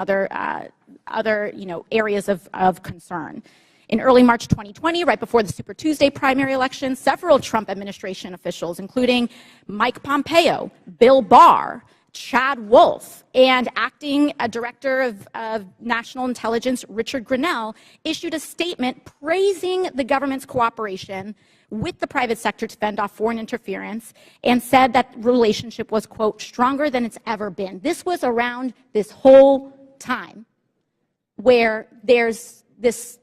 other areas of concern. In early March 2020, right before the Super Tuesday primary election, several Trump administration officials, including Mike Pompeo, Bill Barr, Chad Wolf, and acting director of national intelligence Richard Grenell issued a statement praising the government's cooperation with the private sector to fend off foreign interference, and said that relationship was, quote, stronger than it's ever been. This was around this whole time where there's this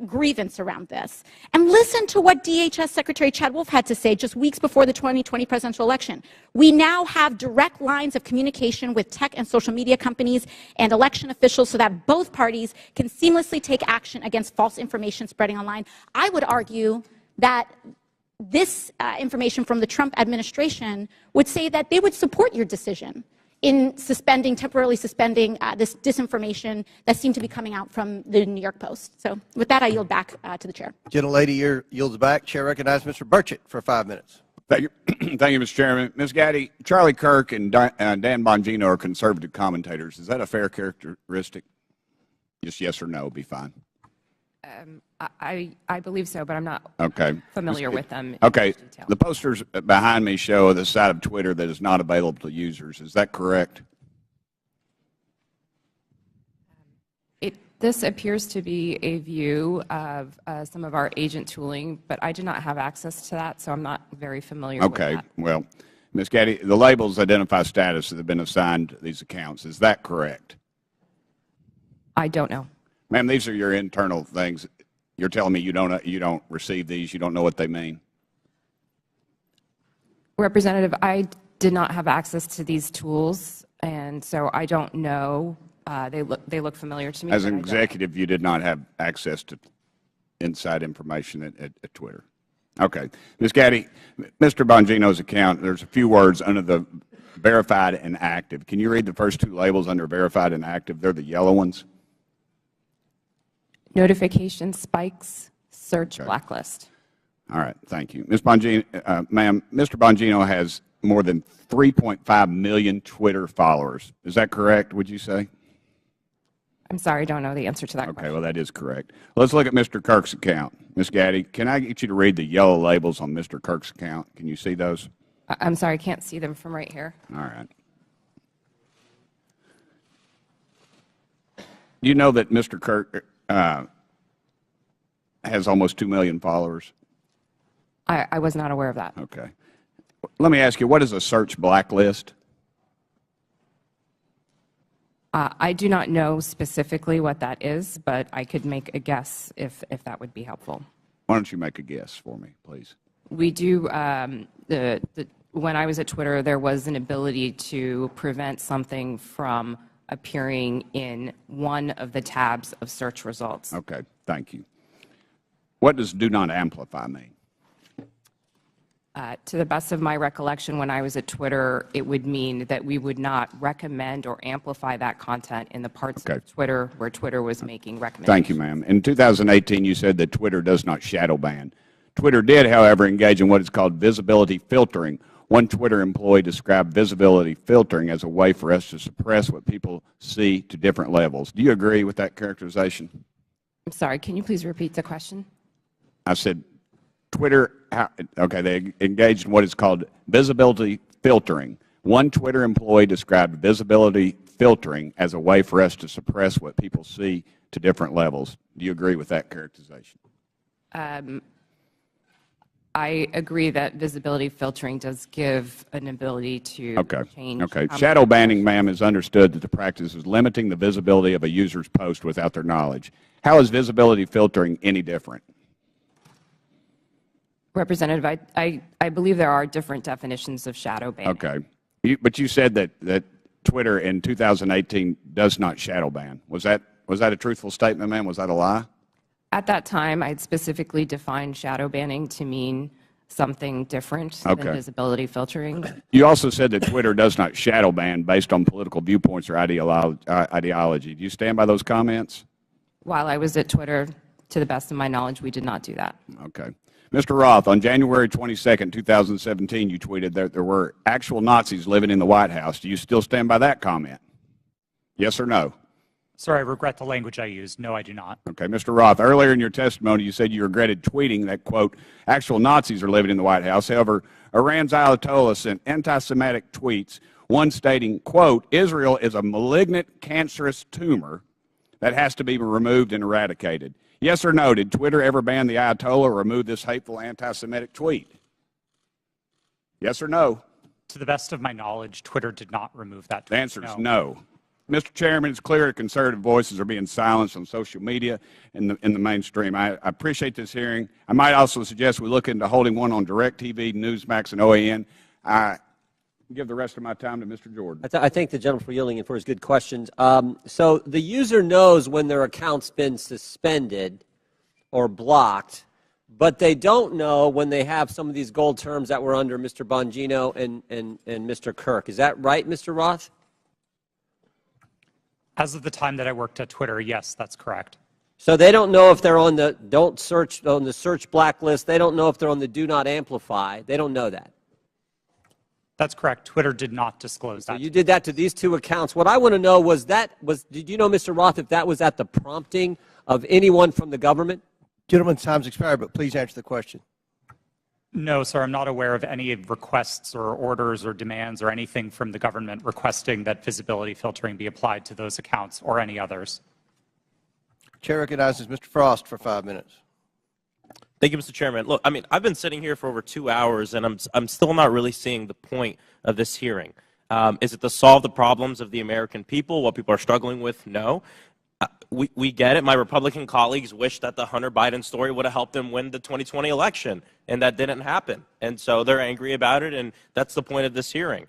grievance around this. And listen to what DHS Secretary Chad Wolf had to say just weeks before the 2020 presidential election. We now have direct lines of communication with tech and social media companies and election officials so that both parties can seamlessly take action against false information spreading online. I would argue that this information from the Trump administration would say that they would support your decision in temporarily suspending this disinformation that seemed to be coming out from the New York Post. So with that, I yield back to the chair. Gentlelady yields back. Chair recognizes Mr. Burchett for 5 minutes. Thank you, thank you, Mr. Chairman. Ms. Gaddy, Charlie Kirk and Dan Bongino are conservative commentators. Is that a fair characteristic? Just yes or no would be fine. I believe so, but I'm not familiar with them. Okay. The posters behind me show the side of Twitter that is not available to users. Is that correct? This appears to be a view of some of our agent tooling, but I do not have access to that, so I'm not very familiar with that. Okay. Well, Ms. Gaddy, the labels identify status that have been assigned to these accounts. Is that correct? I don't know. Ma'am, these are your internal things. You're telling me you don't receive these, you don't know what they mean? Representative, I did not have access to these tools, and so I don't know. They look familiar to me. As an executive, you did not have access to inside information at Twitter. Okay. Ms. Gaddy, Mr. Bongino's account, there's a few words under the verified and active. Can you read the first two labels under verified and active? They're the yellow ones. Notification spikes, search blacklist. All right, thank you. Ms. Bongino, ma'am, Mr. Bongino has more than 3.5 million Twitter followers. Is that correct, would you say? I'm sorry, I don't know the answer to that question. Okay, well, that is correct. Let's look at Mr. Kirk's account. Ms. Gaddy, can I get you to read the yellow labels on Mr. Kirk's account? Can you see those? I'm sorry, I can't see them from right here. All right. You know that Mr. Kirk has almost 2 million followers? I was not aware of that. Okay. Let me ask you, what is a search blacklist? I do not know specifically what that is, but I could make a guess if that would be helpful. Why don't you make a guess for me, please? We do, when I was at Twitter, there was an ability to prevent something from appearing in one of the tabs of search results. Okay, thank you. What does do not amplify mean? To the best of my recollection, when I was at Twitter, it would mean that we would not recommend or amplify that content in the parts of Twitter where Twitter was making recommendations. Thank you, ma'am. In 2018, you said that Twitter does not shadow ban. Twitter did, however, engage in what is called visibility filtering. One Twitter employee described visibility filtering as a way for us to suppress what people see to different levels. Do you agree with that characterization? I'm sorry, can you please repeat the question? I said Twitter, okay, they engaged in what is called visibility filtering. One Twitter employee described visibility filtering as a way for us to suppress what people see to different levels. Do you agree with that characterization? I agree that visibility filtering does give an ability to change. Okay. Shadow banning, ma'am, is understood that the practice is limiting the visibility of a user's post without their knowledge. How is visibility filtering any different? Representative, I believe there are different definitions of shadow banning. Okay. But you said that Twitter in 2018 does not shadow ban. Was that a truthful statement, ma'am? Was that a lie? At that time, I had specifically defined shadow banning to mean something different than visibility filtering. You also said that Twitter does not shadow ban based on political viewpoints or ideology. Do you stand by those comments? While I was at Twitter, to the best of my knowledge, we did not do that. Okay. Mr. Roth, on January 22nd, 2017, you tweeted that there were actual Nazis living in the White House. Do you still stand by that comment? Yes or no? Sir, I regret the language I used. No, I do not. Okay, Mr. Roth, earlier in your testimony, you said you regretted tweeting that, quote, actual Nazis are living in the White House. However, Iran's Ayatollah sent anti-Semitic tweets, one stating, quote, Israel is a malignant, cancerous tumor that has to be removed and eradicated. Yes or no, did Twitter ever ban the Ayatollah or remove this hateful anti-Semitic tweet? Yes or no? To the best of my knowledge, Twitter did not remove that tweet. The answer is no. Mr. Chairman, it's clear that conservative voices are being silenced on social media in the mainstream. I appreciate this hearing. I might also suggest we look into holding one on DirecTV, Newsmax, and OAN. I give the rest of my time to Mr. Jordan. I thank the gentleman for yielding and for his good questions. So the user knows when their account's been suspended or blocked, but they don't know when they have some of these gold terms that were under Mr. Bongino and Mr. Kirk. Is that right, Mr. Roth? As of the time that I worked at Twitter, yes, that's correct. So they don't know if they're on the search blacklist. They don't know if they're on the do not amplify. They don't know that. That's correct. Twitter did not disclose that. So you did that to these two accounts. What I want to know did you know, Mr. Roth, if that was at the prompting of anyone from the government? Gentleman's time's expired, but please answer the question. No, sir, I'm not aware of any requests or orders or demands or anything from the government requesting that visibility filtering be applied to those accounts or any others. Chair recognizes Mr. Frost for 5 minutes. Thank you, Mr. Chairman. Look, I mean, I've been sitting here for over 2 hours, and I'm still not really seeing the point of this hearing. Is it to solve the problems of the American people, what people are struggling with? No. We get it. My Republican colleagues wish that the Hunter Biden story would have helped them win the 2020 election, and that didn't happen. And so they're angry about it, and that's the point of this hearing.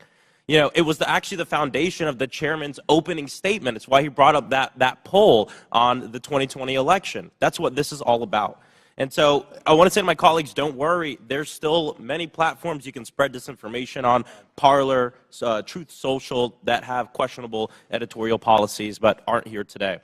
You know, it was actually the foundation of the chairman's opening statement. It's why he brought up that poll on the 2020 election. That's what this is all about. And so I want to say to my colleagues, don't worry. There's still many platforms you can spread disinformation on, Parler, Truth Social, that have questionable editorial policies but aren't here today.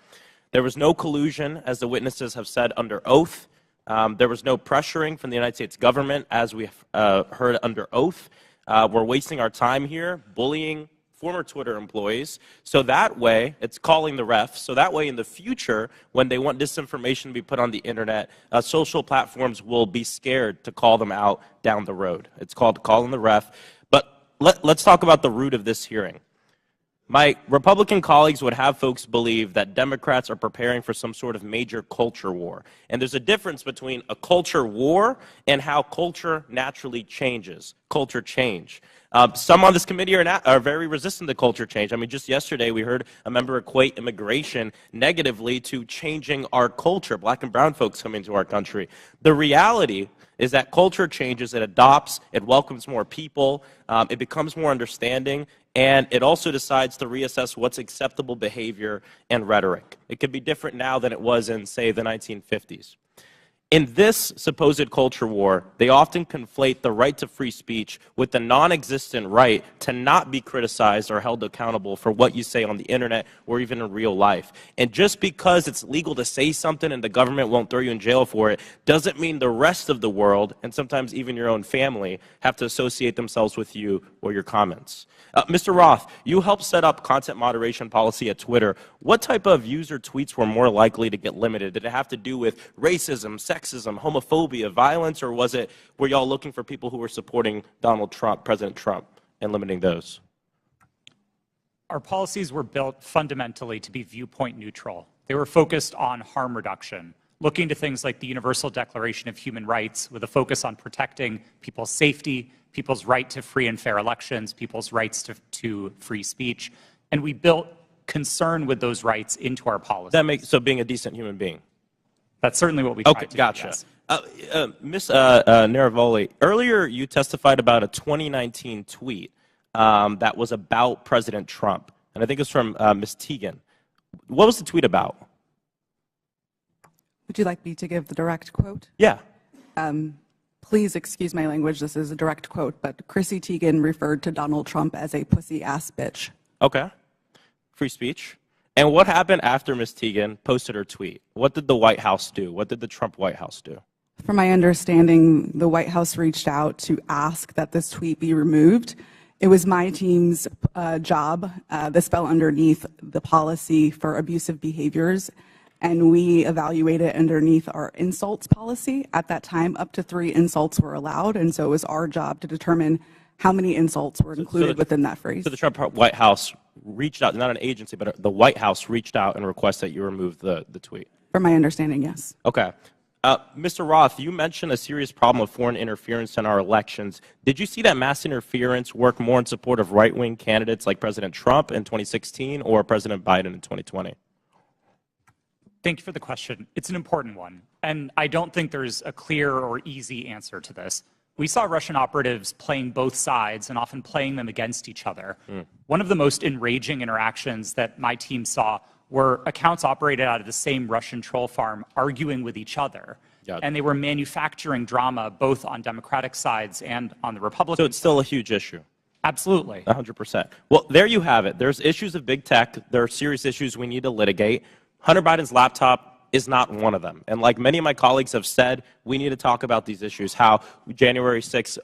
There was no collusion, as the witnesses have said, under oath. There was no pressuring from the United States government, as we heard under oath. We're wasting our time here bullying former Twitter employees. So that way, it's calling the ref. So that way, in the future, when they want disinformation to be put on the internet, social platforms will be scared to call them out down the road. It's called calling the ref. But let's talk about the root of this hearing. My Republican colleagues would have folks believe that Democrats are preparing for some sort of major culture war. And there's a difference between a culture war and how culture naturally changes, culture change. Some on this committee are very resistant to culture change. I mean, just yesterday we heard a member equate immigration negatively to changing our culture, black and brown folks coming to our country. The reality is that culture changes, it adopts, it welcomes more people, it becomes more understanding, and it also decides to reassess what's acceptable behavior and rhetoric. It could be different now than it was in, say, the 1950s. In this supposed culture war, they often conflate the right to free speech with the non-existent right to not be criticized or held accountable for what you say on the internet or even in real life. And just because it's legal to say something and the government won't throw you in jail for it, doesn't mean the rest of the world, and sometimes even your own family, have to associate themselves with you or your comments. Mr. Roth, you helped set up content moderation policy at Twitter. What type of user tweets were more likely to get limited? Did it have to do with racism, sexism, homophobia, violence, or were y'all looking for people who were supporting Donald Trump, President Trump, and limiting those? Our policies were built fundamentally to be viewpoint neutral. They were focused on harm reduction, looking to things like the Universal Declaration of Human Rights with a focus on protecting people's safety, people's right to free and fair elections, people's rights to free speech. And we built concern with those rights into our policies. So being a decent human being. That's certainly what we tried to do. Gotcha. Yes. Ms. Naravoli, earlier you testified about a 2019 tweet that was about President Trump, and I think it was from Ms. Teagan. What was the tweet about? Would you like me to give the direct quote? Yeah. Please excuse my language, this is a direct quote, but Chrissy Teigen referred to Donald Trump as a pussy-ass bitch. Okay. Free speech. And what happened after Ms. Teagan posted her tweet? What did the White House do? What did the Trump White House do? From my understanding, the White House reached out to ask that this tweet be removed. It was my team's job. This fell underneath the policy for abusive behaviors, and we evaluated underneath our insults policy. At that time, up to 3 insults were allowed, and so it was our job to determine how many insults were included within that phrase. So the Trump White House reached out, not an agency, but the White House reached out and requested that you remove the tweet. From my understanding, yes. Okay. Mr. Roth, you mentioned a serious problem of foreign interference in our elections. Did you see that mass interference work more in support of right-wing candidates like President Trump in 2016 or President Biden in 2020? Thank you for the question. It's an important one, and I don't think there's a clear or easy answer to this. We saw Russian operatives playing both sides and often playing them against each other. One of the most enraging interactions that my team saw were accounts operated out of the same Russian troll farm arguing with each other. And they were manufacturing drama both on Democratic sides and on the Republican So it's still a huge issue. Absolutely. 100%. Well, there you have it. There's issues of big tech. There are serious issues we need to litigate. Hunter Biden's laptop is not one of them. And like many of my colleagues have said, we need to talk about these issues, how January 6th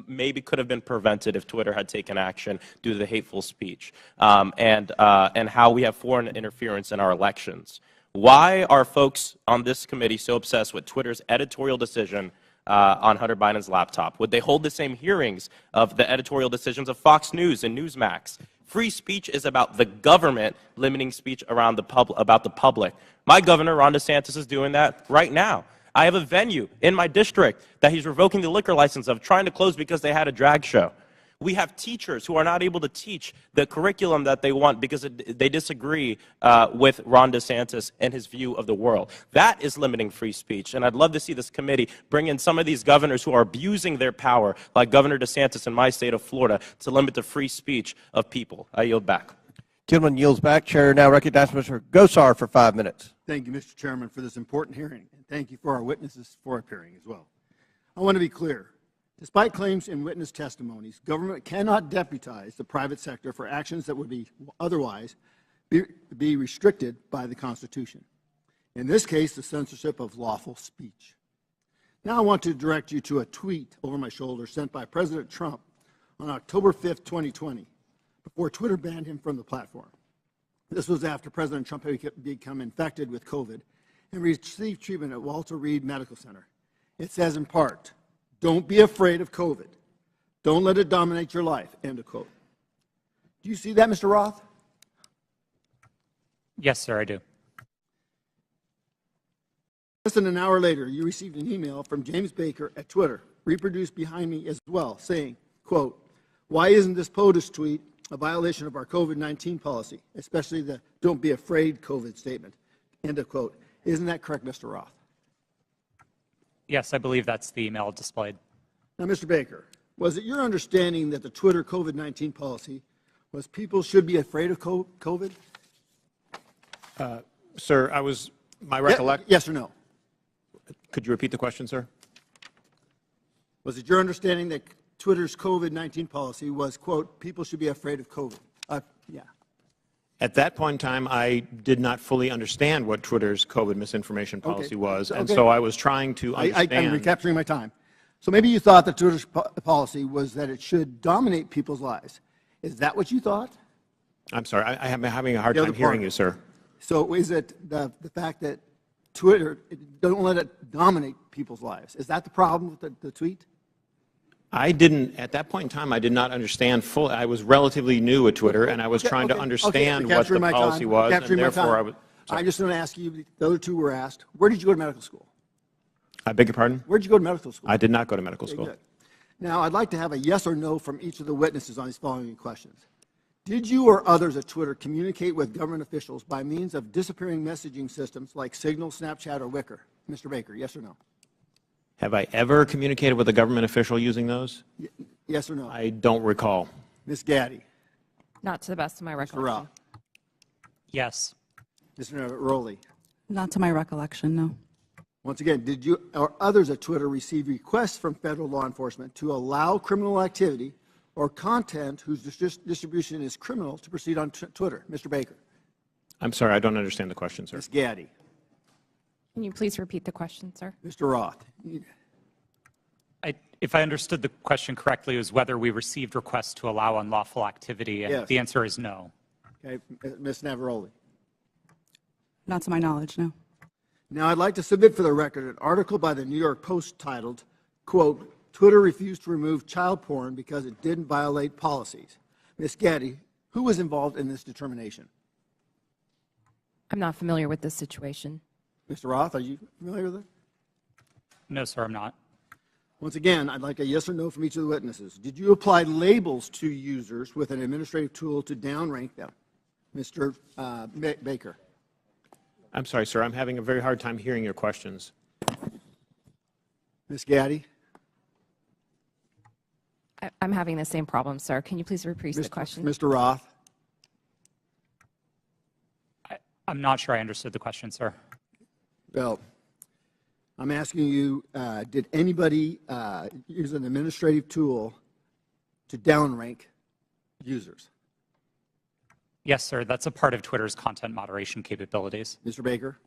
maybe could have been prevented if Twitter had taken action due to the hateful speech, and how we have foreign interference in our elections. Why are folks on this committee so obsessed with Twitter's editorial decision on Hunter Biden's laptop? Would they hold the same hearings of the editorial decisions of Fox News and Newsmax? Free speech is about the government limiting speech around about the public. My governor, Ron DeSantis, is doing that right now. I have a venue in my district that he's revoking the liquor license of, trying to close because they had a drag show. We have teachers who are not able to teach the curriculum that they want because they disagree with Ron DeSantis and his view of the world. That is limiting free speech, and I'd love to see this committee bring in some of these governors who are abusing their power, like Governor DeSantis in my state of Florida, to limit the free speech of people. I yield back. Gentleman yields back. Chair now recognizes Mr. Gosar for 5 minutes. Thank you, Mr. Chairman, for this important hearing, and thank you for our witnesses for appearing as well. I want to be clear. Despite claims in witness testimonies, government cannot deputize the private sector for actions that would be otherwise be restricted by the Constitution. In this case, the censorship of lawful speech. Now I want to direct you to a tweet over my shoulder sent by President Trump on October 5th, 2020, before Twitter banned him from the platform. This was after President Trump had become infected with COVID and received treatment at Walter Reed Medical Center. It says in part, "Don't be afraid of COVID. Don't let it dominate your life," end of quote. Do you see that, Mr. Roth? Yes, sir, I do. Less than an hour later, you received an email from James Baker at Twitter, reproduced behind me as well, saying, quote, "Why isn't this POTUS tweet a violation of our COVID-19 policy, especially the don't be afraid COVID statement," end of quote. Isn't that correct, Mr. Roth? Yes, I believe that's the email displayed. Now, Mr. Baker, was it your understanding that the Twitter COVID-19 policy was people should be afraid of COVID? Sir, my recollection. Yes or no? Could you repeat the question, sir? Was it your understanding that Twitter's COVID-19 policy was, quote, people should be afraid of COVID? Yeah. At that point in time, I did not fully understand what Twitter's COVID misinformation policy was, and so I was trying to understand. I'm recapturing my time. So maybe you thought that Twitter's policy was that it should dominate people's lives. Is that what you thought? I'm sorry, I'm having a hard time hearing you, sir. So is it the fact that Twitter, don't let it dominate people's lives? Is that the problem with the tweet? I didn't, at that point in time, I did not understand fully. I was relatively new at Twitter, and I was trying to understand what the policy was, and therefore I was. I'm just going to ask you, the other two were asked, where did you go to medical school? I beg your pardon? Where did you go to medical school? I did not go to medical school. Good. Now, I'd like to have a yes or no from each of the witnesses on these following questions. Did you or others at Twitter communicate with government officials by means of disappearing messaging systems like Signal, Snapchat, or Wicker? Mr. Baker, yes or no? Have I ever communicated with a government official using those? Yes or no? I don't recall. Ms. Gaddy? Not to the best of my Mr. recollection. Rao? Yes. Mr. Rowley? Not to my recollection, no. Once again, did you or others at Twitter receive requests from federal law enforcement to allow criminal activity or content whose distribution is criminal to proceed on Twitter? Mr. Baker? I'm sorry, I don't understand the question, sir. Ms. Gaddy? Can you please repeat the question, sir? Mr. Roth? If I understood the question correctly, it was whether we received requests to allow unlawful activity, and Yes. the answer is no. Okay, Ms. Navaroli. Not to my knowledge, no. Now, I'd like to submit for the record an article by the New York Post titled, quote, Twitter refused to remove child porn because it didn't violate policies. Ms. Gaddy, who was involved in this determination? I'm not familiar with this situation. Mr. Roth, are you familiar with it? No, sir, I'm not. Once again, I'd like a yes or no from each of the witnesses. Did you apply labels to users with an administrative tool to downrank them? Mr. Baker. I'm sorry, sir. I'm having a very hard time hearing your questions. Ms. Gaddy. I'm having the same problem, sir. Can you please repeat the question? Mr. Roth. I'm not sure I understood the question, sir. Well, I'm asking you, did anybody use an administrative tool to downrank users? Yes, sir. That's a part of Twitter's content moderation capabilities. Mr. Baker?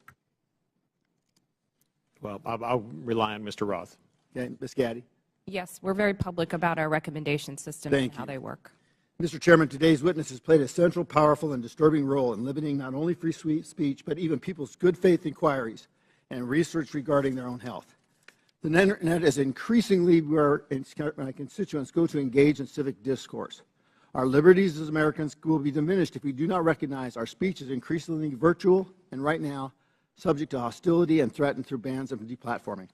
Well, I'll rely on Mr. Roth. Okay, Ms. Gaddy? Yes, we're very public about our recommendation system and how they work. Mr. Chairman, today's witnesses played a central, powerful, and disturbing role in limiting not only free speech, but even people's good faith inquiries and research regarding their own health. The Internet is increasingly where my constituents go to engage in civic discourse. Our liberties as Americans will be diminished if we do not recognize our speech is increasingly virtual and right now subject to hostility and threatened through bans of deplatforming.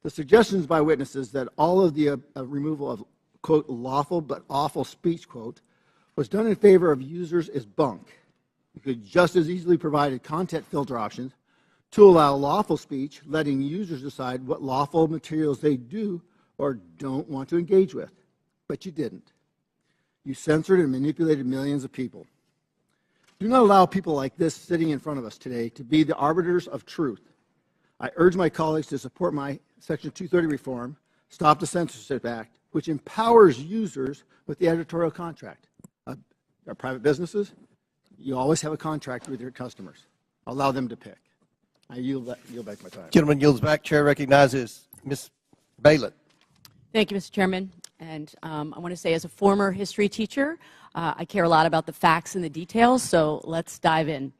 The suggestions by witnesses that all of the removal of, quote, lawful but awful speech, quote, was done in favor of users is bunk. You could just as easily provide content filter options to allow lawful speech, letting users decide what lawful materials they do or don't want to engage with. But you didn't. You censored and manipulated millions of people. Do not allow people like this sitting in front of us today to be the arbiters of truth. I urge my colleagues to support my Section 230 reform, Stop the Censorship Act, which empowers users with the editorial contract. Our private businesses, you always have a contract with your customers. Allow them to pick. I yield back my time. Gentleman yields back. Chair recognizes Ms. Bailett. Thank you, Mr. Chairman. And I want to say, as a former history teacher, I care a lot about the facts and the details, so let's dive in.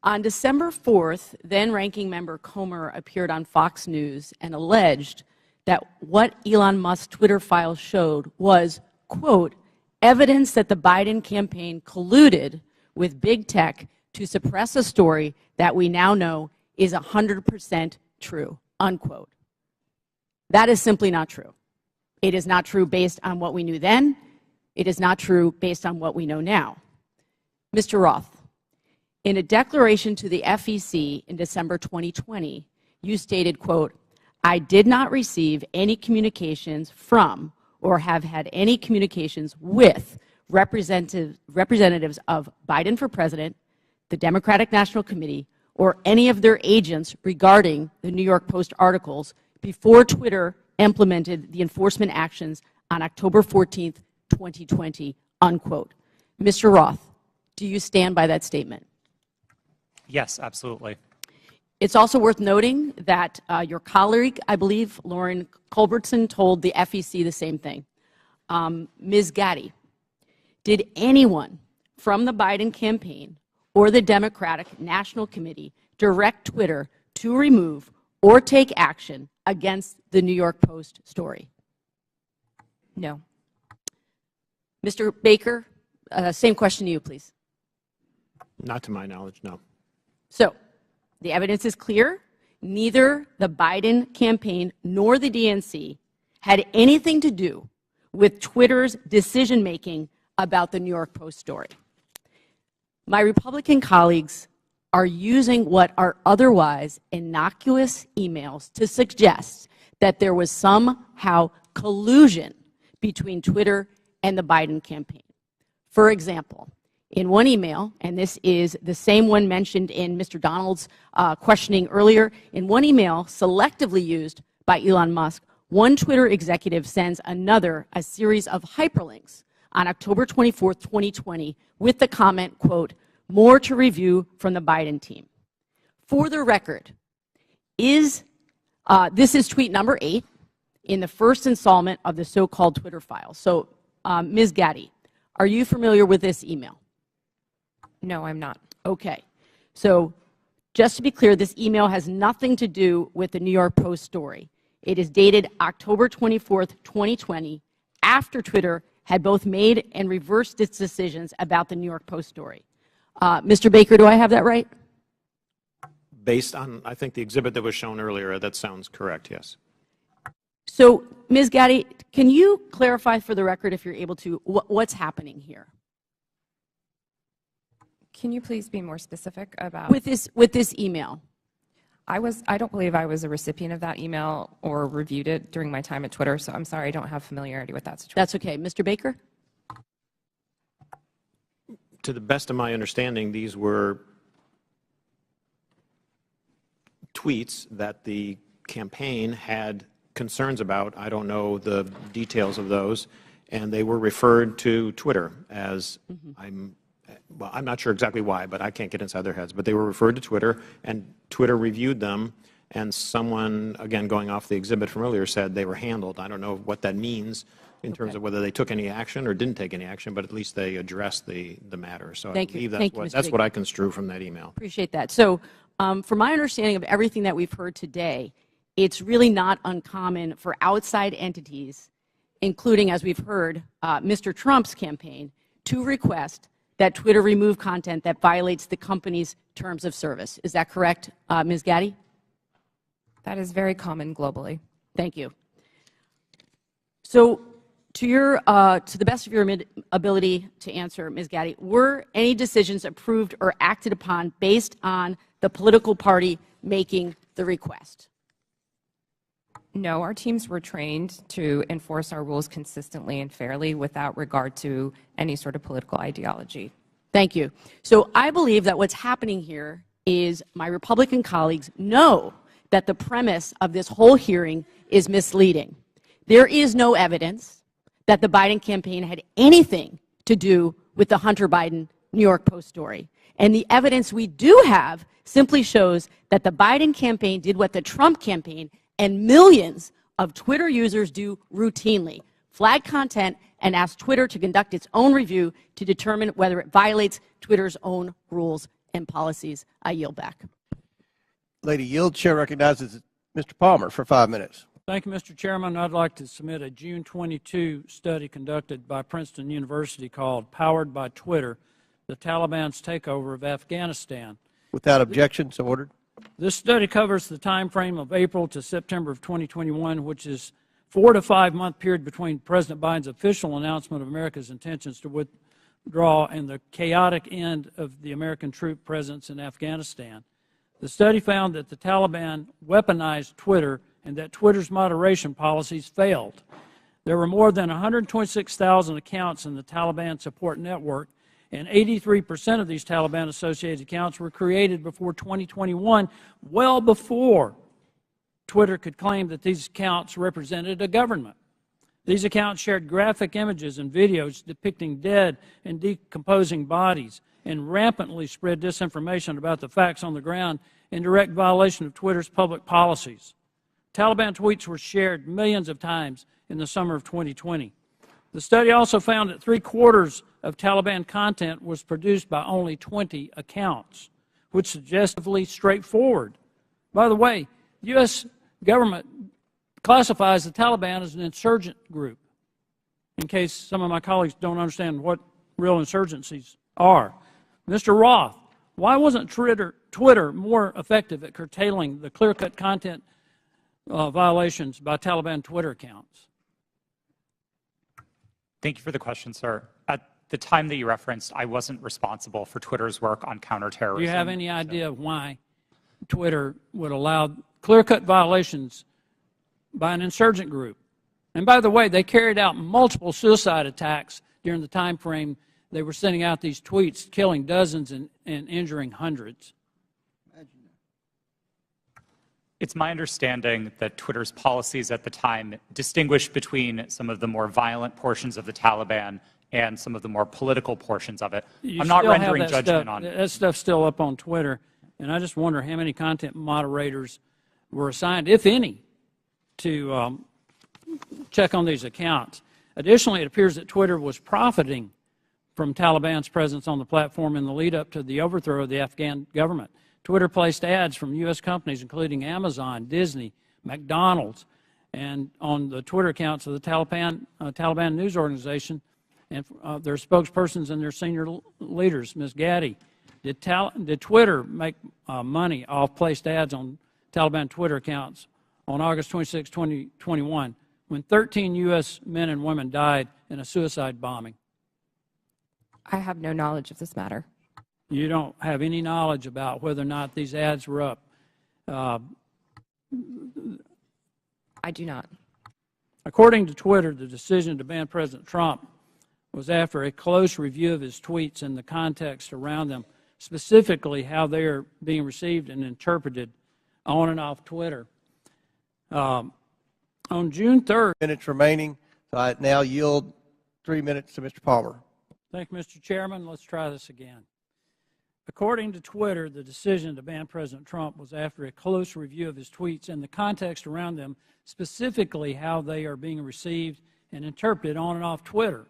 On December 4th, then-ranking member Comer appeared on Fox News and alleged that what Elon Musk's Twitter files showed was, quote, evidence that the Biden campaign colluded with big tech to suppress a story that we now know is 100% true, unquote. That is simply not true. It is not true based on what we knew then. It is not true based on what we know now. Mr. Roth, in a declaration to the FEC in December 2020, you stated, quote, I did not receive any communications from or have had any communications with representatives of Biden for President, the Democratic National Committee, or any of their agents regarding the New York Post articles before Twitter implemented the enforcement actions on October 14th, 2020, unquote. Mr. Roth, do you stand by that statement? Yes, absolutely. It's also worth noting that your colleague, I believe, Lauren Culbertson, told the FEC the same thing. Ms. Gaddy, did anyone from the Biden campaign or the Democratic National Committee direct Twitter to remove or take action against the New York Post story? No. Mr. Baker, same question to you, please. Not to my knowledge, no. So, the evidence is clear. Neither the Biden campaign nor the DNC had anything to do with Twitter's decision-making about the New York Post story. My Republican colleagues are using what are otherwise innocuous emails to suggest that there was somehow collusion between Twitter and the Biden campaign. For example, in one email, and this is the same one mentioned in Mr. Donald's questioning earlier, in one email selectively used by Elon Musk, one Twitter executive sends another a series of hyperlinks on October 24th, 2020, with the comment, quote, more to review from the Biden team. For the record, this is tweet number 8. in the first installment of the so-called Twitter files. So, Ms. Gaddy, are you familiar with this email? No, I'm not. Okay. So, just to be clear, this email has nothing to do with the New York Post story. It is dated October 24th, 2020, after Twitter had both made and reversed its decisions about the New York Post story. Mr. Baker, do I have that right? Based on, I think, the exhibit that was shown earlier, that sounds correct, yes. So, Ms. Gaddy, can you clarify for the record, if you're able to, what's happening here? Can you please be more specific about With this email? I don't believe I was a recipient of that email or reviewed it during my time at Twitter, so I'm sorry I don't have familiarity with that situation. That's okay. Mr. Baker? To the best of my understanding, these were tweets that the campaign had concerns about. I don't know the details of those, and they were referred to Twitter as, well, I'm not sure exactly why, but I can't get inside their heads, but they were referred to Twitter, and Twitter reviewed them, and someone, again, going off the exhibit from earlier, said they were handled. I don't know what that means in terms of whether they took any action or didn't take any action, but at least they addressed the matter. So I believe that's what I construe from that email. Appreciate that. So, from my understanding of everything that we've heard today, it's really not uncommon for outside entities, including, as we've heard, Mr. Trump's campaign, to request that Twitter remove content that violates the company's terms of service. Is that correct, Ms. Gaddy? That is very common globally. Thank you. So, to the best of your ability to answer, Ms. Gaddy, were any decisions approved or acted upon based on the political party making the request? No, our teams were trained to enforce our rules consistently and fairly without regard to any sort of political ideology. Thank you. So I believe that what's happening here is my Republican colleagues know that the premise of this whole hearing is misleading. There is no evidence that the Biden campaign had anything to do with the Hunter Biden New York Post story. And the evidence we do have simply shows that the Biden campaign did what the Trump campaign and millions of Twitter users do routinely: flag content and ask Twitter to conduct its own review to determine whether it violates Twitter's own rules and policies. I yield back. Lady yield. Chair recognizes Mr. Palmer for 5 minutes. Thank you, Mr. Chairman. I'd like to submit a June 22 study conducted by Princeton University called "Powered by Twitter: The Taliban's Takeover of Afghanistan." Without objection, so ordered. This study covers the time frame of April to September of 2021, which is 4 to 5 month period between President Biden's official announcement of America's intentions to withdraw and the chaotic end of the American troop presence in Afghanistan. The study found that the Taliban weaponized Twitter and that Twitter's moderation policies failed. There were more than 126,000 accounts in the Taliban support network, and 83% of these Taliban-associated accounts were created before 2021, well before Twitter could claim that these accounts represented a government. These accounts shared graphic images and videos depicting dead and decomposing bodies and rampantly spread disinformation about the facts on the ground in direct violation of Twitter's public policies. Taliban tweets were shared millions of times in the summer of 2020. The study also found that 3/4 of Taliban content was produced by only 20 accounts, which is suggestively straightforward. By the way, the U.S. government classifies the Taliban as an insurgent group, in case some of my colleagues don't understand what real insurgencies are. Mr. Roth, why wasn't Twitter more effective at curtailing the clear-cut content violations by Taliban Twitter accounts? Thank you for the question, sir. At the time that you referenced, I wasn't responsible for Twitter's work on counterterrorism. Do you have any idea why Twitter would allow clear-cut violations by an insurgent group? And by the way, they carried out multiple suicide attacks during the time frame they were sending out these tweets, killing dozens and injuring hundreds. It's my understanding that Twitter's policies at the time distinguished between some of the more violent portions of the Taliban and some of the more political portions of it. I'm not rendering judgment on it. That stuff's still up on Twitter, and I just wonder how many content moderators were assigned, if any, to check on these accounts. Additionally, it appears that Twitter was profiting from Taliban's presence on the platform in the lead up to the overthrow of the Afghan government. Twitter placed ads from U.S. companies including Amazon, Disney, McDonald's, and on the Twitter accounts of the Taliban news organization and their spokespersons and their senior leaders. Ms. Gaddy, did Twitter make money off placed ads on Taliban Twitter accounts on August 26, 2021, when 13 U.S. men and women died in a suicide bombing? I have no knowledge of this matter. You don't have any knowledge about whether or not these ads were up? I do not. According to Twitter, the decision to ban President Trump was after a close review of his tweets and the context around them, specifically how they are being received and interpreted on and off Twitter. On June 3rd, Minutes remaining. So I now yield 3 minutes to Mr. Palmer. thank you, Mr. Chairman. Let's try this again. According to Twitter, the decision to ban President Trump was after a close review of his tweets and the context around them, specifically how they are being received and interpreted on and off Twitter.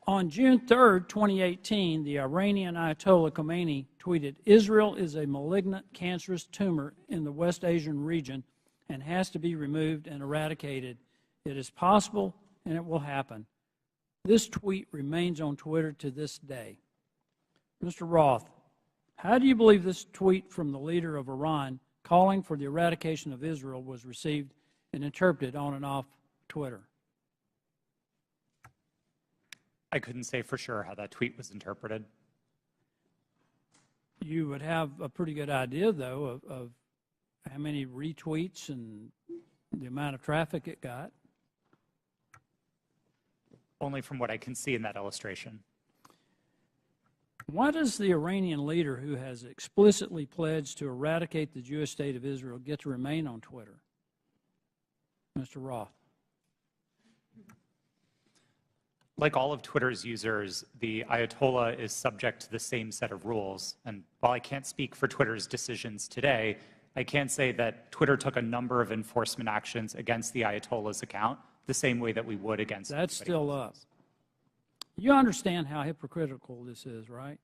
On June 3rd, 2018, the Iranian Ayatollah Khomeini tweeted, "Israel is a malignant, cancerous tumor in the West Asian region and has to be removed and eradicated. It is possible and it will happen." This tweet remains on Twitter to this day. Mr. Roth, how do you believe this tweet from the leader of Iran calling for the eradication of Israel was received and interpreted on and off Twitter? I couldn't say for sure how that tweet was interpreted. You would have a pretty good idea, though, of how many retweets and the amount of traffic it got. Only from what I can see in that illustration. Why does the Iranian leader who has explicitly pledged to eradicate the Jewish state of Israel get to remain on Twitter? Mr. Roth. Like all of Twitter's users, the Ayatollah is subject to the same set of rules. And while I can't speak for Twitter's decisions today, I can say that Twitter took a number of enforcement actions against the Ayatollah's account, the same way that we would against That's still up. else's. You understand how hypocritical this is, right?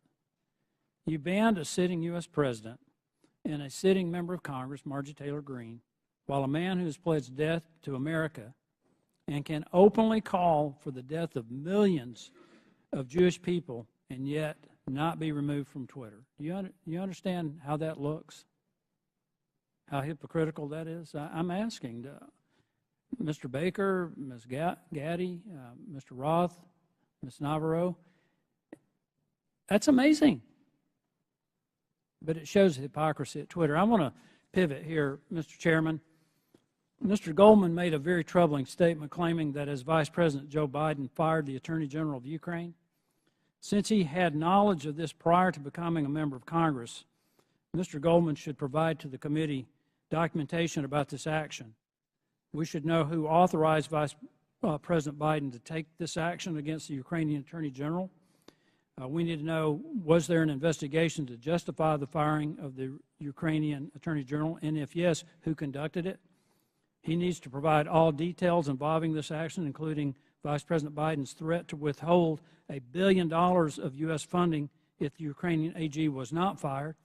You banned a sitting U.S. president and a sitting member of Congress, Marjorie Taylor Greene, while a man who has pledged death to America and can openly call for the death of millions of Jewish people and yet not be removed from Twitter. You understand how that looks? How hypocritical that is? I'm asking Mr. Baker, Ms. Gaddy, Mr. Roth, Ms. Navarro. That's amazing. But it shows hypocrisy at Twitter. I want to pivot here, Mr. Chairman. Mr. Goldman made a very troubling statement claiming that as Vice President Joe Biden fired the Attorney General of Ukraine, since he had knowledge of this prior to becoming a member of Congress, Mr. Goldman should provide to the committee documentation about this action. We should know who authorized Vice President Biden to take this action against the Ukrainian Attorney General. We need to know, was there an investigation to justify the firing of the Ukrainian Attorney General, and if yes, who conducted it? He needs to provide all details involving this action, including Vice President Biden's threat to withhold $1 billion of U.S. funding if the Ukrainian AG was not fired,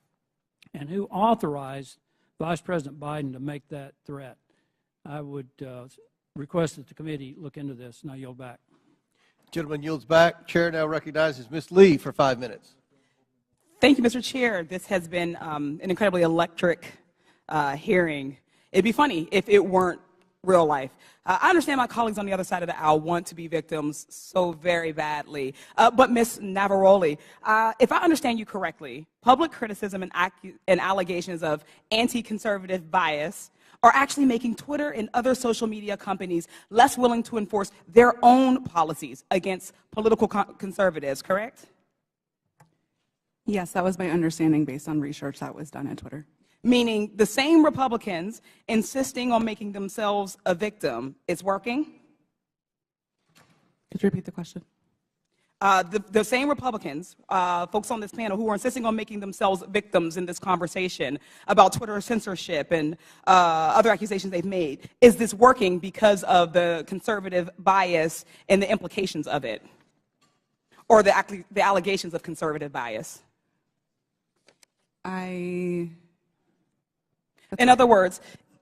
and who authorized Vice President Biden to make that threat. I would request that the committee look into this, and I yield back. Gentleman yields back. Chair now recognizes Ms. Lee for 5 minutes. Thank you, Mr. Chair. This has been an incredibly electric hearing. It'd be funny if it weren't real life. I understand my colleagues on the other side of the aisle want to be victims so very badly. But Ms. Navaroli, if I understand you correctly, public criticism and allegations of anti-conservative bias are actually making Twitter and other social media companies less willing to enforce their own policies against political conservatives, correct? Yes, that was my understanding based on research that was done at Twitter. Meaning the same Republicans insisting on making themselves a victim is working? Could you repeat the question? The same Republicans, folks on this panel who are insisting on making themselves victims in this conversation about Twitter censorship and other accusations they've made, is this working because of the conservative bias and the implications of it, or the allegations of conservative bias? In other words,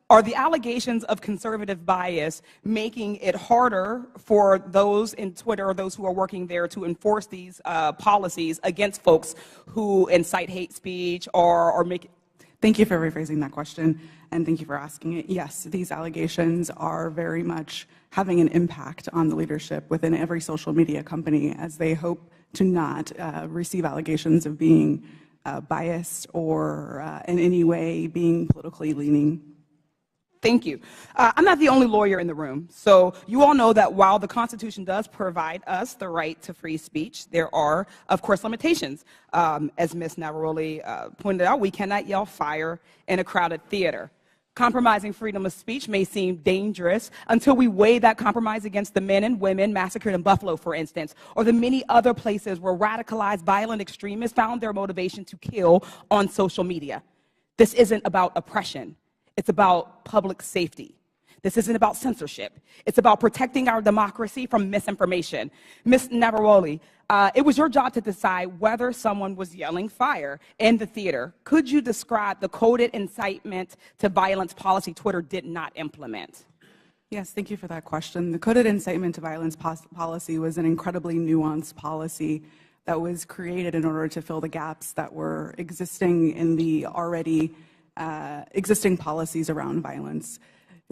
are the allegations of conservative bias making it harder for those in Twitter or those who are working there to enforce these policies against folks who incite hate speech or make? Thank you for rephrasing that question, and thank you for asking it. Yes, these allegations are very much having an impact on the leadership within every social media company, as they hope to not receive allegations of being biased or in any way being politically leaning. Thank you. I'm not the only lawyer in the room, so you all know that while the Constitution does provide us the right to free speech, there are, of course, limitations. As Ms. Navaroli pointed out, we cannot yell fire in a crowded theater. Compromising freedom of speech may seem dangerous until we weigh that compromise against the men and women massacred in Buffalo, for instance, or the many other places where radicalized violent extremists found their motivation to kill on social media. This isn't about oppression. It's about public safety. This isn't about censorship. It's about protecting our democracy from misinformation. Ms. Navaroli, it was your job to decide whether someone was yelling fire in the theater. Could you describe the coded incitement to violence policy Twitter did not implement? Yes, thank you for that question. The coded incitement to violence policy was an incredibly nuanced policy that was created in order to fill the gaps that were existing in the already existing policies around violence.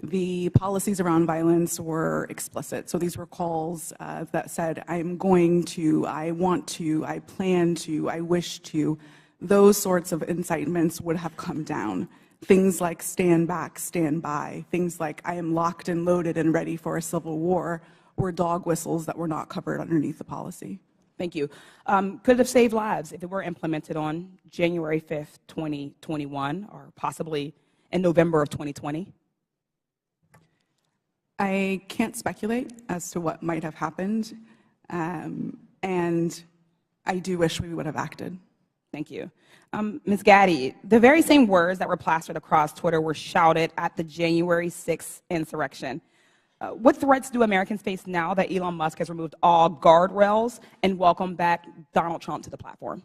The policies around violence were explicit. So these were calls that said, I'm going to, I want to, I plan to, I wish to. Those sorts of incitements would have come down. Things like stand back, stand by. Things like I am locked and loaded and ready for a civil war were dog whistles that were not covered underneath the policy. Thank you. Could it have saved lives if it were implemented on January 5th, 2021, or possibly in November of 2020? I can't speculate as to what might have happened, and I do wish we would have acted. Thank you. Ms. Gaddy, the very same words that were plastered across Twitter were shouted at the January 6th insurrection. What threats do Americans face now that Elon Musk has removed all guardrails and welcomed back Donald Trump to the platform?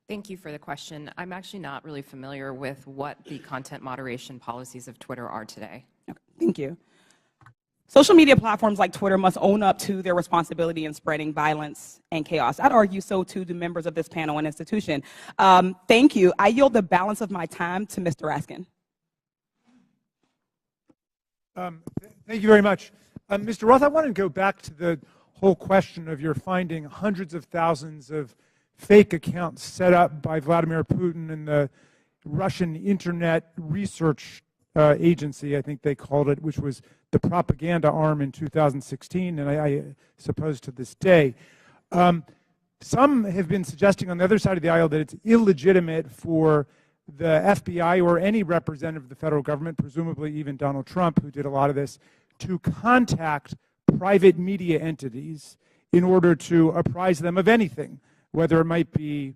Thank you for the question. I'm actually not really familiar with what the content moderation policies of Twitter are today. Okay, thank you. Social media platforms like Twitter must own up to their responsibility in spreading violence and chaos. I'd argue so too do members of this panel and institution. Thank you. I yield the balance of my time to Mr. Raskin. Thank you very much. Mr. Roth, I want to go back to the whole question of your finding hundreds of thousands of fake accounts set up by Vladimir Putin and the Russian Internet Research Agency, I think they called it, which was the propaganda arm in 2016, and I suppose to this day. Some have been suggesting on the other side of the aisle that it's illegitimate for the FBI or any representative of the federal government, presumably even Donald Trump, who did a lot of this, to contact private media entities in order to apprise them of anything, whether it might be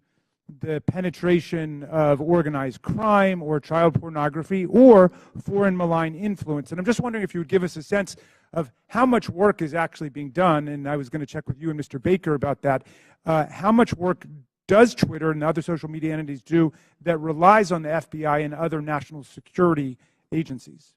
the penetration of organized crime or child pornography or foreign malign influence. And I'm just wondering if you would give us a sense of how much work is actually being done, and I was going to check with you and Mr. Baker about that. How much work does Twitter and other social media entities do that relies on the FBI and other national security agencies?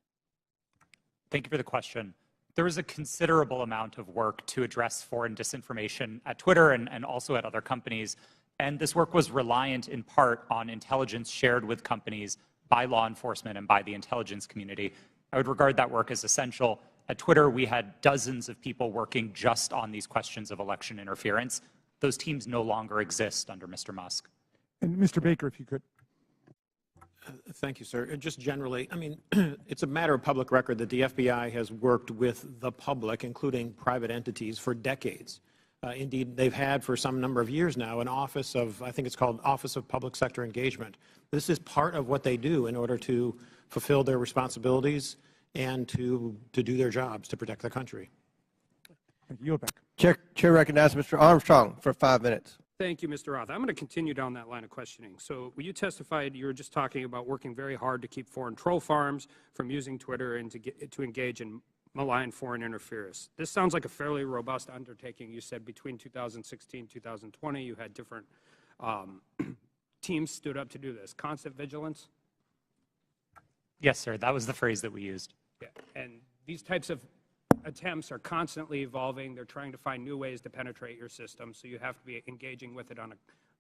Thank you for the question. There is a considerable amount of work to address foreign disinformation at Twitter and also at other companies. And this work was reliant in part on intelligence shared with companies by law enforcement and by the intelligence community. I would regard that work as essential. At Twitter, we had dozens of people working just on these questions of election interference. Those teams no longer exist under Mr. Musk. And Mr. Baker, if you could. Thank you, sir. Just generally, I mean, it's a matter of public record that the FBI has worked with the public, including private entities, for decades. Indeed, they've had for some number of years now an office of, I think it's called Office of Public Sector Engagement. This is part of what they do in order to fulfill their responsibilities and to do their jobs to protect the country. Yield back. Chair recognizes Mr. Armstrong for 5 minutes. Thank you, Mr. Roth. I'm going to continue down that line of questioning. So when you testified, you were just talking about working very hard to keep foreign troll farms from using Twitter and to engage in malign foreign interference. This sounds like a fairly robust undertaking. You said between 2016 and 2020, you had different teams stood up to do this. Constant vigilance? Yes, sir. That was the phrase that we used. Yeah. And these types of attempts are constantly evolving. They're trying to find new ways to penetrate your system, so you have to be engaging with it on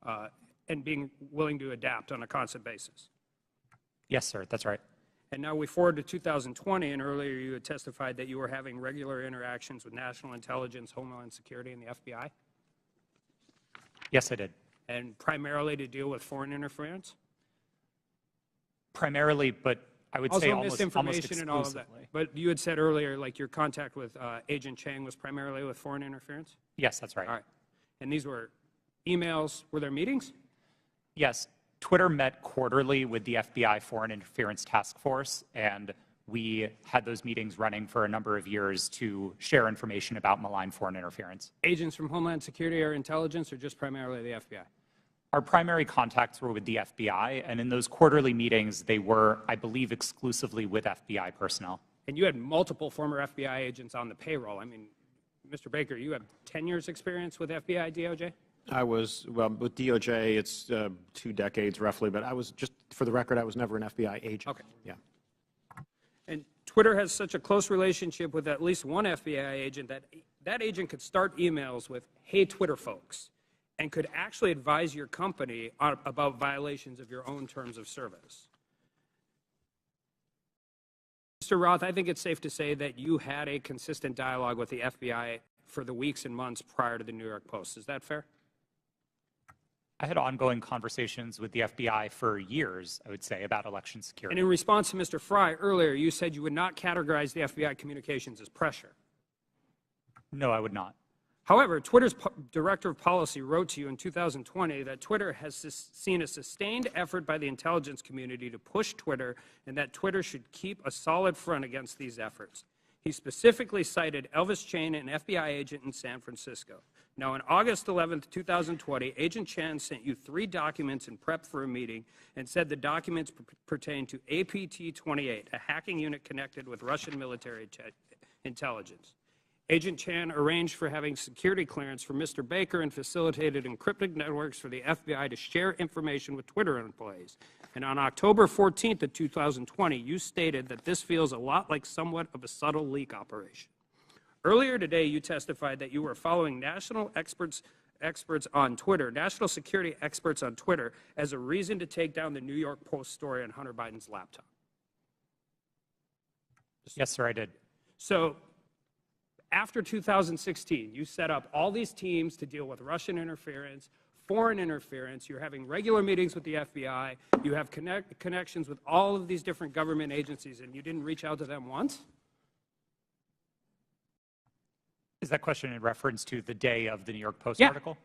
a, and being willing to adapt on a constant basis. Yes, sir. That's right. And now we forward to 2020, and earlier you had testified that you were having regular interactions with national intelligence, Homeland Security, and the FBI? Yes, I did. And primarily to deal with foreign interference? Primarily, but I would say almost misinformation and all of that. exclusively. But you had said earlier, like your contact with Agent Chang was primarily with foreign interference? Yes, that's right. All right. And these were emails, were there meetings? Yes. Twitter met quarterly with the FBI Foreign Interference Task Force, and we had those meetings running for a number of years to share information about malign foreign interference. Agents from Homeland Security or intelligence, or just primarily the FBI? Our primary contacts were with the FBI, and in those quarterly meetings, they were, I believe, exclusively with FBI personnel. And you had multiple former FBI agents on the payroll. I mean, Mr. Baker, you have 10 years experience with FBI, DOJ? I was, well, with DOJ, it's 2 decades roughly, but I was, just for the record, I was never an FBI agent. Okay. Yeah. And Twitter has such a close relationship with at least one FBI agent that that agent could start emails with, "Hey, Twitter folks," and could actually advise your company about violations of your own terms of service. Mr. Roth, I think it's safe to say that you had a consistent dialogue with the FBI for the weeks and months prior to the New York Post. Is that fair? I had ongoing conversations with the FBI for years, I would say, about election security. And in response to Mr. Fry earlier, you said you would not categorize the FBI communications as pressure. No, I would not. However, Twitter's director of policy wrote to you in 2020 that Twitter has seen a sustained effort by the intelligence community to push Twitter, and that Twitter should keep a solid front against these efforts. He specifically cited Elvis Chain, an FBI agent in San Francisco. Now, on August 11, 2020, Agent Chan sent you 3 documents in prep for a meeting and said the documents pertain to APT-28, a hacking unit connected with Russian military intelligence. Agent Chan arranged for having security clearance for Mr. Baker and facilitated encrypted networks for the FBI to share information with Twitter employees. And on October 14th of 2020, you stated that this feels a lot like somewhat of a subtle leak operation. Earlier today, you testified that you were following national experts on Twitter, national security experts on Twitter, as a reason to take down the New York Post story on Hunter Biden's laptop. Yes, sir, I did. So after 2016, you set up all these teams to deal with Russian interference, foreign interference. You're having regular meetings with the FBI. You have connections with all of these different government agencies, and you didn't reach out to them once? Is that question in reference to the day of the New York Post Yeah. article?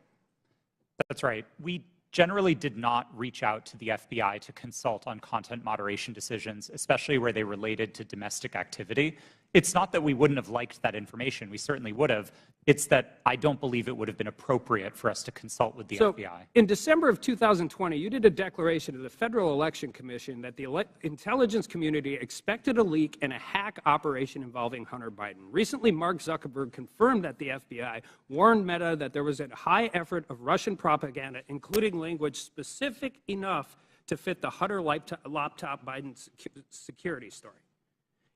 That's right. We generally did not reach out to the FBI to consult on content moderation decisions, especially where they related to domestic activity. It's not that we wouldn't have liked that information. We certainly would have. It's that I don't believe it would have been appropriate for us to consult with the FBI. In December of 2020, you did a declaration to the Federal Election Commission that the intelligence community expected a leak and a hack operation involving Hunter Biden. Recently, Mark Zuckerberg confirmed that the FBI warned Meta that there was a high effort of Russian propaganda, including language specific enough to fit the Hunter laptop Biden security story.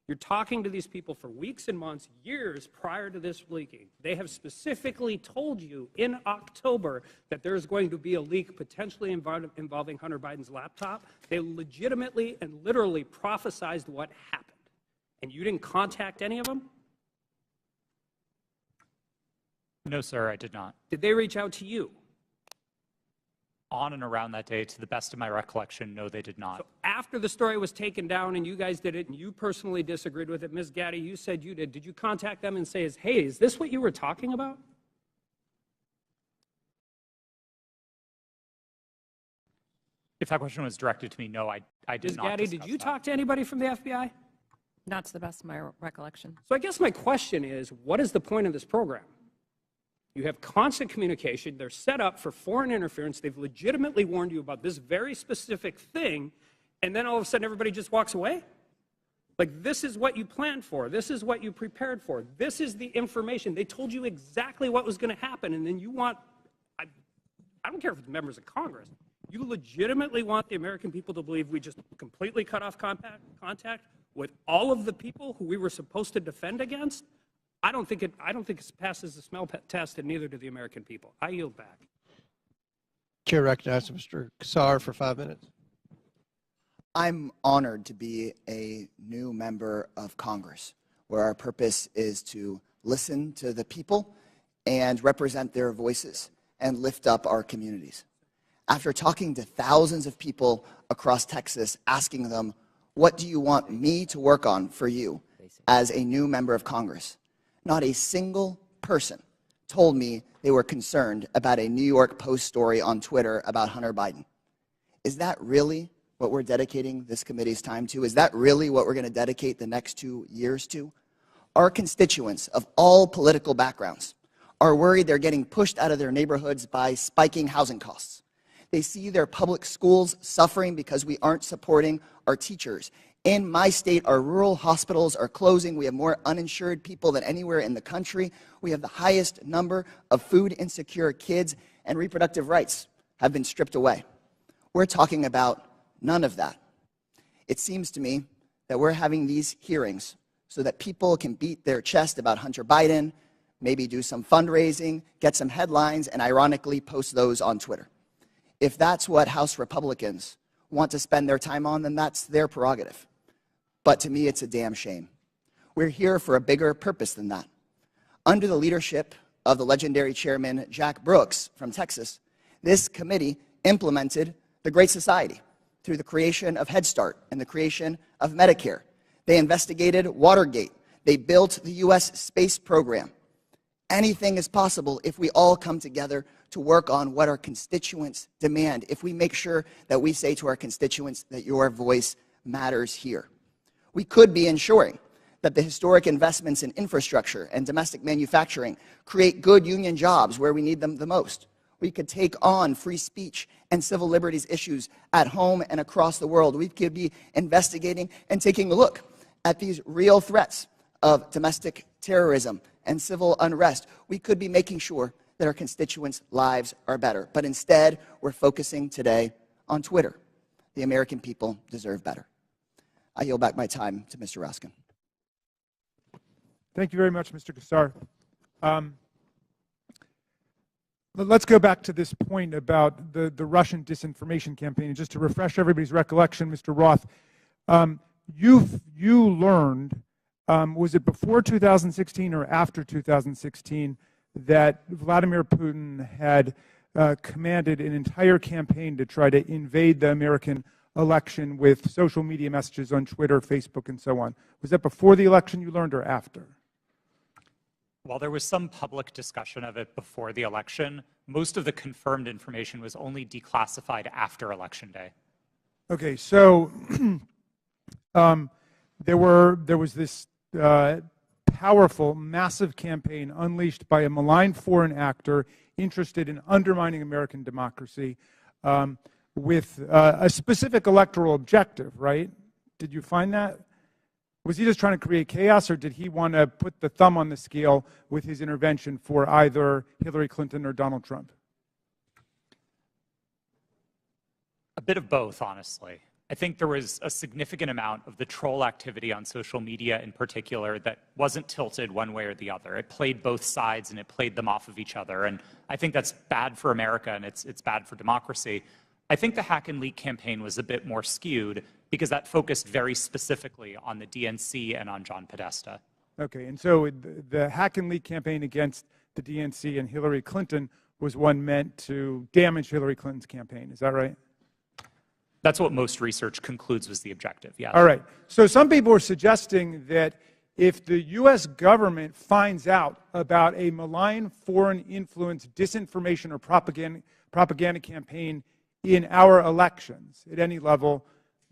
You're talking to these people for weeks and months, years prior to this leaking. They have specifically told you in October that there's going to be a leak potentially involving Hunter Biden's laptop. They legitimately and literally prophesized what happened. And you didn't contact any of them? No, sir, I did not. Did they reach out to you? On and around that day, to the best of my recollection, no, they did not. So after the story was taken down and you guys did it and you personally disagreed with it, Ms. Gaddy, you said you did. Did you contact them and say, hey, is this what you were talking about? If that question was directed to me, no, I did Ms. not. Gaddy, did you talk to anybody from the FBI? Not to the best of my recollection. So I guess my question is, what is the point of this program? You have constant communication. They're set up for foreign interference. They've legitimately warned you about this very specific thing, and then all of a sudden everybody just walks away? Like, this is what you planned for. This is what you prepared for. This is the information. They told you exactly what was going to happen, and then you want, I don't care if it's members of Congress, you legitimately want the American people to believe we just completely cut off contact with all of the people who we were supposed to defend against? I don't think it passes the smell test, and neither do the American people. I yield back. Chair recognizes Mr. Kassar for 5 minutes. I'm honored to be a new member of Congress, where our purpose is to listen to the people and represent their voices and lift up our communities. After talking to thousands of people across Texas, asking them, what do you want me to work on for you as a new member of Congress? Not a single person told me they were concerned about a New York Post story on Twitter about Hunter Biden. Is that really what we're dedicating this committee's time to? Is that really what we're going to dedicate the next 2 years to? Our constituents of all political backgrounds are worried they're getting pushed out of their neighborhoods by spiking housing costs. They see their public schools suffering because we aren't supporting our teachers. In my state, our rural hospitals are closing. We have more uninsured people than anywhere in the country. We have the highest number of food insecure kids, and reproductive rights have been stripped away. We're talking about none of that. It seems to me that we're having these hearings so that people can beat their chest about Hunter Biden, maybe do some fundraising, get some headlines, and ironically post those on Twitter. If that's what House Republicans want to spend their time on, then that's their prerogative. But to me, it's a damn shame. We're here for a bigger purpose than that. Under the leadership of the legendary chairman, Jack Brooks from Texas, this committee implemented the Great Society through the creation of Head Start and the creation of Medicare. They investigated Watergate. They built the U.S. space program. Anything is possible if we all come together to work on what our constituents demand, if we make sure that we say to our constituents that your voice matters here. We could be ensuring that the historic investments in infrastructure and domestic manufacturing create good union jobs where we need them the most. We could take on free speech and civil liberties issues at home and across the world. We could be investigating and taking a look at these real threats of domestic terrorism and civil unrest. We could be making sure that our constituents' lives are better. But instead, we're focusing today on Twitter. The American people deserve better. I yield back my time to Mr. Raskin. Thank you very much, Mr. Kassar. Let's go back to this point about the Russian disinformation campaign. And just to refresh everybody's recollection, Mr. Roth, you learned, was it before 2016 or after 2016, that Vladimir Putin had commanded an entire campaign to try to invade the American election with social media messages on Twitter, Facebook, and so on? Was that before the election you learned or after? While there was some public discussion of it before the election, most of the confirmed information was only declassified after Election Day. Okay, so there was this powerful, massive campaign unleashed by a malign foreign actor interested in undermining American democracy with a specific electoral objective, right? Did you find that? Was he just trying to create chaos, or did he want to put the thumb on the scale with his intervention for either Hillary Clinton or Donald Trump? A bit of both, honestly. I think there was a significant amount of the troll activity on social media in particular that wasn't tilted one way or the other. It played both sides and it played them off of each other. And I think that's bad for America and it's bad for democracy. I think the hack and leak campaign was a bit more skewed because that focused very specifically on the DNC and on John Podesta. Okay, and so the hack and leak campaign against the DNC and Hillary Clinton was one meant to damage Hillary Clinton's campaign. Is that right? That's what most research concludes was the objective, yeah. All right. So some people are suggesting that if the U.S. government finds out about a malign foreign influence disinformation or propaganda campaign in our elections at any level,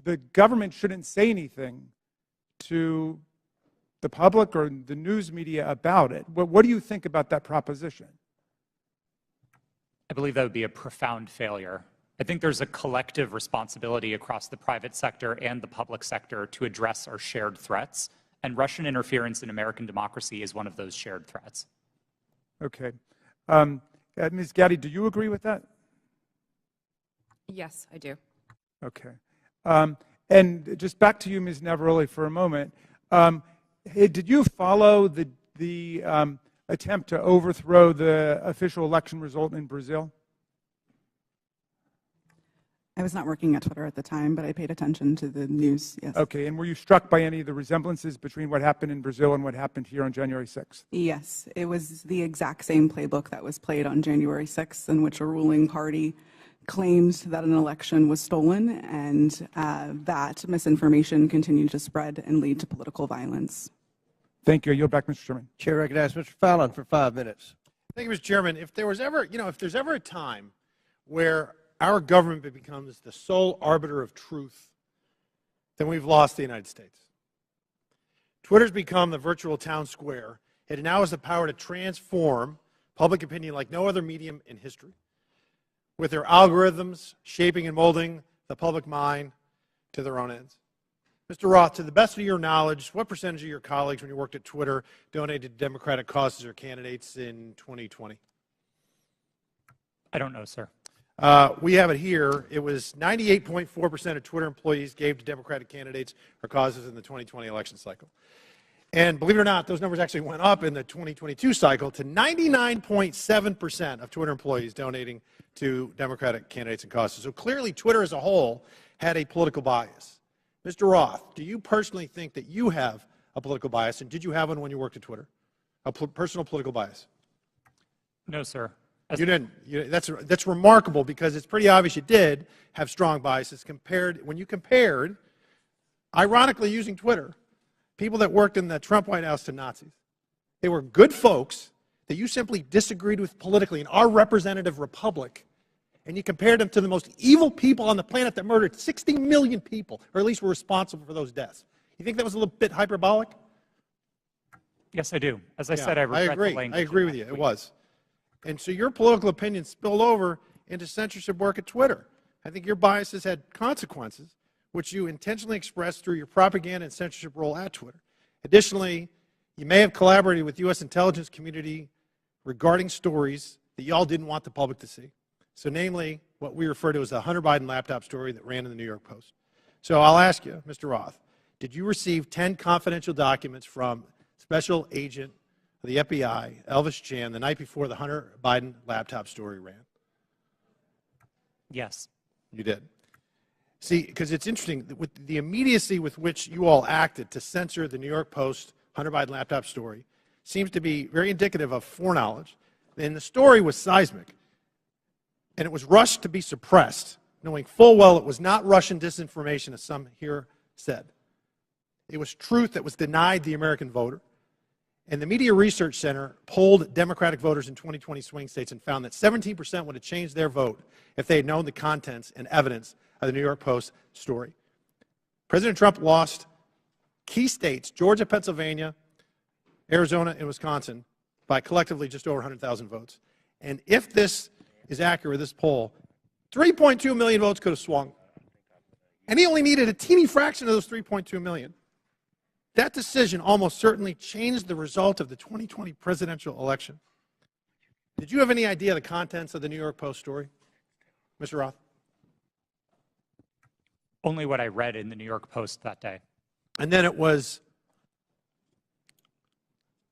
the government shouldn't say anything to the public or the news media about it. What do you think about that proposition? I believe that would be a profound failure. I think there's a collective responsibility across the private sector and the public sector to address our shared threats, and Russian interference in American democracy is one of those shared threats. Okay. Ms. Gaddy, do you agree with that? Yes, I do. Okay. And just back to you, Ms. Navaroli, for a moment. Did you follow the attempt to overthrow the official election result in Brazil? I was not working at Twitter at the time, but I paid attention to the news, yes. Okay, and were you struck by any of the resemblances between what happened in Brazil and what happened here on January 6th? Yes, it was the exact same playbook that was played on January 6th, in which a ruling party claimed that an election was stolen and that misinformation continued to spread and lead to political violence. Thank you. I yield back, Mr. Chairman. Chair recognizes Mr. Fallon for 5 minutes. Thank you, Mr. Chairman. If there was ever, if there's ever a time where our government becomes the sole arbiter of truth, then we've lost the United States. Twitter's become the virtual town square. It now has the power to transform public opinion like no other medium in history, with their algorithms shaping and molding the public mind to their own ends. Mr. Roth, to the best of your knowledge, what percentage of your colleagues when you worked at Twitter donated to Democratic causes or candidates in 2020? I don't know, sir. We have it here. It was 98.4% of Twitter employees gave to Democratic candidates or causes in the 2020 election cycle. And believe it or not, those numbers actually went up in the 2022 cycle to 99.7% of Twitter employees donating to Democratic candidates and causes. So clearly, Twitter as a whole had a political bias. Mr. Roth, do you personally think that you have a political bias, and did you have one when you worked at Twitter? A personal political bias? No, sir. You didn't. That's remarkable, because it's pretty obvious you did have strong biases when you compared, ironically using Twitter, people that worked in the Trump White House to Nazis. They were good folks that you simply disagreed with politically in our representative republic, and you compared them to the most evil people on the planet that murdered 60 million people, or at least were responsible for those deaths. You think that was a little bit hyperbolic? Yes, I do. As I said, I regret the language. I agree with you. It was. And so your political opinion spilled over into censorship work at Twitter. I think your biases had consequences, which you intentionally expressed through your propaganda and censorship role at Twitter. Additionally, you may have collaborated with U.S. intelligence community regarding stories that you all didn't want the public to see. So namely, what we refer to as the Hunter Biden laptop story that ran in the New York Post. So I'll ask you, Mr. Roth, did you receive 10 confidential documents from Special Agent of the FBI, Elvis Chan, the night before the Hunter Biden laptop story ran? Yes. You did. See, because it's interesting, with the immediacy with which you all acted to censor the New York Post Hunter Biden laptop story seems to be very indicative of foreknowledge. And the story was seismic, and it was rushed to be suppressed, knowing full well it was not Russian disinformation, as some here said. It was truth that was denied the American voter. And the Media Research Center polled Democratic voters in 2020 swing states and found that 17% would have changed their vote if they had known the contents and evidence of the New York Post story. President Trump lost key states, Georgia, Pennsylvania, Arizona, and Wisconsin, by collectively just over 100,000 votes. And if this is accurate, this poll, 3.2 million votes could have swung. And he only needed a teeny fraction of those 3.2 million. That decision almost certainly changed the result of the 2020 presidential election. Did you have any idea the contents of the New York Post story, Mr. Roth? Only what I read in the New York Post that day. And then it was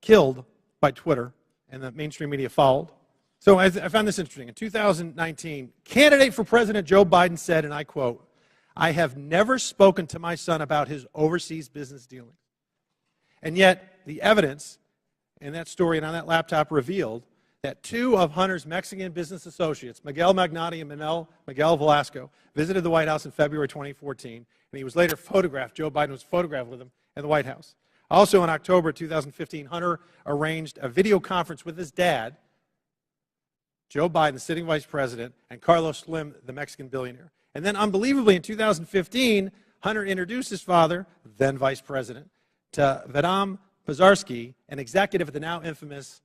killed by Twitter, and the mainstream media followed. So I found this interesting. In 2019, candidate for President Joe Biden said, and I quote, "I have never spoken to my son about his overseas business dealings." And yet, the evidence in that story and on that laptop revealed that two of Hunter's Mexican business associates, Miguel Magnati and Miguel Velasco, visited the White House in February 2014, and he was later photographed. Joe Biden was photographed with him in the White House. Also in October 2015, Hunter arranged a video conference with his dad, Joe Biden, the sitting vice president, and Carlos Slim, the Mexican billionaire. And then unbelievably in 2015, Hunter introduced his father, then vice president, to Vadym Pozharskyi, an executive at the now infamous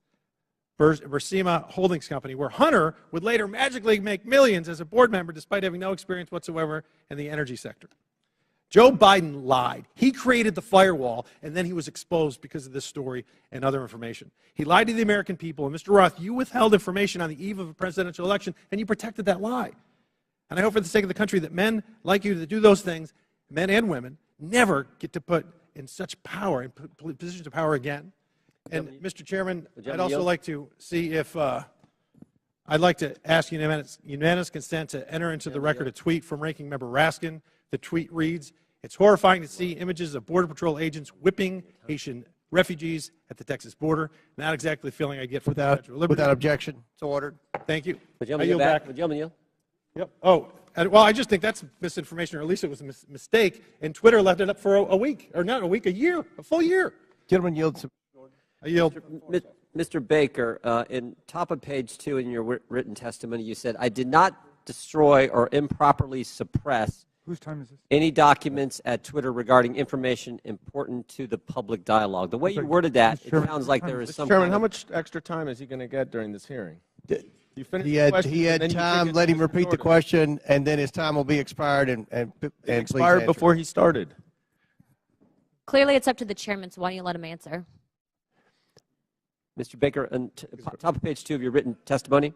Burisma Holdings Company, where Hunter would later magically make millions as a board member despite having no experience whatsoever in the energy sector. Joe Biden lied. He created the firewall, and then he was exposed because of this story and other information. He lied to the American people, and Mr. Roth, you withheld information on the eve of a presidential election, and you protected that lie. And I hope for the sake of the country that men like you that do those things, men and women, never get to put in such power, in positions of power again. And, Mr. Chairman, I'd also like to see if, I'd like to ask unanimous consent to enter into the record a tweet from Ranking Member Raskin. The tweet reads, "It's horrifying to see images of Border Patrol agents whipping Haitian refugees at the Texas border. Not exactly the feeling I get from Without objection. It's ordered. Thank you. Would you yield back? Would you yield? Yep. Oh, well, I just think that's misinformation, or at least it was a mistake, and Twitter left it up for a week, or not a week, a year, a full year. Gentleman yields. I yield. Mr. Baker, in top of page 2 in your written testimony, you said, "I did not destroy or improperly suppress Whose time is this? any documents at Twitter regarding information important to the public dialogue." The way you worded that, it sounds like there is some Chairman, kind how of much extra time is he going to get during this hearing? You finish He the had, question, he and had then you time. take it Let to him repeat the order. question, and then his time will be expired. And It please expired answer. before he started. Clearly, it's up to the chairman, so why don't you let him answer? Mr. Baker, on top of page 2 of your written testimony,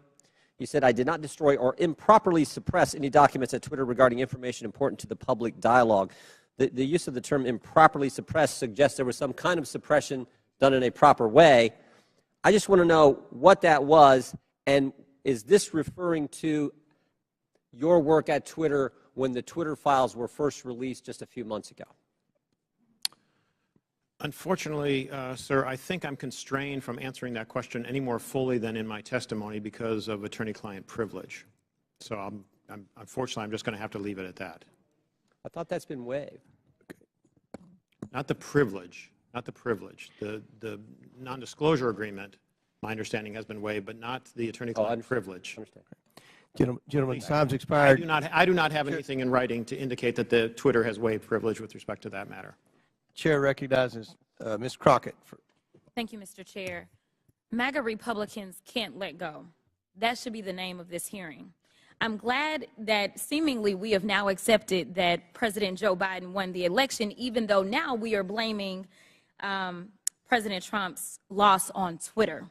you said, "I did not destroy or improperly suppress any documents at Twitter regarding information important to the public dialogue." The use of the term improperly suppressed suggests there was some kind of suppression done in a proper way. I just want to know what that was, and is this referring to your work at Twitter when the Twitter files were first released just a few months ago? Unfortunately, sir, I think I'm constrained from answering that question any more fully than in my testimony because of attorney-client privilege. So unfortunately, I'm just going to have to leave it at that. I thought that's been waived. Not the privilege, not the privilege. The non-disclosure agreement, my understanding, has been waived, but not the attorney-client privilege. Gentlemen, time's expired. I do not have anything in writing to indicate that the Twitter has waived privilege with respect to that matter. Chair recognizes Ms. Crockett. Thank you, Mr. Chair. MAGA Republicans can't let go. That should be the name of this hearing. I'm glad that seemingly we have now accepted that President Joe Biden won the election, even though now we are blaming President Trump's loss on Twitter.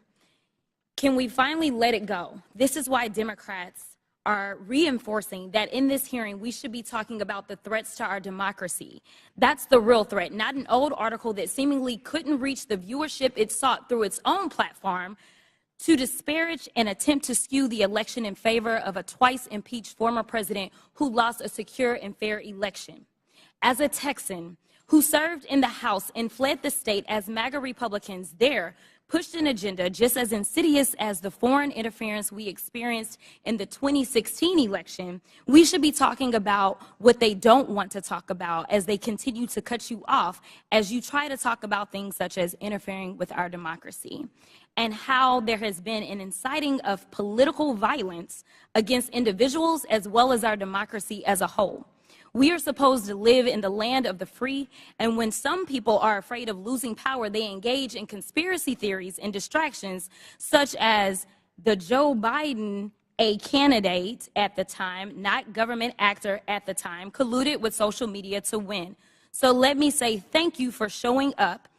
Can we finally let it go? This is why Democrats are reinforcing that in this hearing we should be talking about the threats to our democracy. That's the real threat, not an old article that seemingly couldn't reach the viewership it sought through its own platform to disparage and attempt to skew the election in favor of a twice impeached former president who lost a secure and fair election. As a Texan who served in the House and fled the state as MAGA Republicans there pushed an agenda just as insidious as the foreign interference we experienced in the 2016 election, we should be talking about what they don't want to talk about as they continue to cut you off as you try to talk about things such as interfering with our democracy, and how there has been an inciting of political violence against individuals as well as our democracy as a whole. We are supposed to live in the land of the free, and when some people are afraid of losing power, they engage in conspiracy theories and distractions, such as the Joe Biden, a candidate at the time, not government actor at the time, colluded with social media to win. So let me say thank you for showing up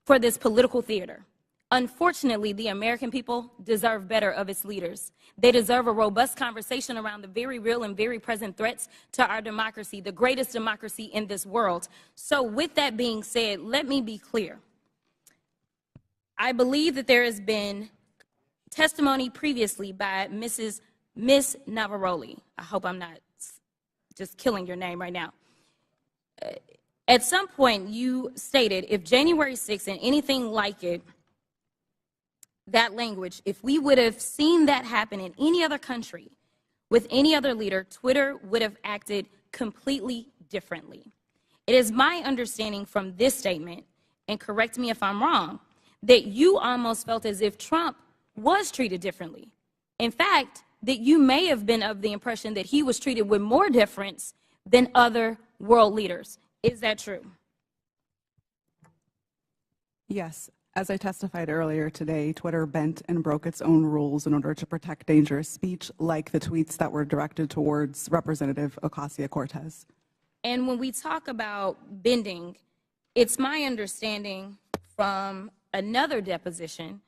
for this political theater. Unfortunately, the American people deserve better of its leaders. They deserve a robust conversation around the very real and very present threats to our democracy, the greatest democracy in this world. So with that being said, let me be clear. I believe that there has been testimony previously by Miss Navaroli. I hope I'm not just killing your name right now. At some point, you stated if January 6th and anything like it, that language, if we would have seen that happen in any other country with any other leader, Twitter would have acted completely differently. It is my understanding from this statement, and correct me if I'm wrong, that you almost felt as if Trump was treated differently. In fact, that you may have been of the impression that he was treated with more deference than other world leaders. Is that true? Yes. As I testified earlier today, Twitter bent and broke its own rules in order to protect dangerous speech, like the tweets that were directed towards Representative Ocasio-Cortez. And when we talk about bending, it's my understanding from another deposition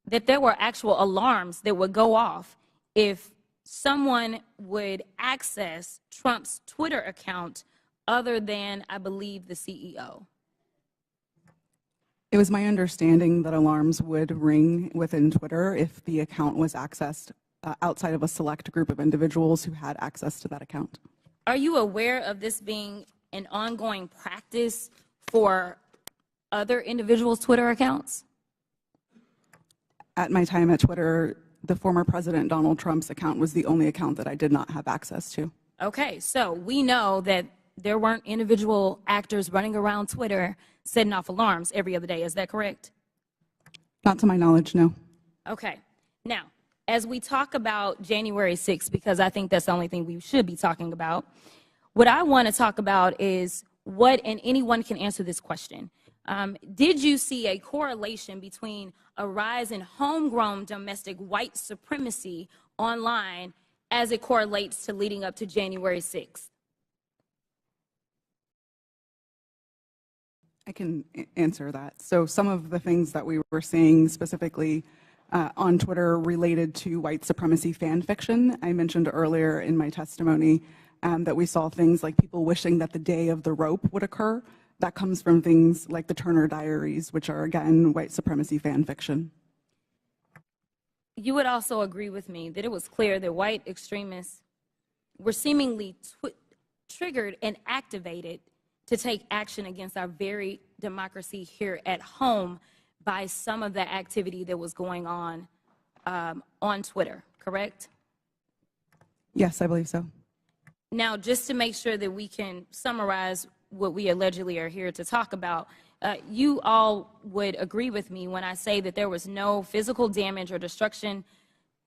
that there were actual alarms that would go off if someone would access Trump's Twitter account other than, I believe, the CEO. It was my understanding that alarms would ring within Twitter if the account was accessed outside of a select group of individuals who had access to that account. Are you aware of this being an ongoing practice for other individuals' Twitter accounts? At my time at Twitter, the former President Donald Trump's account was the only account that I did not have access to. Okay, so we know that there weren't individual actors running around Twitter setting off alarms every other day. Is that correct? Not to my knowledge, no. Okay. Now, as we talk about January 6th, because I think that's the only thing we should be talking about, what I want to talk about is what, and anyone can answer this question. Did you see a correlation between a rise in homegrown domestic white supremacy online as it correlates to leading up to January 6th? I can answer that. So some of the things that we were seeing specifically on Twitter related to white supremacy fan fiction. I mentioned earlier in my testimony that we saw things like people wishing that the day of the rope would occur. That comes from things like the Turner Diaries, which are, again, white supremacy fan fiction. You would also agree with me that it was clear that white extremists were seemingly triggered and activated to take action against our very democracy here at home by some of the activity that was going on Twitter, correct? Yes, I believe so. Now, just to make sure that we can summarize what we allegedly are here to talk about, you all would agree with me when I say that there was no physical damage or destruction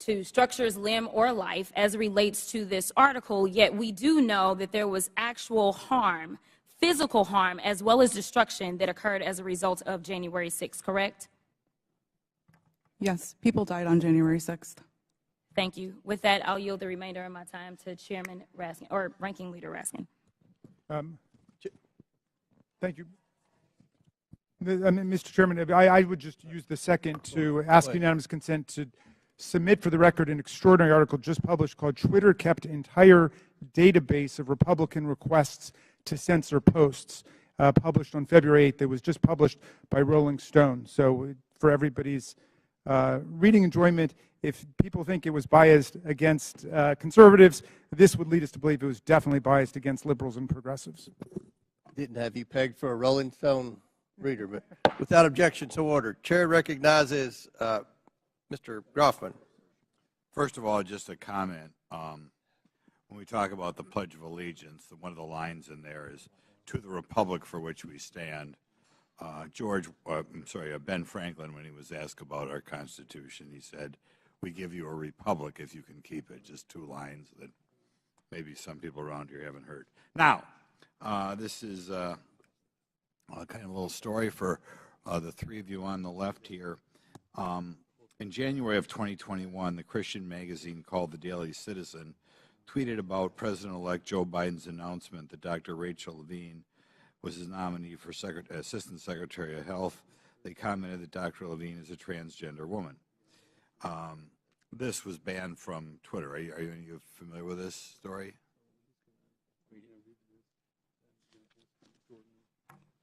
to structures, limb, or life as it relates to this article, yet we do know that there was actual harm, physical harm, as well as destruction that occurred as a result of January 6th, correct? Yes, people died on January 6th. Thank you. With that, I'll yield the remainder of my time to Chairman Raskin, or Ranking Leader Raskin. Thank you. Mr. Chairman, I would just use the second to ask unanimous consent to submit for the record an extraordinary article just published called "Twitter Kept Entire Database of Republican Requests to Censor Posts," published on February 8th. It was just published by Rolling Stone. So for everybody's reading enjoyment, if people think it was biased against conservatives, this would lead us to believe it was definitely biased against liberals and progressives. Didn't have you pegged for a Rolling Stone reader, but without objection, so ordered. Chair recognizes Mr. Groffman. First of all, just a comment. When we talk about the Pledge of Allegiance, one of the lines in there is, "To the Republic for which we stand." Ben Franklin, when he was asked about our Constitution, he said, "We give you a republic if you can keep it." Just two lines that maybe some people around here haven't heard. Now, this is kind of a little story for the three of you on the left here. In January of 2021, the Christian magazine called The Daily Citizen tweeted about President-elect Joe Biden's announcement that Dr. Rachel Levine was his nominee for Assistant Secretary of Health. They commented that Dr. Levine is a transgender woman. This was banned from Twitter. Are you familiar with this story?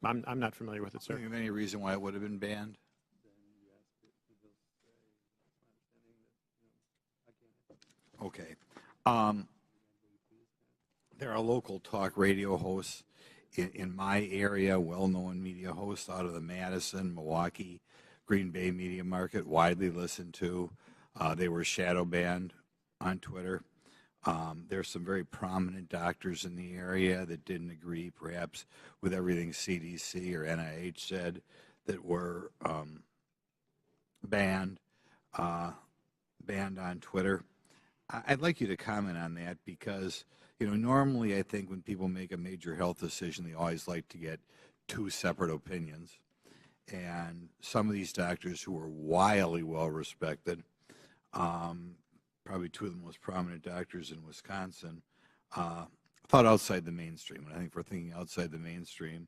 I'm not familiar with it, sir. Do you have any reason why it would have been banned? Okay. There are local talk radio hosts in my area, well-known media hosts out of the Madison, Milwaukee, Green Bay media market, widely listened to. They were shadow banned on Twitter. There's some very prominent doctors in the area that didn't agree, perhaps, with everything CDC or NIH said, that were banned on Twitter. I'd like you to comment on that because, normally I think when people make a major health decision, they always like to get two separate opinions. and some of these doctors who were wildly well respected, probably two of the most prominent doctors in Wisconsin, thought outside the mainstream. And I think if we're thinking outside the mainstream,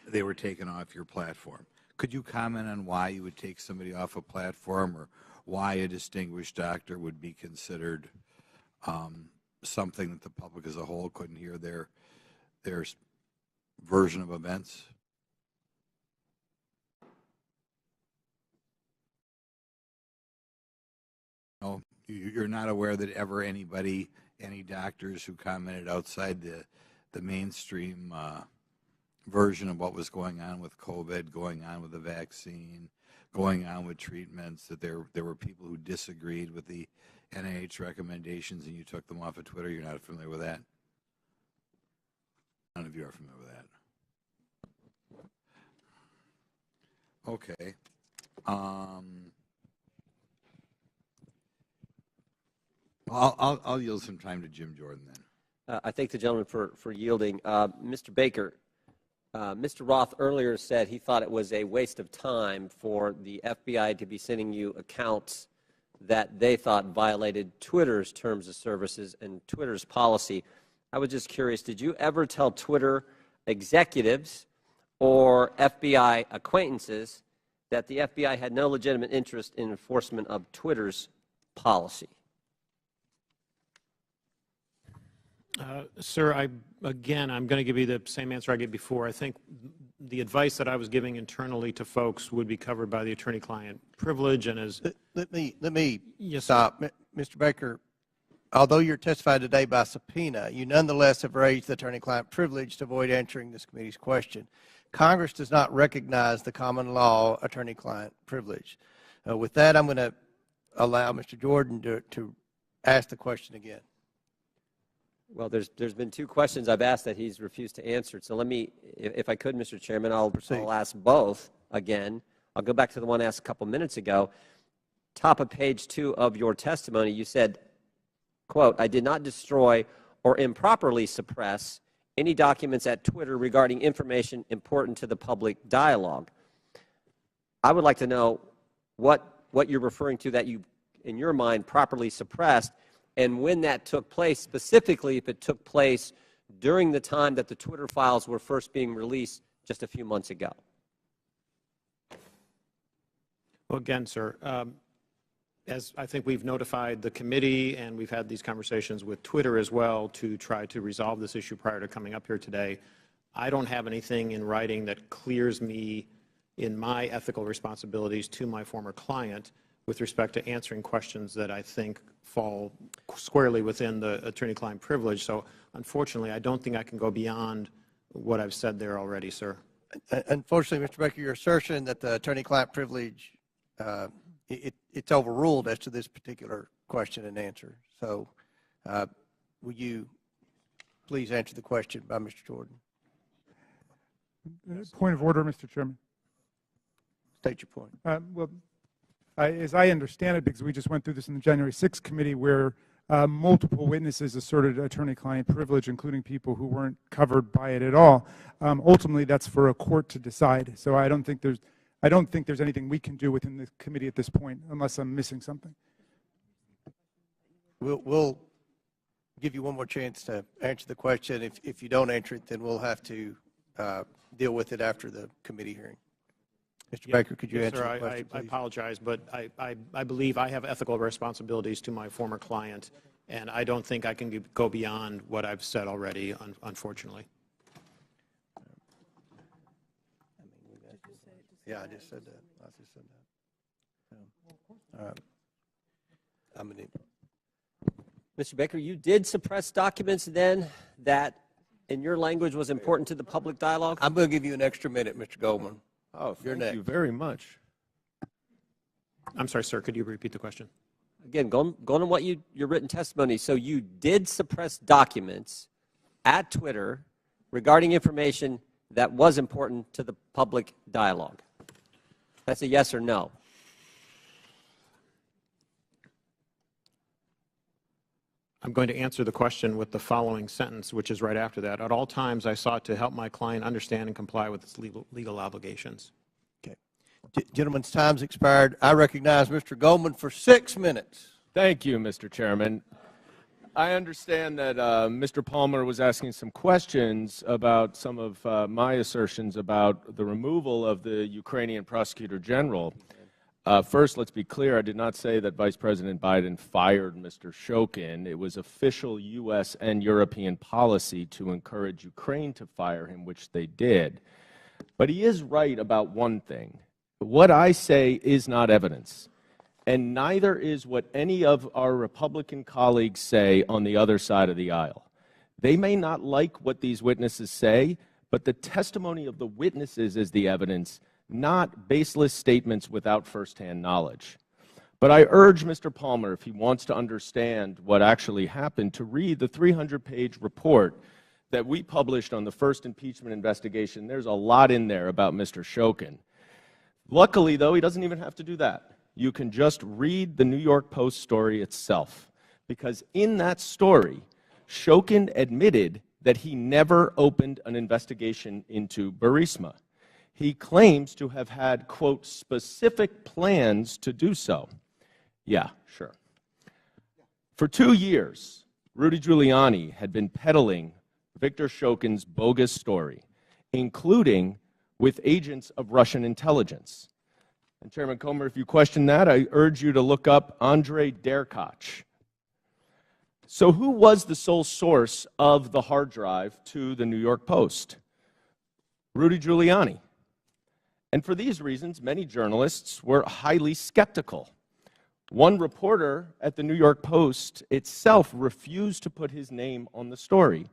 they were taken off your platform. Could you comment on why you would take somebody off a platform, or why a distinguished doctor would be considered something that the public as a whole couldn't hear their version of events? No, you're not aware that ever any doctors who commented outside the mainstream version of what was going on with COVID, going on with the vaccine, going on with treatments, that there were people who disagreed with the NIH recommendations and you took them off of Twitter? You're not familiar with that? None of you are familiar with that. Okay. I'll yield some time to Jim Jordan then. I thank the gentleman for yielding. Mr. Baker, Mr. Roth earlier said he thought it was a waste of time for the FBI to be sending you accounts that they thought violated Twitter's terms of services and Twitter's policy. I was just curious, did you ever tell Twitter executives or FBI acquaintances that the FBI had no legitimate interest in enforcement of Twitter's policy? Sir, I'm going to give you the same answer I gave before. I think the advice that I was giving internally to folks would be covered by the attorney-client privilege. And as let me yes, stop, Mr. Baker. Although you're testified today by subpoena, you nonetheless have raised the attorney-client privilege to avoid answering this committee's question. Congress does not recognize the common law attorney-client privilege. With that, I'm going to allow Mr. Jordan to ask the question again. Well, there's been two questions I've asked that he's refused to answer. So let me, if I could, Mr. Chairman, I'll ask both again. I'll go back to the one asked a couple minutes ago. Top of page 2 of your testimony, you said, quote, "I did not destroy or improperly suppress any documents at Twitter regarding information important to the public dialogue." I would like to know what you're referring to that you, in your mind, properly suppressed, and when that took place, specifically if it took place during the time that the Twitter files were first being released just a few months ago. well, again, sir, as I think we've notified the committee and we've had these conversations with Twitter as well to try to resolve this issue prior to coming up here today, I don't have anything in writing that clears me in my ethical responsibilities to my former client with respect to answering questions that I think fall squarely within the attorney-client privilege. So unfortunately, I don't think I can go beyond what I've said there already, sir. Unfortunately, Mr. Baker, your assertion that the attorney-client privilege, it's overruled as to this particular question and answer. So will you please answer the question by Mr. Jordan? Point of order, Mr. Chairman. State your point. Well, as I understand it, because we just went through this in the January 6th committee where multiple witnesses asserted attorney-client privilege, including people who weren't covered by it at all. Ultimately, that's for a court to decide. So I don't think there's anything we can do within the committee at this point, unless I'm missing something. We'll give you one more chance to answer the question. If you don't answer it, then we'll have to deal with it after the committee hearing. Mr. Baker, could you answer the question, please? I apologize, but I believe I have ethical responsibilities to my former client, and I don't think I can go beyond what I've said already, unfortunately. Yeah, I just said that. All right. Mr. Baker, you did suppress documents then that, in your language, was important to the public dialogue? I'm going to give you an extra minute, Mr. Goldman. Oh, thank you very much. I'm sorry, sir. Could you repeat the question? Again, going on what your written testimony. So you did suppress documents at Twitter regarding information that was important to the public dialogue. That's a yes or no. I'm going to answer the question with the following sentence, which is right after that. At all times, I sought to help my client understand and comply with its legal obligations. Okay. Gentleman's time's expired. I recognize Mr. Goldman for 6 minutes. Thank you, Mr. Chairman. I understand that Mr. Palmer was asking some questions about some of my assertions about the removal of the Ukrainian Prosecutor General. First, let's be clear, I did not say that Vice President Biden fired Mr. Shokin. It was official U.S. and European policy to encourage Ukraine to fire him, which they did. But he is right about one thing. What I say is not evidence, and neither is what any of our Republican colleagues say on the other side of the aisle. They may not like what these witnesses say, but the testimony of the witnesses is the evidence, not baseless statements without firsthand knowledge. But I urge Mr. Palmer, if he wants to understand what actually happened, to read the 300-page report that we published on the first impeachment investigation. There's a lot in there about Mr. Shokin. Luckily, though, he doesn't even have to do that. You can just read the New York Post story itself, because in that story, Shokin admitted that he never opened an investigation into Burisma. He claims to have had, quote, specific plans to do so. Yeah, sure. For 2 years, Rudy Giuliani had been peddling Victor Shokin's bogus story, including with agents of Russian intelligence. And Chairman Comer, if you question that, I urge you to look up Andrei Derkach. So who was the sole source of the hard drive to the New York Post? Rudy Giuliani. And for these reasons, many journalists were highly skeptical. One reporter at the New York Post itself refused to put his name on the story.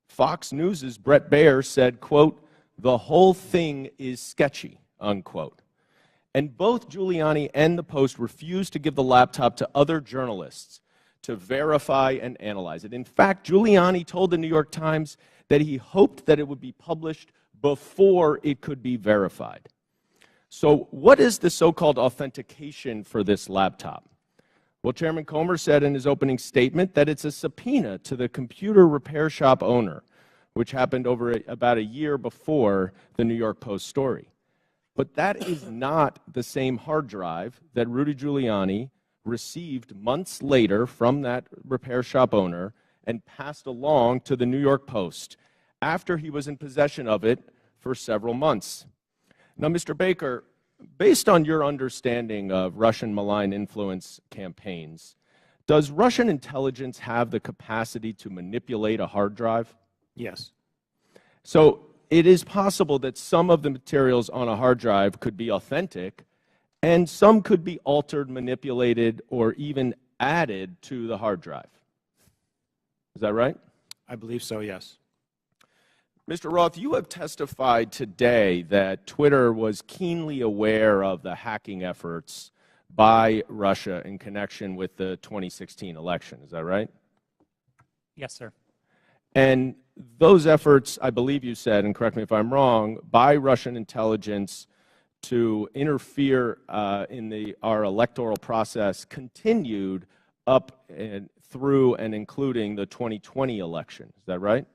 Fox News' Brett Baer said, quote, "The whole thing is sketchy," unquote. And both Giuliani and the Post refused to give the laptop to other journalists to verify and analyze it. In fact, Giuliani told the New York Times that he hoped that it would be published before it could be verified. So what is the so-called authentication for this laptop? Well, Chairman Comer said in his opening statement that it's a subpoena to the computer repair shop owner, which happened over about a year before the New York Post story. But that is not the same hard drive that Rudy Giuliani received months later from that repair shop owner and passed along to the New York Post after he was in possession of it for several months. Now, Mr. Baker, based on your understanding of Russian malign influence campaigns, does Russian intelligence have the capacity to manipulate a hard drive? Yes. So it is possible that some of the materials on a hard drive could be authentic, and some could be altered, manipulated, or even added to the hard drive. Is that right? I believe so, yes. Mr. Roth, you have testified today that Twitter was keenly aware of the hacking efforts by Russia in connection with the 2016 election. Is that right? Yes, sir. And those efforts, I believe you said, and correct me if I'm wrong, by Russian intelligence to interfere in our electoral process continued up and through and including the 2020 election. Is that right?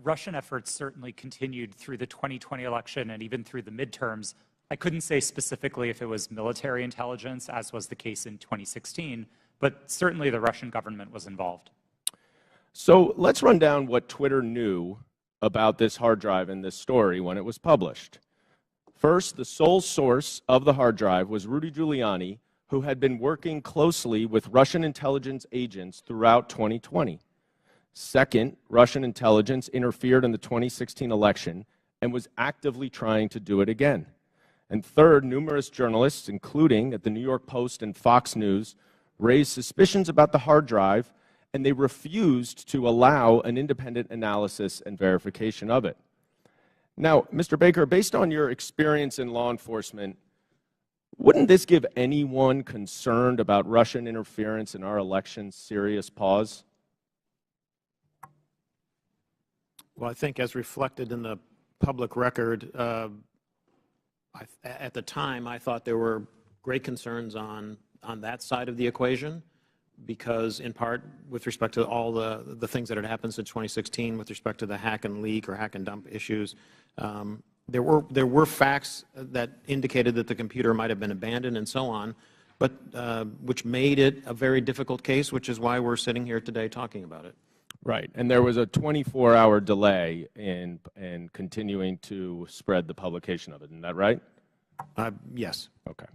Russian efforts certainly continued through the 2020 election and even through the midterms. I couldn't say specifically if it was military intelligence, as was the case in 2016, but certainly the Russian government was involved. So let's run down what Twitter knew about this hard drive and this story when it was published. First, the sole source of the hard drive was Rudy Giuliani, who had been working closely with Russian intelligence agents throughout 2020. Second, Russian intelligence interfered in the 2016 election and was actively trying to do it again. And third, numerous journalists, including at the New York Post and Fox News, raised suspicions about the hard drive, and they refused to allow an independent analysis and verification of it. Now, Mr. Baker, based on your experience in law enforcement, wouldn't this give anyone concerned about Russian interference in our elections serious pause? Well, I think as reflected in the public record, at the time I thought there were great concerns on that side of the equation, because in part with respect to all the things that had happened since 2016 with respect to the hack and leak or hack and dump issues, there were facts that indicated that the computer might have been abandoned and so on, but which made it a very difficult case, which is why we're sitting here today talking about it. Right, and there was a 24-hour delay in continuing to spread the publication of it. Isn't that right? Yes. Okay.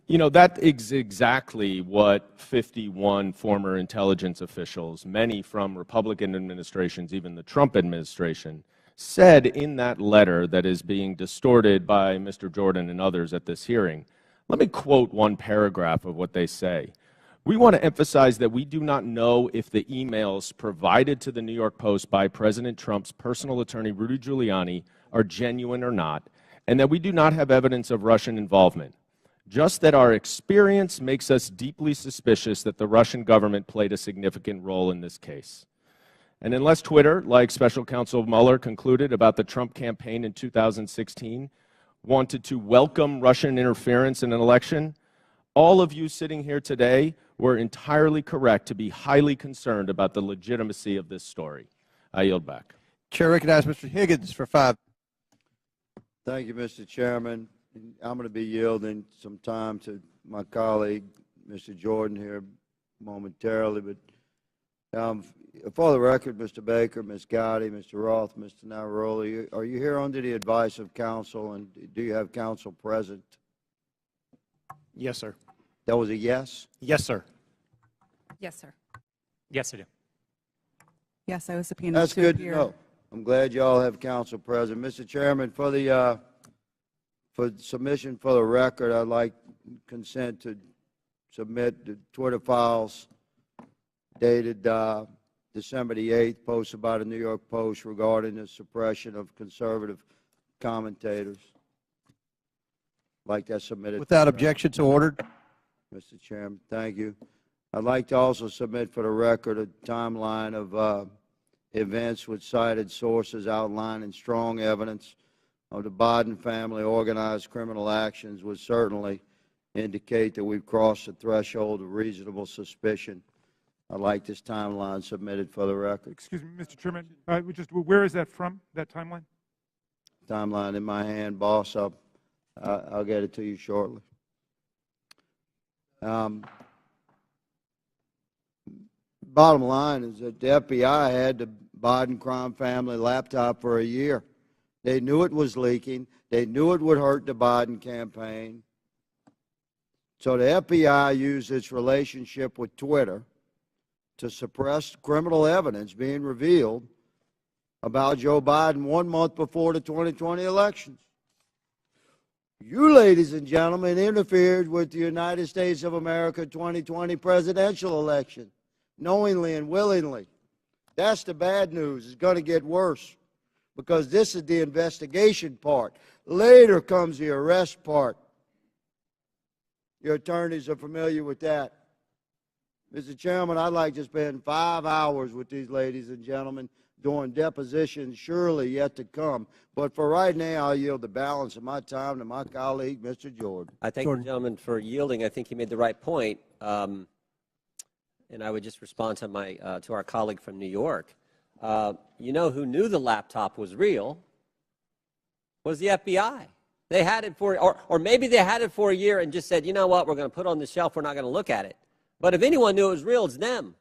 You know, that is exactly what 51 former intelligence officials, many from Republican administrations, even the Trump administration, said in that letter that is being distorted by Mr. Jordan and others at this hearing. Let me quote one paragraph of what they say. We want to emphasize that we do not know if the emails provided to the New York Post by President Trump's personal attorney, Rudy Giuliani, are genuine or not, and that we do not have evidence of Russian involvement. Just that our experience makes us deeply suspicious that the Russian government played a significant role in this case. And unless Twitter, like Special Counsel Mueller concluded about the Trump campaign in 2016, wanted to welcome Russian interference in an election, all of you sitting here today were entirely correct to be highly concerned about the legitimacy of this story. I yield back. Chair recognizes Mr. Higgins for 5. Thank you, Mr. Chairman. I'm going to be yielding some time to my colleague, Mr. Jordan, here momentarily. But for the record, Mr. Baker, Ms. Gotti, Mr. Roth, Mr. Navaroli, are you here under the advice of counsel, and do you have counsel present? Yes, sir. That was a yes? Yes, sir. Yes, sir. Yes, I do. Yes, I was subpoenaed That's to good appear. to know. I'm glad you all have counsel present. Mr. Chairman, for submission for the record, I'd like consent to submit the Twitter files dated December the 8th, posted by the New York Post regarding the suppression of conservative commentators. I'd like that submitted. Without objection, so ordered. Mr. Chairman, thank you. I'd like to also submit for the record a timeline of events with cited sources outlining strong evidence of the Biden family organized criminal actions would certainly indicate that we've crossed the threshold of reasonable suspicion. I'd like this timeline submitted for the record. Excuse me, Mr. Chairman. Where is that from, that timeline? Timeline in my hand, boss. I'll get it to you shortly. Bottom line is that the FBI had the Biden crime family laptop for a year. They knew it was leaking. They knew it would hurt the Biden campaign. So the FBI used its relationship with Twitter to suppress criminal evidence being revealed about Joe Biden 1 month before the 2020 elections. You, ladies and gentlemen, interfered with the United States of America 2020 presidential election, knowingly and willingly. That's the bad news. It's going to get worse, because this is the investigation part. Later comes the arrest part. Your attorneys are familiar with that. Mr. Chairman, I'd like to spend 5 hours with these ladies and gentlemen doing depositions surely yet to come. But for right now, I'll yield the balance of my time to my colleague, Mr. Jordan. I thank the gentleman for yielding. I think he made the right point. And I would just respond to to our colleague from New York. You know who knew the laptop was real was the FBI. They had it for, or maybe they had it for a year and just said, you know what, we're going to put it on the shelf, we're not going to look at it. But if anyone knew it was real, it's them.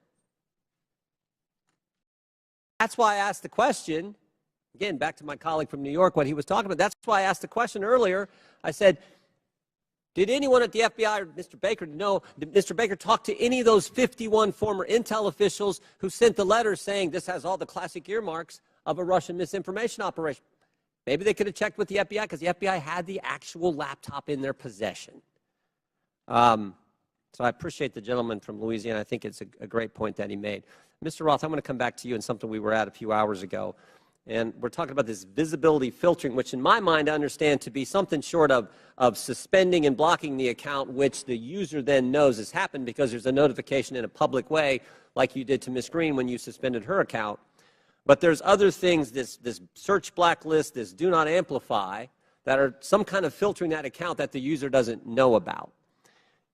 That's why I asked the question, again, back to my colleague from New York, what he was talking about. That's why I asked the question earlier. I said, did anyone at the FBI or Mr. Baker know, did Mr. Baker talk to any of those 51 former intel officials who sent the letter saying this has all the classic earmarks of a Russian misinformation operation? Maybe they could have checked with the FBI, because the FBI had the actual laptop in their possession. So I appreciate the gentleman from Louisiana. I think it's a great point that he made. Mr. Roth, I'm going to come back to you in something we were at a few hours ago. And we're talking about this visibility filtering, which in my mind I understand to be something short of suspending and blocking the account, which the user then knows has happened because there's a notification in a public way, like you did to Ms. Green when you suspended her account. But there's other things, this search blacklist, this do not amplify, that are some kind of filtering that account that the user doesn't know about.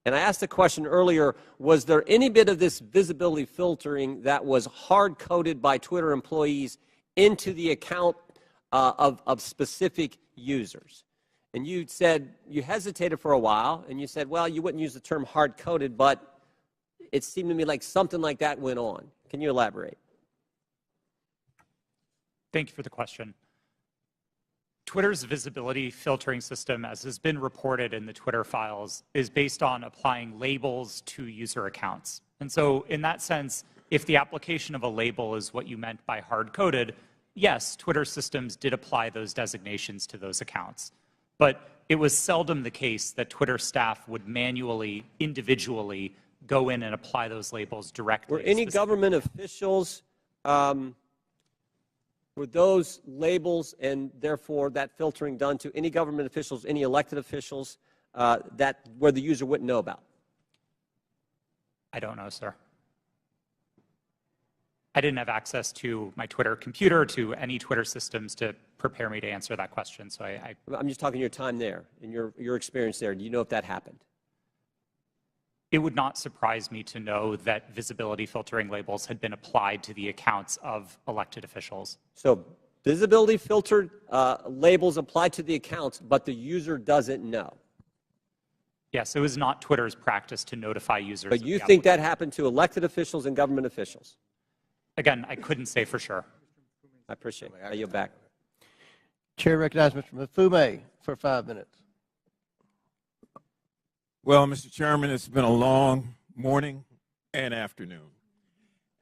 And I asked the question earlier, was there any bit of this visibility filtering that was hard-coded by Twitter employees into the account of specific users? And you said, you hesitated for a while, and you said, well, you wouldn't use the term hard-coded, but it seemed to me like something like that went on. Can you elaborate? Thank you for the question. Twitter's visibility filtering system, as has been reported in the Twitter files, is based on applying labels to user accounts. And so in that sense, if the application of a label is what you meant by hard-coded, yes, Twitter systems did apply those designations to those accounts. But it was seldom the case that Twitter staff would manually, individually go in and apply those labels directly. Were any government officials, were those labels and therefore that filtering done to any government officials, any elected officials where the user wouldn't know about? I don't know, sir. I didn't have access to my Twitter computer, to any Twitter systems to prepare me to answer that question. So I'm just talking your time there and your experience there. Do you know if that happened? It would not surprise me to know that visibility filtering labels had been applied to the accounts of elected officials. So visibility filtered labels applied to the accounts, but the user doesn't know. Yes, it was not Twitter's practice to notify users. But you think that happened to elected officials and government officials? Again, I couldn't say for sure. I appreciate it. I yield back. Chair recognizes Mr. Mafumé for 5 minutes. Well, Mr. Chairman, it's been a long morning and afternoon.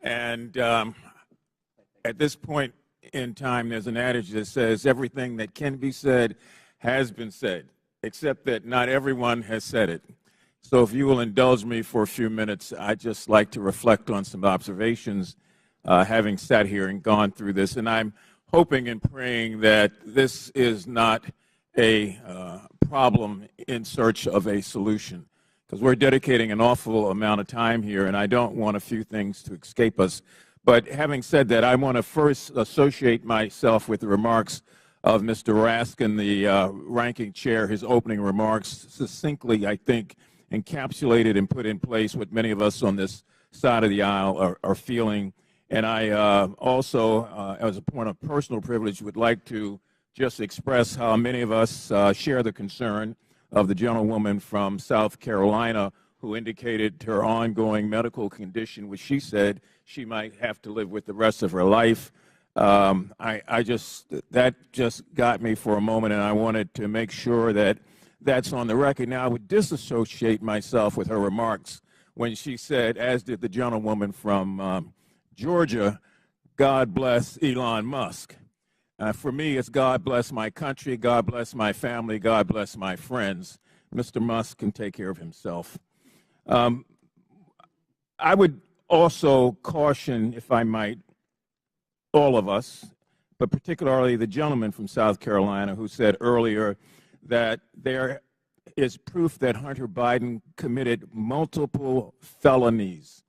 And at this point in time, there's an adage that says everything that can be said has been said, except that not everyone has said it. So if you will indulge me for a few minutes, I'd just like to reflect on some observations having sat here and gone through this. And I'm hoping and praying that this is not a problem in search of a solution, because we're dedicating an awful amount of time here, and I don't want a few things to escape us. But having said that, I want to first associate myself with the remarks of Mr. Raskin, the ranking chair. His opening remarks succinctly, I think, encapsulated and put in place what many of us on this side of the aisle are feeling. And I also, as a point of personal privilege, would like to just express how many of us share the concern of the gentlewoman from South Carolina who indicated her ongoing medical condition, which she said she might have to live with the rest of her life. That just got me for a moment, and I wanted to make sure that that's on the record. Now, I would disassociate myself with her remarks when she said, as did the gentlewoman from Georgia, God bless Elon Musk. For me, it's God bless my country, God bless my family, God bless my friends. Mr. Musk can take care of himself. I would also caution, if I might, all of us, but particularly the gentleman from South Carolina who said earlier that there is proof that Hunter Biden committed multiple felonies.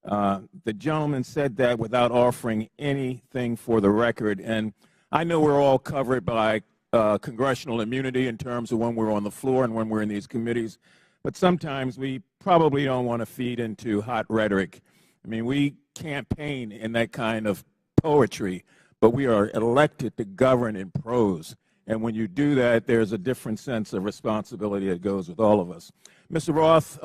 The gentleman said that without offering anything for the record. And I know we're all covered by congressional immunity in terms of when we're on the floor and when we're in these committees, but sometimes we probably don't want to feed into hot rhetoric. I mean, we campaign in that kind of poetry, but we are elected to govern in prose. And when you do that, there's a different sense of responsibility that goes with all of us. Mr. Roth,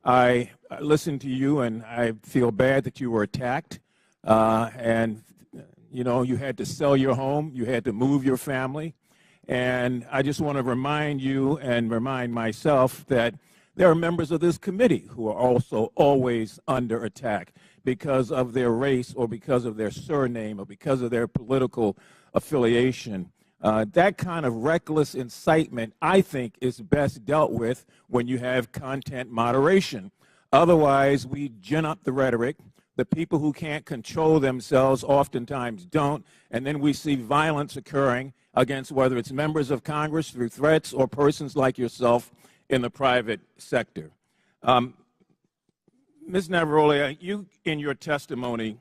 I listened to you, and I feel bad that you were attacked. And, you know, you had to sell your home. You had to move your family. And I just want to remind you and remind myself that there are members of this committee who are also always under attack because of their race or because of their surname or because of their political affiliation. That kind of reckless incitement, I think, is best dealt with when you have content moderation. Otherwise, we gin up the rhetoric. The people who can't control themselves oftentimes don't, and then we see violence occurring against whether it's members of Congress through threats or persons like yourself in the private sector. Ms. Navaroli, you in your testimony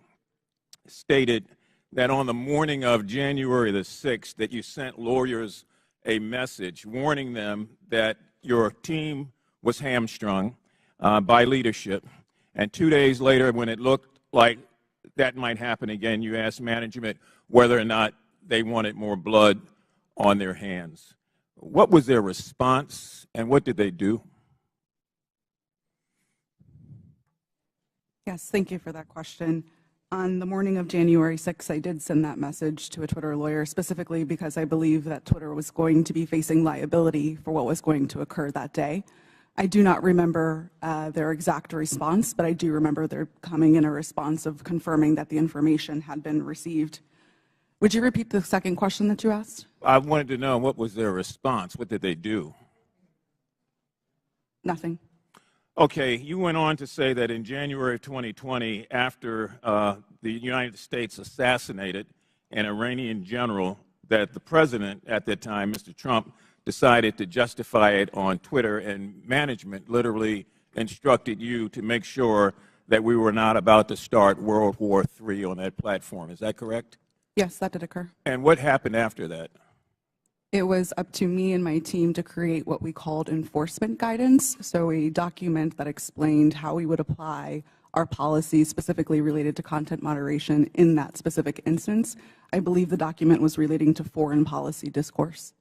stated that on the morning of January the 6th that you sent lawyers a message warning them that your team was hamstrung by leadership. And 2 days later, when it looked like that might happen again, you asked management whether or not they wanted more blood on their hands. What was their response, and what did they do? Yes, thank you for that question. On the morning of January 6th, I did send that message to a Twitter lawyer, specifically because I believe that Twitter was going to be facing liability for what was going to occur that day. I do not remember their exact response, but I do remember there coming in a response of confirming that the information had been received. Would you repeat the second question that you asked? I wanted to know, what was their response? What did they do? Nothing. Okay, you went on to say that in January of 2020, after the United States assassinated an Iranian general, that the president at that time, Mr. Trump, decided to justify it on Twitter, and management literally instructed you to make sure that we were not about to start World War III on that platform. Is that correct? Yes, that did occur. And what happened after that? It was up to me and my team to create what we called enforcement guidance, so a document that explained how we would apply our policies specifically related to content moderation in that specific instance. I believe the document was relating to foreign policy discourse.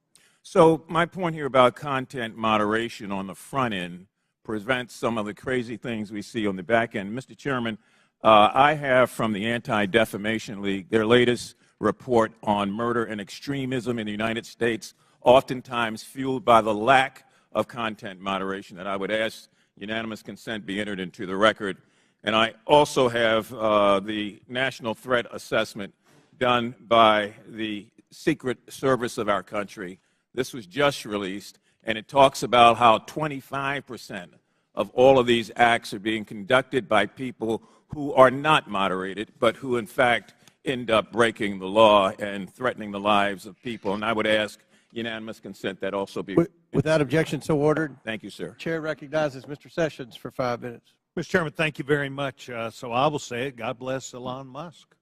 So my point here about content moderation on the front end prevents some of the crazy things we see on the back end. Mr. Chairman, I have from the Anti-Defamation League their latest report on murder and extremism in the United States, oftentimes fueled by the lack of content moderation, that I would ask unanimous consent be entered into the record. And I also have the National Threat Assessment done by the Secret Service of our country. This was just released, and it talks about how 25% of all of these acts are being conducted by people who are not moderated, but who in fact end up breaking the law and threatening the lives of people. And I would ask unanimous consent that also be. Without objection, so ordered. Thank you, sir. Chair recognizes Mr. Sessions for 5 minutes. Mr. Chairman, thank you very much. So I will say it, God bless Elon Musk,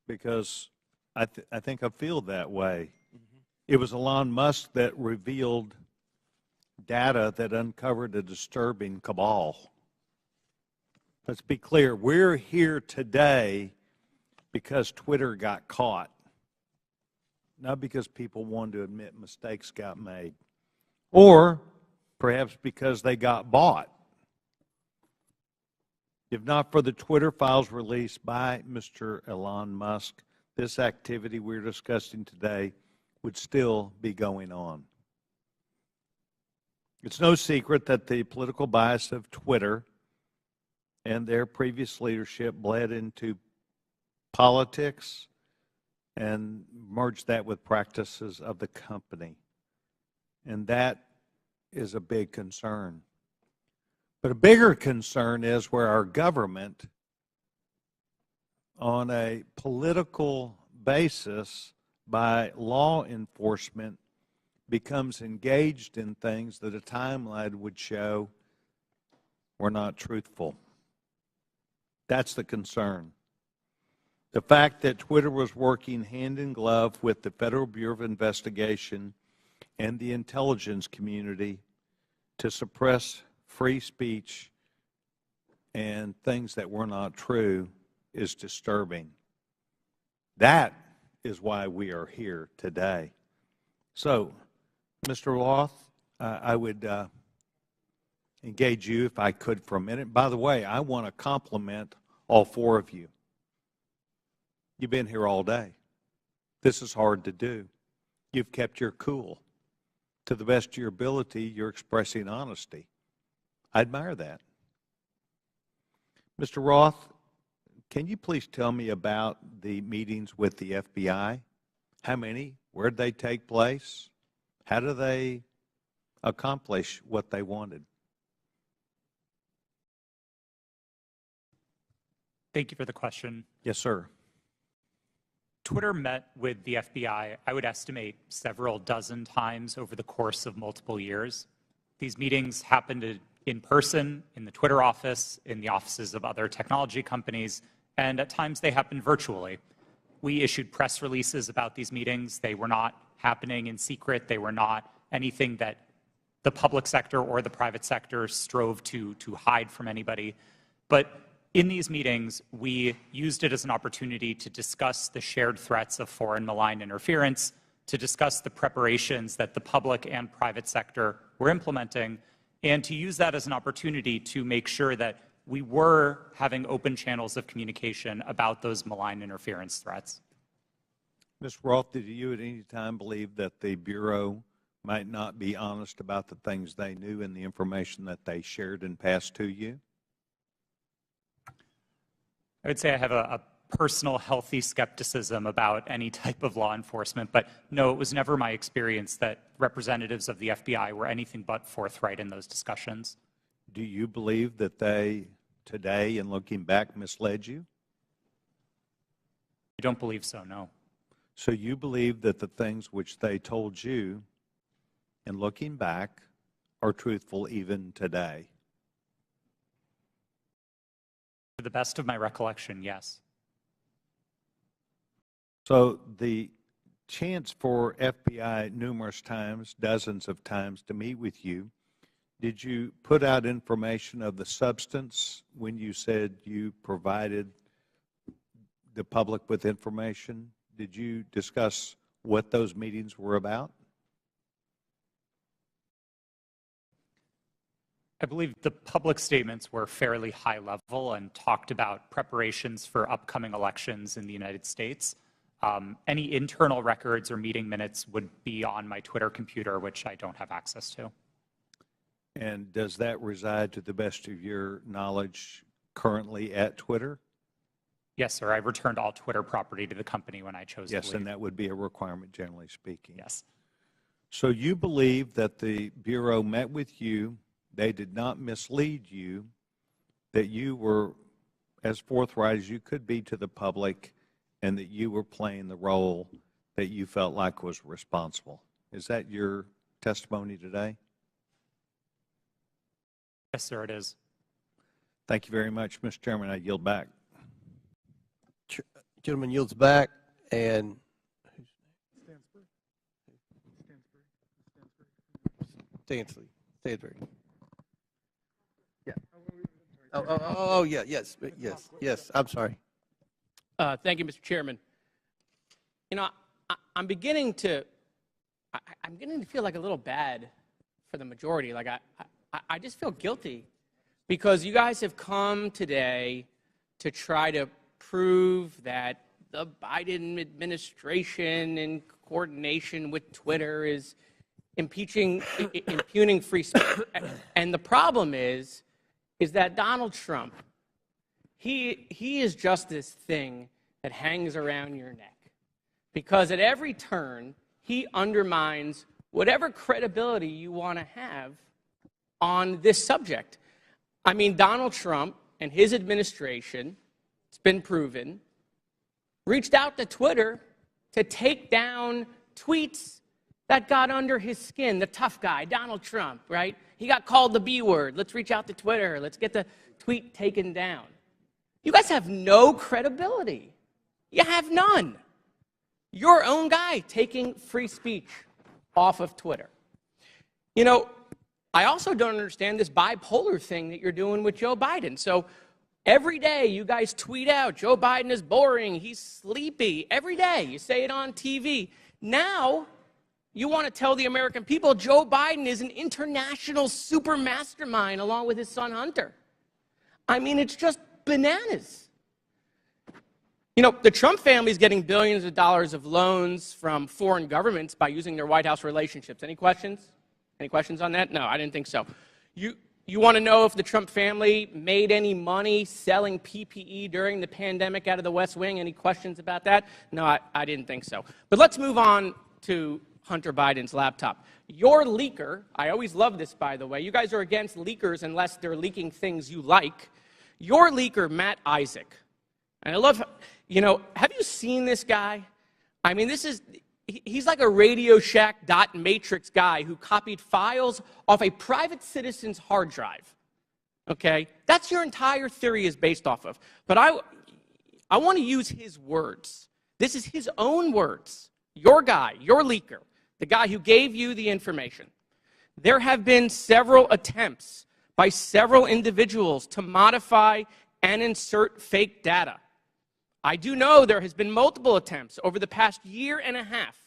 because I think I feel that way. It was Elon Musk that revealed data that uncovered a disturbing cabal. Let's be clear, we're here today because Twitter got caught, not because people wanted to admit mistakes got made, or perhaps because they got bought. If not for the Twitter files released by Mr. Elon Musk, this activity we're discussing today would still be going on. It's no secret that the political bias of Twitter and their previous leadership bled into politics and merged that with practices of the company. And that is a big concern. But a bigger concern is where our government, on a political basis by law enforcement, becomes engaged in things that a timeline would show were not truthful. That's the concern. The fact that Twitter was working hand in glove with the Federal Bureau of Investigation and the intelligence community to suppress free speech and things that were not true is disturbing. That is why we are here today. So, Mr. Roth, I would engage you, if I could, for a minute. By the way, I want to compliment all four of you. You've been here all day. This is hard to do. You've kept your cool. To the best of your ability, you're expressing honesty. I admire that. Mr. Roth, can you please tell me about the meetings with the FBI? How many? Where did they take place? How do they accomplish what they wanted? Thank you for the question. Yes, sir. Twitter met with the FBI, I would estimate, several dozen times over the course of multiple years. These meetings happened in person, in the Twitter office, in the offices of other technology companies, and at times they happened virtually. We issued press releases about these meetings. They were not happening in secret. They were not anything that the public sector or the private sector strove to hide from anybody. But in these meetings, we used it as an opportunity to discuss the shared threats of foreign malign interference, to discuss the preparations that the public and private sector were implementing, and to use that as an opportunity to make sure that we were having open channels of communication about those malign interference threats. Ms. Roth, did you at any time believe that the Bureau might not be honest about the things they knew and the information that they shared and passed to you? I would say I have a personal healthy skepticism about any type of law enforcement, but no, it was never my experience that representatives of the FBI were anything but forthright in those discussions. Do you believe that they, today, in looking back, misled you? I don't believe so, no. So you believe that the things which they told you, in looking back, are truthful even today? To the best of my recollection, yes. So the chance for FBI numerous times, dozens of times, to meet with you, did you put out information of the substance when you said you provided the public with information? Did you discuss what those meetings were about? I believe the public statements were fairly high level and talked about preparations for upcoming elections in the United States. Any internal records or meeting minutes would be on my Twitter computer, which I don't have access to. And does that reside, to the best of your knowledge, currently at Twitter? Yes, sir. I returned all Twitter property to the company when I chose to leave. Yes, and that would be a requirement, generally speaking. Yes. So you believe that the Bureau met with you, they did not mislead you, that you were as forthright as you could be to the public, and that you were playing the role that you felt like was responsible. Is that your testimony today? Yes, sir, it is. Thank you very much, Mr. Chairman. I yield back. Gentleman yields back, and Stansbury. Yeah. Oh, yeah, yes. I'm sorry. Thank you, Mr. Chairman. You know, I'm beginning to feel like a little bad for the majority. Like I just feel guilty because you guys have come today to try to prove that the Biden administration, in coordination with Twitter, is impugning free speech. And the problem is that Donald Trump, he is just this thing that hangs around your neck, because at every turn he undermines whatever credibility you want to have on this subject. I mean, Donald Trump and his administration, it's been proven, reached out to Twitter to take down tweets that got under his skin. The tough guy, Donald Trump, right? He got called the B word. Let's reach out to Twitter. Let's get the tweet taken down. You guys have no credibility. You have none. Your own guy taking free speech off of Twitter. You know, I also don't understand this bipolar thing that you're doing with Joe Biden. So every day you guys tweet out, Joe Biden is boring, he's sleepy. Every day you say it on TV. Now you want to tell the American people Joe Biden is an international super mastermind along with his son Hunter. I mean, it's just bananas. You know, the Trump family is getting billions of dollars of loans from foreign governments by using their White House relationships. Any questions? Any questions on that? No, I didn't think so. You want to know if the Trump family made any money selling PPE during the pandemic out of the West Wing? Any questions about that? No, I didn't think so. But let's move on to Hunter Biden's laptop. Your leaker, I always love this, by the way. You guys are against leakers unless they're leaking things you like. Your leaker, Matt Isaac, and I love, you know, have you seen this guy? I mean, he's like a Radio Shack .matrix guy who copied files off a private citizen's hard drive. Okay? That's your entire theory is based off of. But I want to use his words. This is his own words. Your guy, your leaker, the guy who gave you the information. there have been several attempts by several individuals to modify and insert fake data. I do know there has been multiple attempts over the past year and a half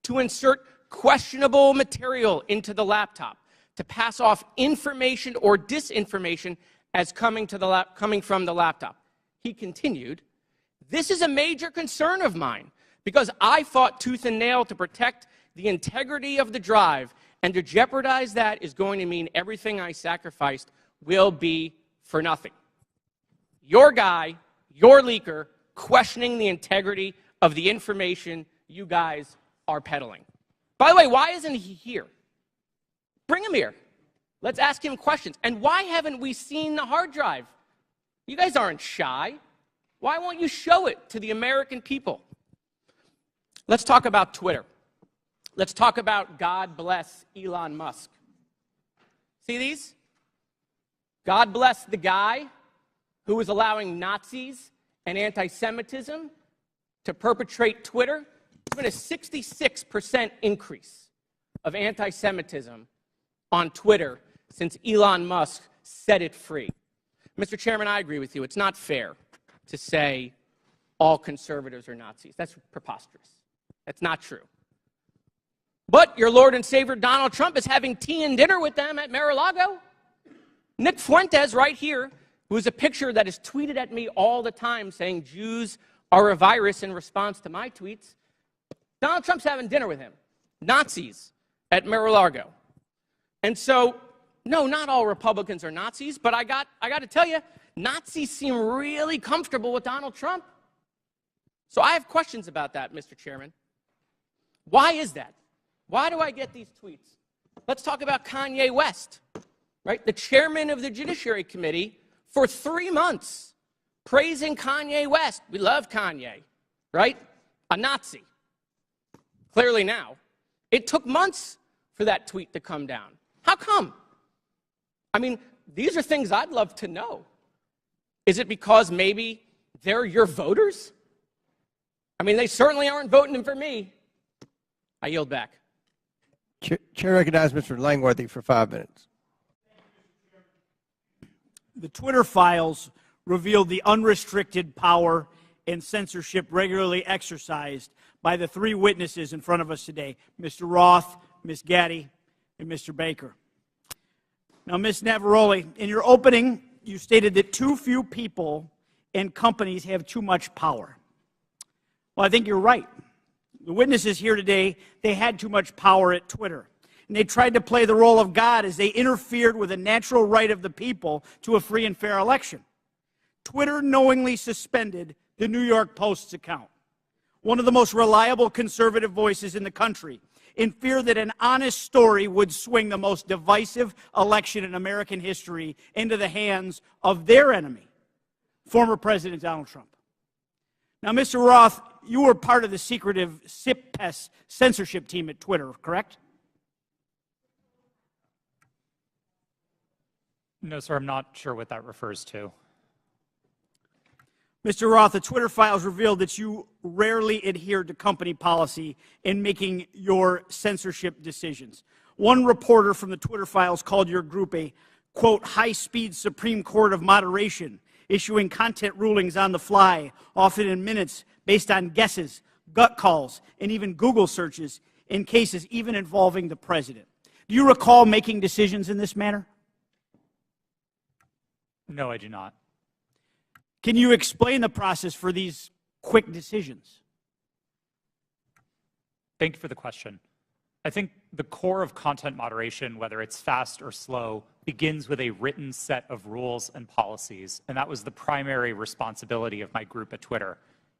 to insert questionable material into the laptop, to pass off information or disinformation as coming from the laptop. He continued, "This is a major concern of mine because I fought tooth and nail to protect the integrity of the drive, and to jeopardize that is going to mean everything I sacrificed will be for nothing." Your guy, your leaker, questioning the integrity of the information you guys are peddling. By the way, why isn't he here? Bring him here. Let's ask him questions. And why haven't we seen the hard drive? You guys aren't shy. Why won't you show it to the American people? Let's talk about Twitter. Let's talk about God bless Elon Musk. See these? God bless the guy who is allowing Nazis and anti-Semitism to perpetrate Twitter. There's been a 66% increase of anti-Semitism on Twitter since Elon Musk set it free. Mr. Chairman, I agree with you. It's not fair to say all conservatives are Nazis. That's preposterous. That's not true. But your Lord and Savior Donald Trump is having tea and dinner with them at Mar-a-Lago. Nick Fuentes right here, who is a picture that is tweeted at me all the time saying Jews are a virus in response to my tweets. Donald Trump's having dinner with him. Nazis at Mar-a-Lago. And so, no, not all Republicans are Nazis, but I got to tell you, Nazis seem really comfortable with Donald Trump. So I have questions about that, Mr. Chairman. Why is that? Why do I get these tweets? Let's talk about Kanye West, right? The chairman of the Judiciary Committee for 3 months praising Kanye West. We love Kanye, right? A Nazi. Clearly now. It took months for that tweet to come down. How come? I mean, these are things I'd love to know. Is it because maybe they're your voters? I mean, they certainly aren't voting for me. I yield back. Chair recognizes Mr. Langworthy for 5 minutes. The Twitter files revealed the unrestricted power and censorship regularly exercised by the 3 witnesses in front of us today, Mr. Roth, Ms. Gaddy, and Mr. Baker. Now, Ms. Navaroli, in your opening, you stated that too few people and companies have too much power. Well, I think you're right. The witnesses here today, they had too much power at Twitter. And they tried to play the role of God as they interfered with the natural right of the people to a free and fair election. Twitter knowingly suspended the New York Post's account, one of the most reliable conservative voices in the country, in fear that an honest story would swing the most divisive election in American history into the hands of their enemy, former President Donald Trump. Now, Mr. Roth, you were part of the secretive SIP-PES censorship team at Twitter, correct? No, sir, I'm not sure what that refers to. Mr. Roth, the Twitter files revealed that you rarely adhered to company policy in making your censorship decisions. One reporter from the Twitter files called your group a, quote, high-speed Supreme Court of moderation, issuing content rulings on the fly, often in minutes, based on guesses, gut calls, and even Google searches in cases even involving the president. Do you recall making decisions in this manner? No, I do not. Can you explain the process for these quick decisions? Thank you for the question. I think the core of content moderation, whether it's fast or slow, begins with a written set of rules and policies, and that was the primary responsibility of my group at Twitter.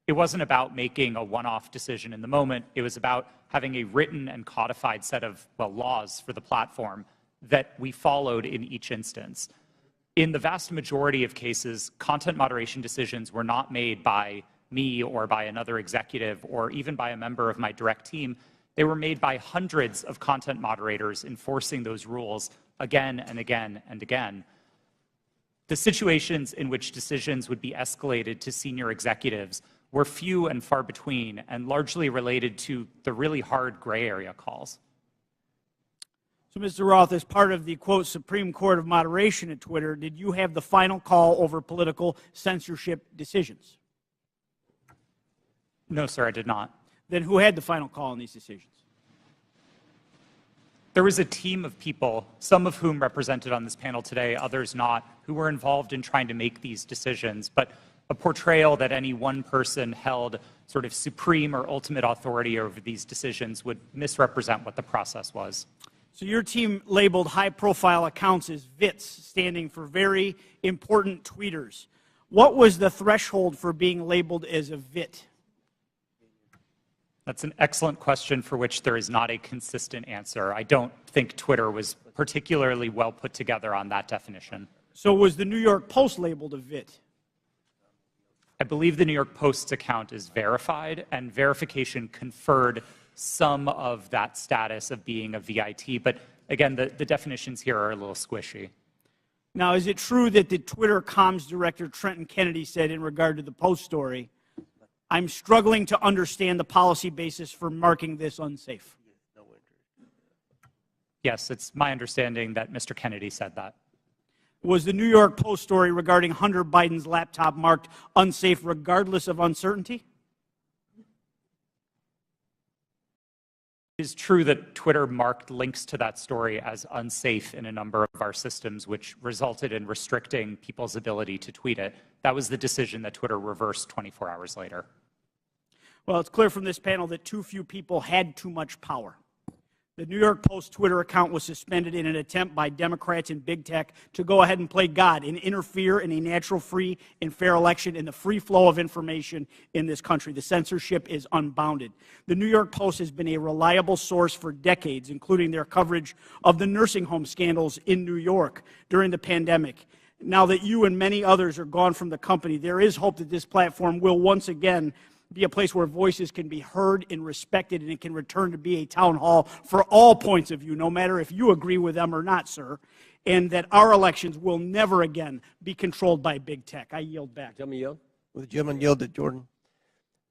It wasn't about making a one-off decision in the moment. It was about having a written and codified set of, well, laws for the platform that we followed in each instance. In the vast majority of cases, content moderation decisions were not made by me or by another executive or even by a member of my direct team. They were made by hundreds of content moderators enforcing those rules again and again and again. The situations in which decisions would be escalated to senior executives were few and far between and largely related to the really hard gray area calls. So, Mr. Roth, as part of the, quote, Supreme Court of Moderation at Twitter, did you have the final call over political censorship decisions? No, sir, I did not. Then who had the final call on these decisions? There was a team of people, some of whom represented on this panel today, others not, who were involved in trying to make these decisions. But a portrayal that any one person held sort of supreme or ultimate authority over these decisions would misrepresent what the process was. So your team labeled high-profile accounts as VITs, standing for very important tweeters. What was the threshold for being labeled as a VIT? That's an excellent question for which there is not a consistent answer. I don't think Twitter was particularly well put together on that definition. So was the New York Post labeled a VIT? I believe the New York Post's account is verified, and verification conferred some of that status of being a VIT. But again, the definitions here are a little squishy. Now, is it true that the Twitter comms director, Trenton Kennedy, said in regard to the Post story, I'm struggling to understand the policy basis for marking this unsafe? Yes, it's my understanding that Mr. Kennedy said that. Was the New York Post story regarding Hunter Biden's laptop marked unsafe regardless of uncertainty? It is true that Twitter marked links to that story as unsafe in a number of our systems, which resulted in restricting people's ability to tweet it. That was the decision that Twitter reversed 24 hours later. Well, it's clear from this panel that too few people had too much power. The New York Post Twitter account was suspended in an attempt by Democrats and big tech to go ahead and play God and interfere in a natural, free, and fair election and the free flow of information in this country. The censorship is unbounded. The New York Post has been a reliable source for decades, including their coverage of the nursing home scandals in New York during the pandemic. Now that you and many others are gone from the company, there is hope that this platform will once again be a place where voices can be heard and respected, and it can return to be a town hall for all points of view, no matter if you agree with them or not, sir, and that our elections will never again be controlled by big tech. I yield back. Gentleman yield? Will the gentleman yield to Jordan?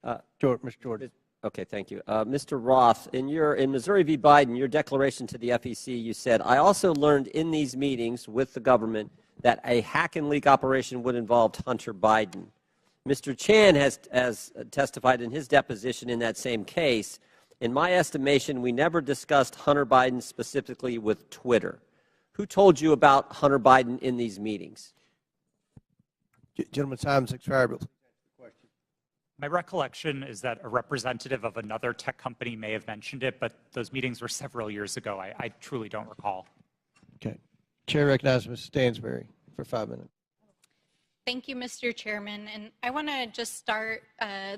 Mr. Jordan. Okay, thank you. Mr. Roth, in Missouri v. Biden, your declaration to the FEC, you said, I also learned in these meetings with the government that a hack and leak operation would involve Hunter Biden. Mr. Chan has testified in his deposition in that same case. In my estimation, we never discussed Hunter Biden specifically with Twitter. Who told you about Hunter Biden in these meetings? Gentleman's time has expired. My recollection is that a representative of another tech company may have mentioned it, but those meetings were several years ago. I truly don't recall. Okay. Chair recognizes Ms. Stansberry for 5 minutes. Thank you, Mr. Chairman. And I want to just start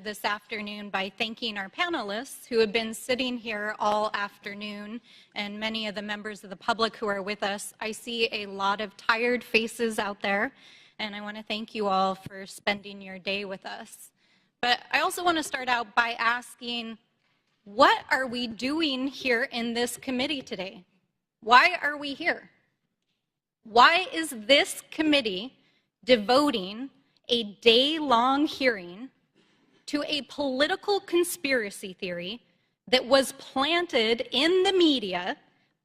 this afternoon by thanking our panelists who have been sitting here all afternoon, and many of the members of the public who are with us. I see a lot of tired faces out there, and I want to thank you all for spending your day with us. But I also want to start out by asking, what are we doing here in this committee today? Why are we here? Why is this committee devoting a day-long hearing to a political conspiracy theory that was planted in the media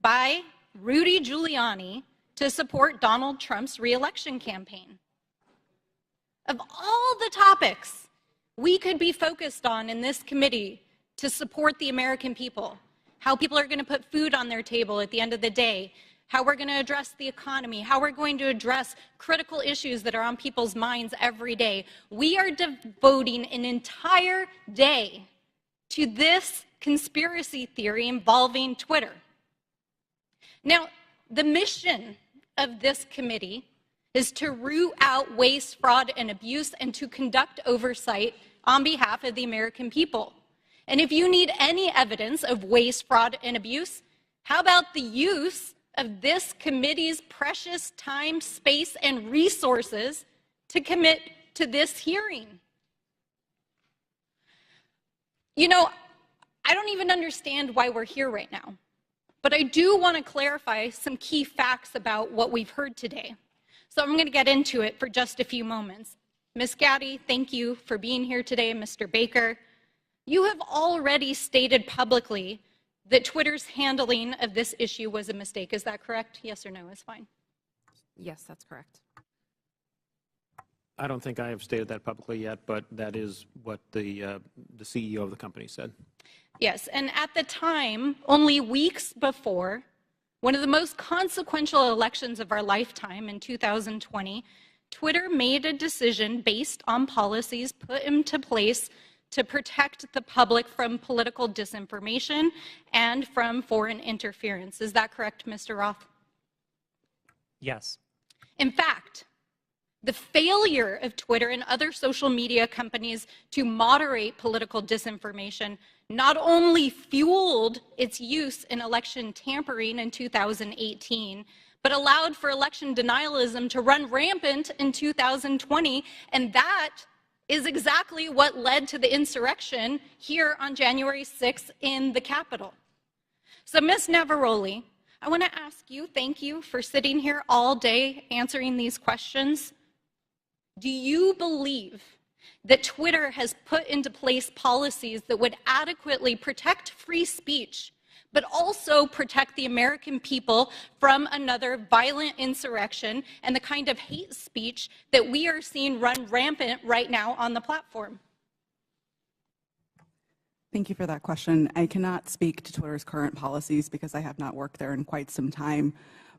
by Rudy Giuliani to support Donald Trump's re-election campaign? Of all the topics we could be focused on in this committee to support the American people, how people are going to put food on their table at the end of the day, how we're going to address the economy, how we're going to address critical issues that are on people's minds every day. We are devoting an entire day to this conspiracy theory involving Twitter. Now, the mission of this committee is to root out waste, fraud, and abuse, and to conduct oversight on behalf of the American people. And if you need any evidence of waste, fraud, and abuse, how about the use of this committee's precious time, space, and resources to commit to this hearing? You know, I don't even understand why we're here right now, but I do want to clarify some key facts about what we've heard today. So I'm going to get into it for just a few moments. Ms. Gaddy, thank you for being here today. Mr. Baker, you have already stated publicly that Twitter's handling of this issue was a mistake. Is that correct? Yes or no is fine. Yes, that's correct. I don't think I have stated that publicly yet, but that is what the CEO of the company said. Yes, and at the time, only weeks before, one of the most consequential elections of our lifetime in 2020, Twitter made a decision based on policies put into place to protect the public from political disinformation and from foreign interference. Is that correct, Mr. Roth? Yes. In fact, the failure of Twitter and other social media companies to moderate political disinformation not only fueled its use in election tampering in 2018, but allowed for election denialism to run rampant in 2020, and that is exactly what led to the insurrection here on January 6th in the Capitol. So, Ms. Navaroli, I want to ask you, thank you for sitting here all day answering these questions. Do you believe that Twitter has put into place policies that would adequately protect free speech, but also protect the American people from another violent insurrection and the kind of hate speech that we are seeing run rampant right now on the platform? Thank you for that question. I cannot speak to Twitter's current policies because I have not worked there in quite some time,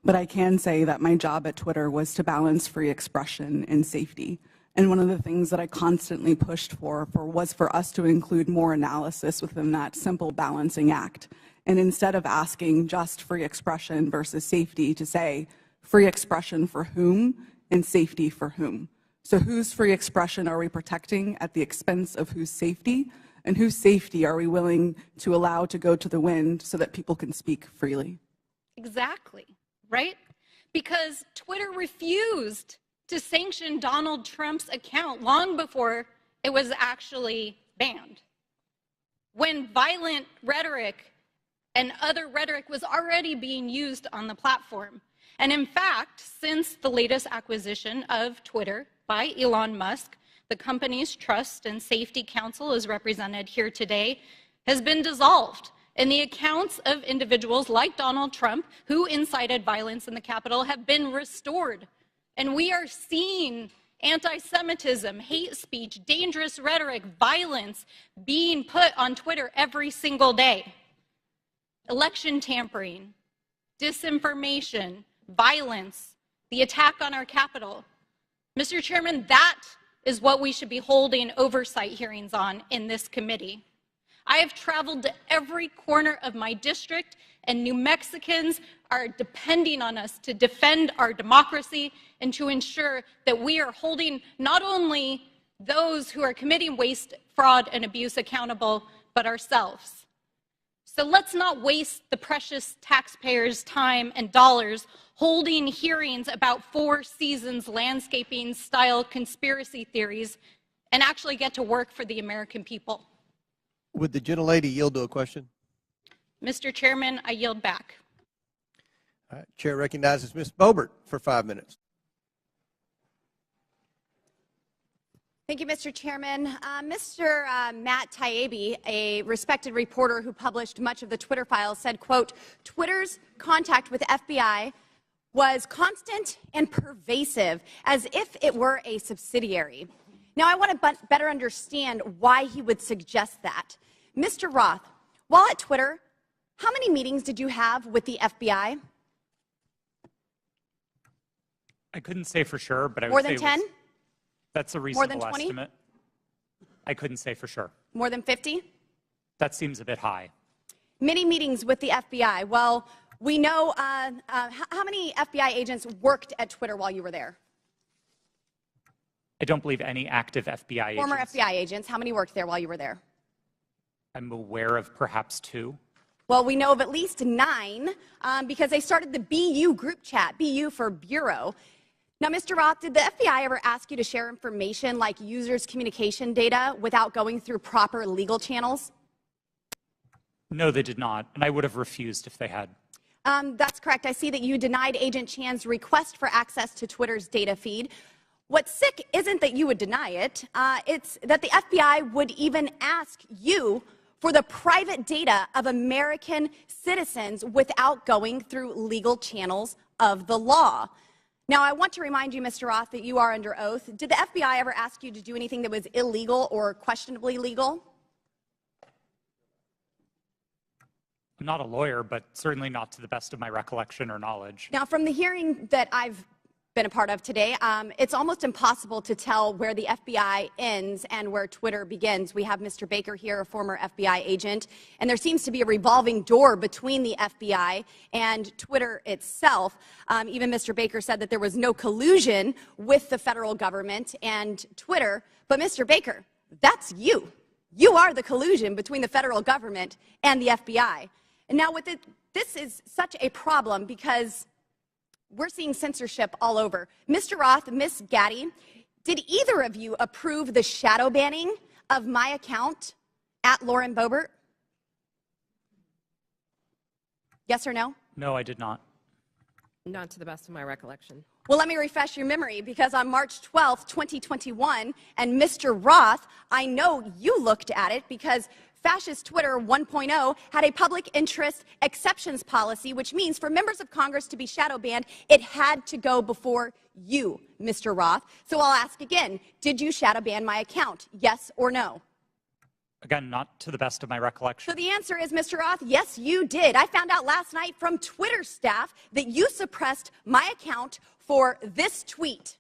but I can say that my job at Twitter was to balance free expression and safety. And one of the things that I constantly pushed for was for us to include more analysis within that simple balancing act. And instead of asking just free expression versus safety, to say free expression for whom and safety for whom. So whose free expression are we protecting at the expense of whose safety? And whose safety are we willing to allow to go to the wind so that people can speak freely? Exactly, right? Because Twitter refused to sanction Donald Trump's account long before it was actually banned. When violent rhetoric and other rhetoric was already being used on the platform. And in fact, since the latest acquisition of Twitter by Elon Musk, the company's Trust and Safety Council, as represented here today, has been dissolved. And the accounts of individuals like Donald Trump who incited violence in the Capitol have been restored. And we are seeing anti-Semitism, hate speech, dangerous rhetoric, violence being put on Twitter every single day. Election tampering, disinformation, violence, the attack on our Capitol. Mr. Chairman, that is what we should be holding oversight hearings on in this committee. I have traveled to every corner of my district, and New Mexicans are depending on us to defend our democracy and to ensure that we are holding not only those who are committing waste, fraud, and abuse accountable, but ourselves. So let's not waste the precious taxpayers' time and dollars holding hearings about Four Seasons landscaping style conspiracy theories and actually get to work for the American people. Would the gentlelady yield to a question? Mr. Chairman, I yield back. All right, Chair recognizes Ms. Boebert for 5 minutes. Thank you, Mr. Chairman. Mr. Matt Taibbi, a respected reporter who published much of the Twitter files, said, quote, Twitter's contact with FBI was constant and pervasive, as if it were a subsidiary. Now, I want to better understand why he would suggest that. Mr. Roth, while at Twitter, how many meetings did you have with the FBI? I couldn't say for sure, but I would More say than 10? That's a More reasonable than 20? estimate. I couldn't say for sure. More than 50? That seems a bit high. Many meetings with the FBI. Well, we know how many FBI agents worked at Twitter while you were there? I don't believe any active FBI Former agents. FBI agents. How many worked there while you were there? I'm aware of perhaps 2. Well, we know of at least 9 because they started the BU group chat, BU for Bureau. Now, Mr. Roth, did the FBI ever ask you to share information like users' communication data without going through proper legal channels? No, they did not, and I would have refused if they had. That's correct. I see that you denied Agent Chan's request for access to Twitter's data feed. What's sick isn't that you would deny it, it's that the FBI would even ask you for the private data of American citizens without going through legal channels of the law. Now, I want to remind you, Mr. Roth, that you are under oath. Did the FBI ever ask you to do anything that was illegal or questionably legal? I'm not a lawyer, but certainly not to the best of my recollection or knowledge. Now, from the hearing that I've been a part of today, it's almost impossible to tell where the FBI ends and where Twitter begins. We have Mr. Baker here, a former FBI agent, and there seems to be a revolving door between the FBI and Twitter itself. Even Mr. Baker said that there was no collusion with the federal government and Twitter. But Mr. Baker, that's you. You are the collusion between the federal government and the FBI. And now this is such a problem because we're seeing censorship all over. Mr. Roth, Ms. Gaddy, did either of you approve the shadow banning of my account at Lauren Boebert? Yes or no? No, I did not. Not to the best of my recollection. Well, let me refresh your memory, because on March 12th, 2021, and Mr. Roth, I know you looked at it because Fascist Twitter 1.0 had a public interest exceptions policy, which means for members of Congress to be shadow banned, it had to go before you, Mr. Roth. So I'll ask again, did you shadow ban my account? Yes or no? Again, not to the best of my recollection. So the answer is, Mr. Roth, yes, you did. I found out last night from Twitter staff that you suppressed my account for this tweet.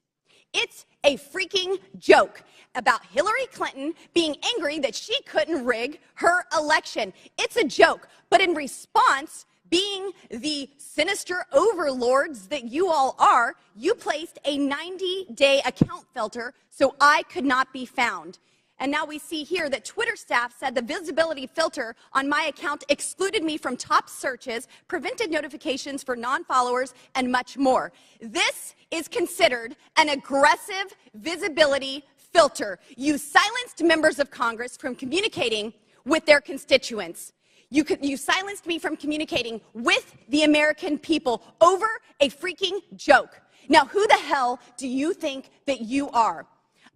It's a freaking joke about Hillary Clinton being angry that she couldn't rig her election. It's a joke. But in response, being the sinister overlords that you all are, you placed a 90-day account filter so I could not be found. And now we see here that Twitter staff said the visibility filter on my account excluded me from top searches, prevented notifications for non-followers, and much more. This is considered an aggressive visibility filter. You silenced members of Congress from communicating with their constituents. You silenced me from communicating with the American people over a freaking joke. Now, who the hell do you think that you are?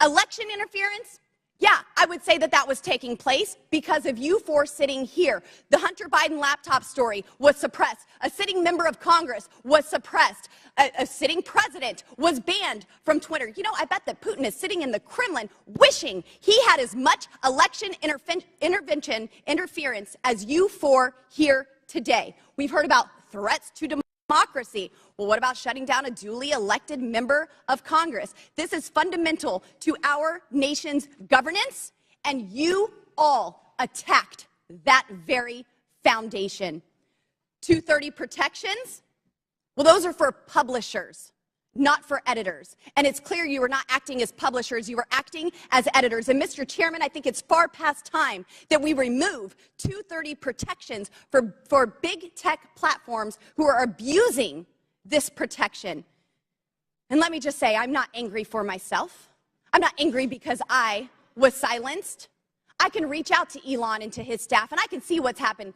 Election interference? Yeah, I would say that that was taking place because of you four sitting here. The Hunter Biden laptop story was suppressed. A sitting member of Congress was suppressed. A sitting president was banned from Twitter. You know, I bet that Putin is sitting in the Kremlin wishing he had as much election interference as you four here today. We've heard about threats to democracy. Well, what about shutting down a duly elected member of Congress? This is fundamental to our nation's governance, and you all attacked that very foundation. 230 protections? Well, those are for publishers, not for editors. And it's clear you were not acting as publishers, you were acting as editors. And Mr. Chairman, I think it's far past time that we remove 230 protections for big tech platforms who are abusing this protection. And let me just say, I'm not angry for myself. I'm not angry because I was silenced. I can reach out to Elon and to his staff, and I can see what's happened.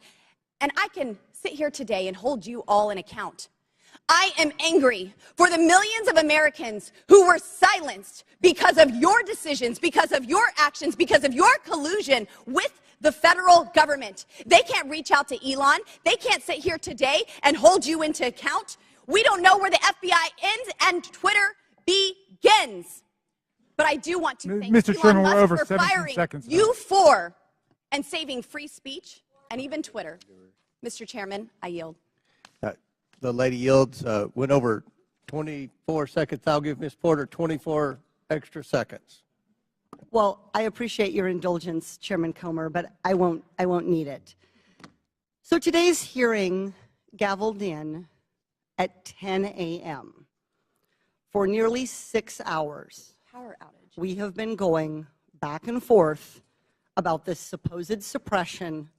And I can sit here today and hold you all in account. I am angry for the millions of Americans who were silenced because of your decisions, because of your actions, because of your collusion with the federal government. They can't reach out to Elon. They can't sit here today and hold you into account. We don't know where the FBI ends and Twitter begins. But I do want to thank Mr. Chairman, Elon we're over Musk for 17 firing seconds now. you four and saving free speech and even Twitter. Mr. Chairman, I yield. The lady yields. Went over 24 seconds. I'll give Ms. Porter 24 extra seconds. Well, I appreciate your indulgence, Chairman Comer, but I won't need it. So today's hearing gavelled in at 10 a.m. For nearly 6 hours. Power outage. We have been going back and forth about this supposed suppression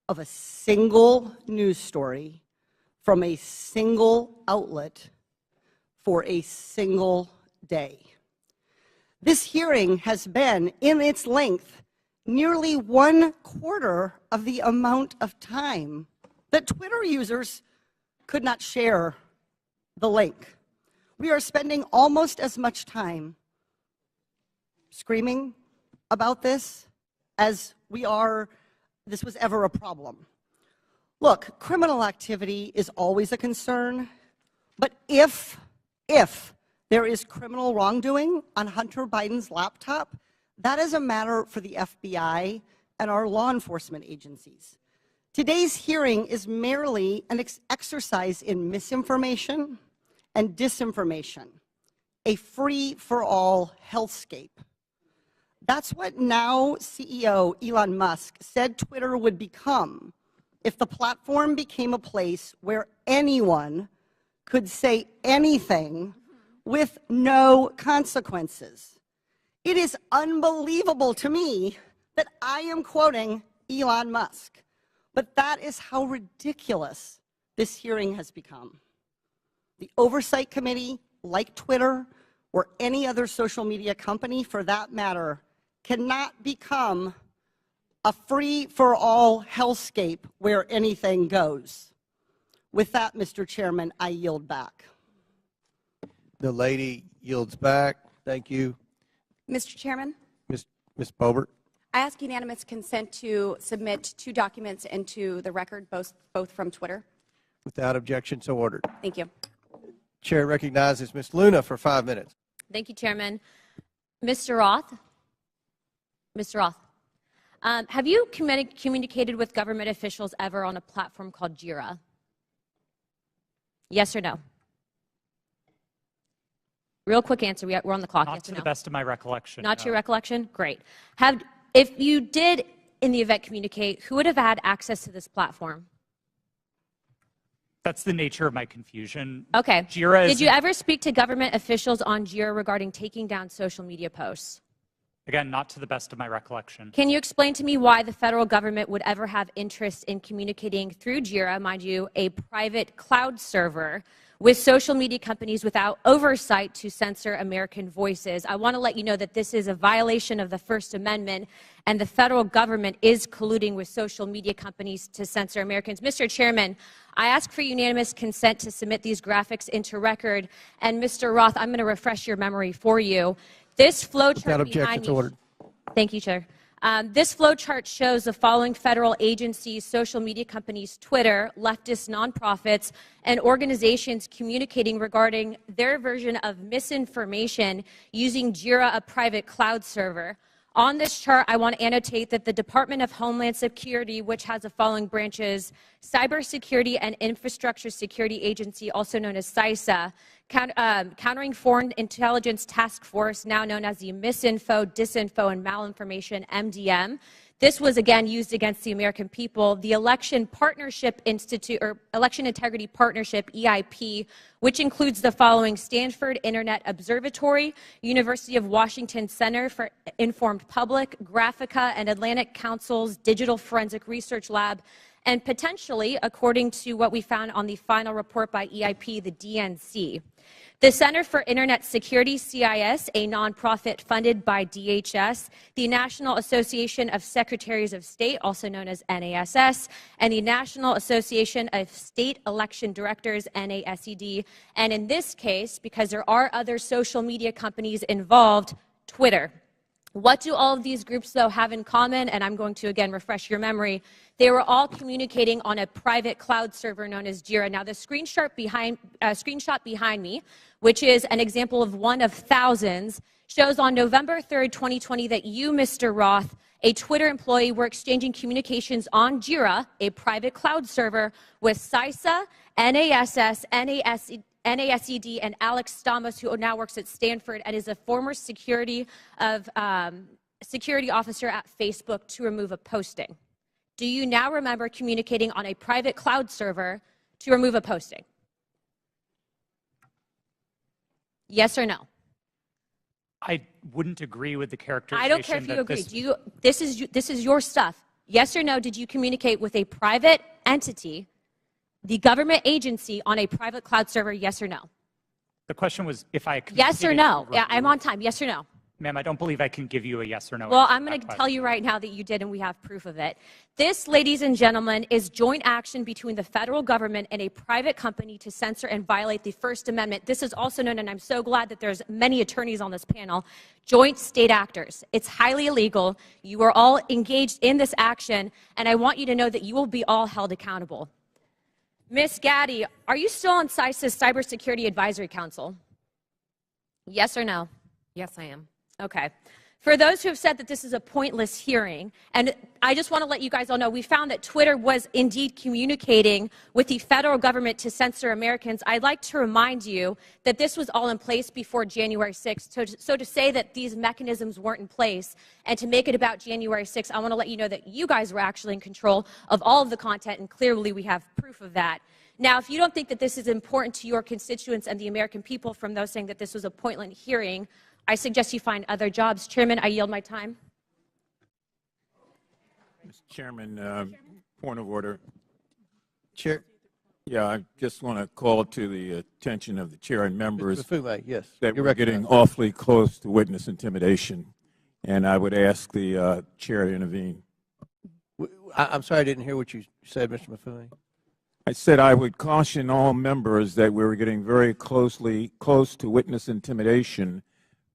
of a single news story from a single outlet for a single day. This hearing has been, in its length, nearly 1/4 of the amount of time that Twitter users could not share the link. We are spending almost as much time screaming about this as we are this was ever a problem. Look, criminal activity is always a concern, but if there is criminal wrongdoing on Hunter Biden's laptop, that is a matter for the FBI and our law enforcement agencies. Today's hearing is merely an exercise in misinformation and disinformation, a free-for-all hellscape. That's what now CEO Elon Musk said Twitter would become if the platform became a place where anyone could say anything with no consequences. It is unbelievable to me that I am quoting Elon Musk, but that is how ridiculous this hearing has become. The Oversight Committee, like Twitter or any other social media company for that matter, cannot become a free-for-all hellscape where anything goes. With that, Mr. Chairman, I yield back. The lady yields back. Thank you. Mr. Chairman, Ms. Boebert. I ask unanimous consent to submit 2 documents into the record, both from Twitter. Without objection, so ordered. Thank you. Chair recognizes Ms. Luna for 5 minutes. Thank you, Chairman. Mr. Roth? Mr. Roth, have you communicated with government officials ever on a platform called Jira? Yes or no? Real quick answer. We're on the clock. Not yes to or the no? best of my recollection. Not to no. your recollection? Great. If you did, in the event, communicate, who would have had access to this platform? That's the nature of my confusion. Okay. Jira is Did you ever speak to government officials on Jira regarding taking down social media posts? Again, not to the best of my recollection. Can you explain to me why the federal government would ever have interest in communicating through Jira, mind you, a private cloud server, with social media companies without oversight to censor American voices? I want to let you know that this is a violation of the First Amendment, and the federal government is colluding with social media companies to censor Americans. Mr. Chairman, I ask for unanimous consent to submit these graphics into record. And Mr. Roth, I'm going to refresh your memory for you. This flowchart behind me. Thank you, Chair. This flowchart shows the following federal agencies, social media companies, Twitter, leftist nonprofits, and organizations communicating regarding their version of misinformation using Jira, a private cloud server. On this chart, I want to annotate that the Department of Homeland Security, which has the following branches: Cybersecurity and Infrastructure Security Agency, also known as CISA, Countering Foreign Intelligence Task Force, now known as the Misinfo, Disinfo, and Malinformation, MDM. This was again used against the American people. The Election Partnership Institute, or Election Integrity Partnership, EIP, which includes the following: Stanford Internet Observatory, University of Washington Center for Informed Public, Graphica, and Atlantic Council's Digital Forensic Research Lab, and potentially, according to what we found on the final report by EIP, the DNC. The Center for Internet Security, CIS, a nonprofit funded by DHS, the National Association of Secretaries of State, also known as NASS, and the National Association of State Election Directors, NASED, and in this case, because there are other social media companies involved, Twitter. What do all of these groups, though, have in common? And I'm going to, again, refresh your memory. They were all communicating on a private cloud server known as Jira. Now, the screenshot behind me, which is an example of one of thousands, shows on November 3rd, 2020, that you, Mr. Roth, a Twitter employee, were exchanging communications on Jira, a private cloud server, with CISA, NASS, NASED, and Alex Stamos, who now works at Stanford and is a former security officer at Facebook, to remove a posting. Do you now remember communicating on a private cloud server to remove a posting? Yes or no? I wouldn't agree with the characterization. I don't care if you agree. This is your stuff. Yes or no, did you communicate with a private entity, the government agency, on a private cloud server? Yes or no? The question was if I Yes or no? Yeah, I'm on time. Yes or no? Ma'am, I don't believe I can give you a yes or no. Well, answer I'm to going that to tell question. you right now that you did, and we have proof of it. This, ladies and gentlemen, is joint action between the federal government and a private company to censor and violate the First Amendment. This is also known, and I'm so glad that there's many attorneys on this panel, joint state actors. It's highly illegal. You are all engaged in this action, and I want you to know that you will be all held accountable. Ms. Gaddy, are you still on CISA's Cybersecurity Advisory Council? Yes or no? Yes, I am. Okay. For those who have said that this is a pointless hearing, and I just want to let you guys all know, we found that Twitter was indeed communicating with the federal government to censor Americans. I'd like to remind you that this was all in place before January 6th. So to say that these mechanisms weren't in place and to make it about January 6th, I want to let you know that you guys were actually in control of all of the content, and clearly we have proof of that. Now, if you don't think that this is important to your constituents and the American people from those saying that this was a pointless hearing, I suggest you find other jobs. Chairman, I yield my time. Mr. Chairman, point of order. Chair. Yeah, I just want to call to the attention of the chair and members Mr. Mafume, yes, that you're we're getting recognized. awfully close to witness intimidation, and I would ask the chair to intervene. I'm sorry I didn't hear what you said, Mr. Mafume. I said I would caution all members that we were getting very close to witness intimidation,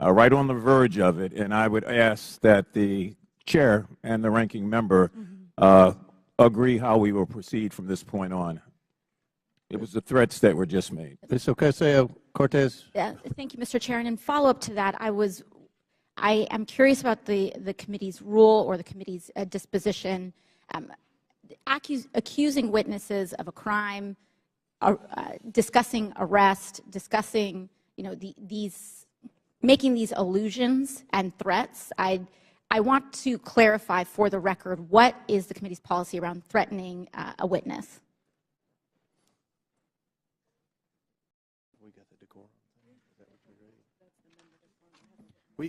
right on the verge of it, and I would ask that the chair and the ranking member agree how we will proceed from this point on. It was the threats that were just made. Ms. Ocasio-Cortez. Thank you, Mr. Chair. And in follow-up to that, I am curious about the committee's rule or the committee's disposition. Accusing witnesses of a crime, discussing arrest, discussing, making these allusions and threats. I want to clarify for the record, what is the committee's policy around threatening a witness?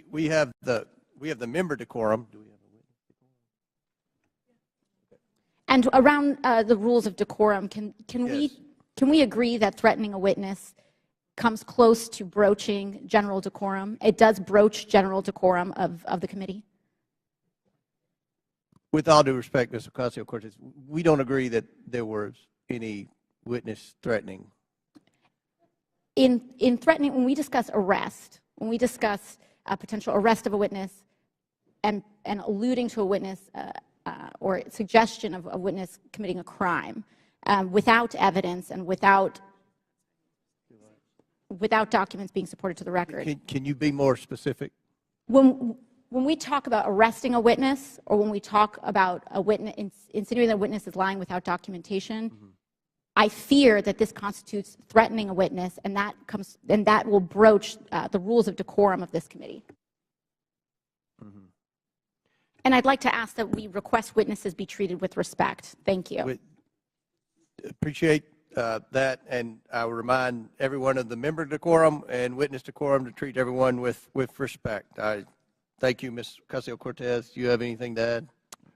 We have the member decorum. Do we have a witness decorum? And around the rules of decorum, can we agree that threatening a witness comes close to broaching general decorum? It does broach general decorum of the committee? With all due respect, Ms. Ocasio-Cortez, we don't agree that there was any witness threatening. In threatening, when we discuss arrest, when we discuss a potential arrest of a witness and alluding to a witness or suggestion of a witness committing a crime without evidence and without documents being supported to the record. Can you be more specific? When we talk about arresting a witness, or when we talk about a witness, insinuating that a witness is lying without documentation, I fear that this constitutes threatening a witness, and that will broach the rules of decorum of this committee. And I'd like to ask that we request witnesses be treated with respect. Thank you. Appreciate that, and I will remind everyone of the member decorum and witness decorum to treat everyone with respect. Thank you, Ms. Ocasio-Cortez. Do you have anything to add?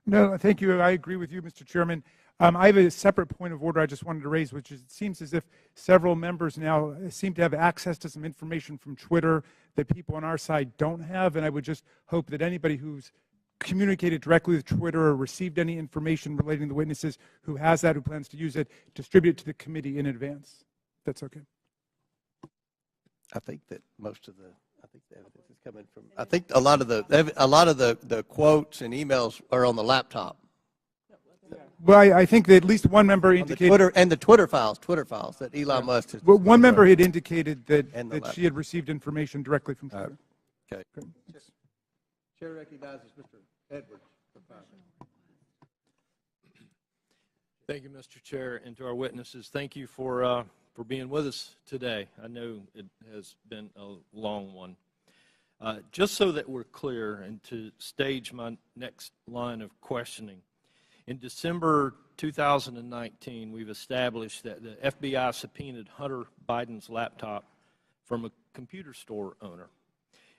No, thank you. I agree with you, Mr. Chairman. I have a separate point of order I just wanted to raise, which is it seems as if several members now seem to have access to some information from Twitter that people on our side don't have, and I would just hope that anybody who's communicated directly with Twitter or received any information relating to witnesses who has that, who plans to use it, distribute it to the committee in advance. That's okay. I think that most of the evidence is coming from. I think a lot of the quotes and emails are on the laptop. Well, I think that at least one member indicated the Twitter files that Elon Musk has. Well, one member had indicated that she had received information directly from Twitter. Okay. Chair recognizes Mr. Edwards. Thank you, Mr. Chair, and to our witnesses, thank you for being with us today. I know it has been a long one. Just so that we're clear and to stage my next line of questioning, in December 2019, we've established that the FBI subpoenaed Hunter Biden's laptop from a computer store owner.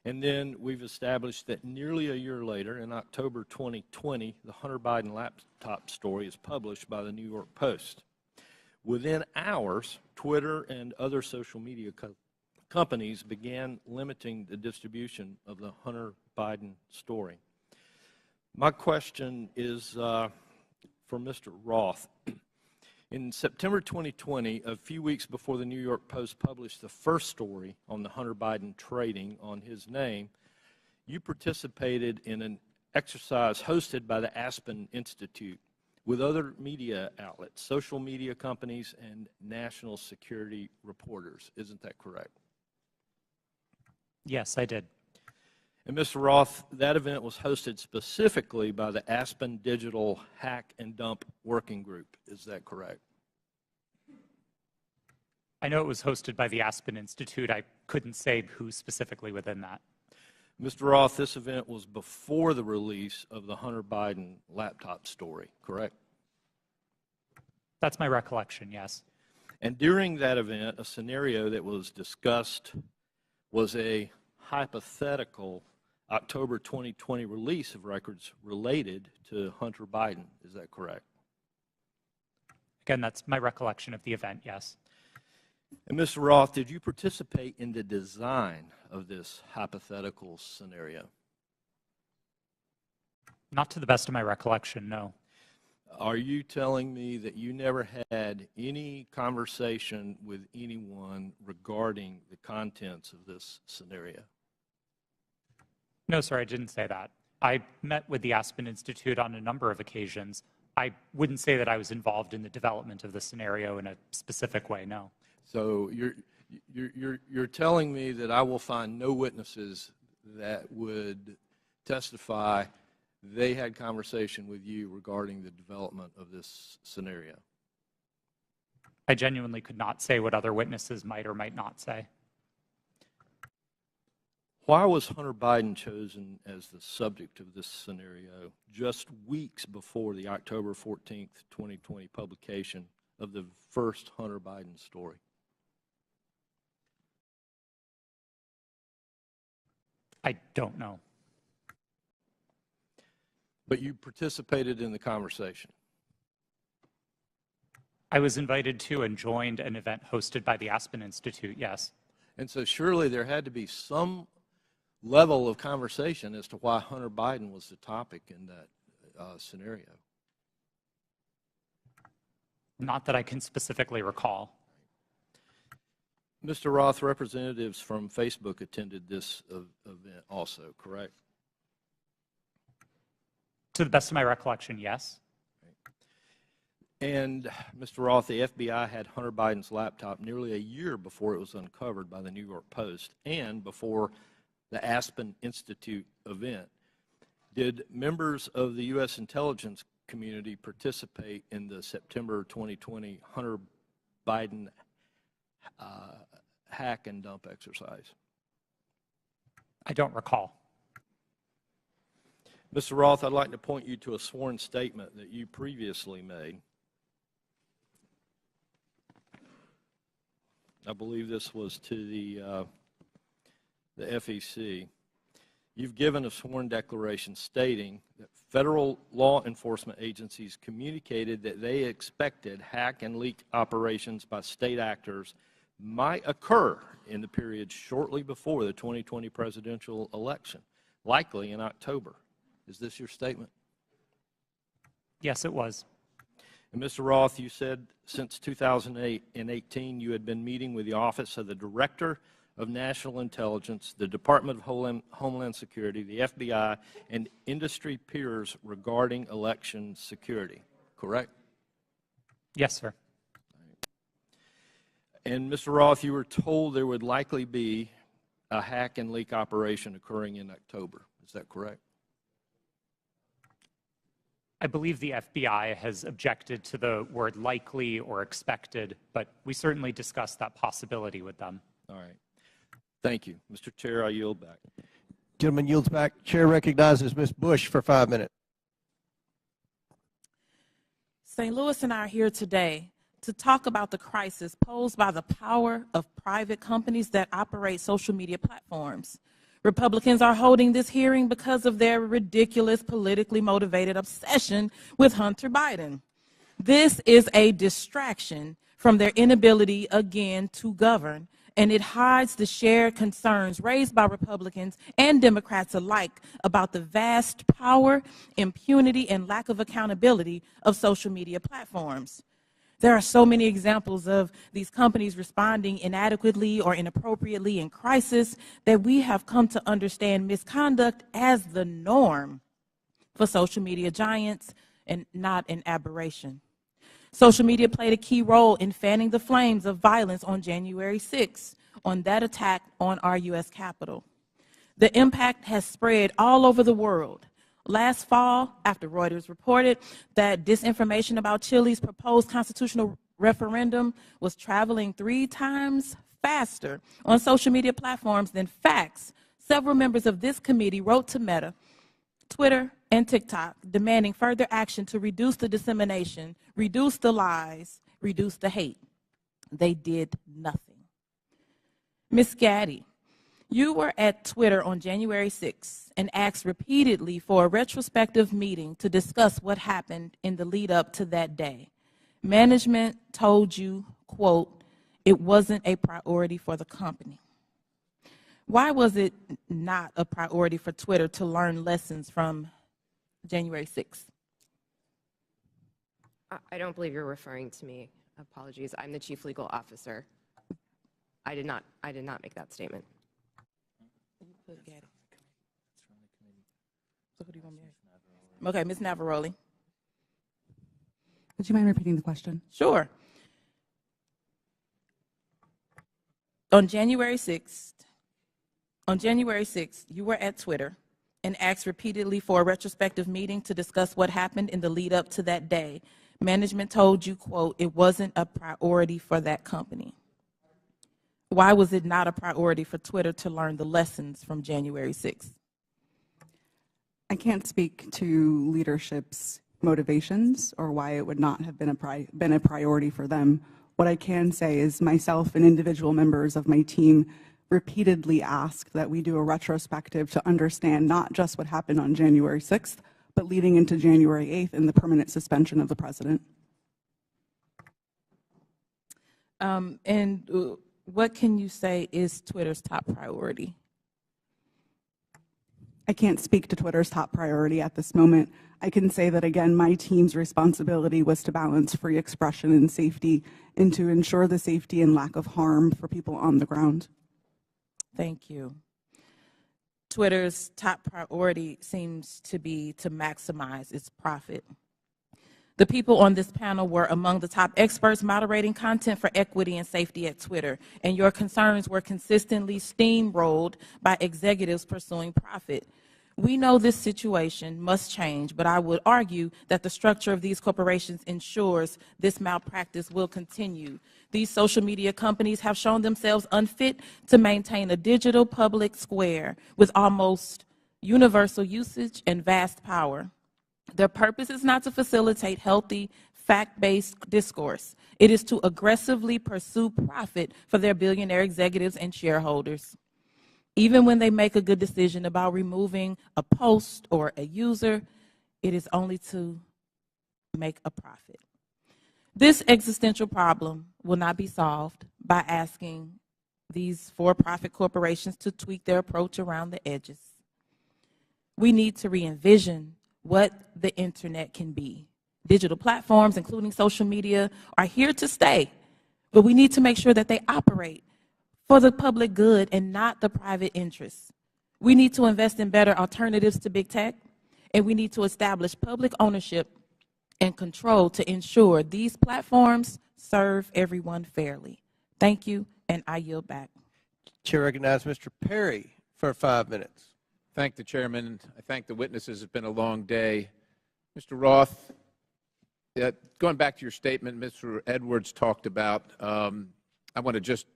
And then we've established that nearly a year later, in October 2020, the Hunter Biden laptop story is published by the New York Post. Within hours, Twitter and other social media companies began limiting the distribution of the Hunter Biden story. My question is for Mr. Roth. In September 2020, a few weeks before the New York Post published the first story on the Hunter Biden trading on his name, you participated in an exercise hosted by the Aspen Institute with other media outlets, social media companies, and national security reporters. Isn't that correct? Yes, I did. And Mr. Roth, that event was hosted specifically by the Aspen Digital Hack and Dump Working Group. Is that correct? I know it was hosted by the Aspen Institute. I couldn't say who specifically within that. Mr. Roth, this event was before the release of the Hunter Biden laptop story, correct? That's my recollection, yes. And during that event, a scenario that was discussed was a hypothetical October 2020 release of records related to Hunter Biden. Is that correct? Again, that's my recollection of the event, yes. And Mr. Roth, did you participate in the design of this hypothetical scenario? Not to the best of my recollection, no. Are you telling me that you never had any conversation with anyone regarding the contents of this scenario? No, sir, I didn't say that. I met with the Aspen Institute on a number of occasions. I wouldn't say that I was involved in the development of the scenario in a specific way, no. So you're telling me that I will find no witnesses that would testify they had conversation with you regarding the development of this scenario? I genuinely could not say what other witnesses might or might not say. Why was Hunter Biden chosen as the subject of this scenario just weeks before the October 14th, 2020 publication of the first Hunter Biden story? I don't know. But you participated in the conversation. I was invited to and joined an event hosted by the Aspen Institute, yes. And so surely there had to be some level of conversation as to why Hunter Biden was the topic in that scenario. Not that I can specifically recall. Mr. Roth, representatives from Facebook attended this event also, correct? To the best of my recollection, yes. And Mr. Roth, the FBI had Hunter Biden's laptop nearly a year before it was uncovered by the New York Post and before the Aspen Institute event. Did members of the U.S. intelligence community participate in the September 2020 Hunter Biden hack and dump exercise? I don't recall. Mr. Roth, I'd like to point you to a sworn statement that you previously made. I believe this was to the FEC. You've given a sworn declaration stating that federal law enforcement agencies communicated that they expected hack and leak operations by state actors might occur in the period shortly before the 2020 presidential election, likely in October. Is this your statement? Yes, it was. And Mr. Roth, you said since 2018 you had been meeting with the Office of the Director of National Intelligence, the Department of Homeland Security, the FBI, and industry peers regarding election security, correct? Yes, sir. And Mr. Roth, you were told there would likely be a hack and leak operation occurring in October. Is that correct? I believe the FBI has objected to the word likely or expected, but we certainly discussed that possibility with them. All right. Thank you. Mr. Chair, I yield back. Gentleman yields back. Chair recognizes Ms. Bush for 5 minutes. St. Louis and I are here today to talk about the crisis posed by the power of private companies that operate social media platforms. Republicans are holding this hearing because of their ridiculous, politically motivated obsession with Hunter Biden. This is a distraction from their inability, again, to govern and it hides the shared concerns raised by Republicans and Democrats alike about the vast power, impunity, and lack of accountability of social media platforms. There are so many examples of these companies responding inadequately or inappropriately in crisis that we have come to understand misconduct as the norm for social media giants and not an aberration. Social media played a key role in fanning the flames of violence on January 6th, on that attack on our U.S. Capitol. The impact has spread all over the world. Last fall, after Reuters reported that disinformation about Chile's proposed constitutional referendum was traveling 3 times faster on social media platforms than facts, several members of this committee wrote to Meta, Twitter, and TikTok, demanding further action to reduce the dissemination, reduce the lies, reduce the hate. They did nothing. Ms. Gaddy, you were at Twitter on January 6th and asked repeatedly for a retrospective meeting to discuss what happened in the lead up to that day. Management told you, quote, it wasn't a priority for the company. Why was it not a priority for Twitter to learn lessons from January 6th? I don't believe you're referring to me. Apologies. I'm the chief legal officer. I did not make that statement. Okay, Ms. Navaroli. Would you mind repeating the question? Sure. On January 6th, you were at Twitter and asked repeatedly for a retrospective meeting to discuss what happened in the lead up to that day. Management told you, quote, it wasn't a priority for that company. Why was it not a priority for Twitter to learn the lessons from January 6th? I can't speak to leadership's motivations or why it would not have been a priority for them. What I can say is myself and individual members of my team repeatedly asked that we do a retrospective to understand not just what happened on January 6th, but leading into January 8th and the permanent suspension of the president. And what can you say is Twitter's top priority? I can't speak to Twitter's top priority at this moment. I can say that, again, my team's responsibility was to balance free expression and safety and to ensure the safety and lack of harm for people on the ground. Thank you. Twitter's top priority seems to be to maximize its profit. The people on this panel were among the top experts moderating content for equity and safety at Twitter, and your concerns were consistently steamrolled by executives pursuing profit. We know this situation must change, but I would argue that the structure of these corporations ensures this malpractice will continue. These social media companies have shown themselves unfit to maintain a digital public square with almost universal usage and vast power. Their purpose is not to facilitate healthy, fact-based discourse. It is to aggressively pursue profit for their billionaire executives and shareholders. Even when they make a good decision about removing a post or a user, it is only to make a profit. This existential problem will not be solved by asking these for-profit corporations to tweak their approach around the edges. We need to re-envision what the internet can be. Digital platforms, including social media, are here to stay, but we need to make sure that they operate for the public good and not the private interests. We need to invest in better alternatives to big tech, and we need to establish public ownership and control to ensure these platforms serve everyone fairly. Thank you, and I yield back. Chair recognizes Mr. Perry for 5 minutes. Thank the chairman. I thank the witnesses. It's been a long day. Mr. Roth, going back to your statement Mr. Edwards talked about, I want to just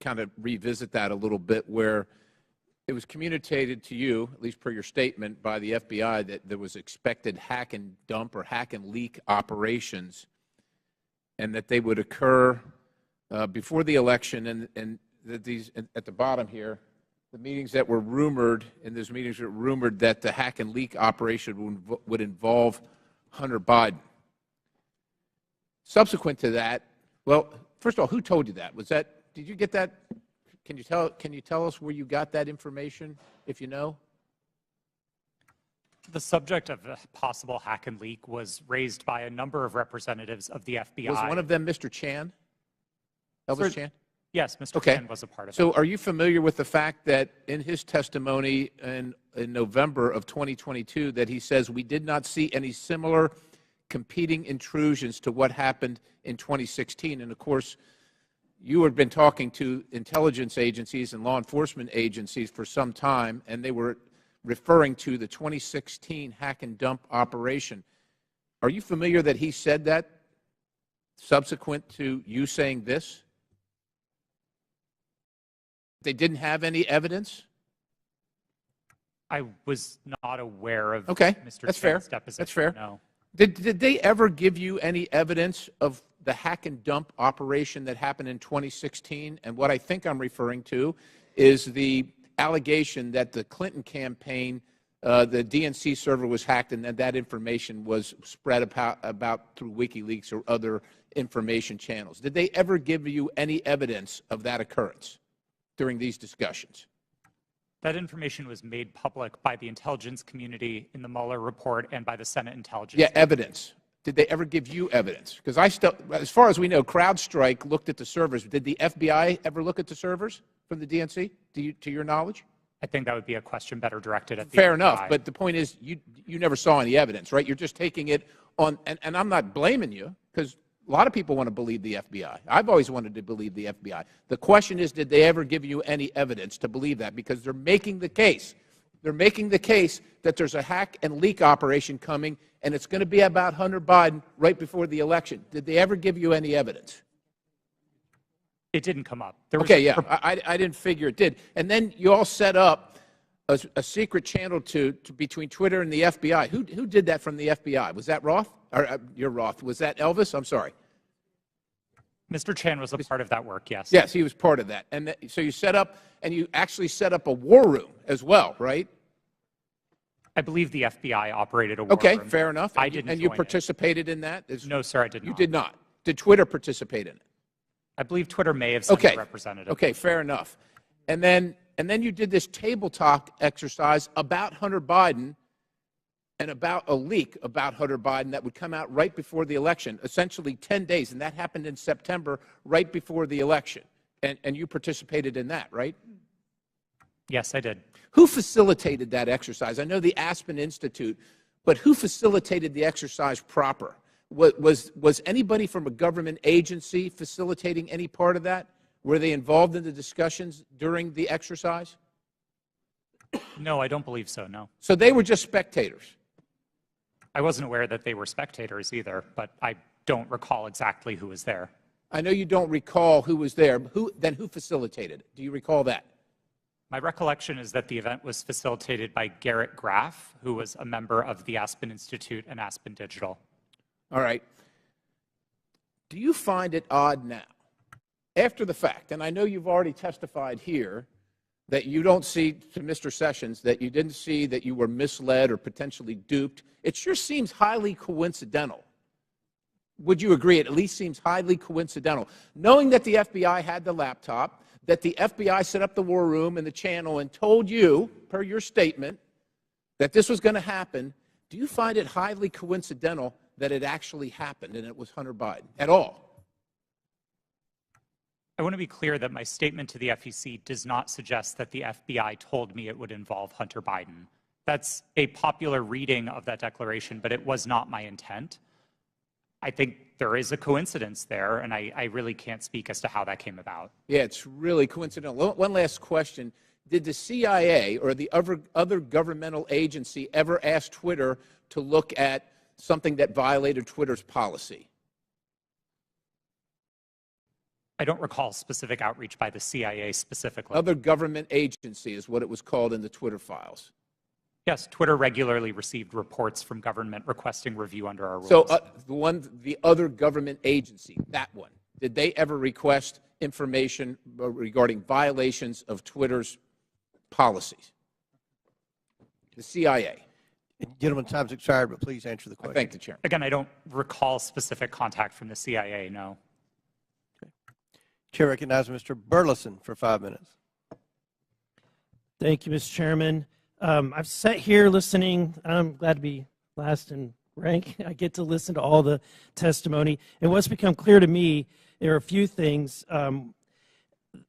kind of revisit that a little bit, where it was communicated to you, at least per your statement, by the FBI that there was expected hack and dump or hack and leak operations, and that they would occur before the election, and that these, at the bottom here, the meetings that were rumored, and those meetings were rumored that the hack and leak operation would involve Hunter Biden. Subsequent to that, well, first of all, who told you that? Did you get that Can you tell us where you got that information, if you know? The subject of a possible hack and leak was raised by a number of representatives of the FBI. Was one of them Mr. Chan? Elvis Chan? Yes, Mr. Chan was a part of it. So are you familiar with the fact that in his testimony in November of 2022 that he says we did not see any similar competing intrusions to what happened in 2016? And of course, you had been talking to intelligence agencies and law enforcement agencies for some time, and they were referring to the 2016 hack and dump operation. Are you familiar that he said that subsequent to you saying this? They didn't have any evidence? I was not aware of Okay, Mr. that's Chan's fair. deposition. That's fair. No. Did they ever give you any evidence of the hack and dump operation that happened in 2016? And what I think I'm referring to is the allegation that the Clinton campaign, the DNC server was hacked and that information was spread about through WikiLeaks or other information channels. Did they ever give you any evidence of that occurrence during these discussions? That information was made public by the intelligence community in the Mueller report and by the Senate Intelligence. Yeah, evidence. Did they ever give you evidence? Because as far as we know, CrowdStrike looked at the servers. Did the FBI ever look at the servers from the DNC, to your knowledge? I think that would be a question better directed at the Fair FBI. enough, but the point is you never saw any evidence, right? You're just taking it on, and I'm not blaming you, because a lot of people want to believe the FBI. I've always wanted to believe the FBI. The question is, did they ever give you any evidence to believe that? Because they're making the case. They're making the case that there's a hack and leak operation coming, and it's going to be about Hunter Biden right before the election. Did they ever give you any evidence? It didn't come up. Okay, yeah, I didn't figure it did. And then you all set up a secret channel between Twitter and the FBI. Who did that from the FBI? Was that Roth? Or you're Roth. Was that Elvis? I'm sorry. Mr. Chan was a part of that work, yes. Yes, he was part of that. And so you set up, and you actually set up a war room as well, right? I believe the FBI operated a war room. Okay, fair enough. I didn't and you participated in that? No, sir, I did not. You did not. Did Twitter participate in it? I believe Twitter may have sent a representative. Okay, fair enough. And then you did this table talk exercise about Hunter Biden and about a leak about Hunter Biden that would come out right before the election, essentially 10 days, and that happened in September, right before the election. And you participated in that, right? Yes, I did. Who facilitated that exercise? I know the Aspen Institute, but who facilitated the exercise proper? Was anybody from a government agency facilitating any part of that? Were they involved in the discussions during the exercise? No, I don't believe so, no. So they were just spectators? I wasn't aware that they were spectators either, but I don't recall exactly who was there. I know you don't recall who was there. Then who facilitated it? Do you recall that? My recollection is that the event was facilitated by Garrett Graff, who was a member of the Aspen Institute and Aspen Digital. All right. Do you find it odd now, after the fact, and I know you've already testified here, that you don't see, to Mr. Sessions, that you didn't see that you were misled or potentially duped? It sure seems highly coincidental. Would you agree? It at least seems highly coincidental. Knowing that the FBI had the laptop, that the FBI set up the war room and the channel and told you, per your statement, that this was going to happen, do you find it highly coincidental that it actually happened and it was Hunter Biden at all? I want to be clear that my statement to the FEC does not suggest that the FBI told me it would involve Hunter Biden. That's a popular reading of that declaration, but it was not my intent. I think there is a coincidence there, and I really can't speak as to how that came about. Yeah, it's really coincidental. One last question. Did the CIA or the other governmental agency ever ask Twitter to look at something that violated Twitter's policy? I don't recall specific outreach by the CIA specifically. Other government agency is what it was called in the Twitter files. Yes, Twitter regularly received reports from government requesting review under our rules. So the other government agency, that one, did they ever request information regarding violations of Twitter's policies? The CIA. Gentlemen, time's expired, but please answer the question. I thank the Chairman. Again, I don't recall specific contact from the CIA, no. Chair recognizes Mr. Burleson for 5 minutes. Thank you, Mr. Chairman. I've sat here listening. I'm glad to be last in rank. I get to listen to all the testimony. And what's become clear to me, there are a few things, and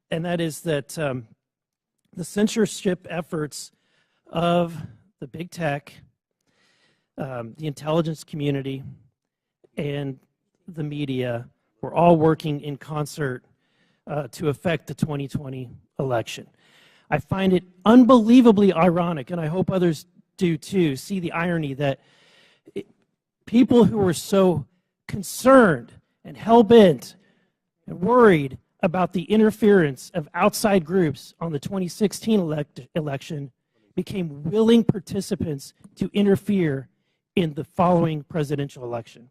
that is that the censorship efforts of the big tech, the intelligence community, and the media were all working in concert to affect the 2020 election. I find it unbelievably ironic, and I hope others do too, see the irony that people who were so concerned and hell-bent and worried about the interference of outside groups on the 2016 election became willing participants to interfere in the following presidential election.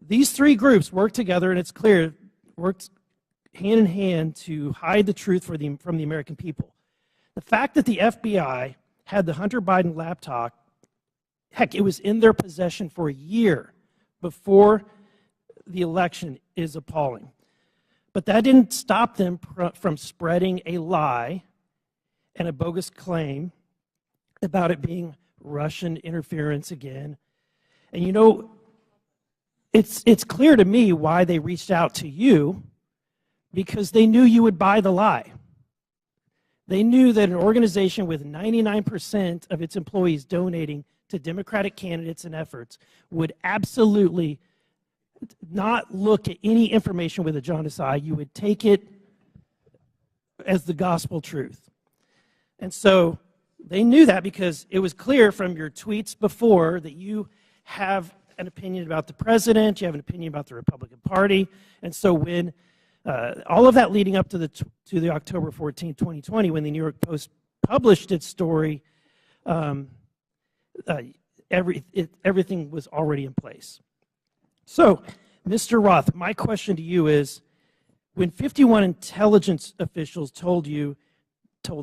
These three groups worked together, and it's clear, worked hand in hand to hide the truth from the American people. The fact that the FBI had the Hunter Biden laptop, heck, it was in their possession for a year before the election, is appalling. But that didn't stop them from spreading a lie and a bogus claim about it being Russian interference again. And you know, it's clear to me why they reached out to you, because they knew you would buy the lie. They knew that an organization with 99% of its employees donating to Democratic candidates and efforts would absolutely not look at any information with a jaundiced eye. You would take it as the gospel truth. And so they knew that, because it was clear from your tweets before that you have an opinion about the president, you have an opinion about the Republican Party. And so when all of that leading up to the October 14, 2020, when the New York Post published its story, everything was already in place. So, Mr. Roth, my question to you is, when 51 intelligence officials told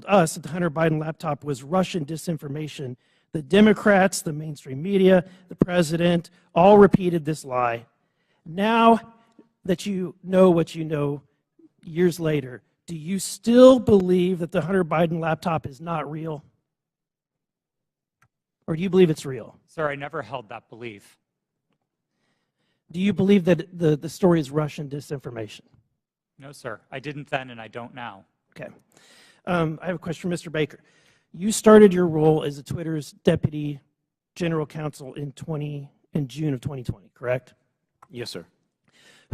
us that the Hunter Biden laptop was Russian disinformation, the Democrats, the mainstream media, the president, all repeated this lie. Now that you know what you know years later, do you still believe that the Hunter Biden laptop is not real? Or do you believe it's real? Sir, I never held that belief. Do you believe that the story is Russian disinformation? No, sir. I didn't then, and I don't now. Okay. I have a question for Mr. Baker. You started your role as Twitter's deputy general counsel in June of 2020, correct? Yes, sir.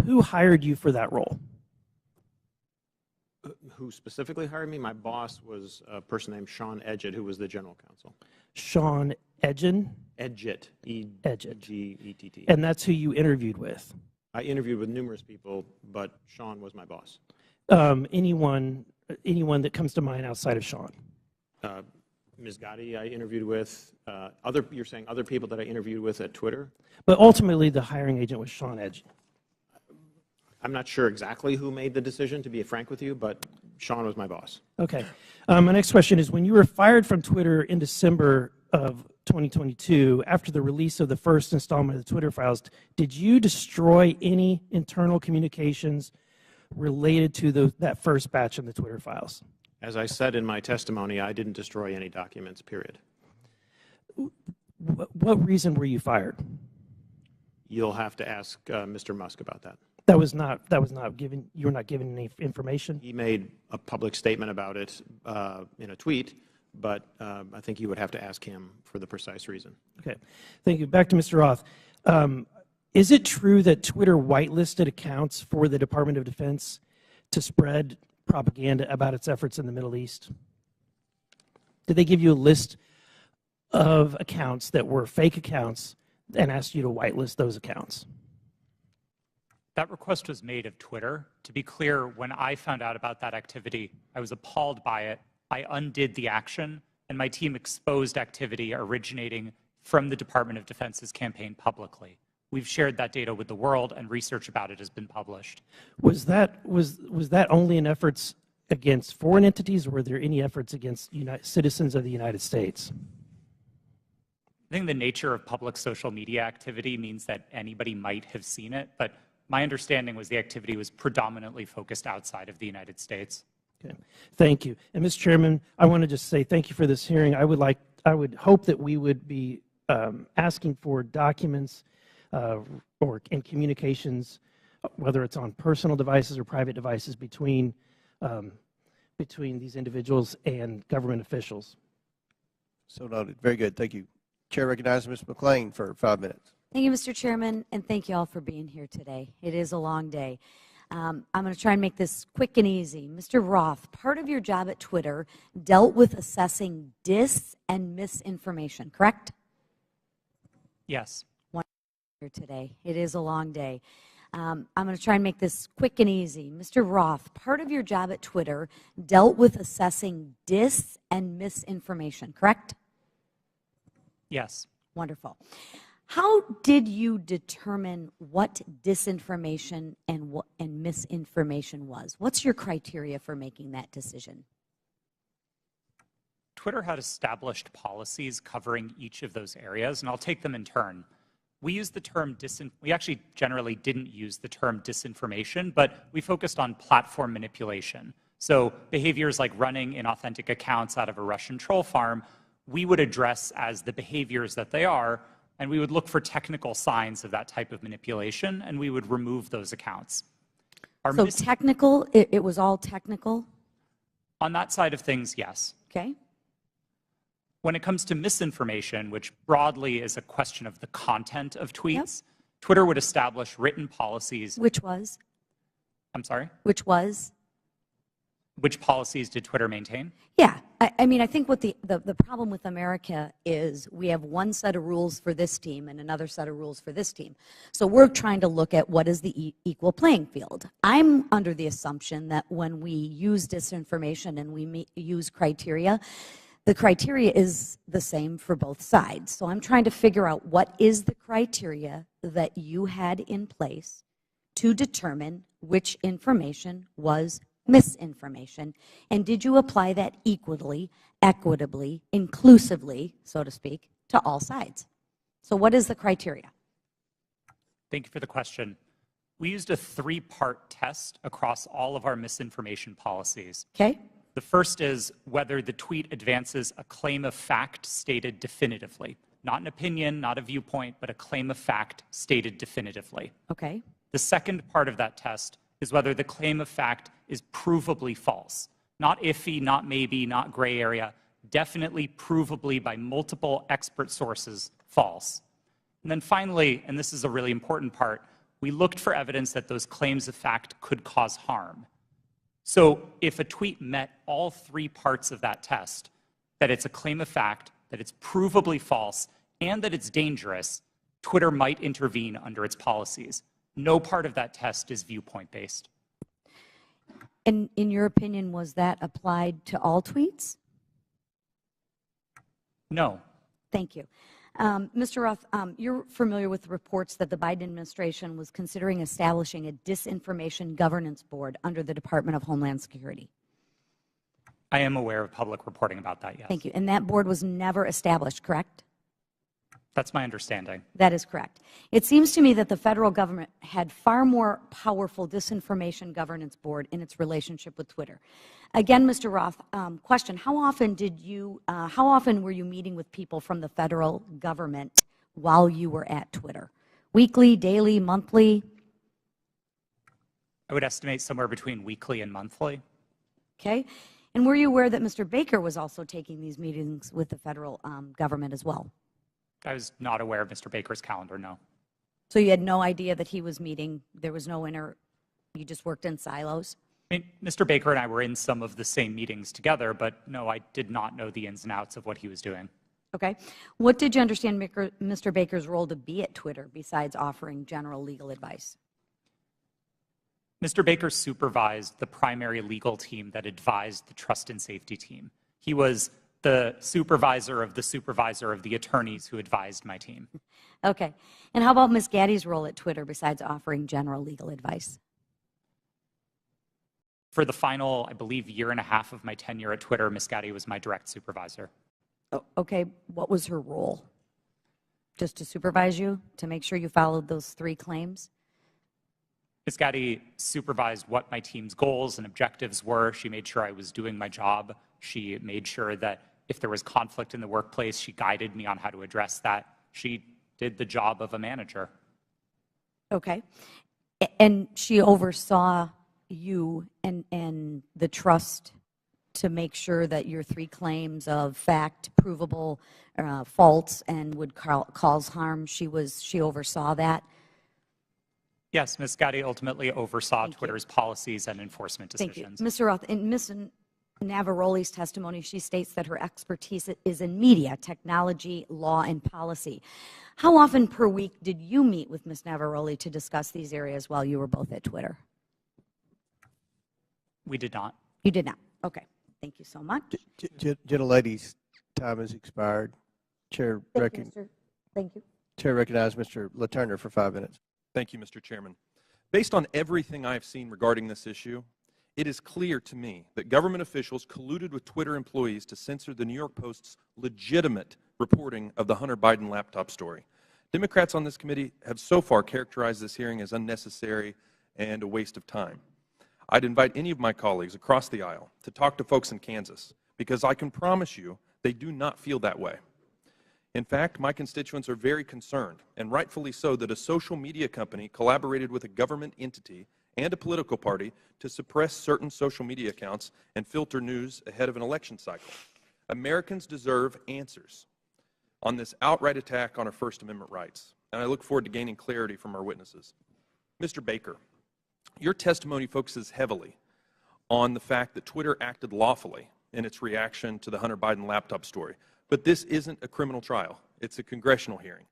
Who hired you for that role? Who specifically hired me? My boss was a person named Sean Edgett, who was the general counsel. Sean Edgett? Edgett. Edgett. E-G-E-T-T. And that's who you interviewed with? I interviewed with numerous people, but Sean was my boss. Anyone that comes to mind outside of Sean? Ms. Gotti I interviewed with. You're saying other people that I interviewed with at Twitter? But ultimately, the hiring agent was Sean Edgett. I'm not sure exactly who made the decision, to be frank with you, but Sean was my boss. Okay. My next question is, when you were fired from Twitter in December of 2022, after the release of the first installment of the Twitter files, did you destroy any internal communications related to that first batch of the Twitter files? As I said in my testimony, I didn't destroy any documents, period. What reason were you fired? You'll have to ask Mr. Musk about that. That was not given. You were not given any information. He made a public statement about it in a tweet, but I think you would have to ask him for the precise reason. Okay, thank you. Back to Mr. Roth. Is it true that Twitter whitelisted accounts for the Department of Defense to spread propaganda about its efforts in the Middle East? Did they give you a list of accounts that were fake accounts and asked you to whitelist those accounts? That request was made of Twitter. To be clear, when I found out about that activity, I was appalled by it. I undid the action, and my team exposed activity originating from the Department of Defense's campaign publicly. We've shared that data with the world, and research about it has been published. Was that only in efforts against foreign entities, or were there any efforts against citizens of the United States? I think the nature of public social media activity means that anybody might have seen it, but My understanding was the activity was predominantly focused outside of the United States. Okay. Thank you. And Mr. Chairman, I want to just say thank you for this hearing. I would hope that we would be asking for documents or in communications, whether it's on personal devices or private devices between these individuals and government officials. So noted. Very good. Thank you. Chair recognizes Ms. McClain for 5 minutes. Thank you, Mr. Chairman, and thank you all for being here today. It is a long day. I'm going to try and make this quick and easy. Mr. Roth, part of your job at Twitter dealt with assessing dis and misinformation, correct? Yes. Here today. It is a long day. I'm going to try and make this quick and easy. Mr. Roth, part of your job at Twitter dealt with assessing dis and misinformation, correct? Yes. Wonderful. How did you determine what disinformation and misinformation was? What's your criteria for making that decision? Twitter had established policies covering each of those areas, and I'll take them in turn. We used the term we actually generally didn't use the term disinformation, but we focused on platform manipulation. So behaviors like running inauthentic accounts out of a Russian troll farm, we would address as the behaviors that they are, and we would look for technical signs of that type of manipulation, and we would remove those accounts. So technical, it was all technical? On that side of things, yes. Okay. When it comes to misinformation, which broadly is a question of the content of tweets, Twitter would establish written policies. Which was? I'm sorry? Which was? Which policies did Twitter maintain? Yeah. I mean, I think what the problem with America is we have one set of rules for this team and another set of rules for this team. So we're trying to look at what is the equal playing field. I'm under the assumption that when we use disinformation and we use criteria, the criteria is the same for both sides. So I'm trying to figure out what is the criteria that you had in place to determine which information was misinformation, and did you apply that equally, equitably, inclusively, so to speak, to all sides? So what is the criteria? Thank you for the question. We used a three-part test across all of our misinformation policies. Okay. The first is whether the tweet advances a claim of fact stated definitively. Not an opinion, not a viewpoint, but a claim of fact stated definitively. Okay. The second part of that test is whether the claim of fact is provably false. Not iffy, not maybe, not gray area, definitely provably by multiple expert sources false. And then finally, and this is a really important part, we looked for evidence that those claims of fact could cause harm. So if a tweet met all three parts of that test, that it's a claim of fact, that it's provably false, and that it's dangerous, Twitter might intervene under its policies. No part of that test is viewpoint-based. And in your opinion, was that applied to all tweets? No. Thank you. Mr. Roth, you're familiar with the reports that the Biden administration was considering establishing a disinformation governance board under the Department of Homeland Security. I am aware of public reporting about that, yes. Thank you. And that board was never established, correct? That's my understanding. That is correct. It seems to me that the federal government had far more powerful disinformation governance board in its relationship with Twitter. Again, Mr. Roth, question, how often were you meeting with people from the federal government while you were at Twitter? Weekly, daily, monthly? I would estimate somewhere between weekly and monthly. Okay. And were you aware that Mr. Baker was also taking these meetings with the federal government as well? I was not aware of Mr. Baker's calendar, no. So you had no idea that he was meeting, there was no you just worked in silos? I mean, Mr. Baker and I were in some of the same meetings together, but no, I did not know the ins and outs of what he was doing. Okay. What did you understand Mr. Baker's role to be at Twitter besides offering general legal advice? Mr. Baker supervised the primary legal team that advised the trust and safety team. He was the supervisor of the attorneys who advised my team. Okay. And how about Ms. Gaddy's role at Twitter besides offering general legal advice? For the final, I believe, year and a half of my tenure at Twitter, Ms. Gaddy was my direct supervisor. Oh, okay. What was her role? Just to supervise you, to make sure you followed those three claims? Ms. Gaddy supervised what my team's goals and objectives were. She made sure I was doing my job. She made sure that if there was conflict in the workplace, she guided me on how to address that. She did the job of a manager. Okay. And she oversaw you and the trust to make sure that your 3 claims of fact, provable, false, and would cause harm, she oversaw that? Yes, Ms. Gaddy ultimately oversaw Twitter's policies and enforcement decisions. Thank you. Mr. Roth, in Ms. Navaroli's testimony, she states that her expertise is in media, technology, law, and policy. How often per week did you meet with Ms. Navaroli to discuss these areas while you were both at Twitter? We did not. You did not. Okay. Thank you so much. Gentlelady's time has expired. Chair Thank you. Chair recognizes Mr. LaTurner for 5 minutes. Thank you, Mr. Chairman. Based on everything I have seen regarding this issue, it is clear to me that government officials colluded with Twitter employees to censor the New York Post's legitimate reporting of the Hunter Biden laptop story. Democrats on this committee have so far characterized this hearing as unnecessary and a waste of time. I'd invite any of my colleagues across the aisle to talk to folks in Kansas, because I can promise you they do not feel that way. In fact, my constituents are very concerned, and rightfully so, that a social media company collaborated with a government entity and a political party to suppress certain social media accounts and filter news ahead of an election cycle. Americans deserve answers on this outright attack on our First Amendment rights, and I look forward to gaining clarity from our witnesses. Mr. Baker, your testimony focuses heavily on the fact that Twitter acted lawfully in its reaction to the Hunter Biden laptop story. But this isn't a criminal trial. It's a congressional hearing.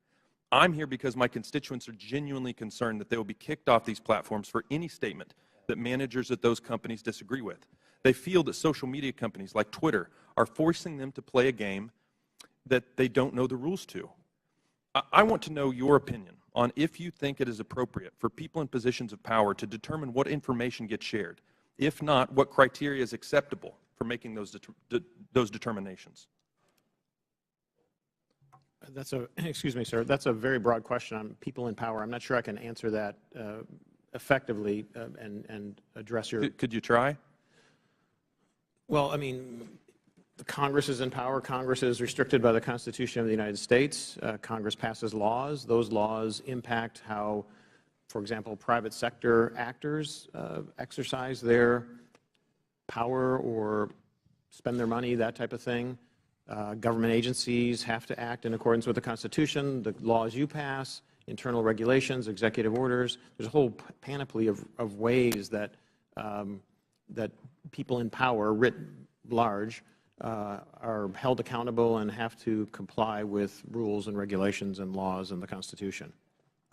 I'm here because my constituents are genuinely concerned that they will be kicked off these platforms for any statement that managers at those companies disagree with. They feel that social media companies like Twitter are forcing them to play a game that they don't know the rules to. I want to know your opinion on if you think it is appropriate for people in positions of power to determine what information gets shared. If not, what criteria is acceptable for making those determinations? Excuse me, sir, that's a very broad question on people in power. I'm not sure I can answer that effectively and address your... Could you try? Well, I mean, the Congress is in power. Congress is restricted by the Constitution of the United States. Congress passes laws. Those laws impact how, for example, private sector actors exercise their power or spend their money, that type of thing. Government agencies have to act in accordance with the Constitution, the laws you pass, internal regulations, executive orders. There's a whole panoply of ways that that people in power, writ large, are held accountable and have to comply with rules and regulations and laws and the Constitution.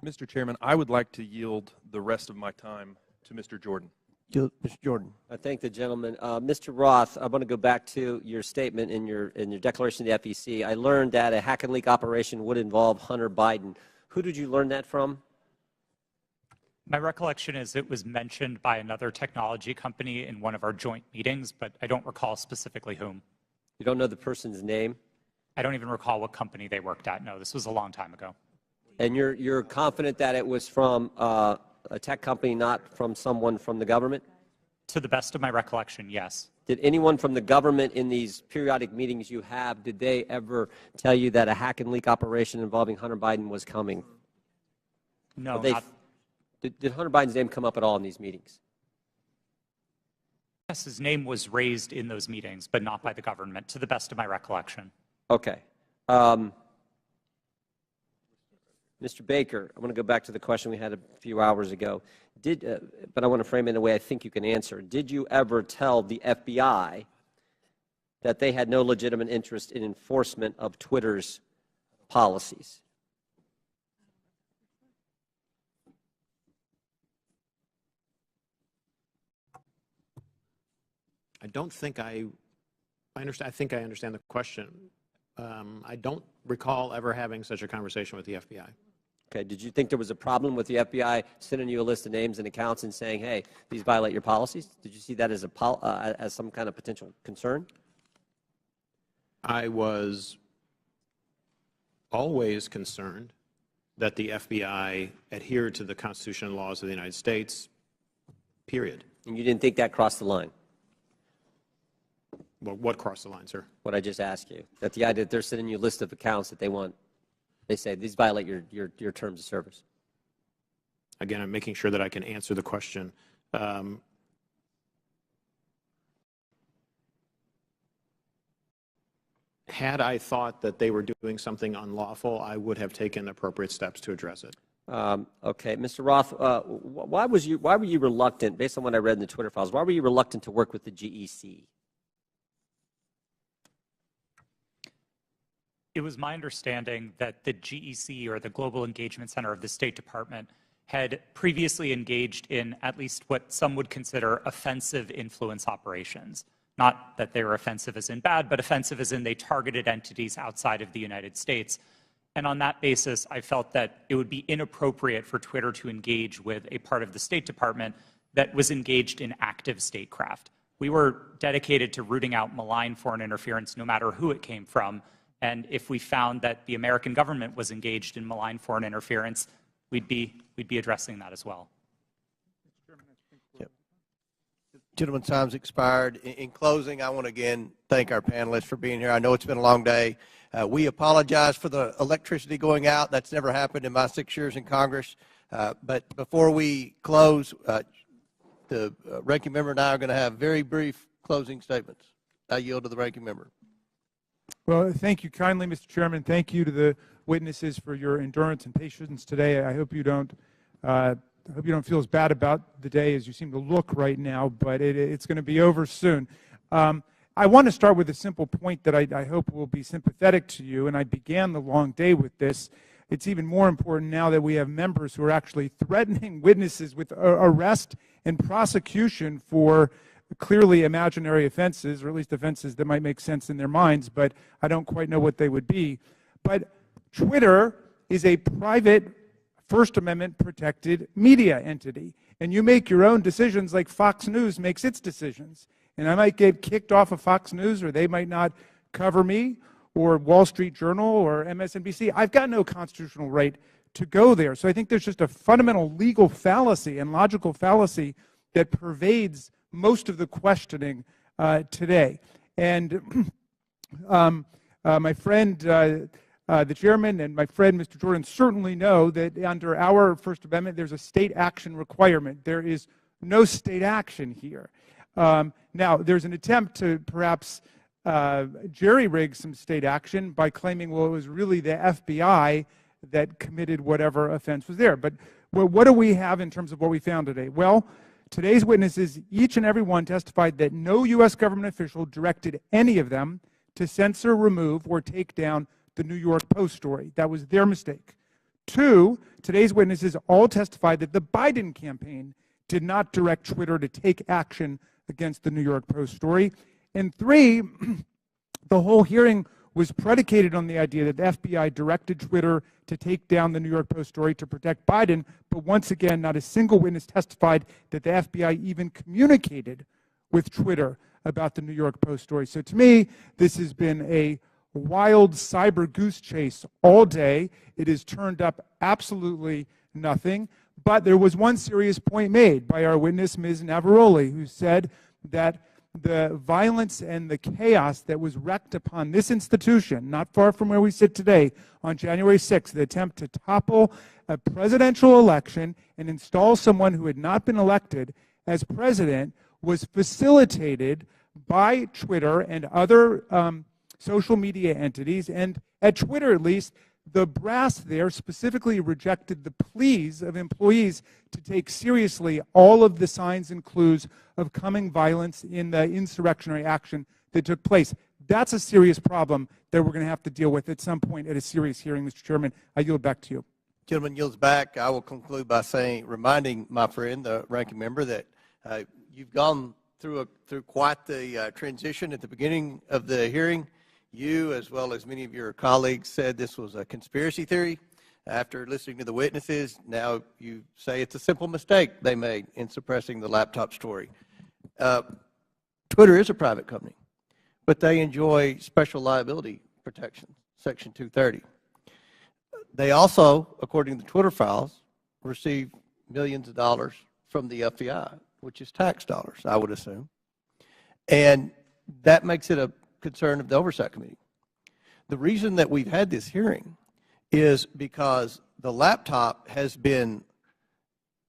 Mr. Chairman, I would like to yield the rest of my time to Mr. Jordan. Mr. Jordan. I thank the gentleman. Mr. Roth, I want to go back to your statement in your declaration to the FEC. I learned that a hack and leak operation would involve Hunter Biden. Who did you learn that from? My recollection is it was mentioned by another technology company in one of our joint meetings, but I don't recall specifically whom. You don't know the person's name? I don't even recall what company they worked at. No, this was a long time ago. And you're confident that it was from a tech company, not from someone from the government? To the best of my recollection, yes. Did anyone from the government in these periodic meetings you have, did they ever tell you that a hack and leak operation involving Hunter Biden was coming? No, Did Hunter Biden's name come up at all in these meetings? Yes, his name was raised in those meetings, but not by the government, to the best of my recollection. Okay. Mr. Baker, I want to go back to the question we had a few hours ago. But I want to frame it in a way I think you can answer. Did you ever tell the FBI that they had no legitimate interest in enforcement of Twitter's policies? I don't think I understand. I think I understand the question. I don't recall ever having such a conversation with the FBI. Okay. Did you think there was a problem with the FBI sending you a list of names and accounts and saying, hey, these violate your policies? Did you see that as as some kind of potential concern? I was always concerned that the FBI adhered to the Constitution and laws of the United States, period. And you didn't think that crossed the line? Well, what crossed the line, sir? What I just asked you. That the idea that they're sending you a list of accounts that they say these violate your terms of service. Again, I'm making sure that I can answer the question. Had I thought that they were doing something unlawful, I would have taken appropriate steps to address it. Okay, Mr. Roth, why were you reluctant, based on what I read in the Twitter files, why were you reluctant to work with the GEC? It was my understanding that the GEC, or the Global Engagement Center of the State Department, had previously engaged in at least what some would consider offensive influence operations. Not that they were offensive as in bad, but offensive as in they targeted entities outside of the United States. And on that basis, I felt that it would be inappropriate for Twitter to engage with a part of the State Department that was engaged in active statecraft. We were dedicated to rooting out malign foreign interference, no matter who it came from. And if we found that the American government was engaged in malign foreign interference, we'd be addressing that as well. Yep. Gentlemen's time's expired. In closing, I want to again thank our panelists for being here. I know it's been a long day. We apologize for the electricity going out. That's never happened in my 6 years in Congress. But before we close, the ranking member and I are going to have very brief closing statements. I yield to the ranking member. Well, thank you kindly, Mr. Chairman. Thank you to the witnesses for your endurance and patience today. I hope you don't feel as bad about the day as you seem to look right now, but it's going to be over soon. I want to start with a simple point that I hope will be sympathetic to you, and I began the long day with this. It's even more important now that we have members who are actually threatening witnesses with arrest and prosecution for clearly imaginary offenses, or at least offenses that might make sense in their minds, but I don't quite know what they would be. But Twitter is a private First Amendment protected media entity, and you make your own decisions like Fox News makes its decisions. And I might get kicked off of Fox News, or they might not cover me, or Wall Street Journal, or MSNBC. I've got no constitutional right to go there. So I think there's just a fundamental legal fallacy and logical fallacy that pervades most of the questioning today. And my friend, the chairman, and my friend, Mr. Jordan, certainly know that under our First Amendment, there's a state action requirement. There is no state action here. Now, there's an attempt to perhaps jerry-rig some state action by claiming, well, it was really the FBI that committed whatever offense was there. But what do we have in terms of what we found today? Well, today's witnesses, each and every one, testified that no U.S. government official directed any of them to censor, remove, or take down the New York Post story. That was their mistake. 2, today's witnesses all testified that the Biden campaign did not direct Twitter to take action against the New York Post story. And 3, the whole hearing was predicated on the idea that the FBI directed Twitter to take down the New York Post story to protect Biden, but once again, not a single witness testified that the FBI even communicated with Twitter about the New York Post story. So to me, this has been a wild cyber goose chase all day. It has turned up absolutely nothing, but there was one serious point made by our witness, Ms. Navaroli, who said that the violence and the chaos that was wreaked upon this institution, not far from where we sit today, on January 6th, the attempt to topple a presidential election and install someone who had not been elected as president, was facilitated by Twitter and other social media entities. And at Twitter, at least, the brass there specifically rejected the pleas of employees to take seriously all of the signs and clues of coming violence in the insurrectionary action that took place. That's a serious problem that we're going to have to deal with at some point at a serious hearing, Mr. Chairman. I yield back to you. Gentleman yields back. I will conclude by reminding my friend, the ranking member, that you've gone through quite the transition at the beginning of the hearing. You, as well as many of your colleagues, said this was a conspiracy theory. After listening to the witnesses, now you say it's a simple mistake they made in suppressing the laptop story. Twitter is a private company, but they enjoy special liability protection, Section 230. They also, according to the Twitter files, receive millions of dollars from the FBI, which is tax dollars, I would assume. And that makes it a concern of the Oversight Committee. The reason that we've had this hearing is because the laptop has been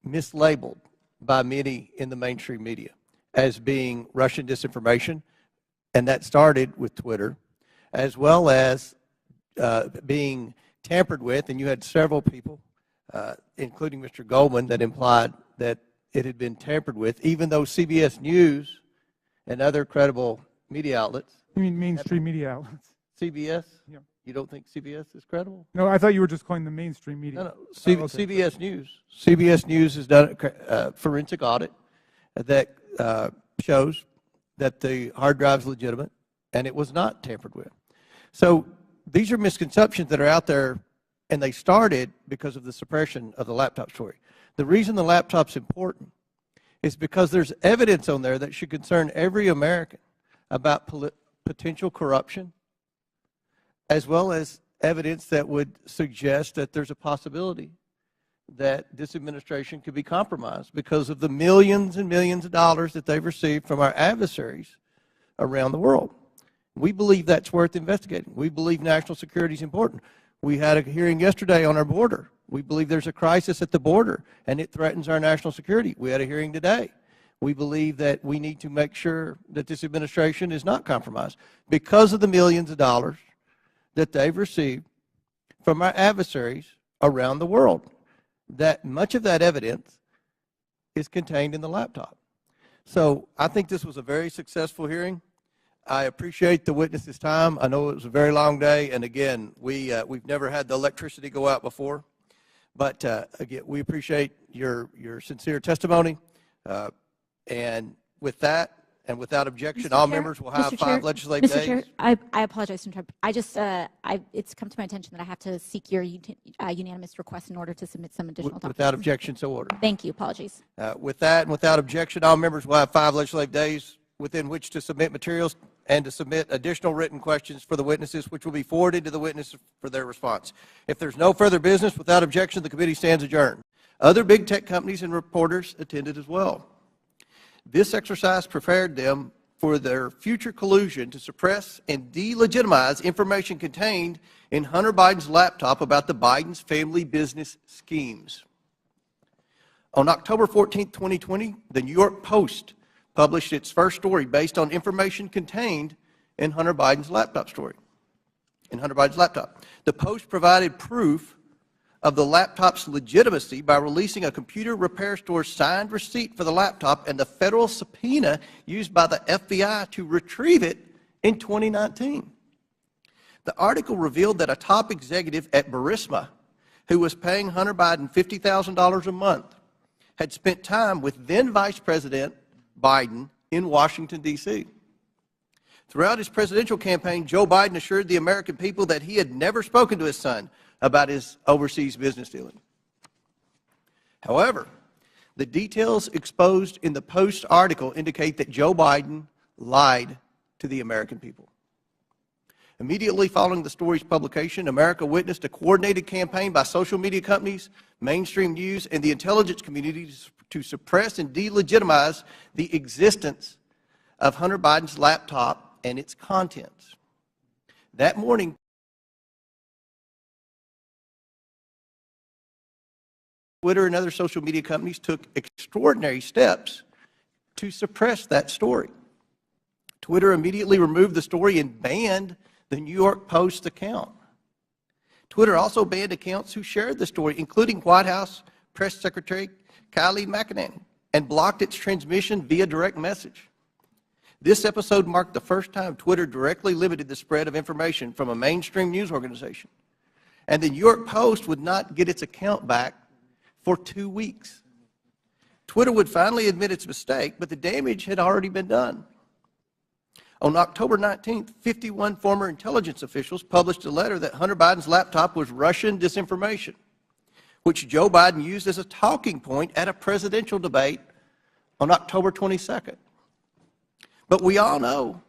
mislabeled by many in the mainstream media as being Russian disinformation, and that started with Twitter, as well as being tampered with, and you had several people, including Mr. Goldman, that implied that it had been tampered with, even though CBS News and other credible media outlets. You mean mainstream media outlets? CBS? Yeah. You don't think CBS is credible? No, I thought you were just calling the mainstream media. No. Okay. CBS News. CBS News has done a forensic audit that shows that the hard drive is legitimate and it was not tampered with. So these are misconceptions that are out there, and they started because of the suppression of the laptop story. The reason the laptop's important is because there's evidence on there that should concern every American about potential corruption, as well as evidence that would suggest that there's a possibility that this administration could be compromised because of the millions and millions of dollars that they've received from our adversaries around the world. We believe that's worth investigating. We believe national security is important. We had a hearing yesterday on our border. We believe there's a crisis at the border, and it threatens our national security. We had a hearing today. We believe that we need to make sure that this administration is not compromised because of the millions of dollars that they've received from our adversaries around the world. That much of that evidence is contained in the laptop. So I think this was a very successful hearing. I appreciate the witnesses' time. I know it was a very long day, and again, we've never had the electricity go out before. But again, we appreciate your sincere testimony. And with that, and without objection, all members will have 5 legislative days. Mr. Chair, I apologize to interrupt. It's come to my attention that I have to seek your unanimous request in order to submit some additional documents. Without objection, so ordered. Thank you. Apologies. With that, and without objection, all members will have 5 legislative days within which to submit materials and to submit additional written questions for the witnesses, which will be forwarded to the witnesses for their response. If there's no further business, without objection, the committee stands adjourned. Other big tech companies and reporters attended as well. This exercise prepared them for their future collusion to suppress and delegitimize information contained in Hunter Biden's laptop about the Biden's family business schemes. On October 14, 2020, the New York Post published its first story based on information contained in Hunter Biden's laptop story. The Post provided proof of the laptop's legitimacy by releasing a computer repair store's signed receipt for the laptop and the federal subpoena used by the FBI to retrieve it in 2019. The article revealed that a top executive at Burisma, who was paying Hunter Biden $50,000 a month, had spent time with then Vice President Biden in Washington, D.C. Throughout his presidential campaign, Joe Biden assured the American people that he had never spoken to his son about his overseas business dealing. However, the details exposed in the Post article indicate that Joe Biden lied to the American people. Immediately following the story's publication, America witnessed a coordinated campaign by social media companies, mainstream news, and the intelligence community to suppress and delegitimize the existence of Hunter Biden's laptop and its contents. That morning, Twitter and other social media companies took extraordinary steps to suppress that story. Twitter immediately removed the story and banned the New York Post account. Twitter also banned accounts who shared the story, including White House Press Secretary Kayleigh McEnany, and blocked its transmission via direct message. This episode marked the first time Twitter directly limited the spread of information from a mainstream news organization. And the New York Post would not get its account back for 2 weeks. Twitter would finally admit its mistake, but the damage had already been done. On October 19th, 51 former intelligence officials published a letter that Hunter Biden's laptop was Russian disinformation, which Joe Biden used as a talking point at a presidential debate on October 22nd. But we all know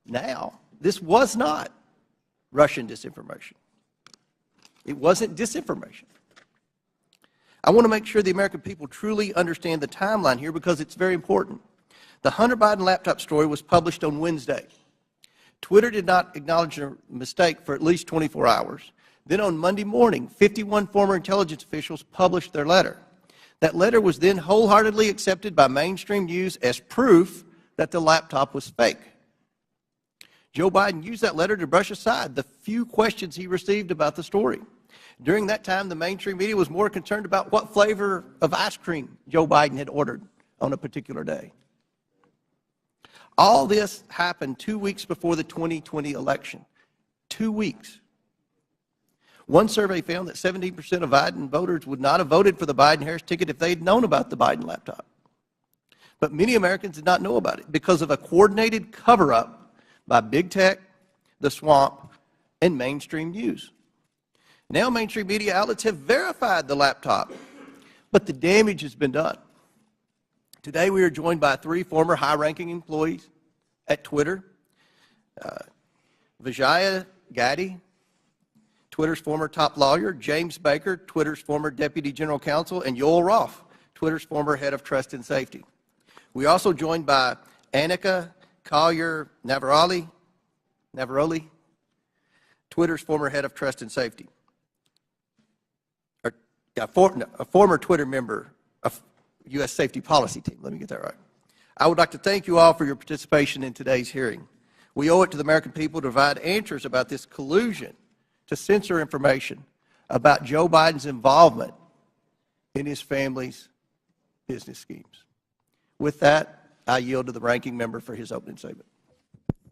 now this was not Russian disinformation. It wasn't disinformation. I want to make sure the American people truly understand the timeline here because it's very important. The Hunter Biden laptop story was published on Wednesday. Twitter did not acknowledge a mistake for at least 24 hours. Then on Monday morning, 51 former intelligence officials published their letter. That letter was then wholeheartedly accepted by mainstream news as proof that the laptop was fake. Joe Biden used that letter to brush aside the few questions he received about the story. During that time, the mainstream media was more concerned about what flavor of ice cream Joe Biden had ordered on a particular day. All this happened 2 weeks before the 2020 election. 2 weeks. One survey found that 17% of Biden voters would not have voted for the Biden-Harris ticket if they had known about the Biden laptop. But many Americans did not know about it because of a coordinated cover-up by big tech, the swamp, and mainstream news. Now mainstream media outlets have verified the laptop, but the damage has been done. Today we are joined by 3 former high-ranking employees at Twitter. Vijaya Gadde, Twitter's former top lawyer, James Baker, Twitter's former deputy general counsel, and Yoel Roth, Twitter's former head of trust and safety. We are also joined by Annika Collier-Navaroli, Twitter's former head of trust and safety, a former Twitter member of U.S. safety policy team. Let me get that right. I would like to thank you all for your participation in today's hearing. We owe it to the American people to provide answers about this collusion to censor information about Joe Biden's involvement in his family's business schemes. With that, I yield to the ranking member for his opening statement.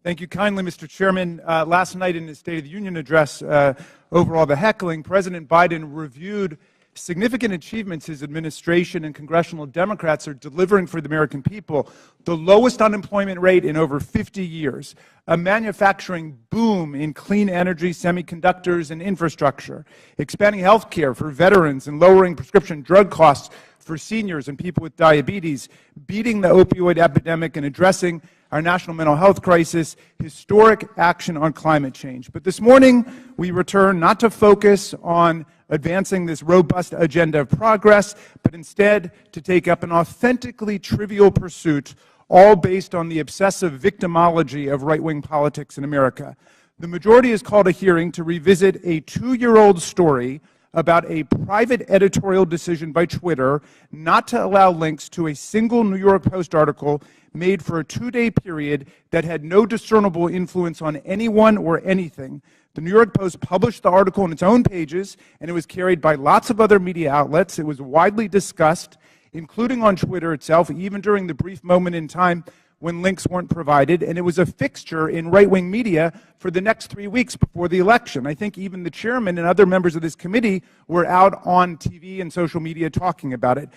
Thank you kindly, Mr. Chairman. Last night in his State of the Union address, over all the heckling, President Biden reviewed significant achievements his administration and congressional Democrats are delivering for the American people: the lowest unemployment rate in over 50 years, a manufacturing boom in clean energy, semiconductors, and infrastructure, expanding health care for veterans and lowering prescription drug costs for seniors and people with diabetes, beating the opioid epidemic and addressing our national mental health crisis, historic action on climate change. But this morning, we return not to focus on advancing this robust agenda of progress, but instead to take up an authentically trivial pursuit, all based on the obsessive victimology of right-wing politics in America. The majority has called a hearing to revisit a 2-year-old story about a private editorial decision by Twitter not to allow links to a single New York Post article made for a 2-day period that had no discernible influence on anyone or anything. The New York Post published the article on its own pages, and it was carried by lots of other media outlets. It was widely discussed, including on Twitter itself, even during the brief moment in time when links weren't provided, and it was a fixture in right-wing media for the next 3 weeks before the election. I think even the chairman and other members of this committee were out on TV and social media talking about it.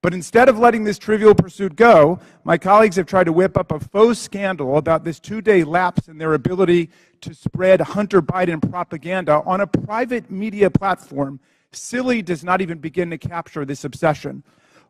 But instead of letting this trivial pursuit go, my colleagues have tried to whip up a faux scandal about this 2-day lapse in their ability to spread Hunter Biden propaganda on a private media platform. Silly does not even begin to capture this obsession.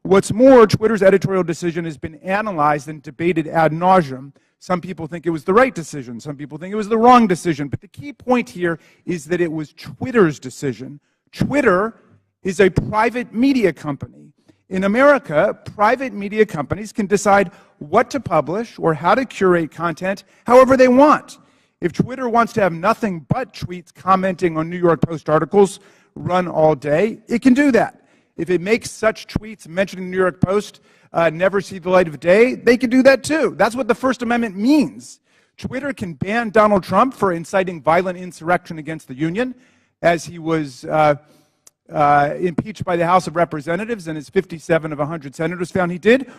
What's more, Twitter's editorial decision has been analyzed and debated ad nauseum. Some people think it was the right decision. Some people think it was the wrong decision. But the key point here is that it was Twitter's decision. Twitter is a private media company. In America, private media companies can decide what to publish or how to curate content however they want. If Twitter wants to have nothing but tweets commenting on New York Post articles run all day, it can do that. If it makes such tweets mentioning the New York Post never see the light of day, they can do that too. That's what the First Amendment means. Twitter can ban Donald Trump for inciting violent insurrection against the Union, as he was impeached by the House of Representatives, and as 57 of 100 senators found he did.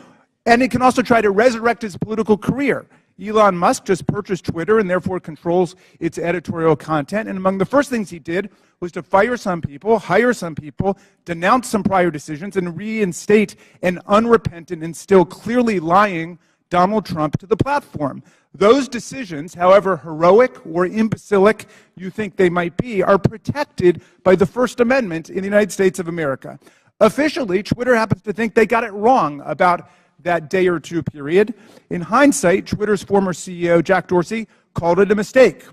And it can also try to resurrect his political career. Elon Musk just purchased Twitter and therefore controls its editorial content. And among the first things he did was to fire some people, hire some people, denounce some prior decisions, and reinstate an unrepentant and still clearly lying Donald Trump to the platform. Those decisions, however heroic or imbecilic you think they might be, are protected by the First Amendment in the United States of America. Officially, Twitter happens to think they got it wrong about that day or two period. In hindsight, Twitter's former CEO, Jack Dorsey, called it a mistake.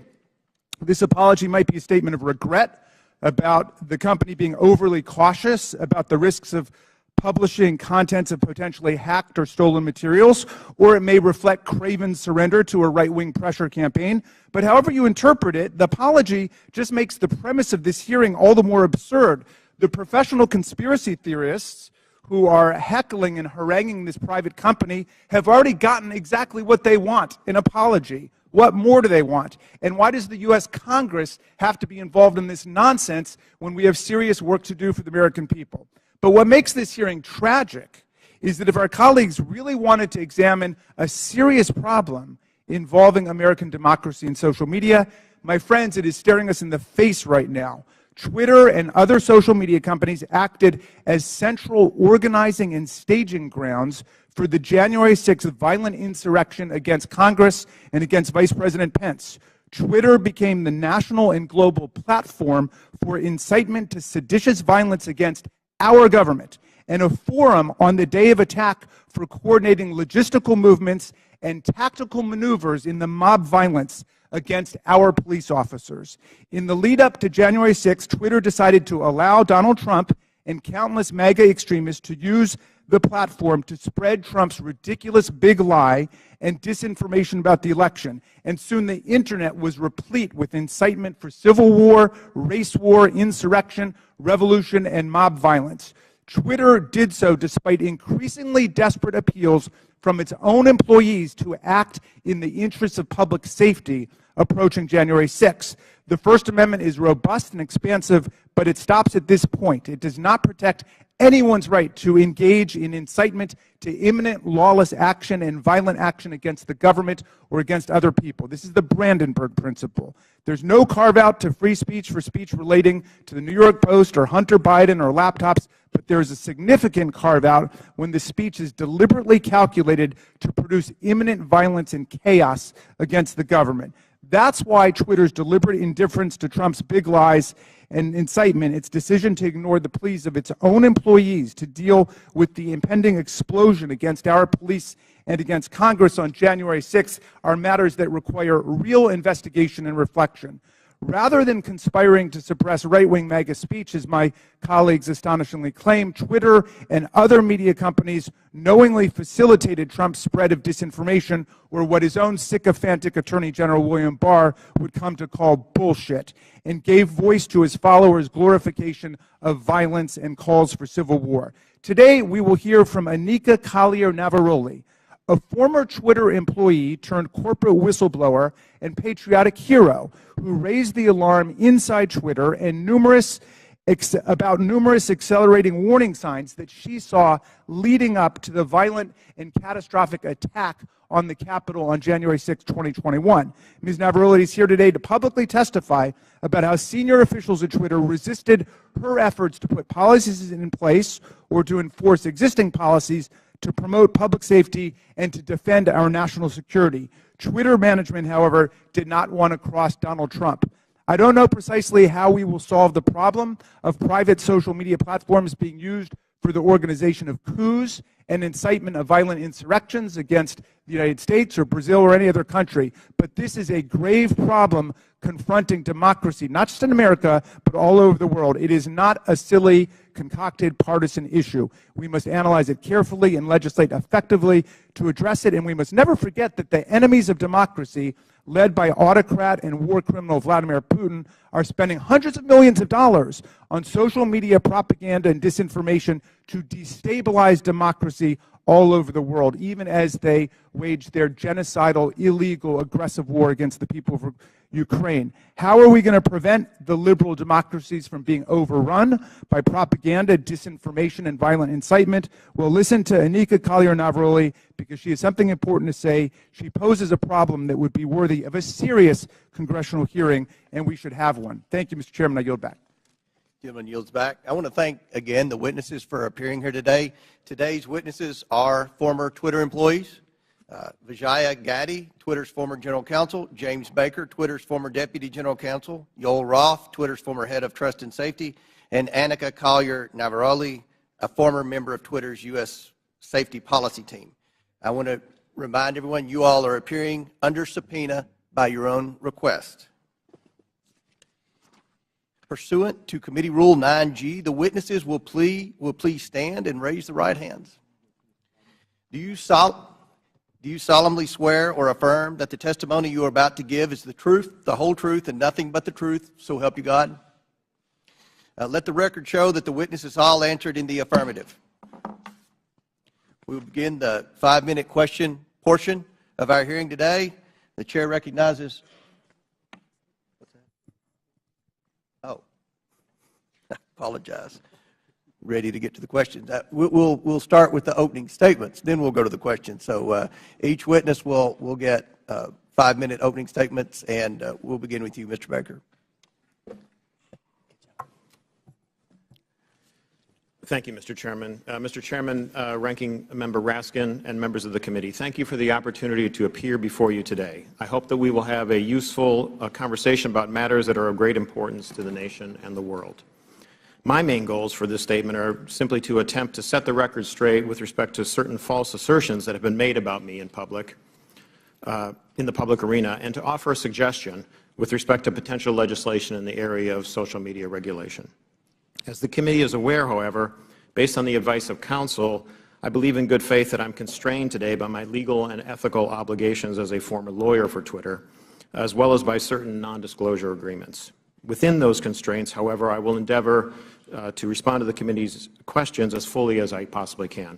This apology might be a statement of regret about the company being overly cautious about the risks of publishing contents of potentially hacked or stolen materials, or it may reflect craven surrender to a right-wing pressure campaign. But however you interpret it, the apology just makes the premise of this hearing all the more absurd. The professional conspiracy theorists who are heckling and haranguing this private company have already gotten exactly what they want, an apology. What more do they want? And why does the U.S. Congress have to be involved in this nonsense when we have serious work to do for the American people? But what makes this hearing tragic is that if our colleagues really wanted to examine a serious problem involving American democracy and social media, my friends, it is staring us in the face right now. Twitter and other social media companies acted as central organizing and staging grounds for the January 6th violent insurrection against Congress and against Vice President Pence. Twitter became the national and global platform for incitement to seditious violence against our government, and a forum on the day of attack for coordinating logistical movements and tactical maneuvers in the mob violence against our police officers. In the lead up to January 6th, Twitter decided to allow Donald Trump and countless MAGA extremists to use the platform to spread Trump's ridiculous big lie and disinformation about the election. And soon the internet was replete with incitement for civil war, race war, insurrection, revolution, and mob violence. Twitter did so despite increasingly desperate appeals from its own employees to act in the interests of public safety approaching January 6th. The First Amendment is robust and expansive, but it stops at this point. It does not protect anyone's right to engage in incitement to imminent lawless action and violent action against the government or against other people. This is the Brandenburg Principle. There's no carve-out to free speech for speech relating to the New York Post or Hunter Biden or laptops, but there is a significant carve-out when the speech is deliberately calculated to produce imminent violence and chaos against the government. That's why Twitter's deliberate indifference to Trump's big lies and incitement, its decision to ignore the pleas of its own employees to deal with the impending explosion against our police and against Congress on January 6th, are matters that require real investigation and reflection. Rather than conspiring to suppress right-wing MAGA speech, as my colleagues astonishingly claim, Twitter and other media companies knowingly facilitated Trump's spread of disinformation, or what his own sycophantic Attorney General William Barr would come to call bullshit, and gave voice to his followers' glorification of violence and calls for civil war. Today, we will hear from Anika Collier-Navaroli, a former Twitter employee turned corporate whistleblower and patriotic hero who raised the alarm inside Twitter and about numerous accelerating warning signs that she saw leading up to the violent and catastrophic attack on the Capitol on January 6, 2021. Ms. Navaroli is here today to publicly testify about how senior officials at Twitter resisted her efforts to put policies in place or to enforce existing policies to promote public safety and to defend our national security. Twitter management, however, did not want to cross Donald Trump. I don't know precisely how we will solve the problem of private social media platforms being used for the organization of coups and incitement of violent insurrections against the United States or Brazil or any other country. But this is a grave problem confronting democracy, not just in America, but all over the world. It is not a silly, concocted partisan issue. We must analyze it carefully and legislate effectively to address it, and we must never forget that the enemies of democracy, led by autocrat and war criminal Vladimir Putin, are spending hundreds of millions of dollars on social media propaganda and disinformation to destabilize democracy all over the world, even as they wage their genocidal, illegal, aggressive war against the people of Ukraine. How are we going to prevent the liberal democracies from being overrun by propaganda, disinformation, and violent incitement? Well, listen to Anika Collier-Navaroli, because she has something important to say. She poses a problem that would be worthy of a serious congressional hearing, and we should have one. Thank you, Mr. Chairman. I yield back. Gentleman yields back. I want to thank, again, the witnesses for appearing here today. Today's witnesses are former Twitter employees. Vijaya Gaddy, Twitter's former general counsel. James Baker, Twitter's former deputy general counsel. Yoel Roth, Twitter's former head of trust and safety. And Anika Collier-Navaroli, a former member of Twitter's U.S. safety policy team. I want to remind everyone you all are appearing under subpoena by your own request. Pursuant to Committee Rule 9G, the witnesses will please stand and raise the right hands. Do you solemnly swear or affirm that the testimony you are about to give is the truth, the whole truth, and nothing but the truth, so help you God? Let the record show that the witnesses all answered in the affirmative. We will begin the 5-minute question portion of our hearing today. The chair recognizes. Oh, I apologize. Ready to get to the questions. We'll start with the opening statements, then we'll go to the questions. So each witness will get 5-minute opening statements, and we'll begin with you, Mr. Baker. Thank you, Mr. Chairman. Mr. Chairman, Ranking Member Raskin, and members of the committee, thank you for the opportunity to appear before you today. I hope that we will have a useful conversation about matters that are of great importance to the nation and the world. My main goals for this statement are simply to attempt to set the record straight with respect to certain false assertions that have been made about me in the public arena, and to offer a suggestion with respect to potential legislation in the area of social media regulation. As the committee is aware, however, based on the advice of counsel, I believe in good faith that I'm constrained today by my legal and ethical obligations as a former lawyer for Twitter, as well as by certain non-disclosure agreements. Within those constraints, however, I will endeavor to respond to the committee's questions as fully as I possibly can.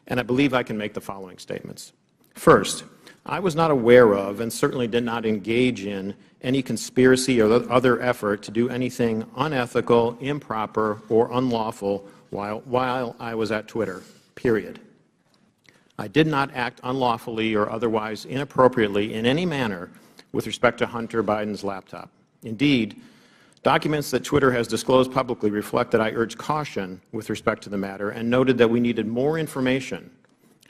And I believe I can make the following statements. First, I was not aware of and certainly did not engage in any conspiracy or other effort to do anything unethical, improper, or unlawful while I was at Twitter, period. I did not act unlawfully or otherwise inappropriately in any manner with respect to Hunter Biden's laptop. Indeed, documents that Twitter has disclosed publicly reflect that I urged caution with respect to the matter and noted that we needed more information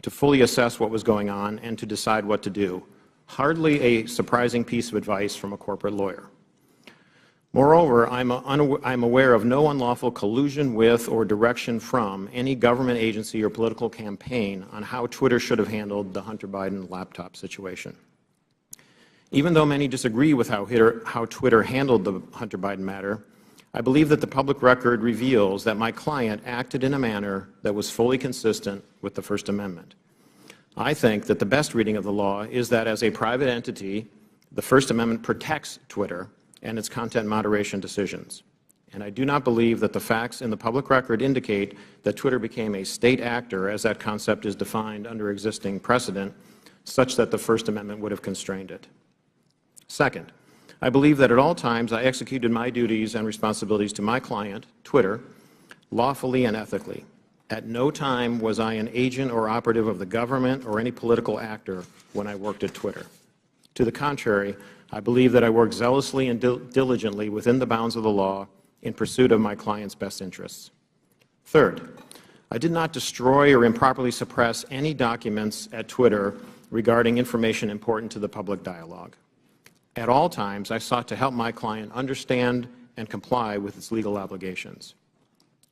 to fully assess what was going on and to decide what to do. Hardly a surprising piece of advice from a corporate lawyer. Moreover, I'm aware of no unlawful collusion with or direction from any government agency or political campaign on how Twitter should have handled the Hunter Biden laptop situation. Even though many disagree with how Twitter handled the Hunter Biden matter, I believe that the public record reveals that my client acted in a manner that was fully consistent with the First Amendment. I think that the best reading of the law is that as a private entity, the First Amendment protects Twitter and its content moderation decisions. And I do not believe that the facts in the public record indicate that Twitter became a state actor as that concept is defined under existing precedent, such that the First Amendment would have constrained it. Second, I believe that at all times I executed my duties and responsibilities to my client, Twitter, lawfully and ethically. At no time was I an agent or operative of the government or any political actor when I worked at Twitter. To the contrary, I believe that I worked zealously and diligently within the bounds of the law in pursuit of my client's best interests. Third, I did not destroy or improperly suppress any documents at Twitter regarding information important to the public dialogue. At all times, I sought to help my client understand and comply with its legal obligations.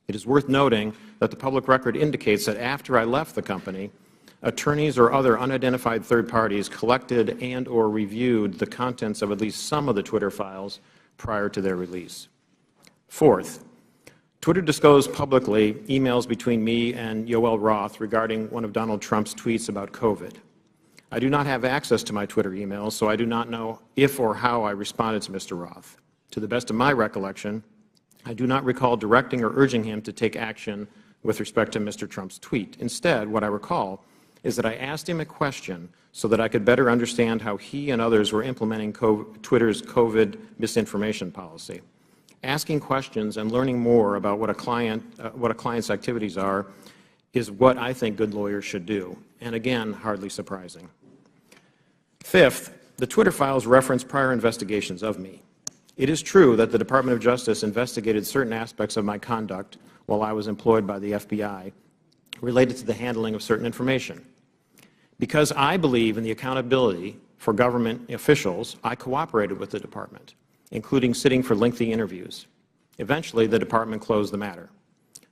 It is worth noting that the public record indicates that after I left the company, attorneys or other unidentified third parties collected and or reviewed the contents of at least some of the Twitter files prior to their release. Fourth, Twitter disclosed publicly emails between me and Yoel Roth regarding one of Donald Trump's tweets about COVID. I do not have access to my Twitter emails, so I do not know if or how I responded to Mr. Roth. To the best of my recollection, I do not recall directing or urging him to take action with respect to Mr. Trump's tweet. Instead, what I recall is that I asked him a question so that I could better understand how he and others were implementing Twitter's COVID misinformation policy. Asking questions and learning more about what a client's activities are is what I think good lawyers should do, and again, hardly surprising. Fifth, the Twitter files reference prior investigations of me. It is true that the Department of Justice investigated certain aspects of my conduct while I was employed by the FBI related to the handling of certain information. Because I believe in the accountability for government officials, I cooperated with the Department, including sitting for lengthy interviews. Eventually, the Department closed the matter.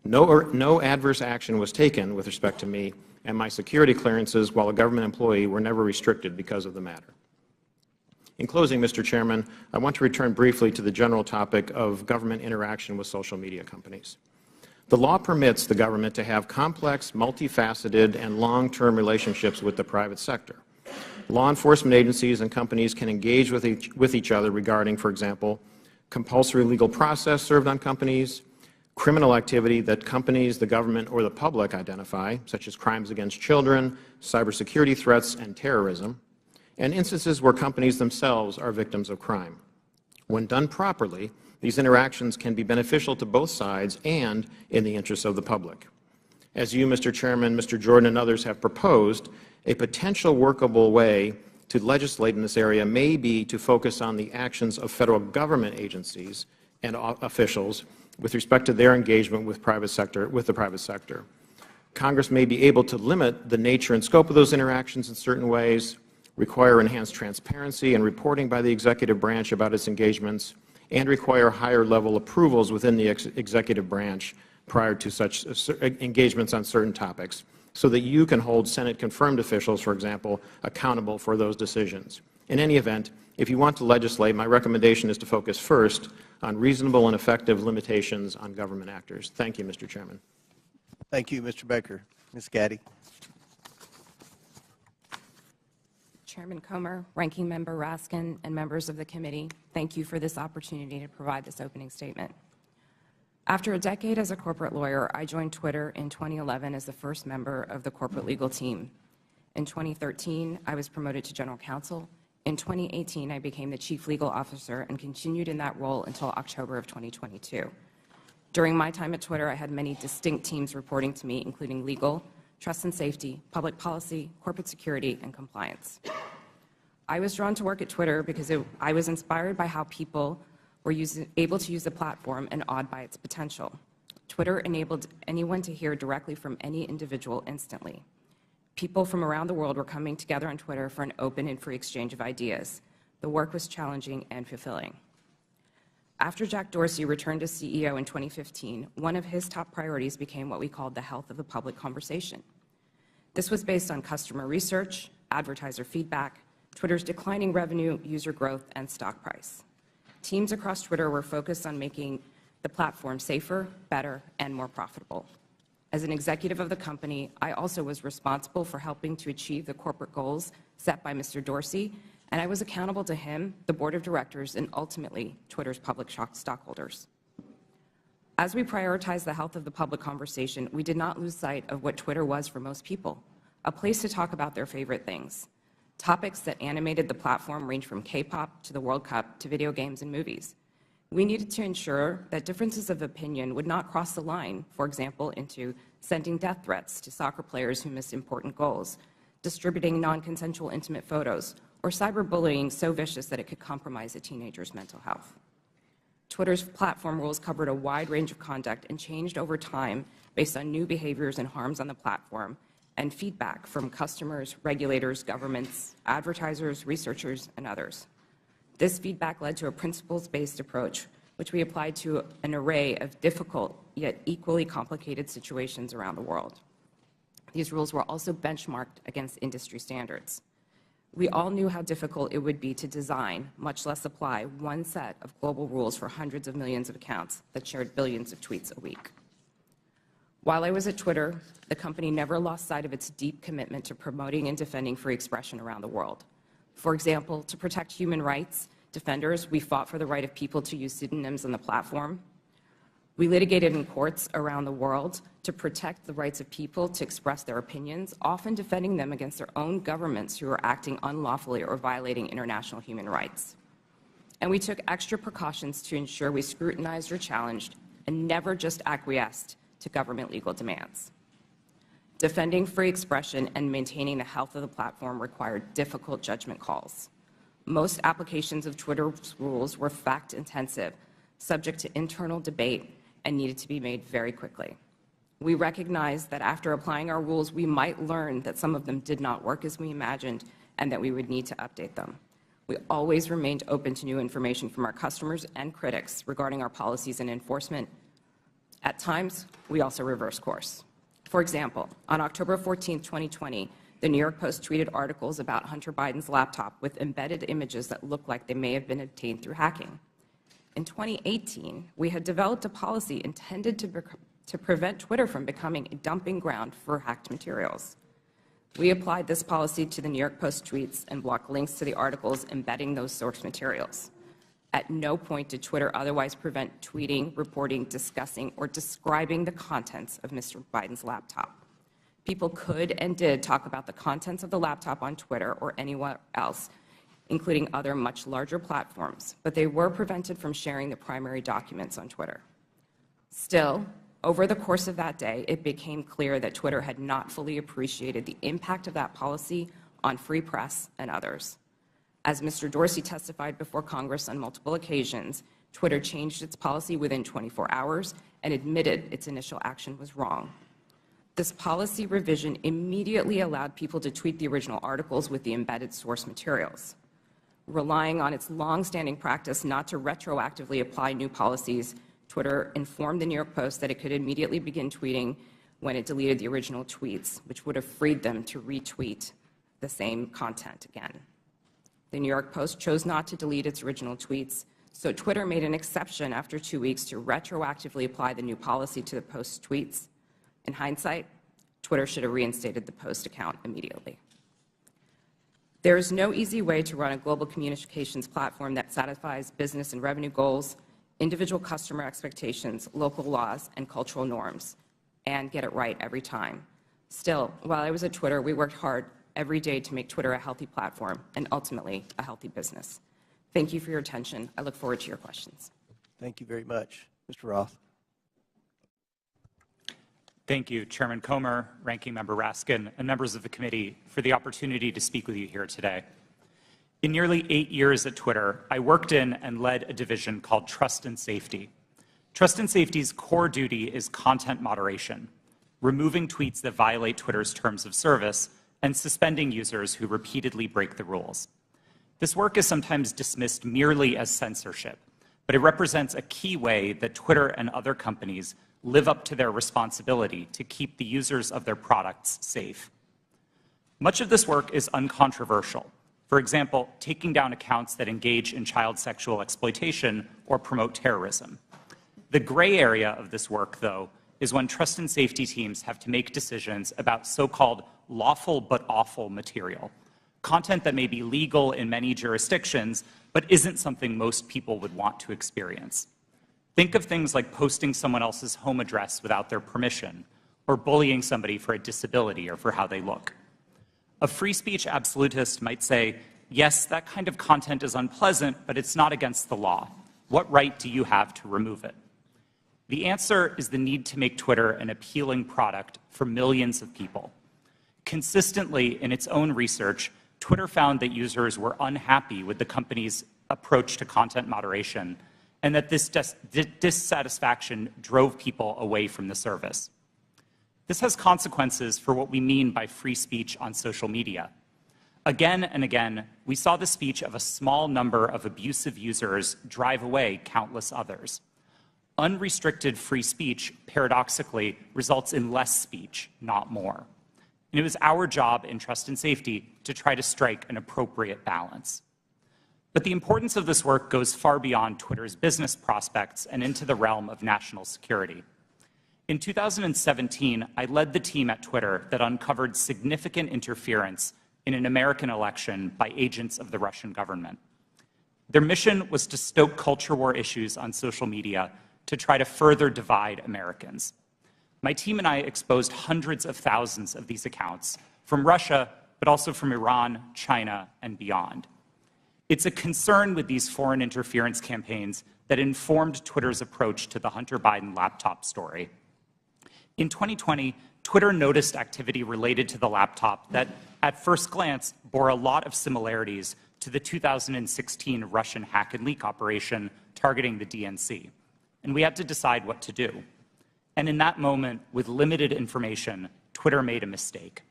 No adverse action was taken with respect to me, and my security clearances while a government employee were never restricted because of the matter. In closing, Mr. Chairman, I want to return briefly to the general topic of government interaction with social media companies. The law permits the government to have complex, multifaceted, and long-term relationships with the private sector. Law enforcement agencies and companies can engage with each other regarding, for example, compulsory legal process served on companies, criminal activity that companies, the government, or the public identify, such as crimes against children, cybersecurity threats, and terrorism, and instances where companies themselves are victims of crime. When done properly, these interactions can be beneficial to both sides and in the interests of the public. As you, Mr. Chairman, Mr. Jordan, and others have proposed, a potential workable way to legislate in this area may be to focus on the actions of federal government agencies and officials with respect to their engagement with the private sector. Congress may be able to limit the nature and scope of those interactions in certain ways, require enhanced transparency and reporting by the executive branch about its engagements, and require higher-level approvals within the executive branch prior to such engagements on certain topics, so that you can hold Senate-confirmed officials, for example, accountable for those decisions. In any event, if you want to legislate, my recommendation is to focus first on reasonable and effective limitations on government actors. Thank you, Mr. Chairman. Thank you, Mr. Baker. Ms. Gaddy. Chairman Comer, Ranking Member Raskin, and members of the committee, thank you for this opportunity to provide this opening statement. After a decade as a corporate lawyer, I joined Twitter in 2011 as the first member of the corporate legal team. In 2013, I was promoted to general counsel. In 2018, I became the chief legal officer and continued in that role until October of 2022. During my time at Twitter, I had many distinct teams reporting to me, including legal, trust and safety, public policy, corporate security, and compliance. I was drawn to work at Twitter because I was inspired by how people were able to use the platform and awed by its potential. Twitter enabled anyone to hear directly from any individual instantly. People from around the world were coming together on Twitter for an open and free exchange of ideas. The work was challenging and fulfilling. After Jack Dorsey returned as CEO in 2015, one of his top priorities became what we called the health of the public conversation. This was based on customer research, advertiser feedback, Twitter's declining revenue, user growth, and stock price. Teams across Twitter were focused on making the platform safer, better, and more profitable. As an executive of the company, I also was responsible for helping to achieve the corporate goals set by Mr. Dorsey, and I was accountable to him, the board of directors, and ultimately Twitter's public stockholders. As we prioritized the health of the public conversation, we did not lose sight of what Twitter was for most people, a place to talk about their favorite things. Topics that animated the platform range from K-pop to the World Cup to video games and movies. We needed to ensure that differences of opinion would not cross the line, for example, into sending death threats to soccer players who missed important goals, distributing non-consensual intimate photos, or cyberbullying so vicious that it could compromise a teenager's mental health. Twitter's platform rules covered a wide range of conduct and changed over time based on new behaviors and harms on the platform and feedback from customers, regulators, governments, advertisers, researchers, and others. This feedback led to a principles-based approach, which we applied to an array of difficult yet equally complicated situations around the world. These rules were also benchmarked against industry standards. We all knew how difficult it would be to design, much less apply, one set of global rules for hundreds of millions of accounts that shared billions of tweets a week. While I was at Twitter, the company never lost sight of its deep commitment to promoting and defending free expression around the world. For example, to protect human rights defenders, we fought for the right of people to use pseudonyms on the platform. We litigated in courts around the world to protect the rights of people to express their opinions, often defending them against their own governments who are acting unlawfully or violating international human rights. And we took extra precautions to ensure we scrutinized or challenged and never just acquiesced to government legal demands. Defending free expression and maintaining the health of the platform required difficult judgment calls. Most applications of Twitter's rules were fact-intensive, subject to internal debate, and needed to be made very quickly. We recognized that after applying our rules, we might learn that some of them did not work as we imagined and that we would need to update them. We always remained open to new information from our customers and critics regarding our policies and enforcement. At times, we also reversed course. For example, on October 14, 2020, The New York Post tweeted articles about Hunter Biden's laptop with embedded images that looked like they may have been obtained through hacking. In 2018, we had developed a policy intended to prevent Twitter from becoming a dumping ground for hacked materials. We applied this policy to the New York Post tweets and blocked links to the articles embedding those source materials. At no point did Twitter otherwise prevent tweeting, reporting, discussing, or describing the contents of Mr. Biden's laptop. People could and did talk about the contents of the laptop on Twitter or anywhere else, including other much larger platforms, but they were prevented from sharing the primary documents on Twitter. Still, over the course of that day, it became clear that Twitter had not fully appreciated the impact of that policy on free press and others. As Mr. Dorsey testified before Congress on multiple occasions, Twitter changed its policy within 24 hours and admitted its initial action was wrong. This policy revision immediately allowed people to tweet the original articles with the embedded source materials. Relying on its long-standing practice not to retroactively apply new policies, Twitter informed the New York Post that it could immediately begin tweeting when it deleted the original tweets, which would have freed them to retweet the same content again. The New York Post chose not to delete its original tweets, so Twitter made an exception after 2 weeks to retroactively apply the new policy to the Post's tweets. In hindsight, Twitter should have reinstated the Post account immediately. There is no easy way to run a global communications platform that satisfies business and revenue goals, individual customer expectations, local laws, and cultural norms, and get it right every time. Still, while I was at Twitter, we worked hard every day to make Twitter a healthy platform and ultimately a healthy business. Thank you for your attention. I look forward to your questions. Thank you very much. Mr. Roth. Thank you, Chairman Comer, Ranking Member Raskin, and members of the committee for the opportunity to speak with you here today. In nearly 8 years at Twitter, I worked in and led a division called Trust and Safety. Trust and Safety's core duty is content moderation, removing tweets that violate Twitter's terms of service and suspending users who repeatedly break the rules. This work is sometimes dismissed merely as censorship, but it represents a key way that Twitter and other companies live up to their responsibility to keep the users of their products safe. Much of this work is uncontroversial. For example, taking down accounts that engage in child sexual exploitation or promote terrorism. The gray area of this work, though, is when trust and safety teams have to make decisions about so-called lawful but awful material, content that may be legal in many jurisdictions, but isn't something most people would want to experience. Think of things like posting someone else's home address without their permission, or bullying somebody for a disability or for how they look. A free speech absolutist might say, yes, that kind of content is unpleasant, but it's not against the law. What right do you have to remove it? The answer is the need to make Twitter an appealing product for millions of people. Consistently, in its own research, Twitter found that users were unhappy with the company's approach to content moderation, and that this dissatisfaction drove people away from the service. This has consequences for what we mean by free speech on social media. Again and again, we saw the speech of a small number of abusive users drive away countless others. Unrestricted free speech, paradoxically, results in less speech, not more. And it was our job in Trust and Safety to try to strike an appropriate balance. But the importance of this work goes far beyond Twitter's business prospects and into the realm of national security. In 2017, I led the team at Twitter that uncovered significant interference in an American election by agents of the Russian government. Their mission was to stoke culture war issues on social media to try to further divide Americans. My team and I exposed hundreds of thousands of these accounts from Russia, but also from Iran, China, and beyond. It's a concern with these foreign interference campaigns that informed Twitter's approach to the Hunter Biden laptop story. In 2020, Twitter noticed activity related to the laptop that, at first glance, bore a lot of similarities to the 2016 Russian hack and leak operation targeting the DNC. And we had to decide what to do. And in that moment, with limited information, Twitter made a mistake.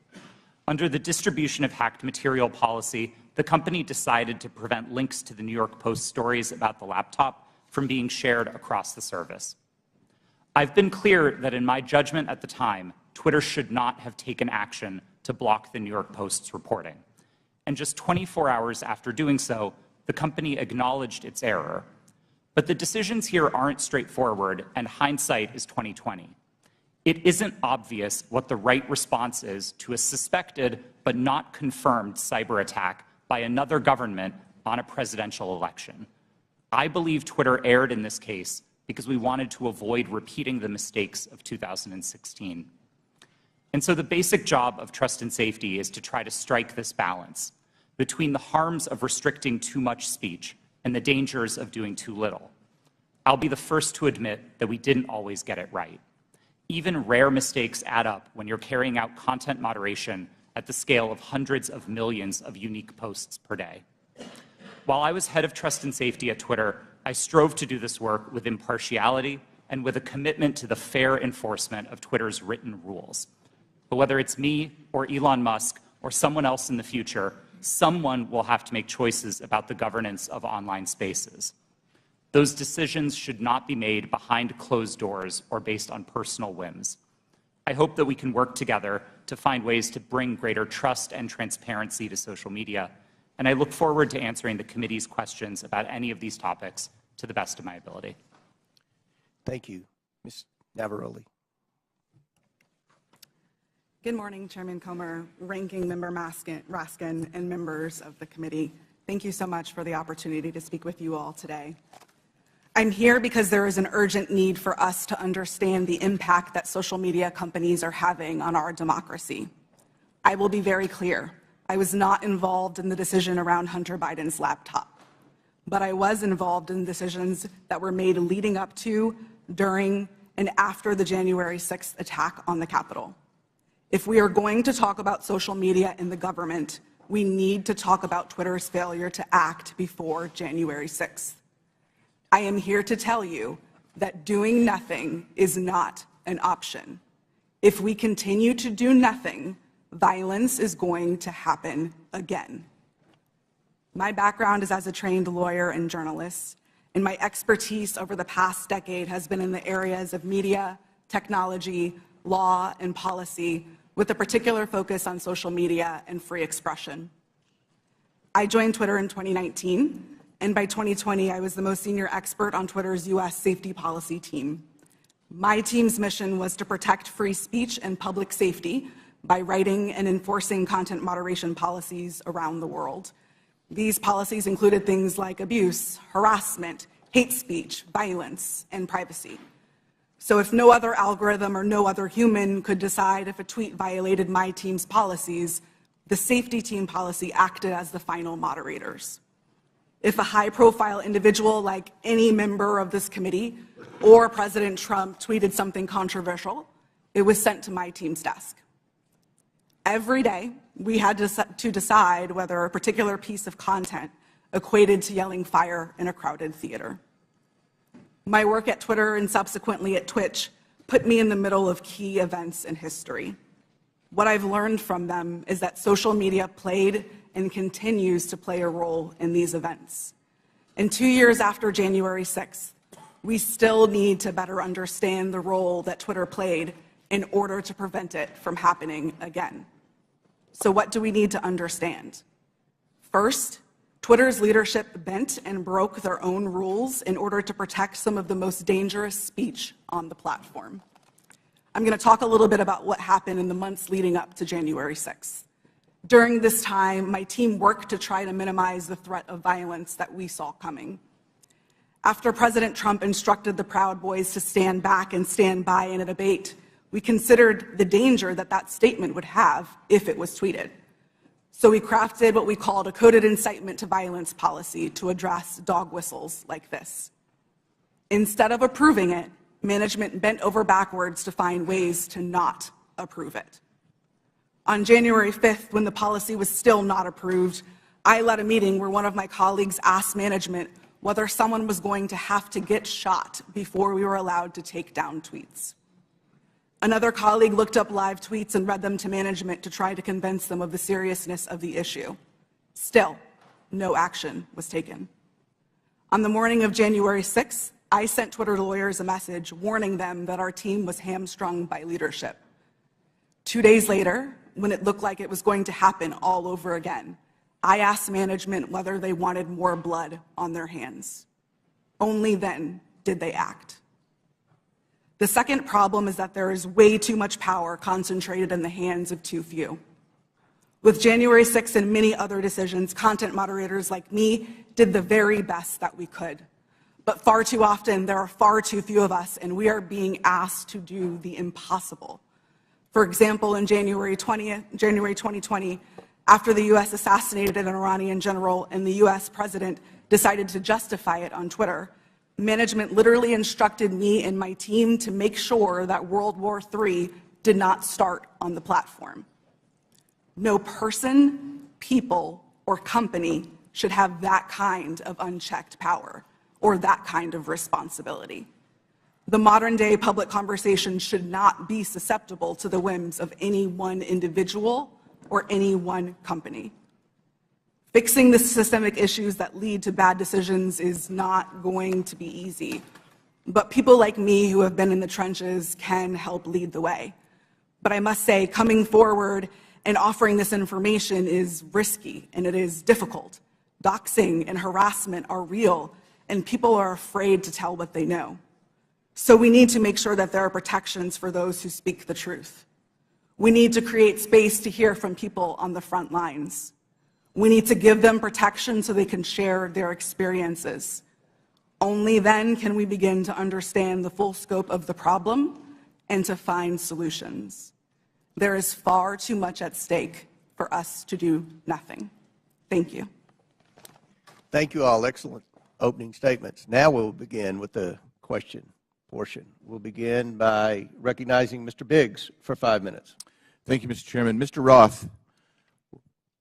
Under the distribution of hacked material policy, the company decided to prevent links to the New York Post stories about the laptop from being shared across the service. I've been clear that in my judgment at the time, Twitter should not have taken action to block the New York Post's reporting. And just 24 hours after doing so, the company acknowledged its error. But the decisions here aren't straightforward, and hindsight is 20/20. It isn't obvious what the right response is to a suspected but not confirmed cyber attack by another government on a presidential election. I believe Twitter erred in this case because we wanted to avoid repeating the mistakes of 2016. And so the basic job of trust and safety is to try to strike this balance between the harms of restricting too much speech and the dangers of doing too little. I'll be the first to admit that we didn't always get it right. Even rare mistakes add up when you're carrying out content moderation at the scale of hundreds of millions of unique posts per day. While I was head of trust and safety at Twitter, I strove to do this work with impartiality and with a commitment to the fair enforcement of Twitter's written rules. But whether it's me or Elon Musk or someone else in the future, someone will have to make choices about the governance of online spaces. Those decisions should not be made behind closed doors or based on personal whims. I hope that we can work together to find ways to bring greater trust and transparency to social media, and I look forward to answering the committee's questions about any of these topics to the best of my ability. Thank you. Ms. Navaroli. Good morning, Chairman Comer, Ranking Member Raskin, and members of the committee. Thank you so much for the opportunity to speak with you all today. I'm here because there is an urgent need for us to understand the impact that social media companies are having on our democracy. I will be very clear. I was not involved in the decision around Hunter Biden's laptop, but I was involved in decisions that were made leading up to, during, and after the January 6th attack on the Capitol. If we are going to talk about social media in the government, we need to talk about Twitter's failure to act before January 6th. I am here to tell you that doing nothing is not an option. If we continue to do nothing, violence is going to happen again. My background is as a trained lawyer and journalist, and my expertise over the past decade has been in the areas of media, technology, law, and policy, with a particular focus on social media and free expression. I joined Twitter in 2019, and by 2020, I was the most senior expert on Twitter's U.S. safety policy team. My team's mission was to protect free speech and public safety by writing and enforcing content moderation policies around the world. These policies included things like abuse, harassment, hate speech, violence, and privacy. So if no other algorithm or no other human could decide if a tweet violated my team's policies, the safety team policy acted as the final moderators. If a high-profile individual like any member of this committee or President Trump tweeted something controversial, it was sent to my team's desk. Every day, we had to decide whether a particular piece of content equated to yelling fire in a crowded theater. My work at Twitter and subsequently at Twitch put me in the middle of key events in history. What I've learned from them is that social media played and continues to play a role in these events. And 2 years after January 6th, we still need to better understand the role that Twitter played in order to prevent it from happening again. So what do we need to understand? First, Twitter's leadership bent and broke their own rules in order to protect some of the most dangerous speech on the platform. I'm going to talk a little bit about what happened in the months leading up to January 6th. During this time, my team worked to try to minimize the threat of violence that we saw coming. After President Trump instructed the Proud Boys to stand back and stand by in a debate, we considered the danger that that statement would have if it was tweeted. So we crafted what we called a coded incitement to violence policy to address dog whistles like this. Instead of approving it, management bent over backwards to find ways to not approve it. On January 5th, when the policy was still not approved, I led a meeting where one of my colleagues asked management whether someone was going to have to get shot before we were allowed to take down tweets. Another colleague looked up live tweets and read them to management to try to convince them of the seriousness of the issue. Still, no action was taken. On the morning of January 6th, I sent Twitter lawyers a message warning them that our team was hamstrung by leadership. 2 days later, when it looked like it was going to happen all over again. I asked management whether they wanted more blood on their hands. Only then did they act. The second problem is that there is way too much power concentrated in the hands of too few. With January 6th and many other decisions, content moderators like me did the very best that we could. But far too often, there are far too few of us, and we are being asked to do the impossible. For example, in January 2020, after the U.S. assassinated an Iranian general and the U.S. president decided to justify it on Twitter, management literally instructed me and my team to make sure that World War III did not start on the platform. No person, people, or company should have that kind of unchecked power or that kind of responsibility. The modern-day public conversation should not be susceptible to the whims of any one individual or any one company. Fixing the systemic issues that lead to bad decisions is not going to be easy, but people like me who have been in the trenches can help lead the way. But I must say, coming forward and offering this information is risky and it is difficult. Doxing and harassment are real, and people are afraid to tell what they know. So we need to make sure that there are protections for those who speak the truth. We need to create space to hear from people on the front lines. We need to give them protection so they can share their experiences. Only then can we begin to understand the full scope of the problem and to find solutions. There is far too much at stake for us to do nothing. Thank you. Thank you all. Excellent opening statements. Now we'll begin with the question portion. We'll begin by recognizing Mr. Biggs for 5 minutes. Thank you, Mr. Chairman. Mr. Roth,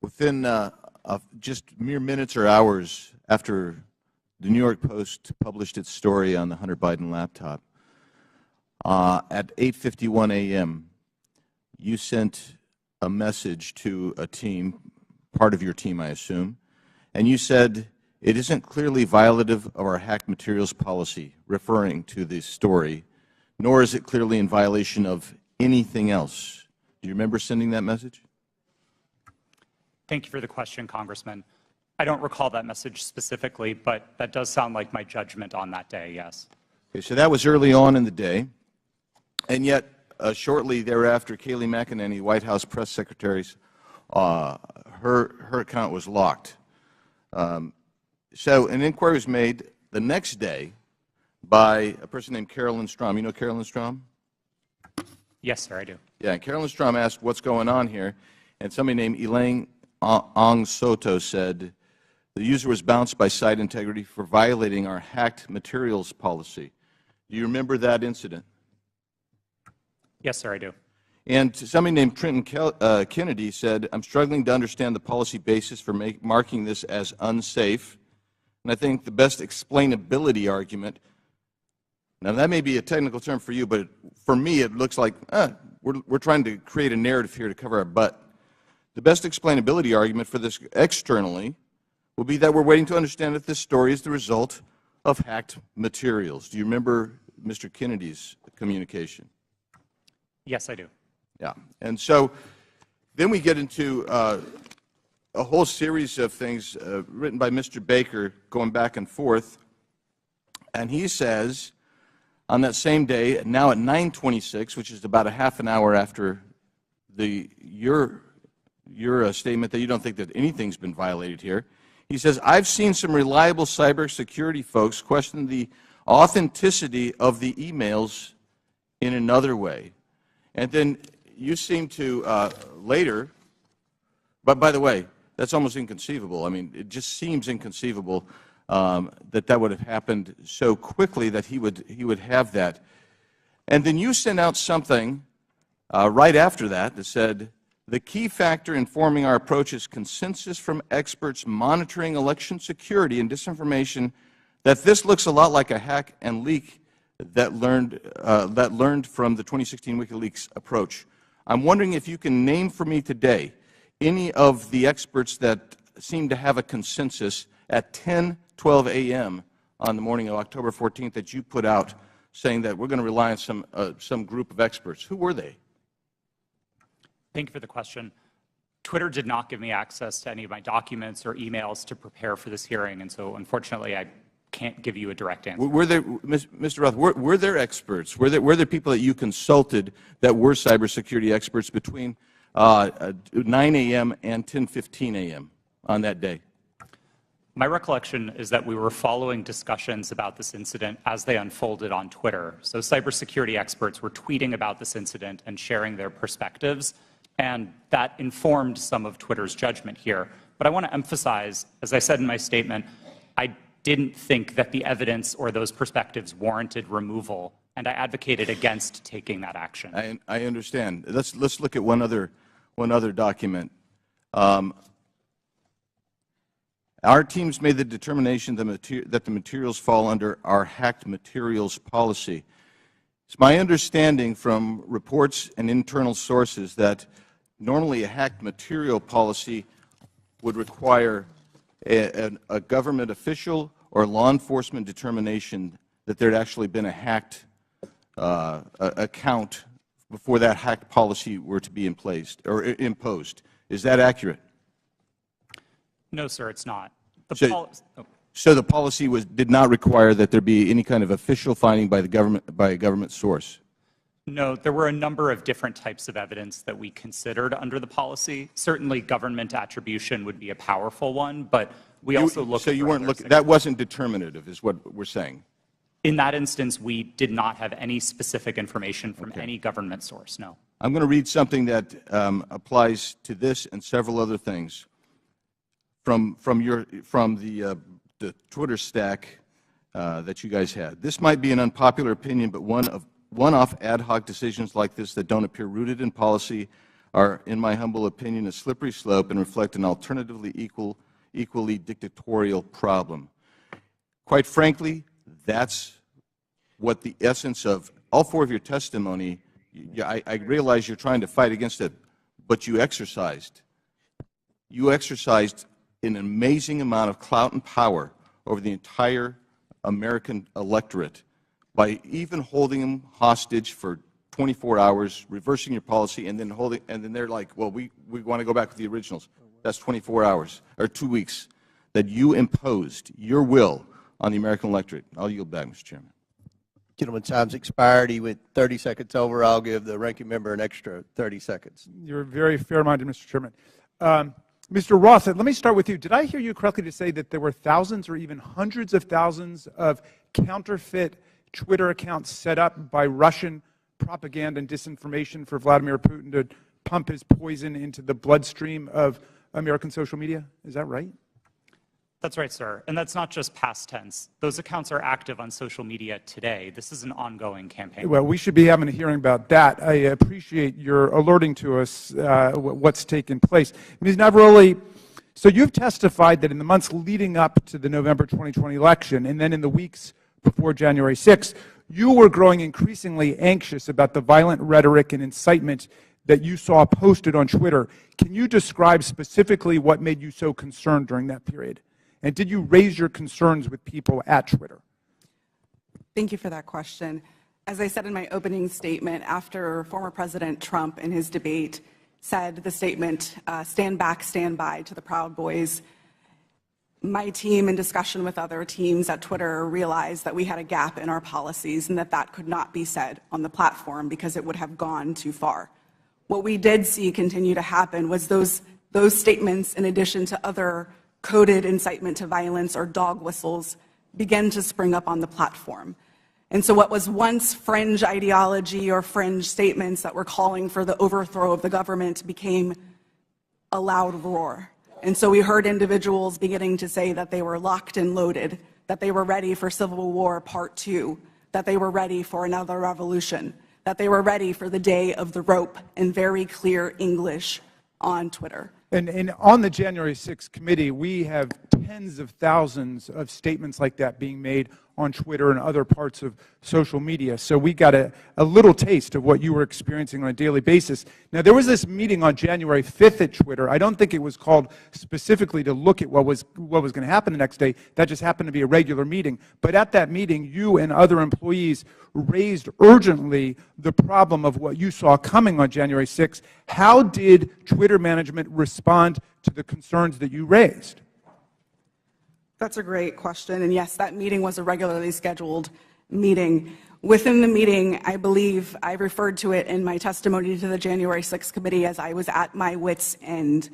within just mere minutes or hours after the New York Post published its story on the Hunter Biden laptop, at 8:51 a.m., you sent a message to a team, part of your team, I assume, and you said, "It isn't clearly violative of our hacked materials policy," referring to the story, "nor is it clearly in violation of anything else." Do you remember sending that message? Thank you for the question, Congressman. I don't recall that message specifically, but that does sound like my judgment on that day, yes. Okay, so that was early on in the day, and yet shortly thereafter, Kayleigh McEnany, White House press secretary's, her account was locked. So an inquiry was made the next day by a person named Carolyn Strom. You know Carolyn Strom? Yes, sir, I do. Yeah, and Carolyn Strom asked what's going on here, and somebody named Elaine Ong Soto said the user was bounced by site integrity for violating our hacked materials policy. Do you remember that incident? Yes, sir, I do. And somebody named Trenton Kennedy said, "I'm struggling to understand the policy basis for marking this as unsafe." And I think the best explainability argument, now that may be a technical term for you, but for me it looks like we're trying to create a narrative here to cover our butt. The best explainability argument for this externally will be that we're waiting to understand if this story is the result of hacked materials. Do you remember Mr. Kennedy's communication? Yes, I do. Yeah. And so then we get into a whole series of things written by Mr. Baker going back and forth. And he says on that same day, now at 9:26, which is about a half an hour after your statement that you don't think that anything's been violated here, he says, "I've seen some reliable cybersecurity folks question the authenticity of the emails in another way." And then you seem to later, but by the way, that's almost inconceivable. I mean, it just seems inconceivable that would have happened so quickly that he would have that. And then you sent out something right after that said, "The key factor informing our approach is consensus from experts monitoring election security and disinformation that this looks a lot like a hack and leak that learned from the 2016 WikiLeaks approach." I'm wondering if you can name for me today any of the experts that seem to have a consensus at 10:12 a.m. on the morning of October 14th that you put out saying that we're going to rely on some group of experts. Who were they? Thank you for the question. Twitter did not give me access to any of my documents or emails to prepare for this hearing, and so unfortunately I can't give you a direct answer. Were there, Mr. Roth, were there experts? Were there people that you consulted that were cybersecurity experts between 9 a.m. and 10:15 a.m. on that day? My recollection is that we were following discussions about this incident as they unfolded on Twitter. So cybersecurity experts were tweeting about this incident and sharing their perspectives, and that informed some of Twitter's judgment here. But I want to emphasize, as I said in my statement, I didn't think that the evidence or those perspectives warranted removal, and I advocated against taking that action. I understand. Let's look at one other document. Our teams made the determination that the materials fall under our hacked materials policy. It's my understanding from reports and internal sources that normally a hacked material policy would require a government official or law enforcement determination that there had actually been a hacked account before that hacked policy were to be imposed. Is that accurate? No, sir, it's not. So the policy did not require that there be any kind of official finding by a government source? No, there were a number of different types of evidence that we considered under the policy. Certainly government attribution would be a powerful one, but we also looked So you weren't looking, that wasn't determinative is what we're saying? In that instance, we did not have any specific information from any government source, no. I'm going to read something that applies to this and several other things from the Twitter stack that you guys had. This might be an unpopular opinion, but one-off ad hoc decisions like this that don't appear rooted in policy are, in my humble opinion, a slippery slope and reflect an alternatively equally dictatorial problem. Quite frankly, that's what the essence of all four of your testimony. I realize you're trying to fight against it, but you exercised an amazing amount of clout and power over the entire American electorate by even holding them hostage for 24 hours, reversing your policy, and then they're like, well, we want to go back to the originals. That's 24 hours, or 2 weeks, that you imposed your will on the American electorate. I'll yield back, Mr. Chairman. Gentleman's time's expired. He went 30 seconds over. I'll give the ranking member an extra 30 seconds. You're very fair-minded, Mr. Chairman. Mr. Roth, let me start with you. Did I hear you correctly to say that there were thousands or even hundreds of thousands of counterfeit Twitter accounts set up by Russian propaganda and disinformation for Vladimir Putin to pump his poison into the bloodstream of American social media? Is that right? That's right, sir. And that's not just past tense. Those accounts are active on social media today. This is an ongoing campaign. Well, we should be having a hearing about that. I appreciate your alerting to us what's taken place. Ms. Navaroli, so you've testified that in the months leading up to the November 2020 election and then in the weeks before January 6th, you were growing increasingly anxious about the violent rhetoric and incitement that you saw posted on Twitter. Can you describe specifically what made you so concerned during that period? And did you raise your concerns with people at Twitter? Thank you for that question. As I said in my opening statement, after former President Trump in his debate said the statement, stand back, stand by to the Proud Boys, my team, in discussion with other teams at Twitter, realized that we had a gap in our policies and that that could not be said on the platform because it would have gone too far. What we did see continue to happen was those statements, in addition to other coded incitement to violence or dog whistles, began to spring up on the platform. And so what was once fringe ideology or fringe statements that were calling for the overthrow of the government became a loud roar. And so we heard individuals beginning to say that they were locked and loaded, that they were ready for Civil War Part 2, that they were ready for another revolution, that they were ready for the day of the rope, in very clear English on Twitter. And on the January 6th committee, we have tens of thousands of statements like that being made on Twitter and other parts of social media. So we got a little taste of what you were experiencing on a daily basis. Now, there was this meeting on January 5th at Twitter. I don't think it was called specifically to look at what was going to happen the next day. That just happened to be a regular meeting. But at that meeting, you and other employees raised urgently the problem of what you saw coming on January 6th. How did Twitter management respond to the concerns that you raised? That's a great question. And yes, that meeting was a regularly scheduled meeting. Within the meeting, I believe I referred to it in my testimony to the January 6th committee as I was at my wit's end.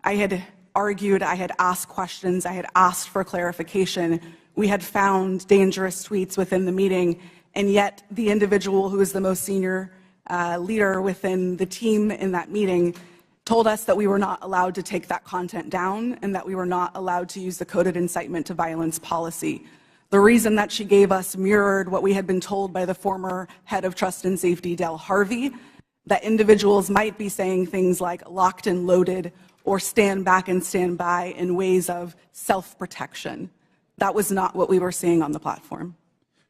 I had argued, I had asked questions, I had asked for clarification. We had found dangerous tweets within the meeting, and yet the individual who is the most senior leader within the team in that meeting told us that we were not allowed to take that content down and that we were not allowed to use the coded incitement to violence policy. The reason that she gave us mirrored what we had been told by the former head of trust and safety, Del Harvey, that individuals might be saying things like locked and loaded or stand back and stand by in ways of self-protection. That was not what we were seeing on the platform.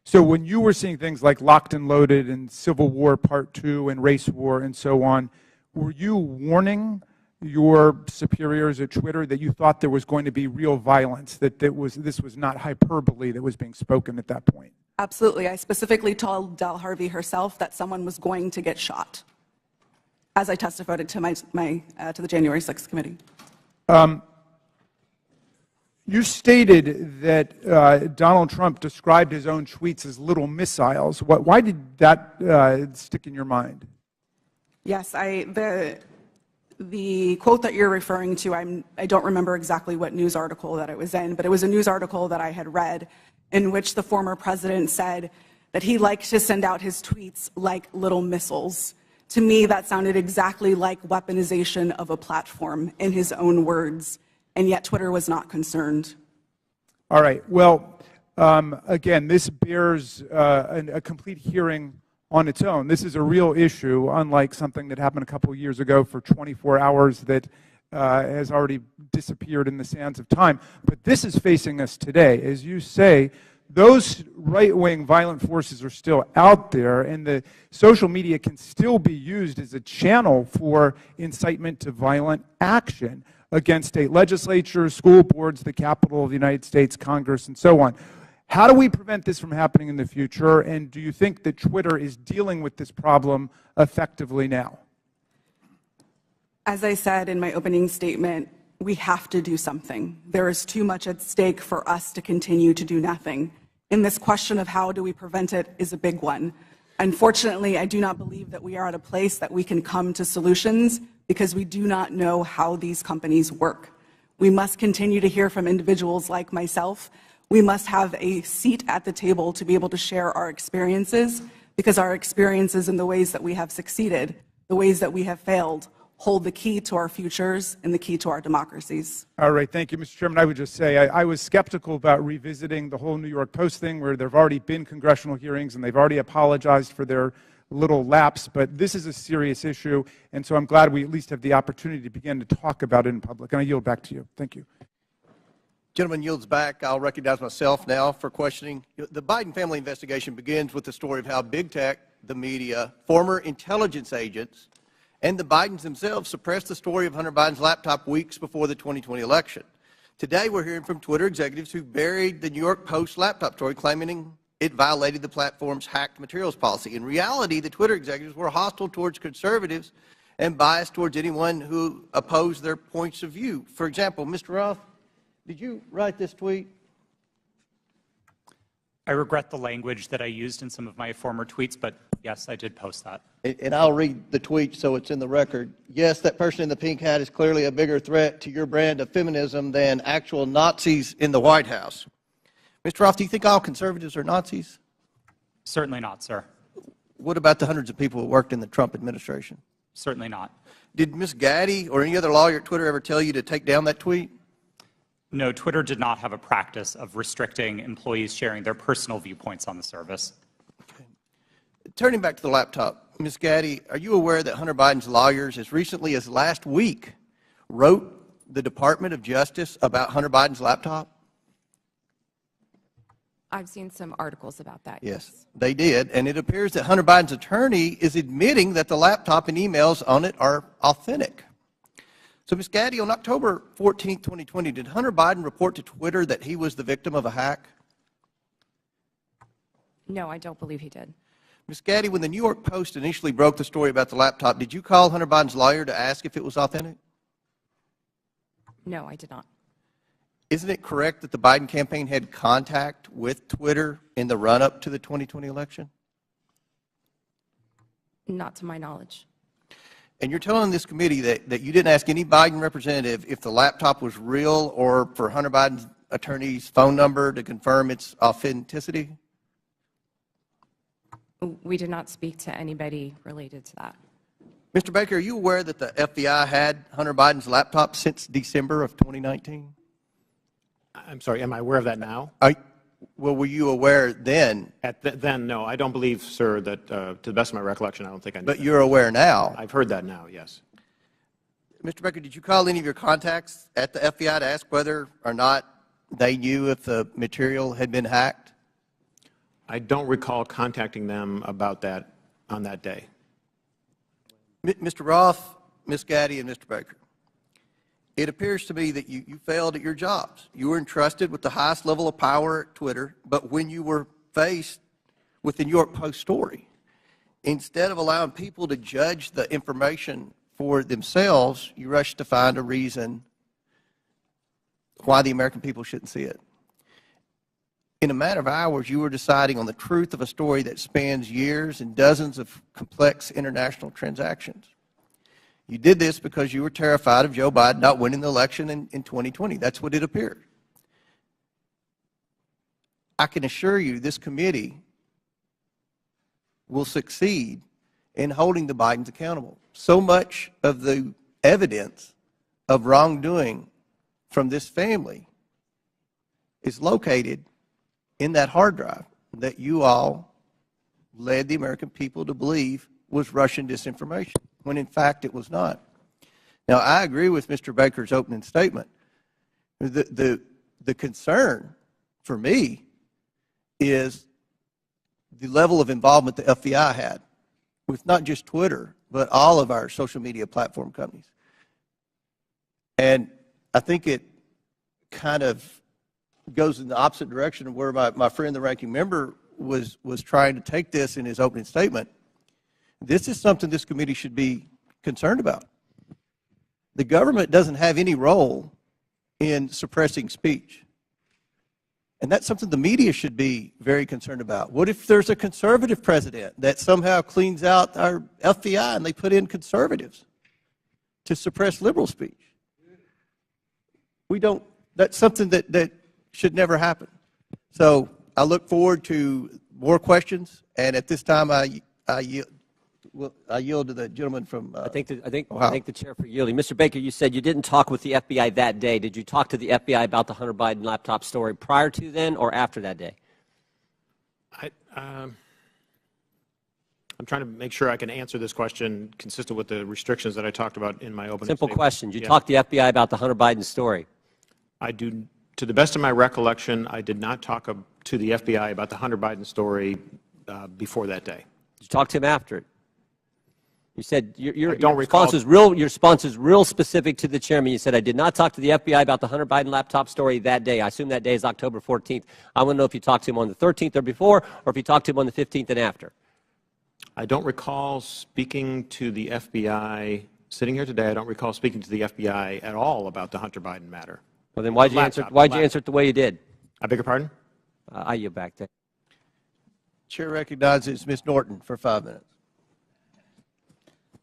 So when you were seeing things like locked and loaded and Civil War Part 2 and race war and so on, were you warning your superiors at Twitter that you thought there was going to be real violence, that this was not hyperbole that was being spoken at that point? Absolutely. I specifically told Del Harvey herself that someone was going to get shot, as I testified to to the January 6th committee. You stated that Donald Trump described his own tweets as little missiles. Why did that stick in your mind? Yes, the quote that you're referring to, I don't remember exactly what news article that it was in, but it was a news article that I had read in which the former president said that he liked to send out his tweets like little missiles. To me, that sounded exactly like weaponization of a platform, in his own words, and yet Twitter was not concerned. All right. Well, again, this bears a complete hearing on its own. This is a real issue, unlike something that happened a couple of years ago for 24 hours that has already disappeared in the sands of time. But this is facing us today. As you say, those right-wing violent forces are still out there, and the social media can still be used as a channel for incitement to violent action against state legislatures, school boards, the Capitol of the United States, Congress, and so on. How do we prevent this from happening in the future, and do you think that Twitter is dealing with this problem effectively now? As I said in my opening statement, we have to do something. There is too much at stake for us to continue to do nothing. And this question of how do we prevent it is a big one. Unfortunately, I do not believe that we are at a place that we can come to solutions because we do not know how these companies work. We must continue to hear from individuals like myself. We must have a seat at the table to be able to share our experiences, because our experiences and the ways that we have succeeded, the ways that we have failed, hold the key to our futures and the key to our democracies. All right. Thank you, Mr. Chairman. I would just say I was skeptical about revisiting the whole New York Post thing, where there have already been congressional hearings and they've already apologized for their little lapse. But this is a serious issue, and so I'm glad we at least have the opportunity to begin to talk about it in public. And I yield back to you. Thank you. Gentleman yields back. I'll recognize myself now for questioning. The Biden family investigation begins with the story of how big tech, the media, former intelligence agents, and the Bidens themselves suppressed the story of Hunter Biden's laptop weeks before the 2020 election. Today, we're hearing from Twitter executives who buried the New York Post laptop story, claiming it violated the platform's hacked materials policy. In reality, the Twitter executives were hostile towards conservatives and biased towards anyone who opposed their points of view. For example, Mr. Roth, did you write this tweet? I regret the language that I used in some of my former tweets, but yes, I did post that. And I'll read the tweet so it's in the record. Yes, that person in the pink hat is clearly a bigger threat to your brand of feminism than actual Nazis in the White House. Mr. Roth, do you think all conservatives are Nazis? Certainly not, sir. What about the hundreds of people who worked in the Trump administration? Certainly not. Did Ms. Gaddy or any other lawyer at Twitter ever tell you to take down that tweet? No, Twitter did not have a practice of restricting employees sharing their personal viewpoints on the service. Okay. Turning back to the laptop, Ms. Gaddy, are you aware that Hunter Biden's lawyers, as recently as last week, wrote the Department of Justice about Hunter Biden's laptop? I've seen some articles about that. Yes, they did. And it appears that Hunter Biden's attorney is admitting that the laptop and emails on it are authentic. So, Ms. Gaddy, on October 14, 2020, did Hunter Biden report to Twitter that he was the victim of a hack? No, I don't believe he did. Ms. Gaddy, when the New York Post initially broke the story about the laptop, did you call Hunter Biden's lawyer to ask if it was authentic? No, I did not. Isn't it correct that the Biden campaign had contact with Twitter in the run-up to the 2020 election? Not to my knowledge. And you're telling this committee that you didn't ask any Biden representative if the laptop was real or for Hunter Biden's attorney's phone number to confirm its authenticity? We did not speak to anybody related to that. Mr. Baker, are you aware that the FBI had Hunter Biden's laptop since December of 2019? I'm sorry, am I aware of that now? Well, were you aware then? Then, no. I don't believe, sir, that to the best of my recollection, I don't think I knew. But you're aware now? I've heard that now, yes. Mr. Baker, did you call any of your contacts at the FBI to ask whether or not they knew if the material had been hacked? I don't recall contacting them about that on that day. Mr. Roth, Ms. Gaddy, and Mr. Baker, it appears to me that you failed at your jobs. You were entrusted with the highest level of power at Twitter, but when you were faced with the New York Post story, instead of allowing people to judge the information for themselves, you rushed to find a reason why the American people shouldn't see it. In a matter of hours, you were deciding on the truth of a story that spans years and dozens of complex international transactions. You did this because you were terrified of Joe Biden not winning the election in 2020. That's what it appeared. I can assure you this committee will succeed in holding the Bidens accountable. So much of the evidence of wrongdoing from this family is located in that hard drive that you all led the American people to believe was Russian disinformation, when in fact it was not. Now, I agree with Mr. Baker's opening statement. The concern for me is the level of involvement the FBI had with not just Twitter, but all of our social media platform companies. And I think it kind of goes in the opposite direction of where my friend, the ranking member, was trying to take this in his opening statement. This is something this committee should be concerned about. The government doesn't have any role in suppressing speech. And that's something the media should be very concerned about. What if there's a conservative president that somehow cleans out our FBI and they put in conservatives to suppress liberal speech? We don't, that's something that should never happen. So I look forward to more questions, and at this time I yield to the gentleman from I think Ohio. the chair for yielding. Mr. Baker, you said you didn't talk with the FBI that day. Did you talk to the FBI about the Hunter Biden laptop story prior to then or after that day? I'm trying to make sure I can answer this question consistent with the restrictions that I talked about in my opening Simple statement. question. Did you talk to the FBI about the Hunter Biden story? To the best of my recollection, I did not talk to the FBI about the Hunter Biden story before that day. Did you talk to him after it? You said your response is real specific to the chairman. You said, I did not talk to the FBI about the Hunter Biden laptop story that day. I assume that day is October 14th. I want to know if you talked to him on the 13th or before, or if you talked to him on the 15th and after. I don't recall speaking to the FBI. Sitting here today, I don't recall speaking to the FBI at all about the Hunter Biden matter. Well, then why'd you answer it the way you did? I beg your pardon? I yield back there. Chair recognizes Ms. Norton for 5 minutes.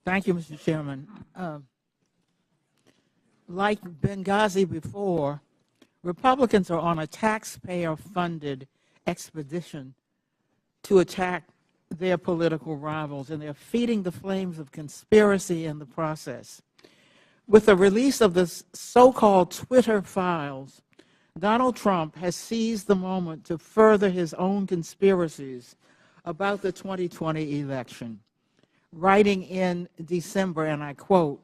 Thank you, Mr. Chairman. Like Benghazi before, Republicans are on a taxpayer-funded expedition to attack their political rivals, and they're feeding the flames of conspiracy in the process. With the release of the so-called Twitter files, Donald Trump has seized the moment to further his own conspiracies about the 2020 election, writing in December, and I quote,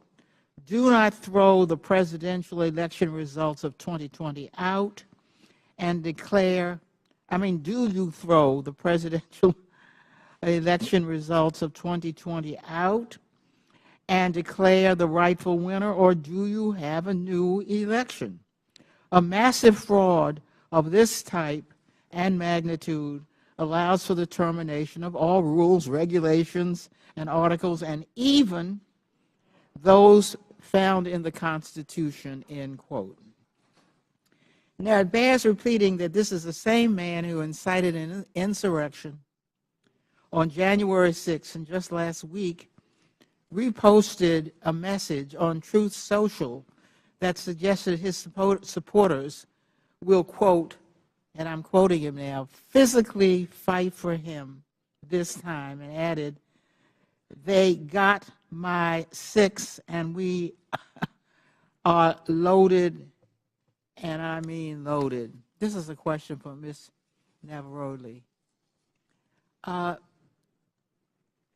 do not throw the presidential election results of 2020 out and declare, do you throw the presidential election results of 2020 out and declare the rightful winner, or do you have a new election? A massive fraud of this type and magnitude allows for the termination of all rules, regulations, and articles, and even those found in the Constitution, end quote. Now, it bears repeating that this is the same man who incited an insurrection on January 6th, and just last week reposted a message on Truth Social that suggested his supporters will, quote, and I'm quoting him now, physically fight for him this time, and added, they got my 6 and we are loaded, and I mean loaded. This is a question for Ms. Navarrete.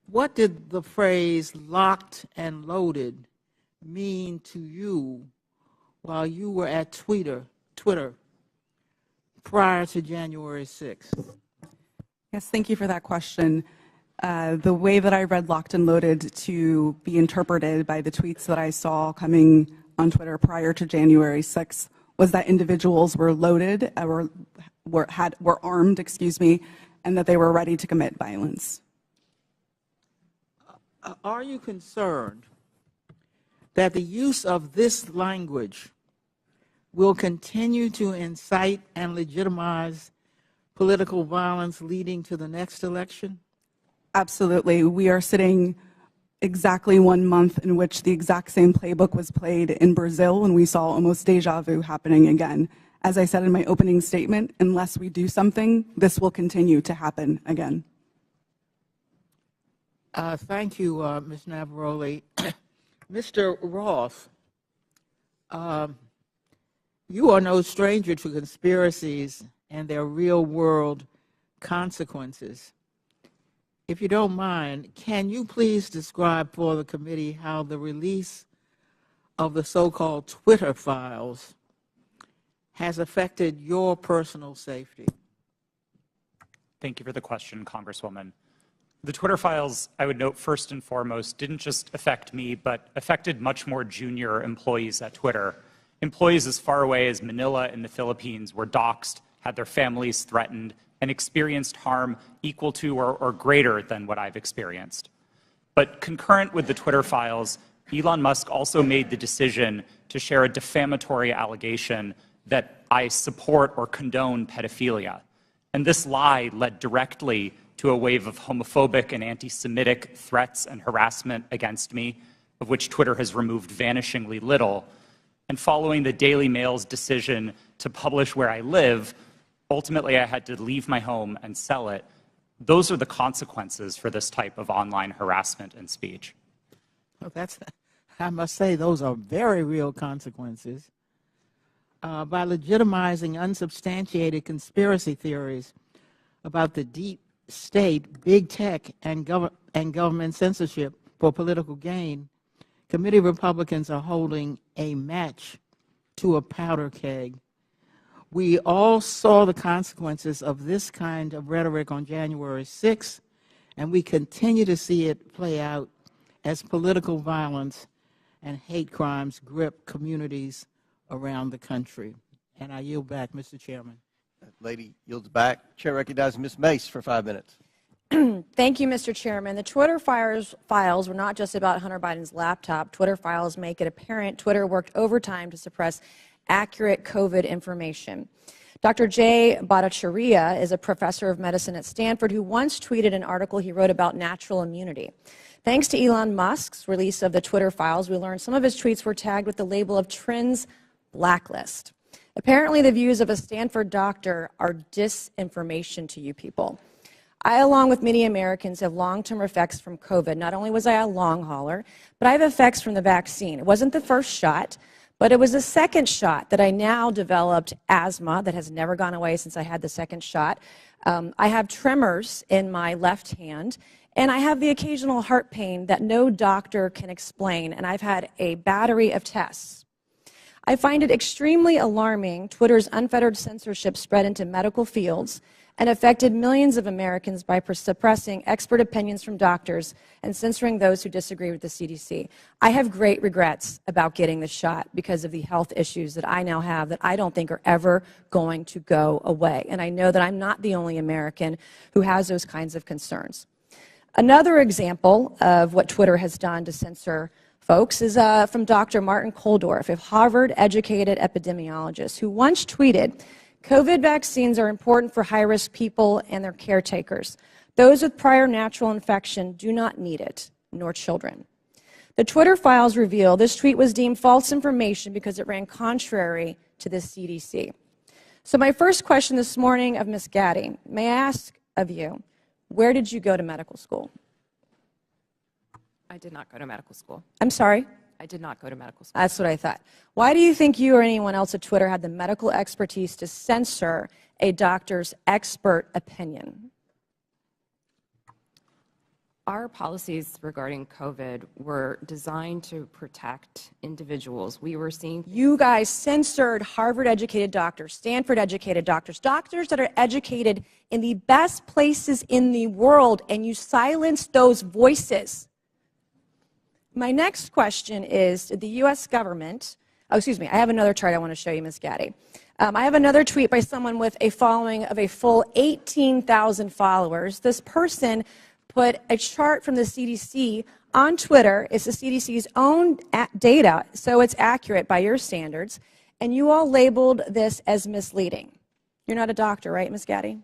What did the phrase locked and loaded mean to you while you were at Twitter prior to January 6th? Yes, thank you for that question. The way that I read locked and loaded to be interpreted by the tweets that I saw coming on Twitter prior to January 6th was that individuals were loaded, were armed, and that they were ready to commit violence. Are you concerned that the use of this language will continue to incite and legitimize political violence leading to the next election? Absolutely. We are sitting exactly 1 month in which the exact same playbook was played in Brazil, and we saw almost deja vu happening again. As I said in my opening statement, unless we do something, this will continue to happen again. Thank you, Ms. Navarrete. Mr. Roth, you are no stranger to conspiracies and their real-world consequences. If you don't mind, can you please describe for the committee how the release of the so-called Twitter files has affected your personal safety? Thank you for the question, Congresswoman. The Twitter files, I would note first and foremost, didn't just affect me, but affected much more junior employees at Twitter. Employees as far away as Manila in the Philippines were doxxed, had their families threatened, and experienced harm equal to or greater than what I've experienced. But concurrent with the Twitter files, Elon Musk also made the decision to share a defamatory allegation that I support or condone pedophilia. And this lie led directly to a wave of homophobic and anti-Semitic threats and harassment against me, of which Twitter has removed vanishingly little. And following the Daily Mail's decision to publish where I live, ultimately I had to leave my home and sell it. Those are the consequences for this type of online harassment and speech. Well, I must say, those are very real consequences. By legitimizing unsubstantiated conspiracy theories about the deep state, big tech, and government censorship for political gain, committee Republicans are holding a match to a powder keg. We all saw the consequences of this kind of rhetoric on January 6th, and we continue to see it play out as political violence and hate crimes grip communities around the country. And I yield back, Mr. Chairman. That lady yields back. Chair recognizes Ms. Mace for 5 minutes. Thank you, Mr. Chairman. The Twitter files were not just about Hunter Biden's laptop. Twitter files make it apparent Twitter worked overtime to suppress accurate COVID information. Dr. Jay Bhattacharya is a professor of medicine at Stanford who once tweeted an article he wrote about natural immunity. Thanks to Elon Musk's release of the Twitter files, we learned some of his tweets were tagged with the label of Trends Blacklist. Apparently, the views of a Stanford doctor are disinformation to you people. I, along with many Americans, have long-term effects from COVID. Not only was I a long hauler, but I have effects from the vaccine. It wasn't the first shot, but it was the second shot that I now developed asthma that has never gone away since I had the second shot. I have tremors in my left hand, And I have the occasional heart pain that no doctor can explain, and I've had a battery of tests. I find it extremely alarming Twitter's unfettered censorship spread into medical fields and affected millions of Americans by suppressing expert opinions from doctors and censoring those who disagree with the CDC. I have great regrets about getting the shot because of the health issues that I now have that I don't think are ever going to go away. And I know that I'm not the only American who has those kinds of concerns. Another example of what Twitter has done to censor folks is from Dr. Martin Koldorf, a Harvard-educated epidemiologist, who once tweeted, "COVID vaccines are important for high-risk people and their caretakers. Those with prior natural infection do not need it, nor children." The Twitter files reveal this tweet was deemed false information because it ran contrary to the CDC. So my first question this morning of Ms. Gaddy, may I ask of you, where did you go to medical school? I did not go to medical school. I'm sorry? I did not go to medical school. That's what I thought. Why do you think you or anyone else at Twitter had the medical expertise to censor a doctor's expert opinion? Our policies regarding COVID were designed to protect individuals. We were seeing... You guys censored Harvard-educated doctors, Stanford-educated doctors, doctors that are educated in the best places in the world, and you silenced those voices. My next question is, did the U.S. government, I have another chart I want to show you, Ms. Gaddy. I have another tweet by someone with a following of a full 18,000 followers. This person put a chart from the CDC on Twitter. It's the CDC's own data, so it's accurate by your standards, and you all labeled this as misleading. You're not a doctor, right, Ms. Gaddy?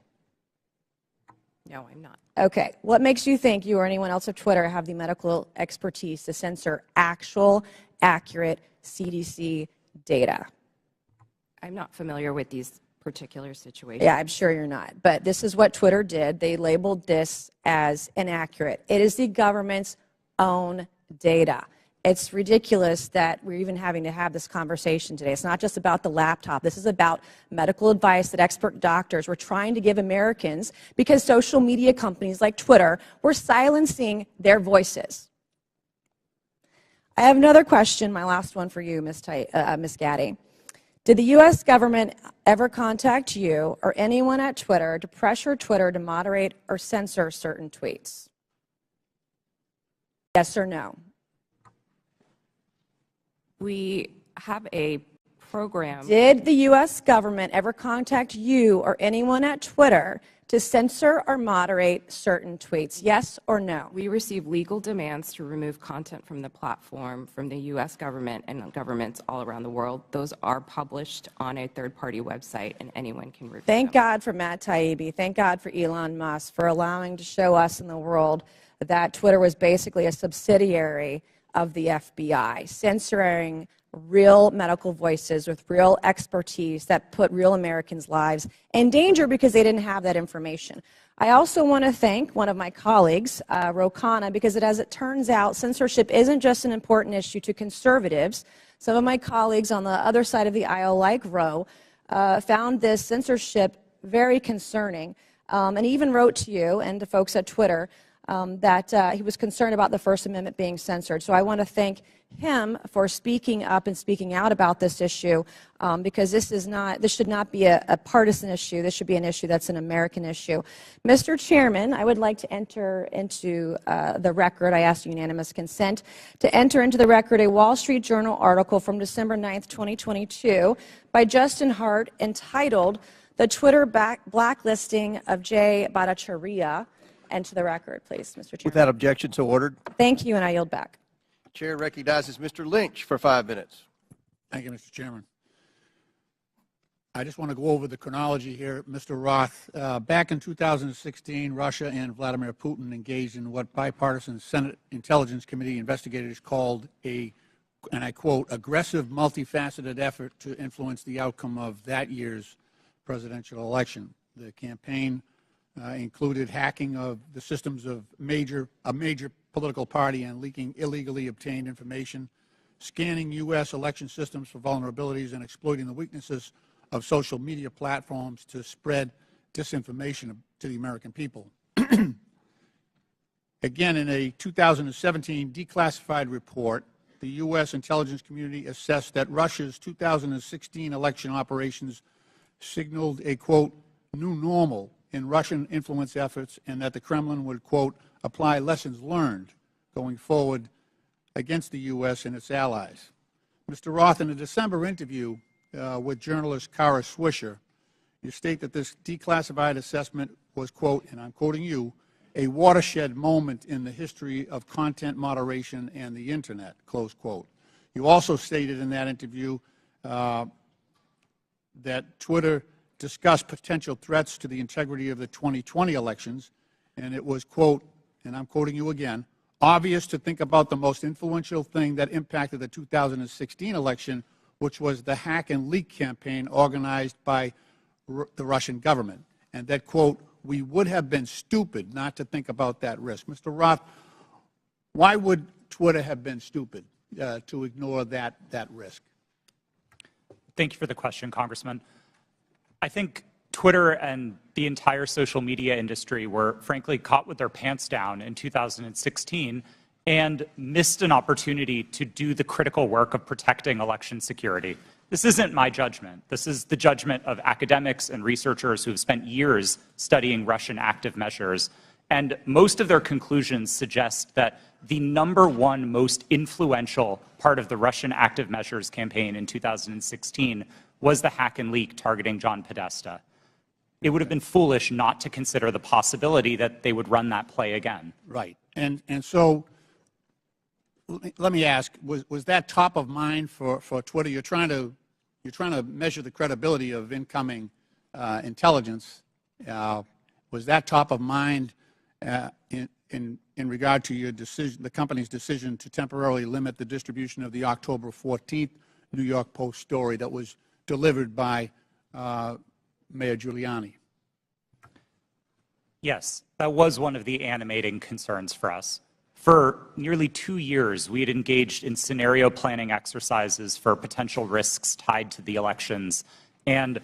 No, I'm not. Okay. What makes you think you or anyone else at Twitter have the medical expertise to censor actual, accurate CDC data? I'm not familiar with these particular situations. Yeah, I'm sure you're not. But this is what Twitter did. They labeled this as inaccurate. It is the government's own data. It's ridiculous that we're even having to have this conversation today. It's not just about the laptop. This is about medical advice that expert doctors were trying to give Americans because social media companies like Twitter were silencing their voices. I have another question, my last one for you, Ms. Gaddy. Did the U.S. government ever contact you or anyone at Twitter to pressure Twitter to moderate or censor certain tweets? Yes or no? We have a program. Did the U.S. government ever contact you or anyone at Twitter to censor or moderate certain tweets? Yes or no? We receive legal demands to remove content from the platform from the U.S. government and governments all around the world. Those are published on a third-party website, and anyone can review Thank them. God for Matt Taibbi. Thank God for Elon Musk for allowing to show us in the world that Twitter was basically a subsidiary of the FBI, censoring real medical voices with real expertise that put real Americans' lives in danger because they didn't have that information. I also want to thank one of my colleagues, Ro Khanna, because as it turns out, censorship isn't just an important issue to conservatives. Some of my colleagues on the other side of the aisle, like Ro, found this censorship very concerning, and even wrote to you and to folks at Twitter that he was concerned about the First Amendment being censored. So I want to thank him for speaking up and speaking out about this issue, because this should not be a partisan issue. This should be an issue that's an American issue. Mr. Chairman, I would like to enter into the record, I ask unanimous consent, to enter into the record a Wall Street Journal article from December 9th, 2022 by Justin Hart entitled "The Twitter Blacklisting of Jay Bhattacharya." Enter the record, please, Mr. Chairman. Without objection, so ordered. Thank you, and I yield back. Chair recognizes Mr. Lynch for 5 minutes. Thank you, Mr. Chairman. I just want to go over the chronology here, Mr. Roth. Back in 2016, Russia and Vladimir Putin engaged in what bipartisan Senate Intelligence Committee investigators called a, and I quote, aggressive, multifaceted effort to influence the outcome of that year's presidential election. The campaign included hacking of the systems of a major political party and leaking illegally obtained information, scanning U.S. election systems for vulnerabilities, and exploiting the weaknesses of social media platforms to spread disinformation to the American people. Again, in a 2017 declassified report, the U.S. intelligence community assessed that Russia's 2016 election operations signaled a, quote, new normal in Russian influence efforts, and that the Kremlin would, quote, apply lessons learned going forward against the U.S. and its allies. Mr. Roth, in a December interview with journalist Kara Swisher, you state that this declassified assessment was, quote, and I'm quoting you, a watershed moment in the history of content moderation and the Internet, close quote. You also stated in that interview that Twitter discussed potential threats to the integrity of the 2020 elections, and it was, quote, and I'm quoting you again, obvious to think about the most influential thing that impacted the 2016 election, which was the hack and leak campaign organized by the Russian government, and that, quote, we would have been stupid not to think about that risk. Mr. Roth, why would Twitter have been stupid to ignore that risk? Thank you for the question, Congressman. I think Twitter and the entire social media industry were, frankly, caught with their pants down in 2016 and missed an opportunity to do the critical work of protecting election security. This isn't my judgment. This is the judgment of academics and researchers who have spent years studying Russian active measures. And most of their conclusions suggest that the #1 most influential part of the Russian active measures campaign in 2016 was the hack and leak targeting John Podesta. It would have been foolish not to consider the possibility that they would run that play again. Right. And so let me ask, was that top of mind for Twitter? You're trying to measure the credibility of incoming intelligence. Was that top of mind in regard to your decision, the company's decision to temporarily limit the distribution of the October 14th New York Post story that was delivered by Mayor Giuliani? Yes, that was one of the animating concerns for us. For nearly 2 years, we had engaged in scenario planning exercises for potential risks tied to the elections, and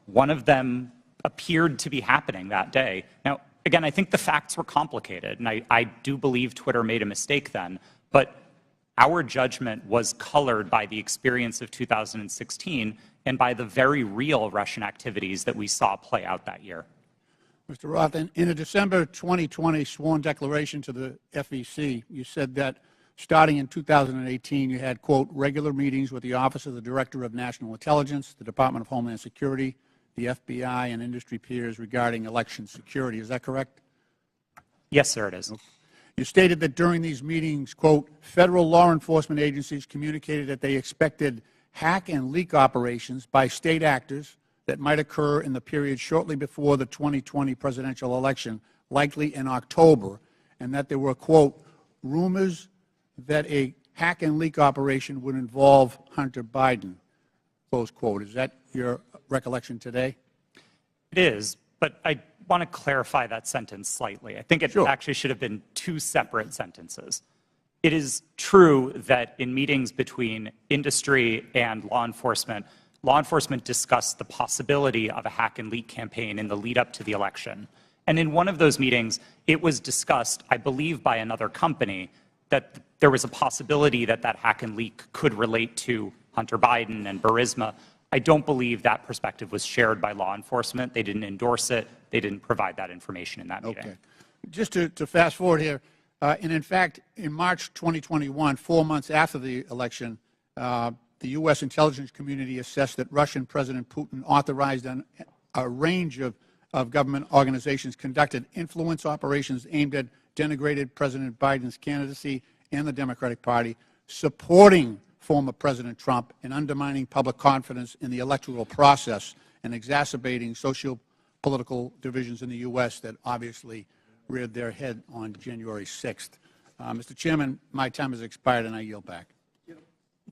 one of them appeared to be happening that day. Now, again, I think the facts were complicated, and I do believe Twitter made a mistake then, but our judgment was colored by the experience of 2016 and by the very real Russian activities that we saw play out that year. Mr. Roth, in a December 2020 sworn declaration to the FEC, you said that starting in 2018, you had, quote, regular meetings with the Office of the Director of National Intelligence, the Department of Homeland Security, the FBI, and industry peers regarding election security. Is that correct? Yes, sir, it is. You stated that during these meetings, quote, federal law enforcement agencies communicated that they expected hack and leak operations by state actors that might occur in the period shortly before the 2020 presidential election, likely in October, and that there were, quote, rumors that a hack and leak operation would involve Hunter Biden, close quote. Is that your recollection today? It is, but I want to clarify that sentence slightly. I think it actually should have been 2 separate sentences. It is true that in meetings between industry and law enforcement discussed the possibility of a hack and leak campaign in the lead up to the election. And in one of those meetings, it was discussed, I believe by another company, that there was a possibility that that hack and leak could relate to Hunter Biden and Burisma. I don't believe that perspective was shared by law enforcement. They didn't endorse it. They didn't provide that information in that meeting. Okay. Just to fast forward here, and in fact, in March 2021, 4 months after the election, the U.S. intelligence community assessed that Russian President Putin authorized a range of government organizations conducted influence operations aimed at denigrating President Biden's candidacy and the Democratic Party, supporting former President Trump, and undermining public confidence in the electoral process and exacerbating socio-political divisions in the U.S. that obviously reared their head on January 6th. Mr. Chairman, my time has expired, and I yield back.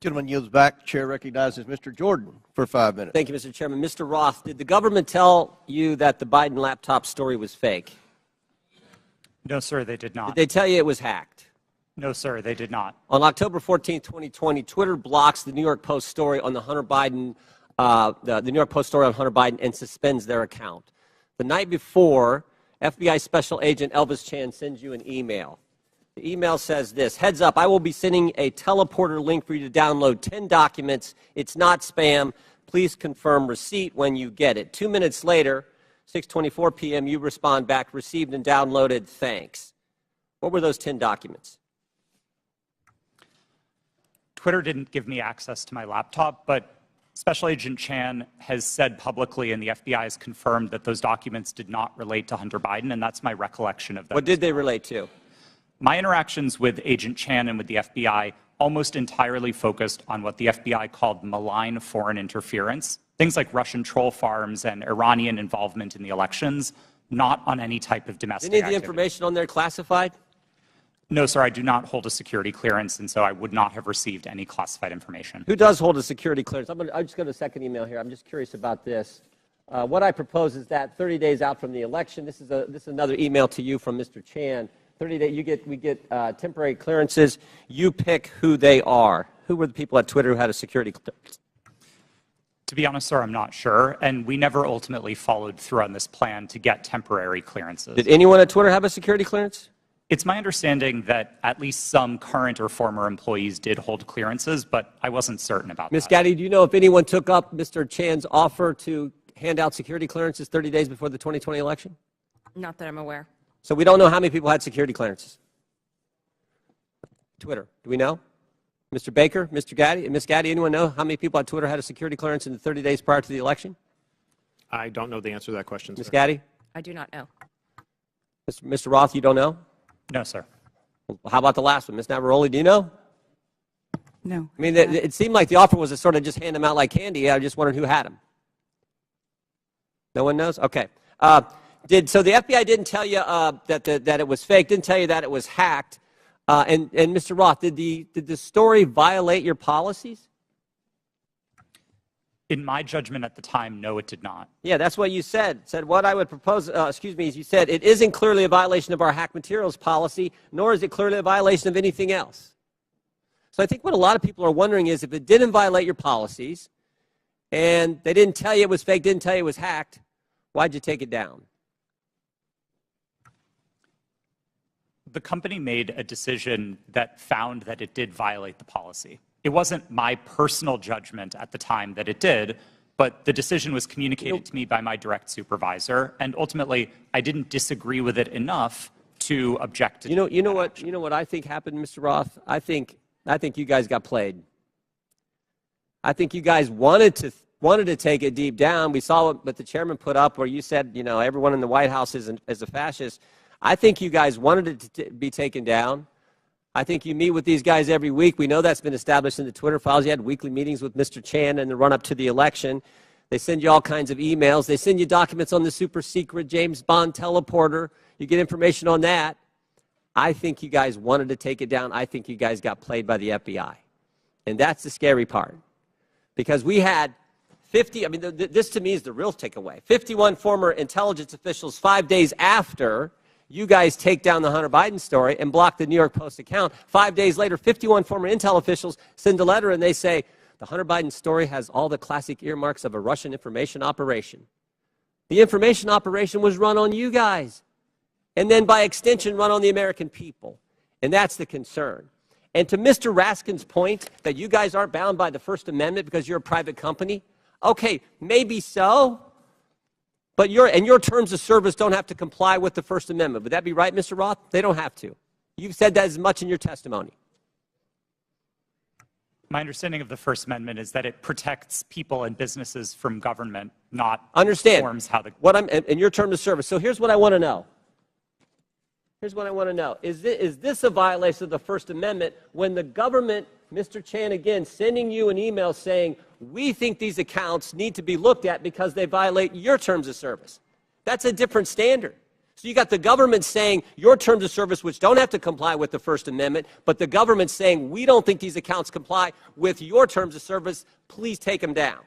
Gentleman yields back. Chair recognizes Mr. Jordan for 5 minutes. Thank you, Mr. Chairman. Mr. Roth, did the government tell you that the Biden laptop story was fake? No, sir, they did not. Did they tell you it was hacked? No, sir, they did not. On October 14, 2020, Twitter blocks the New York Post story on the Hunter Biden, the New York Post story on Hunter Biden, and suspends their account. The night before, FBI Special Agent Elvis Chan sends you an email. The email says this: heads up, I will be sending a teleporter link for you to download 10 documents. It's not spam. Please confirm receipt when you get it. 2 minutes later, 6:24 p.m., you respond back, received and downloaded, thanks. What were those 10 documents? Twitter didn't give me access to my laptop, but Special Agent Chan has said publicly, and the FBI has confirmed, that those documents did not relate to Hunter Biden, and that's my recollection of them. What did they relate to? My interactions with Agent Chan and with the FBI almost entirely focused on what the FBI called malign foreign interference, things like Russian troll farms and Iranian involvement in the elections, not on any type of domestic Any of the activity. information on there classified? No, sir, I do not hold a security clearance, and so I would not have received any classified information. Who does hold a security clearance? I just got a second email here. I'm just curious about this. What I propose is that 30 days out from the election, this is another email to you from Mr. Chan. 30 days, we get temporary clearances. You pick who they are. Who were the people at Twitter who had a security clearance? To be honest, sir, I'm not sure, and we never ultimately followed through on this plan to get temporary clearances. Did anyone at Twitter have a security clearance? It's my understanding that at least some current or former employees did hold clearances, but I wasn't certain about that. Ms. Gaddy, do you know if anyone took up Mr. Chan's offer to hand out security clearances 30 days before the 2020 election? Not that I'm aware. So we don't know how many people had security clearances. Twitter, do we know? Mr. Baker, Mr. Gaddy, Ms. Gaddy, anyone know how many people at Twitter had a security clearance in the 30 days prior to the election? I don't know the answer to that question, Ms. sir. Gaddy? I do not know. Mr. Roth, you don't know? No, sir. Well, how about the last one? Ms. Navaroli, do you know? No. I mean, it seemed like the offer was to sort of just hand them out like candy. I just wondered who had them. No one knows? Okay. So the FBI didn't tell you that it was fake, didn't tell you that it was hacked. And Mr. Roth, did the story violate your policies? In my judgment at the time, no, it did not. Yeah, that's what you said. Said what I would propose, you said it isn't clearly a violation of our hack materials policy, nor is it clearly a violation of anything else. So I think what a lot of people are wondering is if it didn't violate your policies and they didn't tell you it was fake, didn't tell you it was hacked, why'd you take it down? The company made a decision that found that it did violate the policy. It wasn't my personal judgment at the time that it did, but the decision was communicated to me by my direct supervisor, and ultimately I didn't disagree with it enough to object to it. You know what I think happened, Mr. Roth? I think you guys got played. I think you guys wanted to take it deep down. We saw what the chairman put up where you said, everyone in the White House is a fascist. I think you guys wanted it to be taken down. I think you meet with these guys every week. We know that's been established in the Twitter files. You had weekly meetings with Mr. Chan in the run-up to the election. They send you all kinds of emails. They send you documents on the super secret James Bond teleporter. You get information on that. I think you guys wanted to take it down. I think you guys got played by the FBI. And that's the scary part. Because we had 50, this to me is the real takeaway. 51 former intelligence officials 5 days after you guys take down the Hunter Biden story and block the New York Post account. 5 days later, 51 former intel officials send a letter and they say, the Hunter Biden story has all the classic earmarks of a Russian information operation. The information operation was run on you guys, and then by extension run on the American people. And that's the concern. And to Mr. Raskin's point that you guys aren't bound by the First Amendment because you're a private company, okay, maybe so. But your terms of service don't have to comply with the First Amendment. Would that be right, Mr. Roth? They don't have to. You've said that as much in your testimony. My understanding of the First Amendment is that it protects people and businesses from government, not forms how the... In your terms of service. So here's what I want to know. Here's what I want to know. Is this a violation of the First Amendment when the government, Mr. Chan, again, sending you an email saying, we think these accounts need to be looked at because they violate your terms of service? That's a different standard. So you got the government saying your terms of service, which don't have to comply with the First Amendment, but the government saying we don't think these accounts comply with your terms of service, please take them down.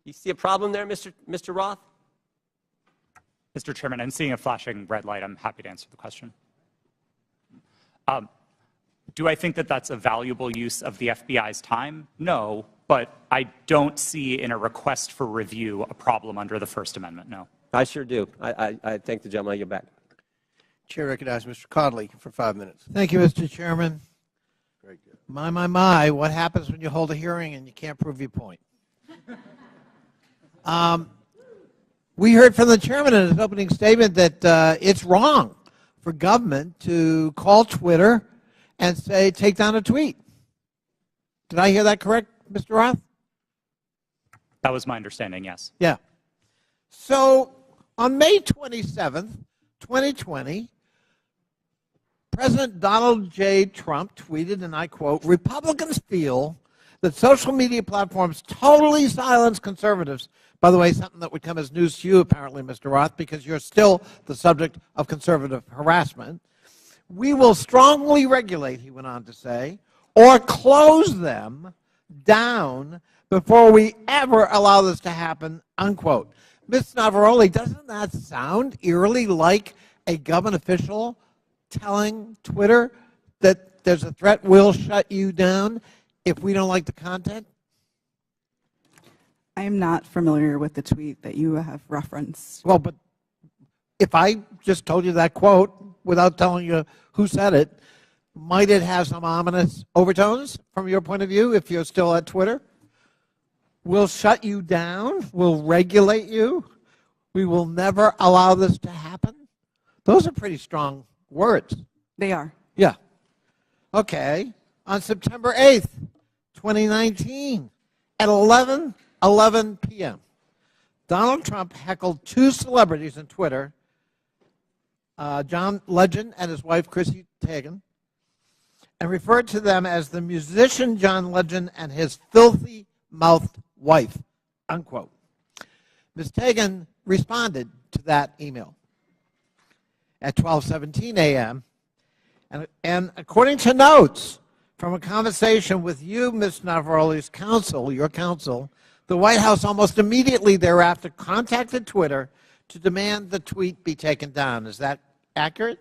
You see a problem there, Mr. Roth? Mr. Chairman, I'm seeing a flashing red light. I'm happy to answer the question. Do I think that that's a valuable use of the FBI's time? No, but I don't see in a request for review a problem under the First Amendment, no. I sure do. I thank the gentleman. I get back. Chair recognizes Mr. Conley for 5 minutes. Thank you, Mr. Chairman. My, what happens when you hold a hearing and you can't prove your point? We heard from the chairman in his opening statement that it's wrong for government to call Twitter and say, take down a tweet. Did I hear that correct, Mr. Roth? That was my understanding, yes. Yeah. So on May 27th, 2020, President Donald J. Trump tweeted, and I quote, "Republicans feel that social media platforms totally silence conservatives." By the way, something that would come as news to you, apparently, Mr. Roth, because you're still the subject of conservative harassment. "We will strongly regulate," he went on to say, "or close them down before we ever allow this to happen," unquote. Ms. Navaroli, doesn't that sound eerily like a government official telling Twitter that there's a threat, we'll shut you down if we don't like the content? I am not familiar with the tweet that you have referenced. Well, but if I just told you that quote without telling you who said it, might it have some ominous overtones from your point of view if you're still at Twitter? We'll shut you down. We'll regulate you. We will never allow this to happen. Those are pretty strong words. They are. Yeah. Okay. On September 8th, 2019, at 11:11 p.m., Donald Trump heckled two celebrities on Twitter, John Legend and his wife, Chrissy Teigen, and referred to them as the musician John Legend and his filthy-mouthed wife, unquote. Ms. Teigen responded to that email at 12:17 a.m., and according to notes from a conversation with you, Ms. Navaroli's counsel, your counsel, the White House almost immediately thereafter contacted Twitter to demand the tweet be taken down. Is that accurate?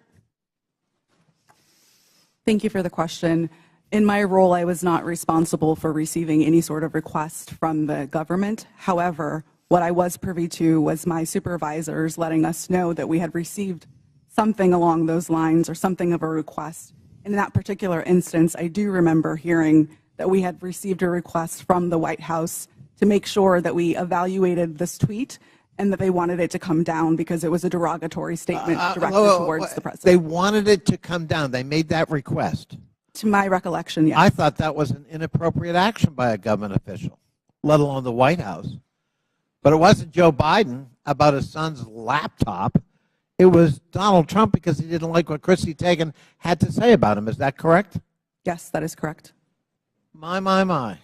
Thank you for the question. In my role, I was not responsible for receiving any sort of request from the government. However, what I was privy to was my supervisors letting us know that we had received something along those lines or something of a request. In that particular instance, I do remember hearing that we had received a request from the White House to make sure that we evaluated this tweet and that they wanted it to come down because it was a derogatory statement directed towards the president. They wanted it to come down. They made that request. To my recollection, yes. I thought that was an inappropriate action by a government official, let alone the White House. But it wasn't Joe Biden about his son's laptop. It was Donald Trump because he didn't like what Chrissy Teigen had to say about him. Is that correct? Yes, that is correct. My.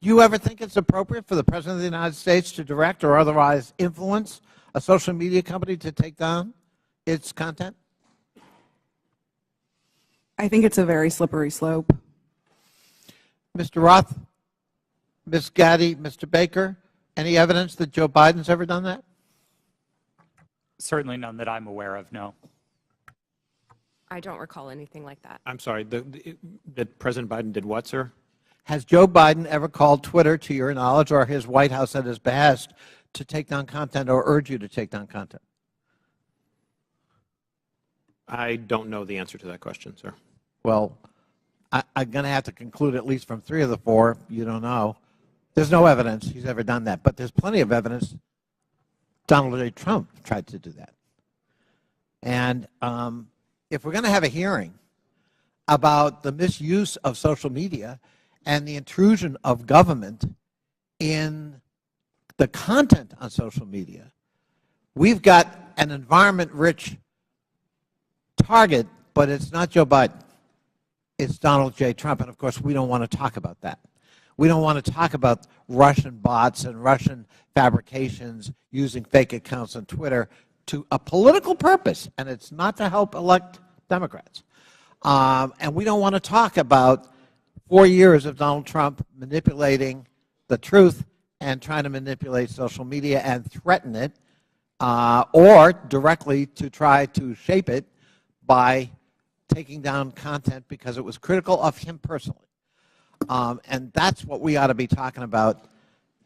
You ever think it's appropriate for the President of the United States to direct or otherwise influence a social media company to take down its content? I think it's a very slippery slope. Mr. Roth, Ms. Gaddy, Mr. Baker, any evidence that Joe Biden's ever done that? Certainly none that I'm aware of, no. I don't recall anything like that. I'm sorry, that President Biden did what, sir? Has Joe Biden ever called Twitter, to your knowledge, or his White House at his behest, to take down content or urge you to take down content? I don't know the answer to that question, sir. Well, I'm going to have to conclude at least from 3 of the 4, you don't know. There's no evidence he's ever done that, but there's plenty of evidence Donald J. Trump tried to do that. And if we're going to have a hearing about the misuse of social media and the intrusion of government in the content on social media, we've got an environment-rich target, but it's not Joe Biden. It's Donald J. Trump, and of course we don't want to talk about that. We don't want to talk about Russian bots and Russian fabrications using fake accounts on Twitter to a political purpose, and it's not to help elect Democrats. And we don't want to talk about 4 years of Donald Trump manipulating the truth and trying to manipulate social media and threaten it, or directly to try to shape it by taking down content because it was critical of him personally. And that's what we ought to be talking about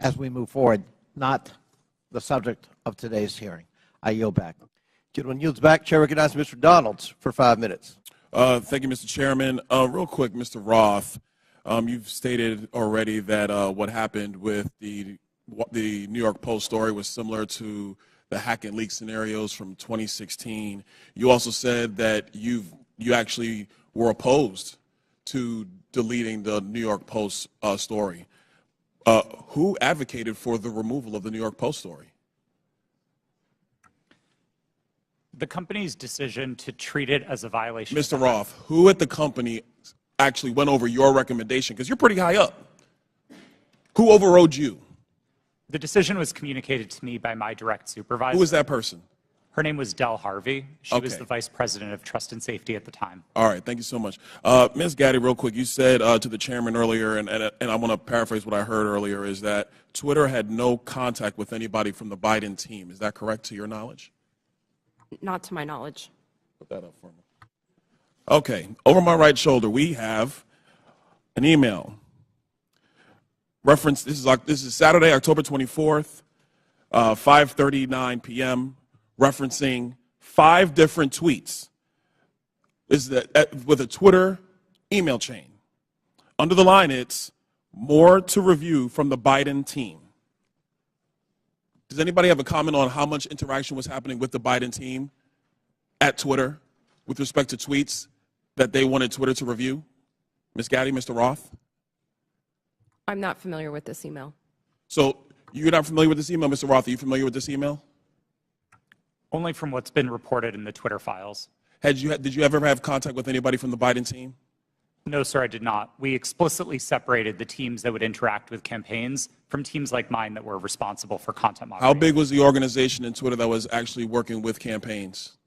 as we move forward. not the subject of today's hearing. I yield back. Gentleman yields back. Chair recognizes Mr. Donalds for 5 minutes. Thank you, Mr. Chairman. Real quick, Mr. Roth, you've stated already that what happened with the New York Post story was similar to the hack and leak scenarios from 2016. You also said that you actually were opposed to deleting the New York Post story. Who advocated for the removal of the New York Post story? The company's decision to treat it as a violation. Mr. Roth, who at the company actually went over your recommendation? Because you're pretty high up. Who overrode you? The decision was communicated to me by my direct supervisor. Who was that person? Her name was Del Harvey. She was Okay. the vice president of trust and safety at the time. All right, thank you so much. Ms. Gaddy, real quick, you said to the chairman earlier, and I want to paraphrase what I heard earlier, is that Twitter had no contact with anybody from the Biden team. Is that correct to your knowledge? Not to my knowledge. Put that up for me. Okay, over my right shoulder, we have an email. Reference, this is Saturday, October 24th, 5:39 p.m., referencing 5 different tweets. This is with a Twitter email chain. Under the line, it's more to review from the Biden team. Does anybody have a comment on how much interaction was happening with the Biden team at Twitter with respect to tweets that they wanted Twitter to review? Ms. Gaddy, Mr. Roth? I'm not familiar with this email. So you're not familiar with this email, Mr. Roth? Are you familiar with this email? Only from what's been reported in the Twitter files. Did you ever have contact with anybody from the Biden team? No, sir, I did not. We explicitly separated the teams that would interact with campaigns from teams like mine that were responsible for content moderation. How big was the organization in Twitter that was actually working with campaigns?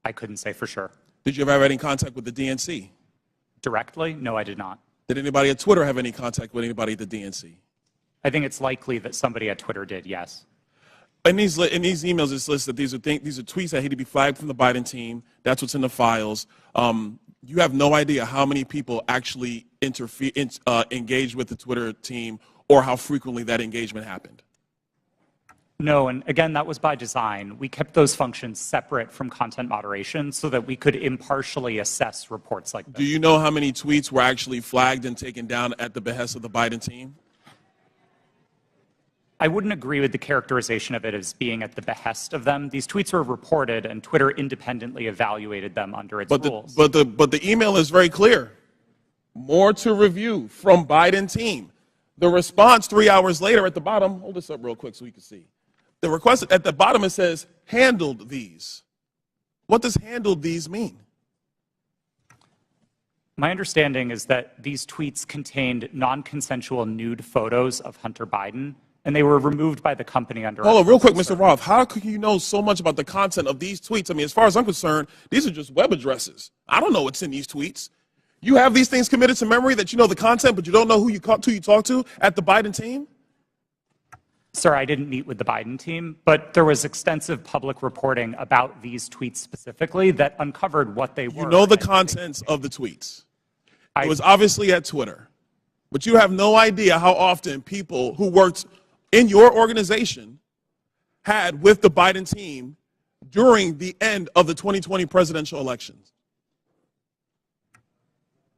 I couldn't say for sure. Did you ever have any contact with the DNC? Directly? No, I did not. Did anybody at Twitter have any contact with anybody at the DNC? I think it's likely that somebody at Twitter did, yes. In these emails, it's listed that these are tweets that had to be flagged from the Biden team. That's what's in the files. You have no idea how many people actually engaged with the Twitter team or how frequently that engagement happened. No, and again, that was by design. We kept those functions separate from content moderation so that we could impartially assess reports like this. Do you know how many tweets were actually flagged and taken down at the behest of the Biden team? I wouldn't agree with the characterization of it as being at the behest of them. These tweets were reported, and Twitter independently evaluated them under its rules. But the email is very clear. More to review from Biden team. The response 3 hours later at the bottom, hold this up real quick so you can see. The request at the bottom, it says, handled these. What does handled these mean? My understanding is that these tweets contained non-consensual nude photos of Hunter Biden, and they were removed by the company under. Hold on, real quick, Mr. Roth. How could you know so much about the content of these tweets? I mean, as far as I'm concerned, these are just web addresses. I don't know what's in these tweets. You have these things committed to memory that you know the content, but you don't know who you talk to at the Biden team? Sir, I didn't meet with the Biden team, but there was extensive public reporting about these tweets specifically that uncovered what they were. You know the contents of the tweets. It was obviously at Twitter, but you have no idea how often people who worked in your organization had with the Biden team during the end of the 2020 presidential elections.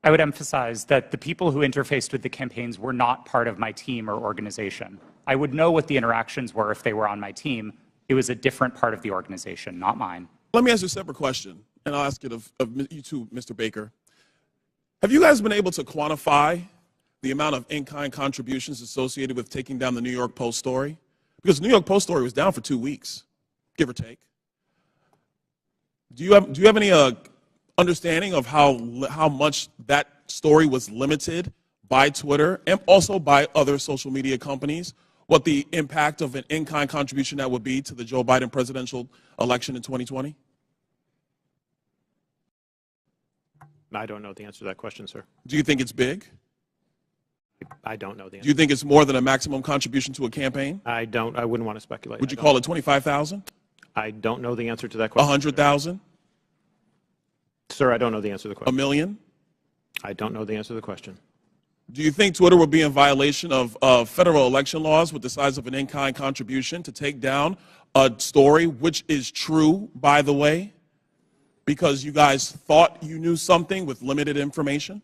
I would emphasize that the people who interfaced with the campaigns were not part of my team or organization. I would know what the interactions were if they were on my team. It was a different part of the organization, not mine. Let me ask you a separate question, and I'll ask it of you too, Mr. Baker. Have you guys been able to quantify the amount of in-kind contributions associated with taking down the New York Post story? Because the New York Post story was down for 2 weeks, give or take. Do you have any understanding of how much that story was limited by Twitter and also by other social media companies? What the impact of an in-kind contribution that would be to the Joe Biden presidential election in 2020? I don't know the answer to that question, sir. Do you think it's big? I don't know the answer. Do you think it's more than a maximum contribution to a campaign? I wouldn't want to speculate. Would you call it 25,000? I don't know the answer to that question. 100,000? Sir, I don't know the answer to the question. $1 million? I don't know the answer to the question. Do you think Twitter will be in violation of federal election laws with the size of an in-kind contribution to take down a story, which is true, by the way, because you guys thought you knew something with limited information?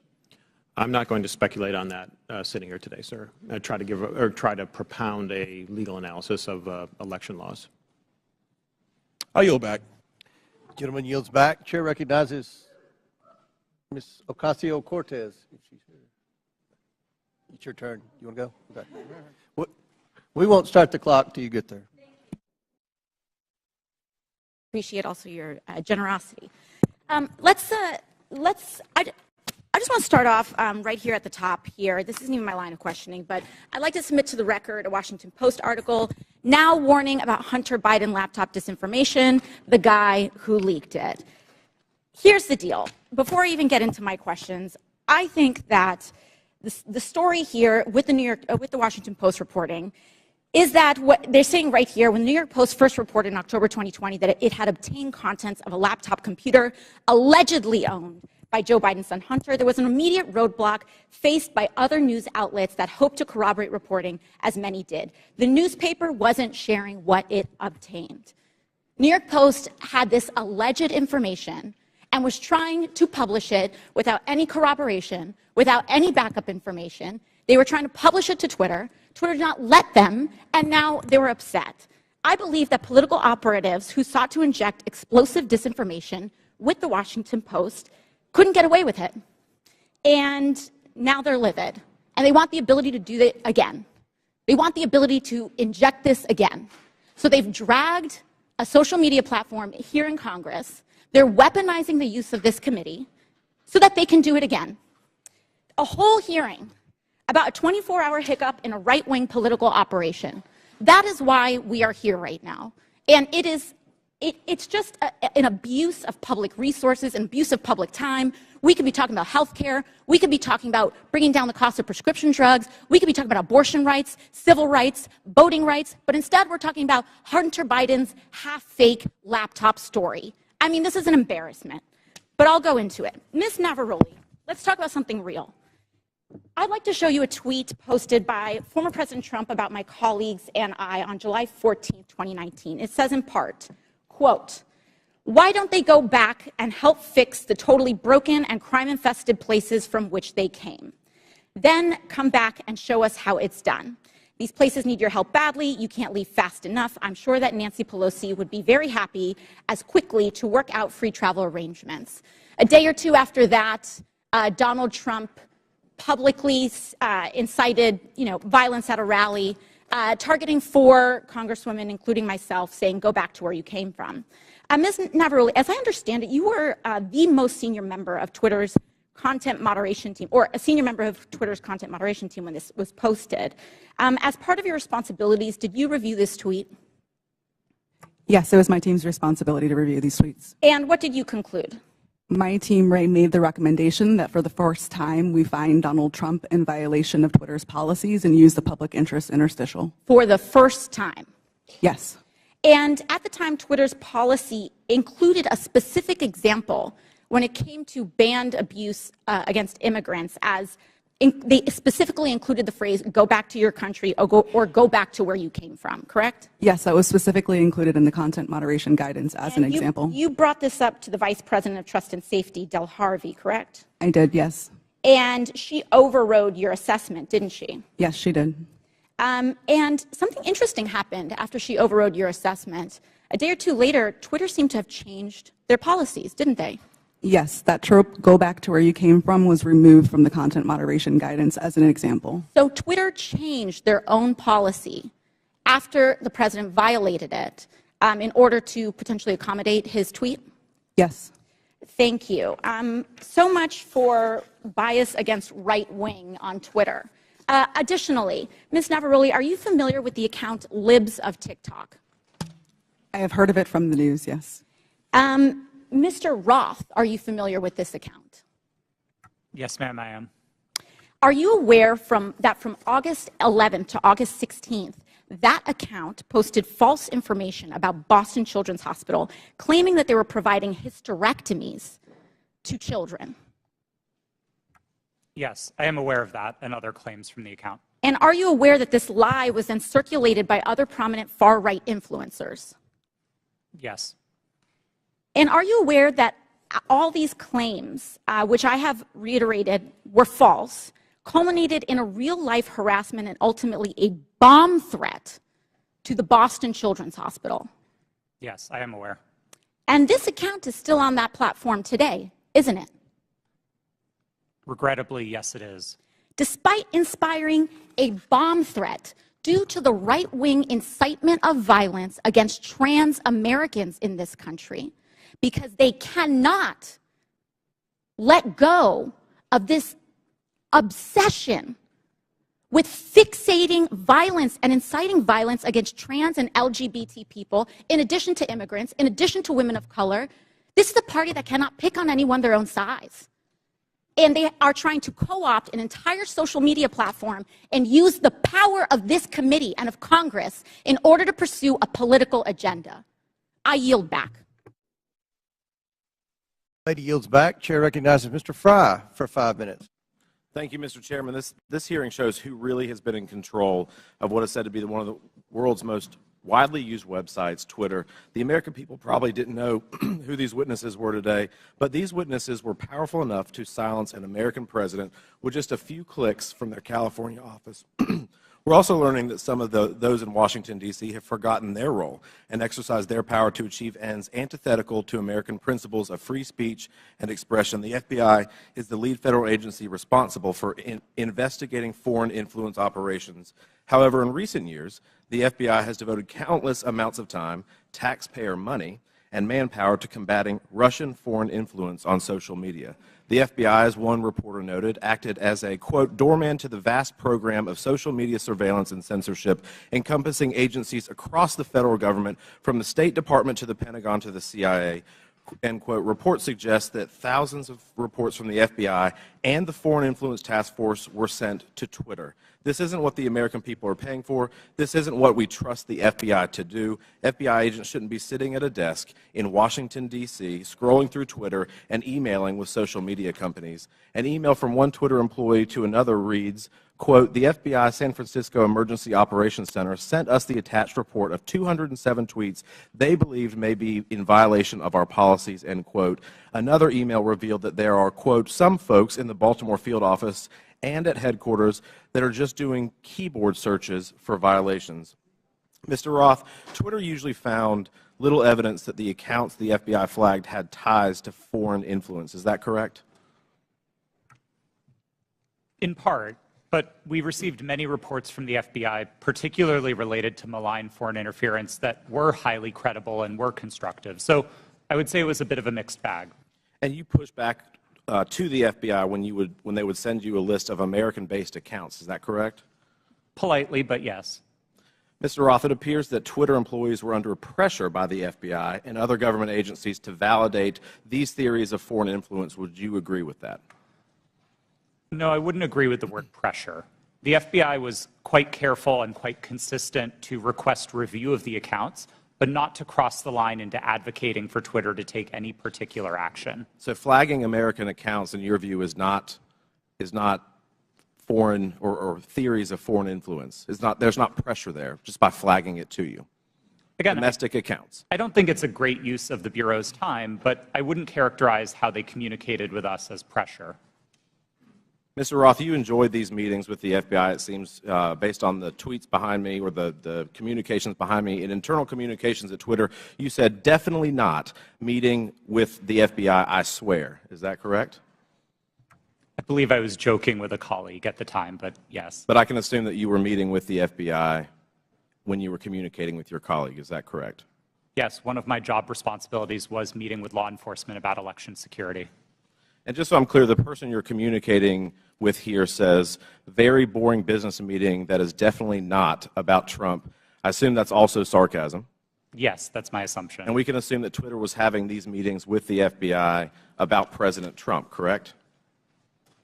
I'm not going to speculate on that sitting here today, sir. I try to propound a legal analysis of election laws. I yield back. Gentleman yields back. Chair recognizes Ms. Ocasio-Cortez. If she's here. It's your turn. You want to go? Okay. We won't start the clock till you get there. Appreciate also your generosity. I just want to start off right here at the top here. This isn't even my line of questioning, but I'd like to submit to the record a Washington Post article now warning about Hunter Biden laptop disinformation, the guy who leaked it. Here's the deal. Before I even get into my questions, I think that the story here with the Washington Post reporting is that what they're saying right here, when the New York Post first reported in October 2020 that it had obtained contents of a laptop computer allegedly owned by Joe Biden's son Hunter, there was an immediate roadblock faced by other news outlets that hoped to corroborate reporting, as many did. The newspaper wasn't sharing what it obtained. New York Post had this alleged information and was trying to publish it without any corroboration, without any backup information. They were trying to publish it to Twitter. Twitter did not let them, and now they were upset. I believe that political operatives who sought to inject explosive disinformation with the Washington Post couldn't get away with it. And now they're livid. And they want the ability to do it again. They want the ability to inject this again. So they've dragged a social media platform here in Congress. They're weaponizing the use of this committee so that they can do it again. A whole hearing about a 24-hour hiccup in a right-wing political operation. That is why we are here right now. And it's just an abuse of public resources, an abuse of public time. We could be talking about health care. We could be talking about bringing down the cost of prescription drugs. We could be talking about abortion rights, civil rights, voting rights. But instead, we're talking about Hunter Biden's half-fake laptop story. I mean, this is an embarrassment. But I'll go into it. Ms. Navarrete, let's talk about something real. I'd like to show you a tweet posted by former President Trump about my colleagues and I on July 14, 2019. It says in part, quote, "Why don't they go back and help fix the totally broken and crime-infested places from which they came? Then come back and show us how it's done. These places need your help badly. You can't leave fast enough. I'm sure that Nancy Pelosi would be very happy as quickly to work out free travel arrangements." A day or two after that, Donald Trump publicly incited, violence at a rally, targeting 4 congresswomen, including myself, saying, "Go back to where you came from." Ms. Navarrete, as I understand it, you were the most senior member of Twitter's content moderation team, or a senior member of Twitter's content moderation team when this was posted. As part of your responsibilities, did you review this tweet? Yes, it was my team's responsibility to review these tweets. And what did you conclude? My team, Ray, made the recommendation that for the first time we find Donald Trump in violation of Twitter's policies and use the public interest interstitial. For the first time? Yes. And at the time, Twitter's policy included a specific example when it came to banned abuse against immigrants, as they specifically included the phrase, "Go back to your country," or go back to where you came from, correct? Yes, that was specifically included in the content moderation guidance as an example. You brought this up to the Vice President of Trust and Safety, Del Harvey, correct? I did, yes. And she overrode your assessment, didn't she? Yes, she did. And something interesting happened after she overrode your assessment. A day or two later, Twitter seemed to have changed their policies, didn't they? Yes, that trope, "Go back to where you came from," was removed from the content moderation guidance as an example. So Twitter changed their own policy after the president violated it in order to potentially accommodate his tweet? Yes. Thank you. So much for bias against right wing on Twitter. Additionally, Ms. Navarrete, are you familiar with the account Libs of TikTok? I have heard of it from the news, yes. Mr. Roth, are you familiar with this account? Yes, ma'am, I am. Are you aware that from August 11th to August 16th, that account posted false information about Boston Children's Hospital, claiming that they were providing hysterectomies to children? Yes, I am aware of that and other claims from the account. And are you aware that this lie was then circulated by other prominent far-right influencers? Yes. And are you aware that all these claims, which I have reiterated were false, culminated in a real-life harassment and ultimately a bomb threat to the Boston Children's Hospital? Yes, I am aware. And this account is still on that platform today, isn't it? Regrettably, yes, it is. Despite inspiring a bomb threat due to the right-wing incitement of violence against trans Americans in this country, because they cannot let go of this obsession with fixating violence and inciting violence against trans and LGBT people, in addition to immigrants, in addition to women of color. This is a party that cannot pick on anyone their own size. And they are trying to co-opt an entire social media platform and use the power of this committee and of Congress in order to pursue a political agenda. I yield back. Lady yields back. Chair recognizes Mr. Fry for 5 minutes. Thank you, Mr. Chairman. This hearing shows who really has been in control of what is said to be one of the world's most widely used websites, Twitter. The American people probably didn't know who these witnesses were today, but these witnesses were powerful enough to silence an American president with just a few clicks from their California office. We're also learning that some of those in Washington, D.C. have forgotten their role and exercised their power to achieve ends antithetical to American principles of free speech and expression. The FBI is the lead federal agency responsible for investigating foreign influence operations. However, in recent years, the FBI has devoted countless amounts of time, taxpayer money, and manpower to combating Russian foreign influence on social media. The FBI, as one reporter noted, acted as a, quote, doorman to the vast program of social media surveillance and censorship encompassing agencies across the federal government, from the State Department to the Pentagon to the CIA. End quote. Reports suggest that thousands of reports from the FBI and the Foreign Influence Task Force were sent to Twitter. This isn't what the American people are paying for. This isn't what we trust the FBI to do. FBI agents shouldn't be sitting at a desk in Washington, D.C., scrolling through Twitter and emailing with social media companies. An email from one Twitter employee to another reads, quote, the FBI San Francisco Emergency Operations Center sent us the attached report of 207 tweets they believed may be in violation of our policies, end quote. Another email revealed that there are, quote, some folks in the Baltimore field office and at headquarters that are just doing keyboard searches for violations. Mr. Roth, Twitter usually found little evidence that the accounts the FBI flagged had ties to foreign influence. Is that correct? In part, but we received many reports from the FBI, particularly related to malign foreign interference, that were highly credible and were constructive. So I would say it was a bit of a mixed bag. And you pushed back to the FBI when they would send you a list of American-based accounts. Is that correct? Politely, but yes. Mr. Roth, it appears that Twitter employees were under pressure by the FBI and other government agencies to validate these theories of foreign influence. Would you agree with that? No, I wouldn't agree with the word pressure. The FBI was quite careful and quite consistent to request review of the accounts, but not to cross the line into advocating for Twitter to take any particular action. So flagging American accounts, in your view, is not foreign or theories of foreign influence. There's not pressure there just by flagging it to you. Again, domestic accounts. I don't think it's a great use of the Bureau's time, but I wouldn't characterize how they communicated with us as pressure. Mr. Roth, you enjoyed these meetings with the FBI, it seems, based on the tweets behind me or the communications behind me. In internal communications at Twitter, you said, definitely not meeting with the FBI, I swear. Is that correct? I believe I was joking with a colleague at the time, but yes. But I can assume that you were meeting with the FBI when you were communicating with your colleague. Is that correct? Yes, one of my job responsibilities was meeting with law enforcement about election security. And just so I'm clear, the person you're communicating with here says, very boring business meeting that is definitely not about Trump. I assume that's also sarcasm. Yes, that's my assumption. And we can assume that Twitter was having these meetings with the FBI about President Trump, correct?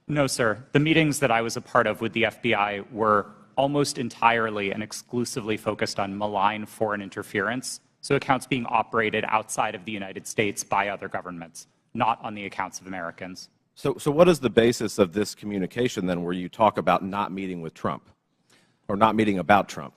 No, sir. The meetings that I was a part of with the FBI were almost entirely and exclusively focused on malign foreign interference, so accounts being operated outside of the United States by other governments, not on the accounts of Americans. So what is the basis of this communication then where you talk about not meeting with Trump or not meeting about Trump?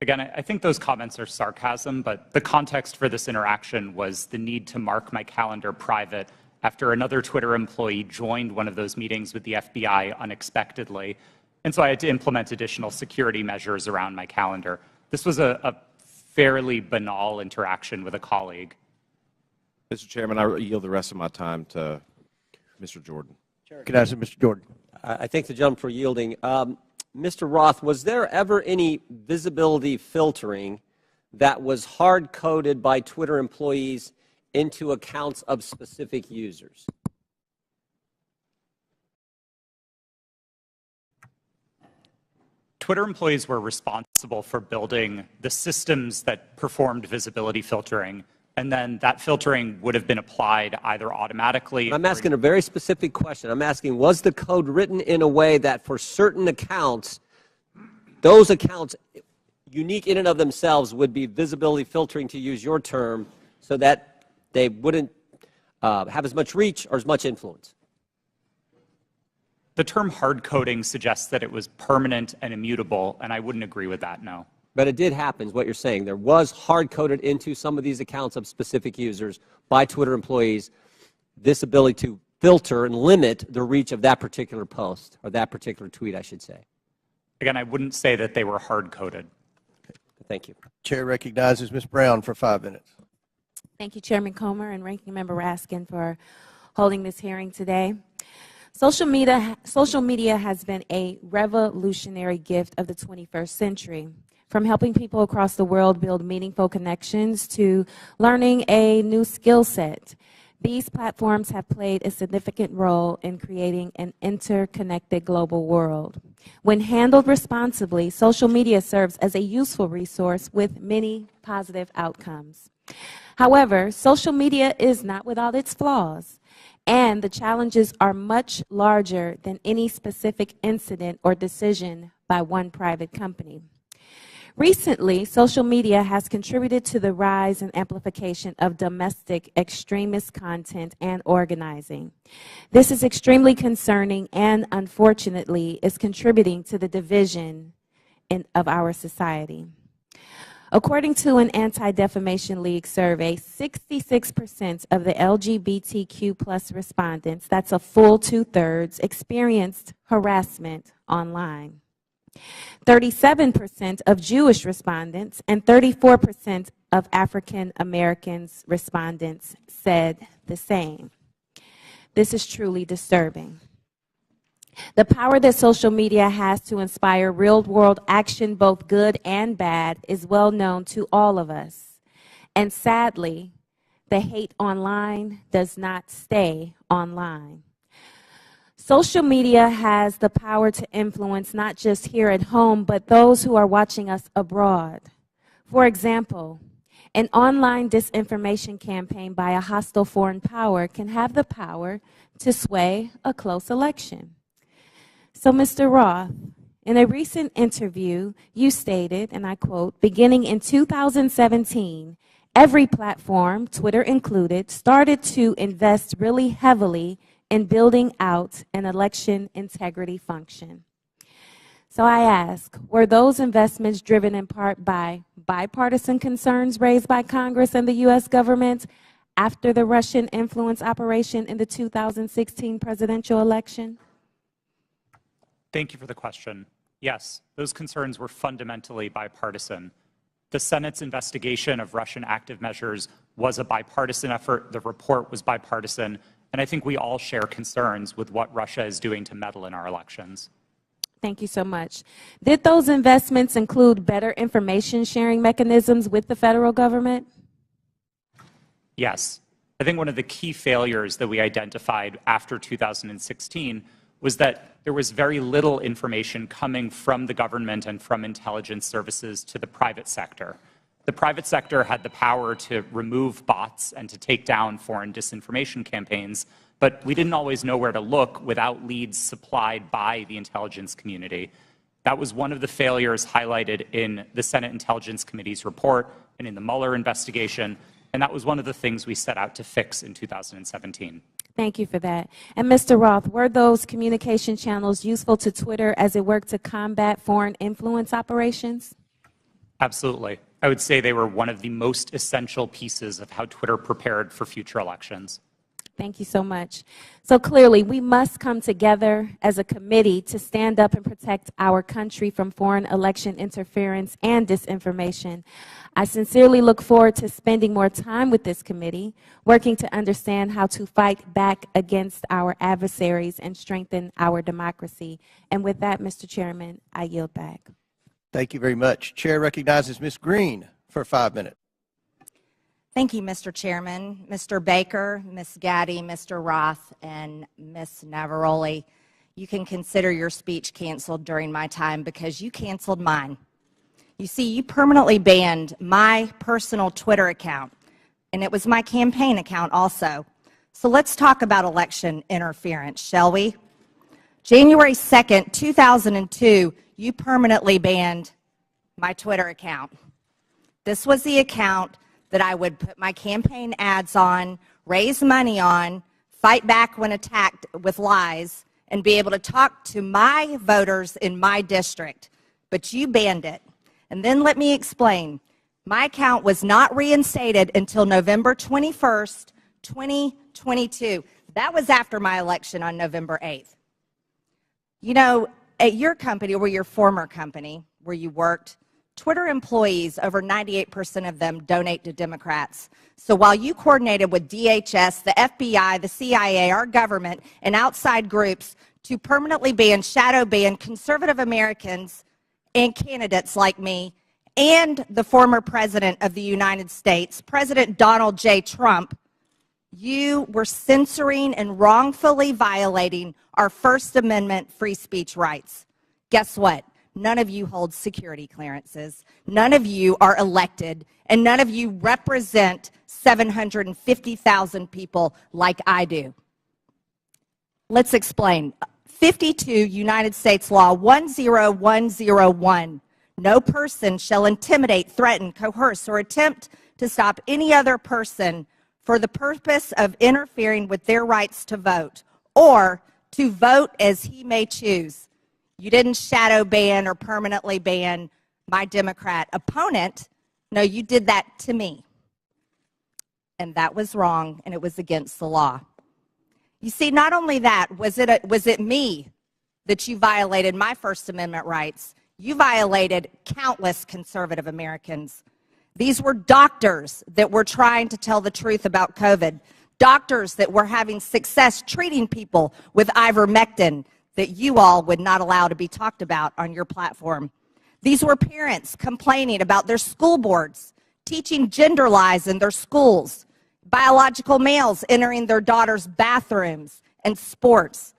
Again, I think those comments are sarcasm, but the context for this interaction was the need to mark my calendar private after another Twitter employee joined one of those meetings with the FBI unexpectedly. And so I had to implement additional security measures around my calendar. This was a fairly banal interaction with a colleague. Mr. Chairman, I yield the rest of my time to Mr. Jordan. Can I ask Mr. Jordan? I thank the gentleman for yielding. Mr. Roth, was there ever any visibility filtering that was hard-coded by Twitter employees into accounts of specific users? Twitter employees were responsible for building the systems that performed visibility filtering, and then that filtering would have been applied either automatically. I'm asking a very specific question. I'm asking, was the code written in a way that for certain accounts, those accounts, unique in and of themselves, would be visibility filtering, to use your term, so that they wouldn't have as much reach or as much influence? The term hard coding suggests that it was permanent and immutable, and I wouldn't agree with that, no. But it did happen, is what you're saying. There was hard-coded into some of these accounts of specific users by Twitter employees this ability to filter and limit the reach of that particular post, or that particular tweet, I should say. Again, I wouldn't say that they were hard-coded. Thank you. Chair recognizes Ms. Brown for 5 minutes. Thank you, Chairman Comer and Ranking Member Raskin, for holding this hearing today. Social media has been a revolutionary gift of the 21st century. From helping people across the world build meaningful connections to learning a new skill set, these platforms have played a significant role in creating an interconnected global world. When handled responsibly, social media serves as a useful resource with many positive outcomes. However, social media is not without its flaws, and the challenges are much larger than any specific incident or decision by one private company. Recently, social media has contributed to the rise and amplification of domestic extremist content and organizing. This is extremely concerning and, unfortunately, is contributing to the division of our society. According to an Anti-Defamation League survey, 66% of the LGBTQ+ respondents, that's a full 2/3, experienced harassment online. 37% of Jewish respondents and 34% of African Americans respondents said the same. This is truly disturbing. The power that social media has to inspire real-world action, both good and bad, is well known to all of us. And sadly, the hate online does not stay online. Social media has the power to influence not just here at home, but those who are watching us abroad. For example, an online disinformation campaign by a hostile foreign power can have the power to sway a close election. So, Mr. Roth, in a recent interview, you stated, and I quote, "Beginning in 2017, every platform, Twitter included, started to invest really heavily in building out an election integrity function." So I ask, were those investments driven in part by bipartisan concerns raised by Congress and the U.S. government after the Russian influence operation in the 2016 presidential election? Thank you for the question. Yes, those concerns were fundamentally bipartisan. The Senate's investigation of Russian active measures was a bipartisan effort. The report was bipartisan. And I think we all share concerns with what Russia is doing to meddle in our elections. Thank you so much. Did those investments include better information sharing mechanisms with the federal government? Yes. I think one of the key failures that we identified after 2016 was that there was very little information coming from the government and from intelligence services to the private sector. The private sector had the power to remove bots and to take down foreign disinformation campaigns, but we didn't always know where to look without leads supplied by the intelligence community. That was one of the failures highlighted in the Senate Intelligence Committee's report and in the Mueller investigation, and that was one of the things we set out to fix in 2017. Thank you for that. And Mr. Roth, were those communication channels useful to Twitter as it worked to combat foreign influence operations? Absolutely. I would say they were one of the most essential pieces of how Twitter prepared for future elections. Thank you so much. So clearly, we must come together as a committee to stand up and protect our country from foreign election interference and disinformation. I sincerely look forward to spending more time with this committee, working to understand how to fight back against our adversaries and strengthen our democracy. And with that, Mr. Chairman, I yield back. Thank you very much. Chair recognizes Ms. Green for 5 minutes. Thank you, Mr. Chairman. Mr. Baker, Ms. Gaddy, Mr. Roth, and Ms. Navaroli, you can consider your speech canceled during my time because you canceled mine. You see, you permanently banned my personal Twitter account, and it was my campaign account also. So let's talk about election interference, shall we? January 2nd, 2002, you permanently banned my Twitter account. This was the account that I would put my campaign ads on, raise money on, fight back when attacked with lies, and be able to talk to my voters in my district. But you banned it. And then let me explain. My account was not reinstated until November 21st, 2022. That was after my election on November 8th. You know, at your company, or your former company where you worked, Twitter employees, over 98% of them donate to Democrats. So while you coordinated with DHS, the FBI, the CIA, our government, and outside groups to permanently ban, shadow ban conservative Americans and candidates like me and the former President of the United States, President Donald J. Trump, you were censoring and wrongfully violating our First Amendment free speech rights. Guess what? None of you hold security clearances. None of you are elected, and none of you represent 750,000 people like I do. Let's explain. 52 United States Law 10101. No person shall intimidate, threaten, coerce, or attempt to stop any other person for the purpose of interfering with their rights to vote, or to vote as he may choose. You didn't shadow ban or permanently ban my Democrat opponent. No, you did that to me. And that was wrong, and it was against the law. You see, not only that, was it me that you violated my First Amendment rights? You violated countless conservative Americans. These were doctors that were trying to tell the truth about COVID, doctors that were having success treating people with ivermectin that you all would not allow to be talked about on your platform. These were parents complaining about their school boards, teaching gender lies in their schools, biological males entering their daughters' bathrooms and sports.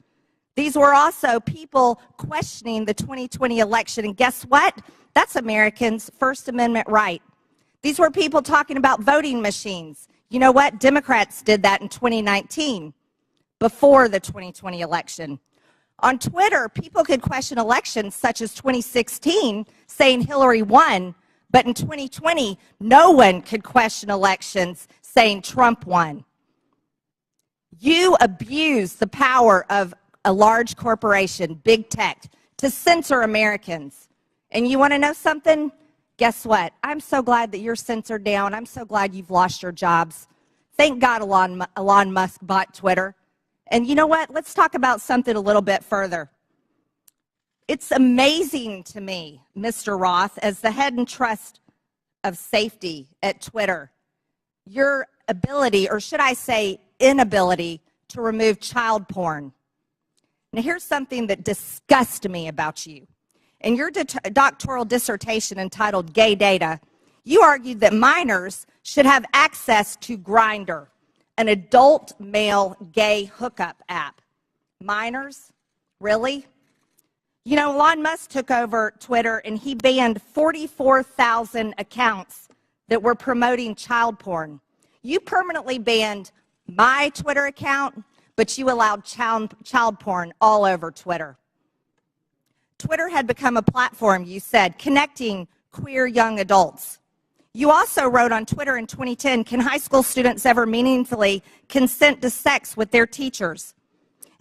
These were also people questioning the 2020 election, and guess what? That's Americans' First Amendment right. These were people talking about voting machines. You know what? Democrats did that in 2019, before the 2020 election. On Twitter, people could question elections such as 2016, saying Hillary won, but in 2020, no one could question elections saying Trump won. You abuse the power of a large corporation, big tech, to censor Americans. And you want to know something? Guess what? I'm so glad that you're censored down. I'm so glad you've lost your jobs. Thank God Elon Musk bought Twitter. And you know what? Let's talk about something a little bit further. It's amazing to me, Mr. Roth, as the head and trust of safety at Twitter, your ability, or should I say inability, to remove child porn. Now, here's something that disgusts me about you. In your doctoral dissertation entitled Gay Data, you argued that minors should have access to Grindr, an adult male gay hookup app. Minors? Really? You know, Elon Musk took over Twitter and he banned 44,000 accounts that were promoting child porn. You permanently banned my Twitter account, but you allowed child porn all over Twitter. Twitter had become a platform, you said, connecting queer young adults. You also wrote on Twitter in 2010, can high school students ever meaningfully consent to sex with their teachers?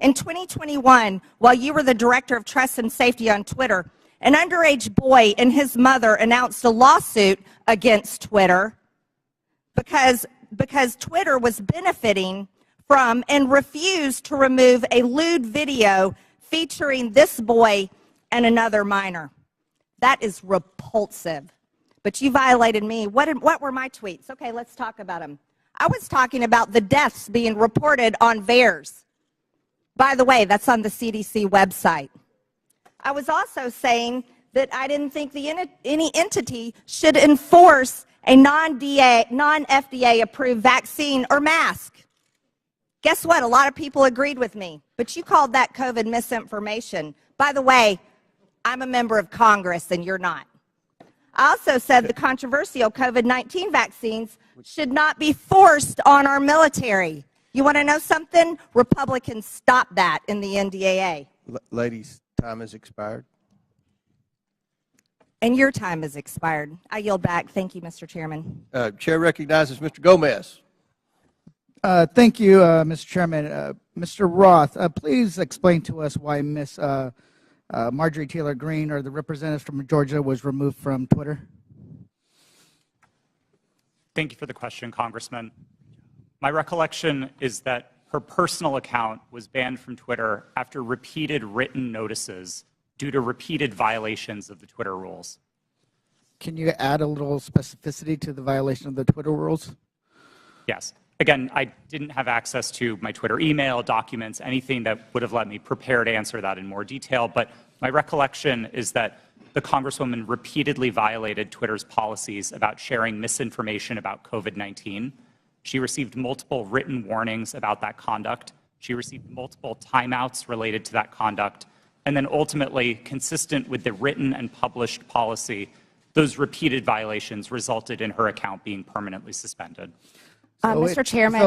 In 2021, while you were the Director of Trust and Safety on Twitter, an underage boy and his mother announced a lawsuit against Twitter because Twitter was benefiting from and refused to remove a lewd video featuring this boy and another minor. That is repulsive. But you violated me. What were my tweets? Okay, let's talk about them. I was talking about the deaths being reported on VAERS. By the way, that's on the CDC website. I was also saying that I didn't think any entity should enforce a non-FDA approved vaccine or mask. Guess what? A lot of people agreed with me, but you called that COVID misinformation. By the way, I'm a member of Congress and you're not. I also said the controversial COVID-19 vaccines should not be forced on our military. You want to know something? Republicans stopped that in the NDAA. Ladies, time has expired. And your time has expired. I yield back. Thank you, Mr. Chairman. Chair recognizes Mr. Gomez. Thank you, Mr. Chairman. Mr. Roth, please explain to us why Ms. Marjorie Taylor Greene, or the representative from Georgia, was removed from Twitter. Thank you for the question, Congressman. My recollection is that her personal account was banned from Twitter after repeated written notices due to repeated violations of the Twitter rules. Can you add a little specificity to the violation of the Twitter rules? Yes. Again, I didn't have access to my Twitter email, documents, anything that would have let me prepare to answer that in more detail, but my recollection is that the Congresswoman repeatedly violated Twitter's policies about sharing misinformation about COVID-19. She received multiple written warnings about that conduct. She received multiple timeouts related to that conduct. And then ultimately, consistent with the written and published policy, those repeated violations resulted in her account being permanently suspended. Mr. Chairman.